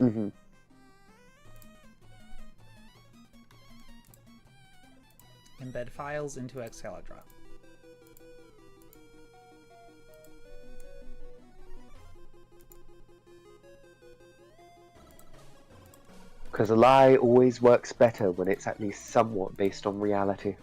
Mm-hmm. Embed files into Excalibur. Because a lie always works better when it's at least somewhat based on reality.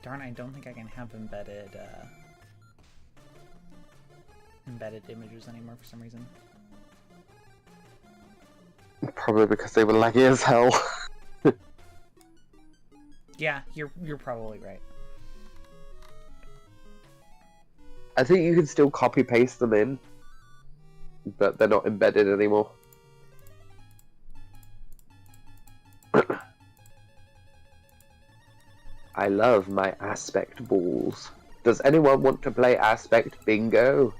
Darn, I don't think I can have embedded images anymore for some reason. Probably because they were laggy as hell. Yeah, you're probably right. I think you can still copy paste them in, but they're not embedded anymore. I love my aspect balls. Does anyone want to play aspect bingo?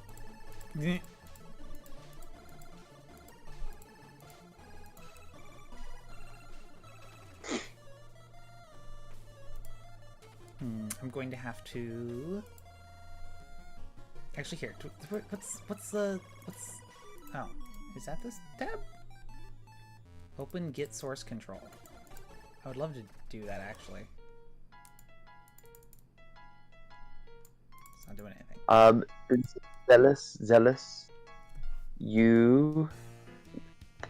I'm going to have to. Actually, here. What's oh, is that this tab? Open Git source control. I would love to do that actually. It's not doing anything. Zealous. You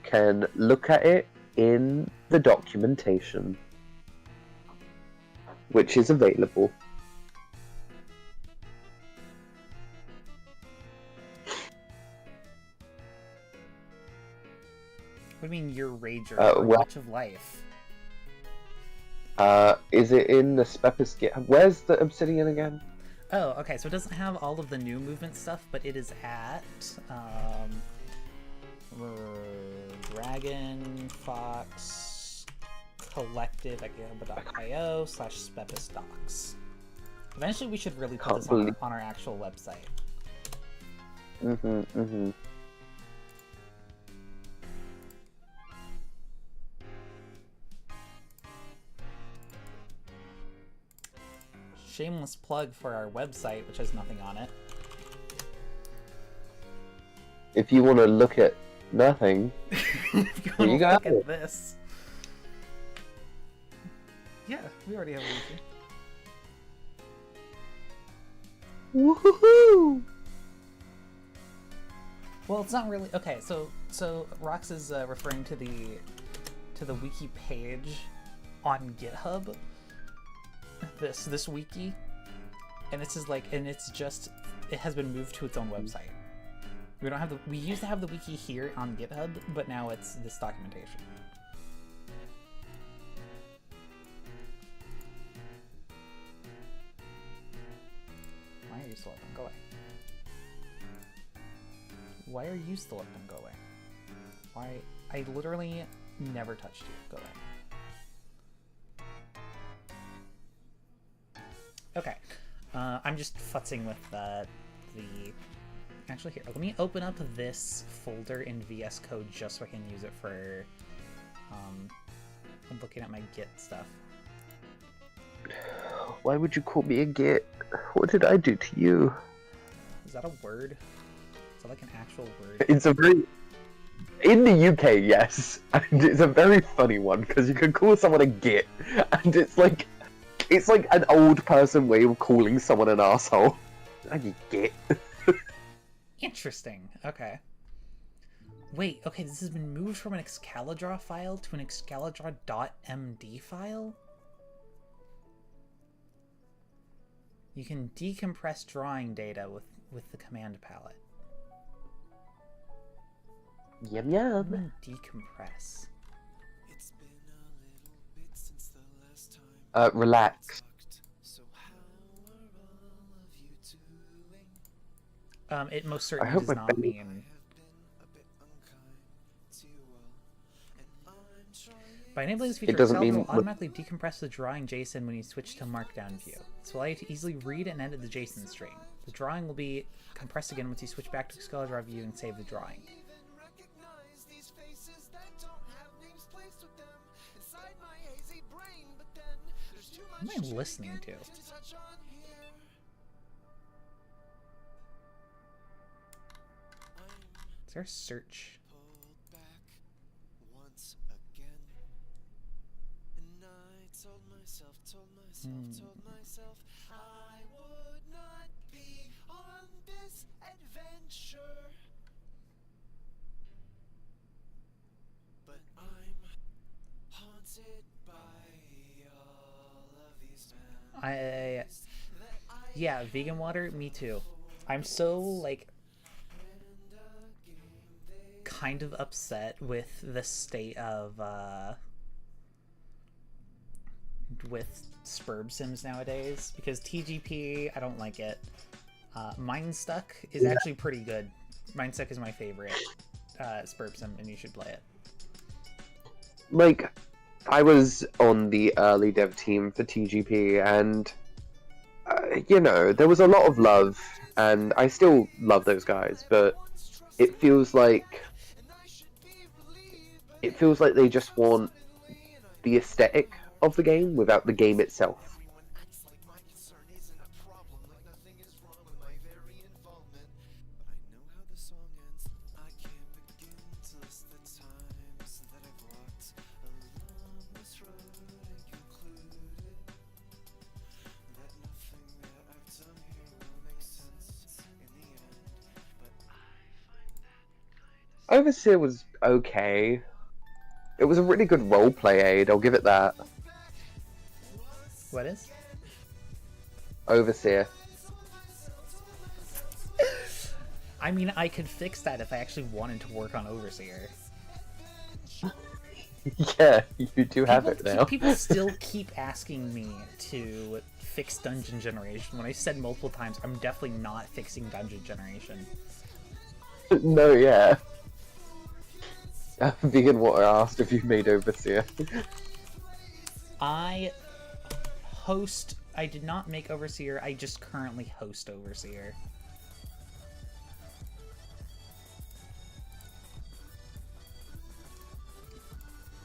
can look at it in the documentation, which is available. What do you mean, your rager? Well, Watch of Life. Is it in the SBEPIS GitHub? Where's the Obsidian again? Oh, okay, so it doesn't have all of the new movement stuff, but it is at Dragon Fox Collective at github.io/SBEPIS docs. Eventually we should really put this on our actual website. Shameless plug for our website, which has nothing on it. If you want to look at nothing, If you want to look at this. Yeah, we already have a wiki. Woohoo! Well, it's not really okay. So Rox is referring to the wiki page on GitHub. This wiki, and it says it has been moved to its own website. We used to have the wiki here on GitHub, but now it's this documentation. Why are you still open? Go away. Why are you still open? Go away. Why? I literally never touched you. Go away. Okay, I'm just futzing with the... Actually, here, let me open up this folder in VS Code just so I can use it for looking at my Git stuff. Why would you call me a git? What did I do to you? Is that a word? Is that like an actual word? It's a very... In the UK, yes. And it's a very funny one, because you can call someone a git, and it's like an old person way of calling someone an asshole. You git. Interesting. Okay. Wait, okay, this has been moved from an Excalibur file to an Excalibur.md file? You can decompress drawing data with the command palette. Yum yum. What do you mean decompress? Relax. It most I certainly hope does my not baby- mean... By enabling this feature, doesn't Excel mean will automatically decompress the drawing JSON when you switch to Markdown view. This will allow you to easily read and edit the JSON stream. The drawing will be compressed again once you switch back to Excel Draw view and save the drawing. What am I listening to? Is there a search? Yeah, vegan water, me too. I'm so, like, kind of upset with the state of, with Spurb Sims nowadays, because TGP, I don't like it. Mindstuck is actually pretty good. Mindstuck is my favorite Spurb Sim, and you should play it. Like, I was on the early dev team for TGP, and you know, there was a lot of love, and I still love those guys, but it feels like they just want the aesthetic of the game without the game itself. Overseer was okay. It was a really good roleplay aid, I'll give it that. What is? Overseer. I mean, I could fix that if I actually wanted to work on Overseer. Yeah, you do have it now. People still keep asking me to fix dungeon generation, when I said multiple times, I'm definitely not fixing dungeon generation. No, yeah. Vegan Water asked if you made Overseer. I did not make Overseer, I just currently host Overseer.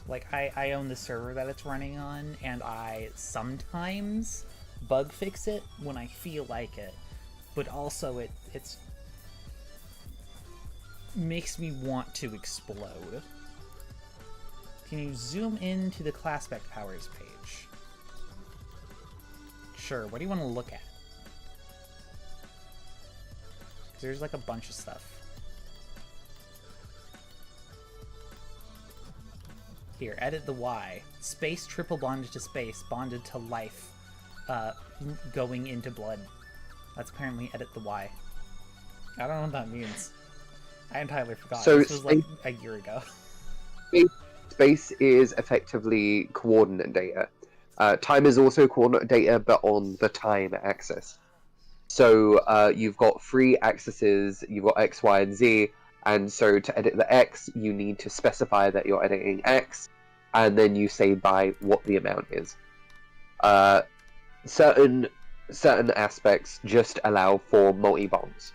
Like, I own the server that it's running on, and I sometimes bug fix it when I feel like it, but also it's makes me want to explode. Can you zoom into the class spec powers page? Sure, what do you want to look at? 'Cause there's like a bunch of stuff. Here, edit the Y. Space triple bonded to space, bonded to life, going into blood. That's apparently edit the Y. I don't know what that means. I entirely forgot. So this was like a year ago. Space is effectively coordinate data. Time is also coordinate data, but on the time axis. So you've got 3 axes, you've got X, Y, and Z, and so to edit the X, you need to specify that you're editing X, and then you say by what the amount is. Certain aspects just allow for multi-bonds.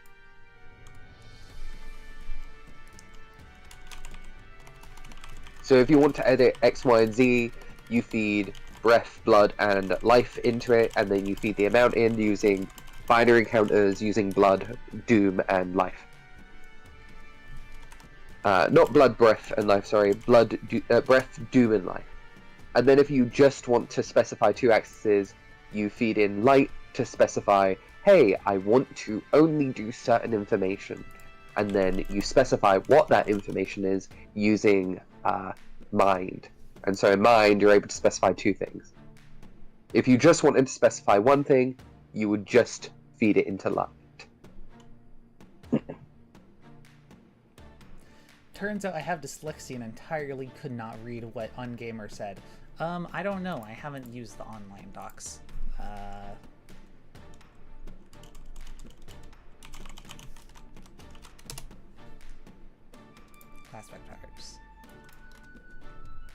So if you want to edit X, Y, and Z, you feed breath, blood, and life into it, and then you feed the amount in using binary counters, using blood, doom, and life. Not blood, breath, and life, sorry. Breath, doom, and life. And then if you just want to specify 2 axes, you feed in light to specify, hey, I want to only do certain information. And then you specify what that information is using mind. And so in mind, you're able to specify 2 things. If you just wanted to specify one thing, you would just feed it into light. Turns out I have dyslexia and entirely could not read what Ungamer said. I don't know. I haven't used the online docs. Aspect types.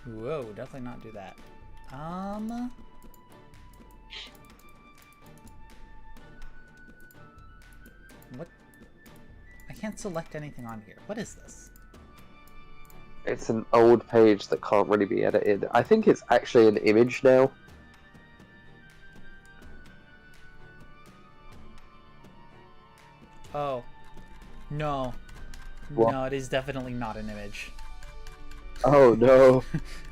Whoa, definitely not do that. What? I can't select anything on here. What is this? It's an old page that can't really be edited. I think it's actually an image now. Oh. No. What? No, it is definitely not an image. Oh no.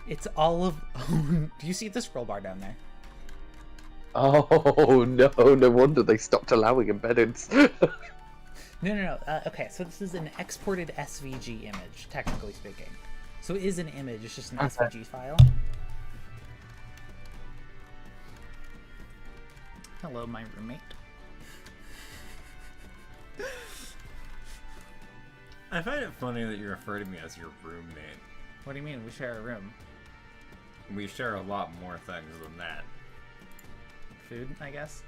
It's all of... Oh, do you see the scroll bar down there? Oh no, no wonder they stopped allowing embeddeds. No. Okay, so this is an exported SVG image, technically speaking. So it is an image, it's just an SVG file. Hello, my roommate. I find it funny that you refer to me as your roommate. What do you mean? We share a room. We share a lot more things than that. Food, I guess?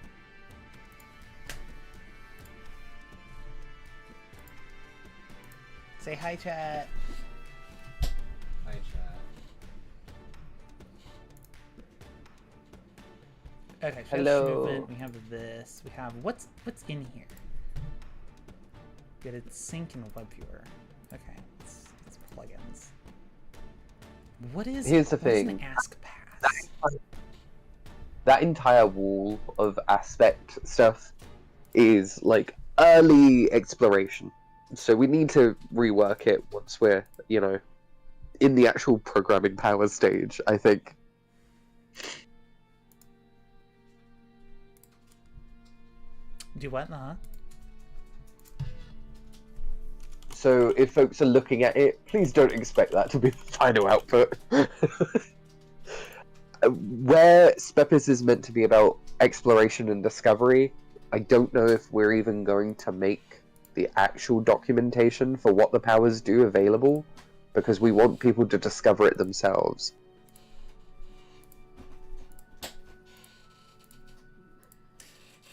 Say hi, chat. Hi, chat. Okay, so Hello. movement, we have this, we have... What's in here? Get it sync in the web viewer. Okay, it's plugins. What is... Here's the what's an thing. ask pass? That entire wall of aspect stuff is like early exploration. So we need to rework it once we're, you know, in the actual programming power stage, I think. Do what? Uh-huh. So if folks are looking at it, please don't expect that to be the final output. Where SBEPIS is meant to be about exploration and discovery, I don't know if we're even going to make the actual documentation for what the powers do available, because we want people to discover it themselves.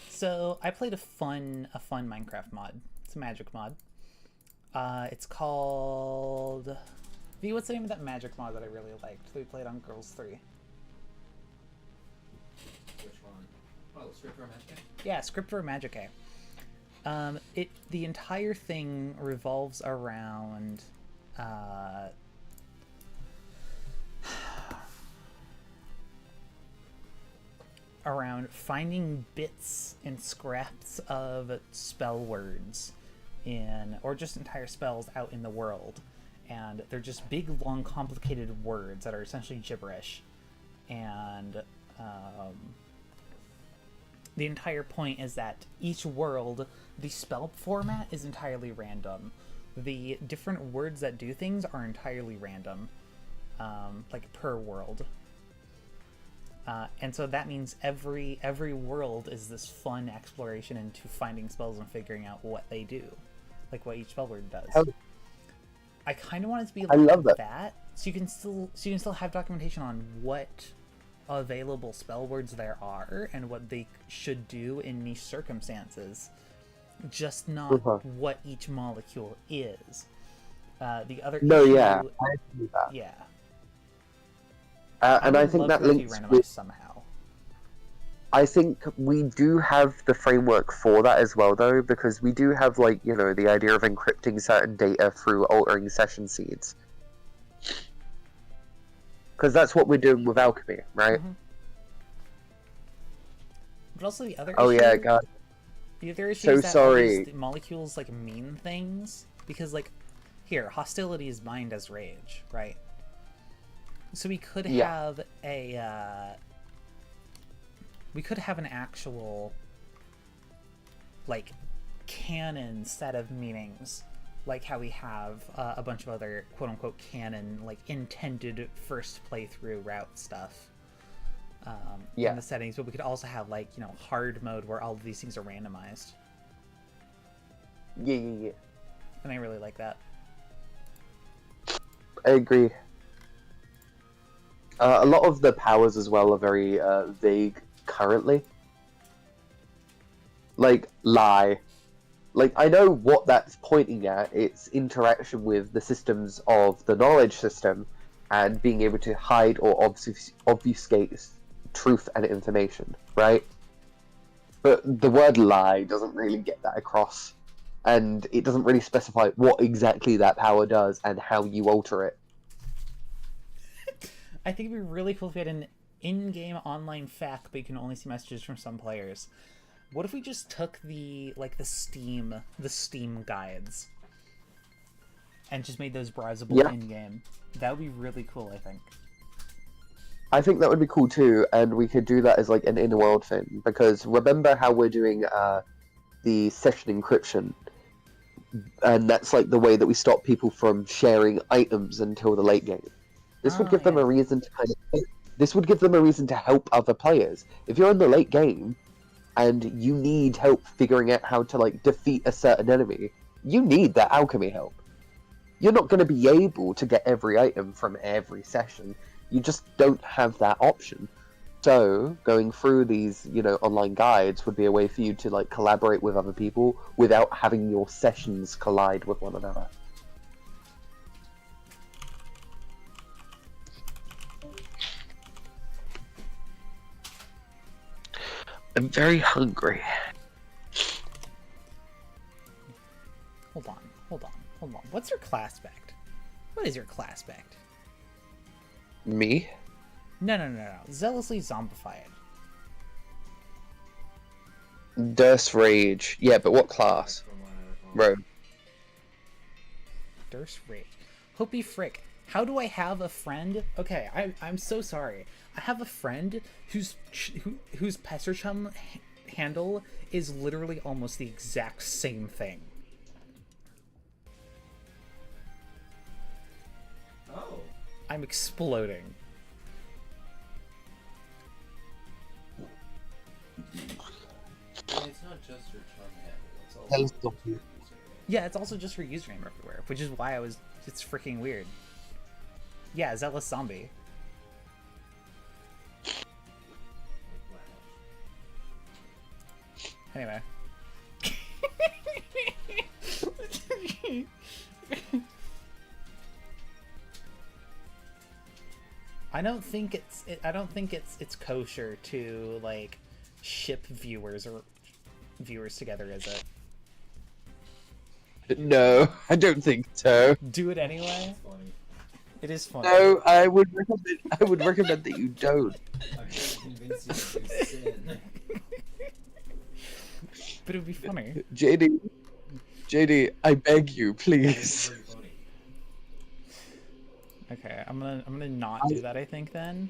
So I played a fun Minecraft mod. It's a magic mod. It's called... V, what's the name of that magic mod that I really liked that we played on Girls 3? Which one? Oh, Script or Magic? Yeah, Script or Magic. The entire thing revolves around around finding bits and scraps of spell words or just entire spells out in the world, and they're just big, long, complicated words that are essentially gibberish, and the entire point is that each world, the spell format is entirely random. The different words that do things are entirely random, like per world. And so that means every world is this fun exploration into finding spells and figuring out what they do, like what each spell word does. Oh. I kind of want it to be I like love that, so you can still have documentation on what available spell words there are and what they should do in niche circumstances, just not what each molecule is. The other issue, I see that. yeah. And I would think love that for it to be links randomized with... somehow. I think we do have the framework for that as well, though, because we do have, like, you know, the idea of encrypting certain data through altering session seeds. Because that's what we're doing with alchemy, right? Mm-hmm. But also the other Oh issue, yeah, God. the other issue So is that all sorry. these molecules like mean things, because like here, hostility is mined as rage, right? So we could have an actual like canon set of meanings, like how we have a bunch of other quote-unquote canon, like intended first playthrough route stuff in the settings, but we could also have, like, you know, hard mode where all of these things are randomized. Yeah. And I really like that. I agree. A lot of the powers as well are very vague currently. Like, lie. like, I know what that's pointing at. It's interaction with the systems of the knowledge system and being able to hide or obfuscate truth and information, right? But the word lie doesn't really get that across, and it doesn't really specify what exactly that power does and how you alter it. I think it'd be really cool if we had an in-game online FAQ, but you can only see messages from some players. What if we just took the Steam guides and just made those browsable in-game? That would be really cool, I think. I think that would be cool too, and we could do that as like an in-world thing, because remember how we're doing the session encryption, and that's like the way that we stop people from sharing items until the late game. This would give them a reason to this would give them a reason to help other players. If you're in the late game and you need help figuring out how to like defeat a certain enemy, you need that alchemy help. You're not going to be able to get every item from every session. You just don't have that option. So going through these, online guides would be a way for you to like collaborate with other people without having your sessions collide with one another. I'm very hungry. Hold on. What's your class spec? What is your class spec? Me? No. Zealously zombified. Durst Rage. Yeah, but what class? Rogue. Durst Rage. Hopi frick. How do I have a friend? Okay, I'm so sorry. I have a friend whose Pesserchum handle is literally almost the exact same thing. Oh. I'm exploding. It's not just your chum handle, it's also Yeah, it's also just her username everywhere, which is why it's freaking weird. Yeah, Zealous Zombie. Anyway. I don't think it's kosher to like ship viewers together, is it? No, I don't think so. Do it anyway. It is funny. No, I would recommend that you don't. I'm trying to convince you to do sin. But it would be funny. JD, I beg you, please. Very funny. Okay, I'm gonna not do that, I think, then.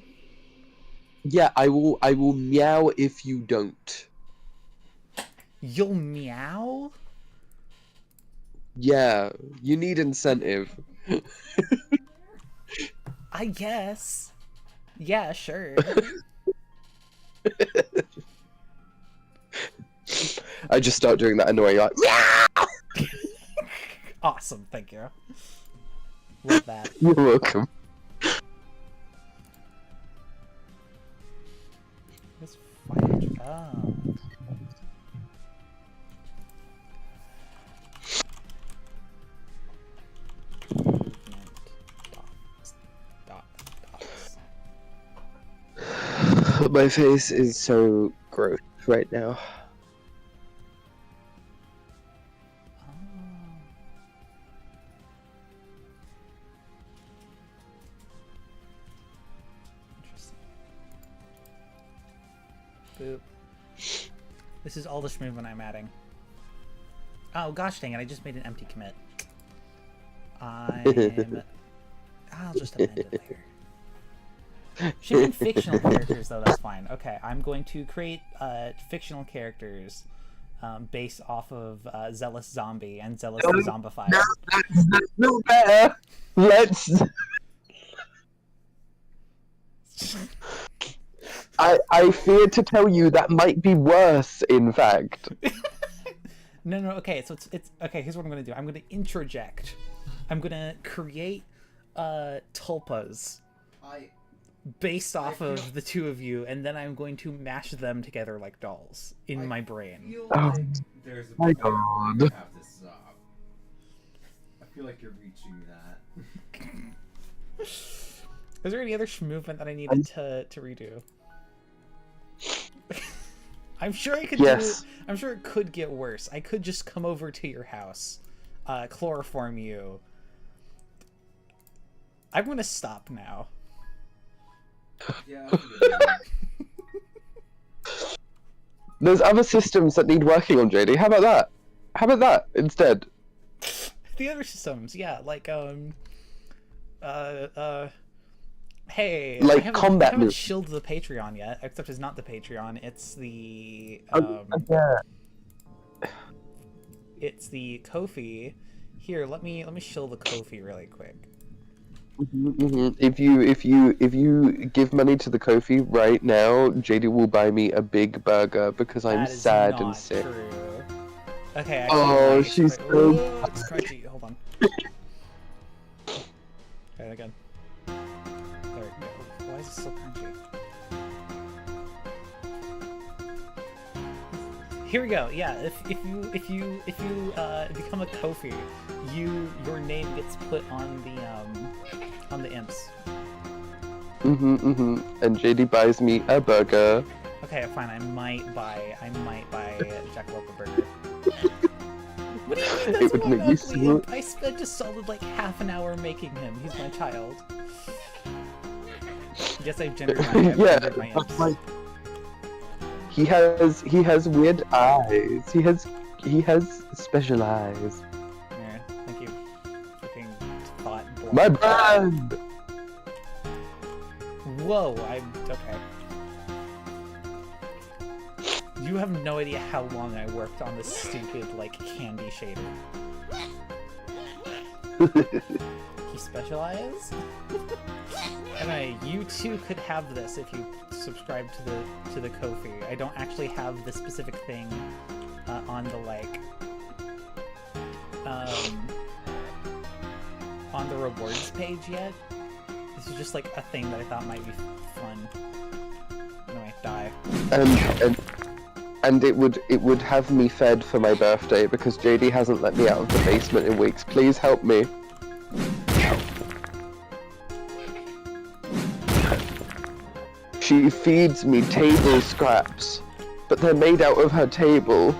Yeah, I will meow if you don't. You'll meow? Yeah, you need incentive. I guess. Yeah, sure. I just start doing that annoying like Awesome, thank you. Love that. You're welcome. This fire. Oh. Movement. Dots. My face is so gross right now. Boop. This is all the movement I'm adding. Oh gosh dang it, I just made an empty commit. I'll just amend it later. Should be fictional characters though, that's fine. Okay, I'm going to create fictional characters based off of Zealous Zombie and Zealously Zombified. No, that's no better. Let's... I fear to tell you that might be worse, in fact. No, okay, so it's okay, here's what I'm gonna do. I'm gonna introject. I'm gonna create tulpas based off of the two of you, and then I'm going to mash them together like dolls in my brain. feel Oh, like there's a my point where God. you have to stop. I feel like you're reaching that. Is there any other movement that I needed to redo? I'm sure I could Yes. I'm sure it could get worse. I could just come over to your house, chloroform you. I'm gonna stop now. Yeah, I forget that. There's other systems that need working on, JD. How about that? How about that instead? The other systems, yeah, like hey, Like combat I haven't moves. shielded the Patreon yet, except it's not the Patreon, it's the Yeah. it's the Ko-fi. Here, let me shield the Ko-fi really quick. If you give money to the Ko-fi right now, JD will buy me a big burger because I'm That is sad not and sick. true. Okay, actually, Oh, wait, she's wait. so Ooh, it's crunchy. Hold on. Okay, again. There we go. Why is it so crunchy? Here we go. Yeah, if you become a Ko-fi, your name gets put on the imps. And JD buys me a burger. Okay, fine. I might buy Jackalope a burger. What do you mean? That's It would one make me ugly so- imp? I spent a solid like half an hour making him. He's my child. Yes, I've gendered Yeah, gendered my but imps. like, he has weird eyes. He has special eyes. Yeah, thank you. Fucking thought block. My brand. Whoa, I'm okay. You have no idea how long I worked on this stupid like candy shader. He specializes? Anyway, you too could have this if you subscribe to the Ko-fi. I don't actually have the specific thing on the like on the rewards page yet. This is just like a thing that I thought might be fun. Anyway, die. And it would have me fed for my birthday because JD hasn't let me out of the basement in weeks. Please help me. She feeds me table scraps, but they're made out of her table.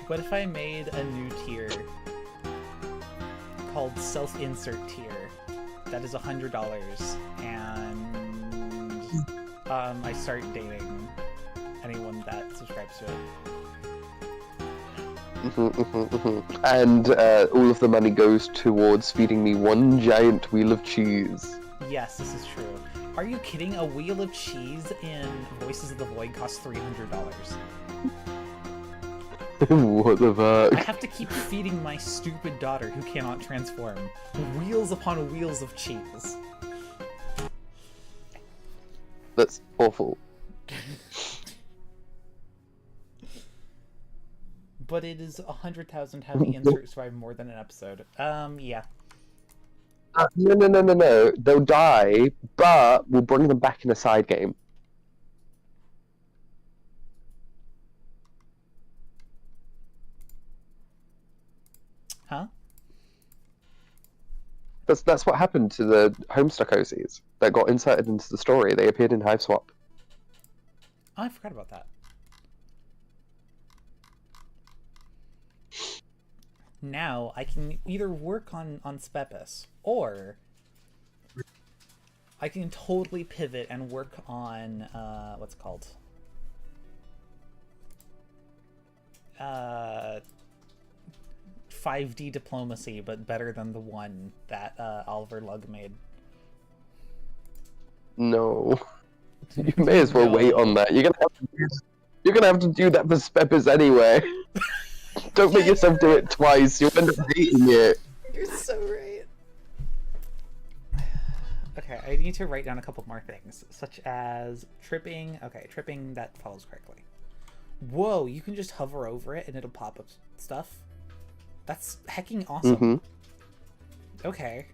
What if I made a new tier called self-insert tier that is $100 and I start dating anyone that subscribes to it? And all of the money goes towards feeding me one giant wheel of cheese. Yes, this is true. Are you kidding? A wheel of cheese in Voices of the Void costs $300. What the I fuck? have to keep feeding my stupid daughter who cannot transform wheels upon wheels of cheese. That's awful. But it is 100,000 to have the insert survive more than an episode. Yeah. No. They'll die, but we'll bring them back in a side game. Huh? That's what happened to the Homestuck OCs that got inserted into the story. They appeared in Hive Swap. Oh, I forgot about that. Now I can either work on SBEPIS or I can totally pivot and work on what's it called? 5D diplomacy, but better than the one that Oliver Lug made. No. You may as well wait on that. You're gonna have to do that for SBEPIS anyway. Don't make yourself do it twice. You'll end up hating it. You're so right. Okay, I need to write down a couple more things, such as tripping. Okay, tripping, that follows correctly. Whoa, you can just hover over it and it'll pop up stuff. That's hecking awesome. Mm-hmm. Okay.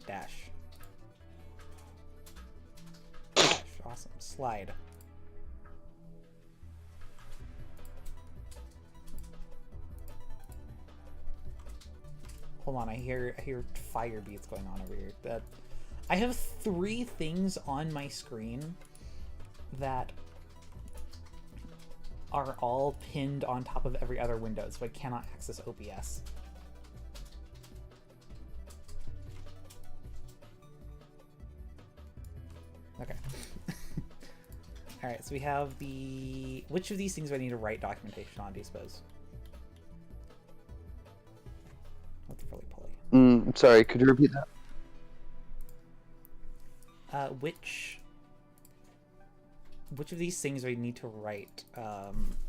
Dash. Dash. Awesome. Slide. Hold on, I hear fire beats going on over here. That I have 3 things on my screen that are all pinned on top of every other window, so I cannot access OBS. Okay. Alright, so we have the... Which of these things do I need to write documentation on, do you suppose? That's really pulley. Sorry, could you repeat that? Which of these things do I need to write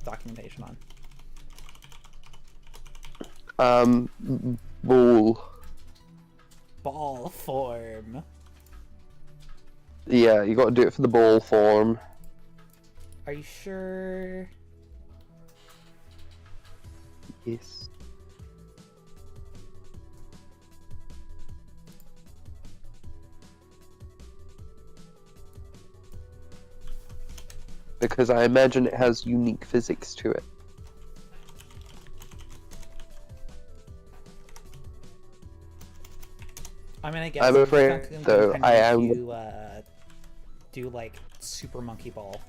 documentation on? Ball. Ball form. Yeah, you gotta do it for the ball form. Are you sure? Yes. Because I imagine it has unique physics to it. I mean, I guess I'm afraid, it's not though, gonna I am... make you, do like super monkey ball.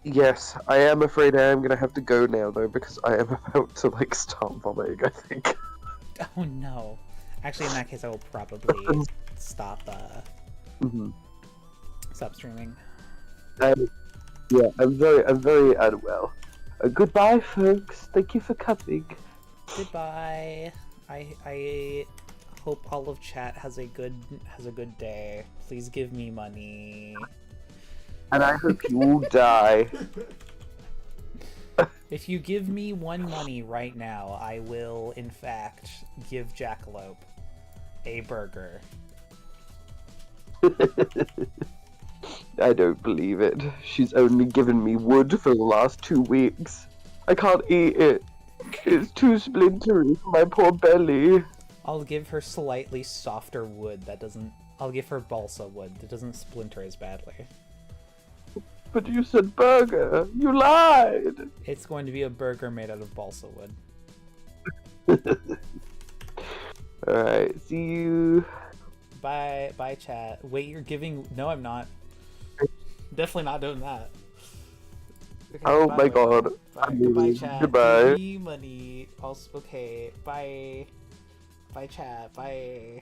Yes, I am afraid I am gonna have to go now, though, because I am about to, like, start vomiting, I think. Oh no. Actually, in that case, I will probably stop, stop streaming. Yeah, I'm very unwell. Goodbye, folks. Thank you for coming. Goodbye. I hope all of chat has a good day. Please give me money. And I hope you all die. If you give me 1 money right now, I will, in fact, give Jackalope a burger. I don't believe it. She's only given me wood for the last 2 weeks. I can't eat it. It's too splintery for my poor belly. I'll give her slightly softer wood that doesn't... I'll give her balsa wood that doesn't splinter as badly. But you said burger. You lied. It's going to be a burger made out of balsa wood. Alright, see you. Bye, chat. Wait, you're giving... No, I'm not. Definitely not doing that. Okay, Oh bye. my god. Bye. Goodbye, chat. Goodbye. Give me money. Also, okay, bye. Bye, chat. Bye.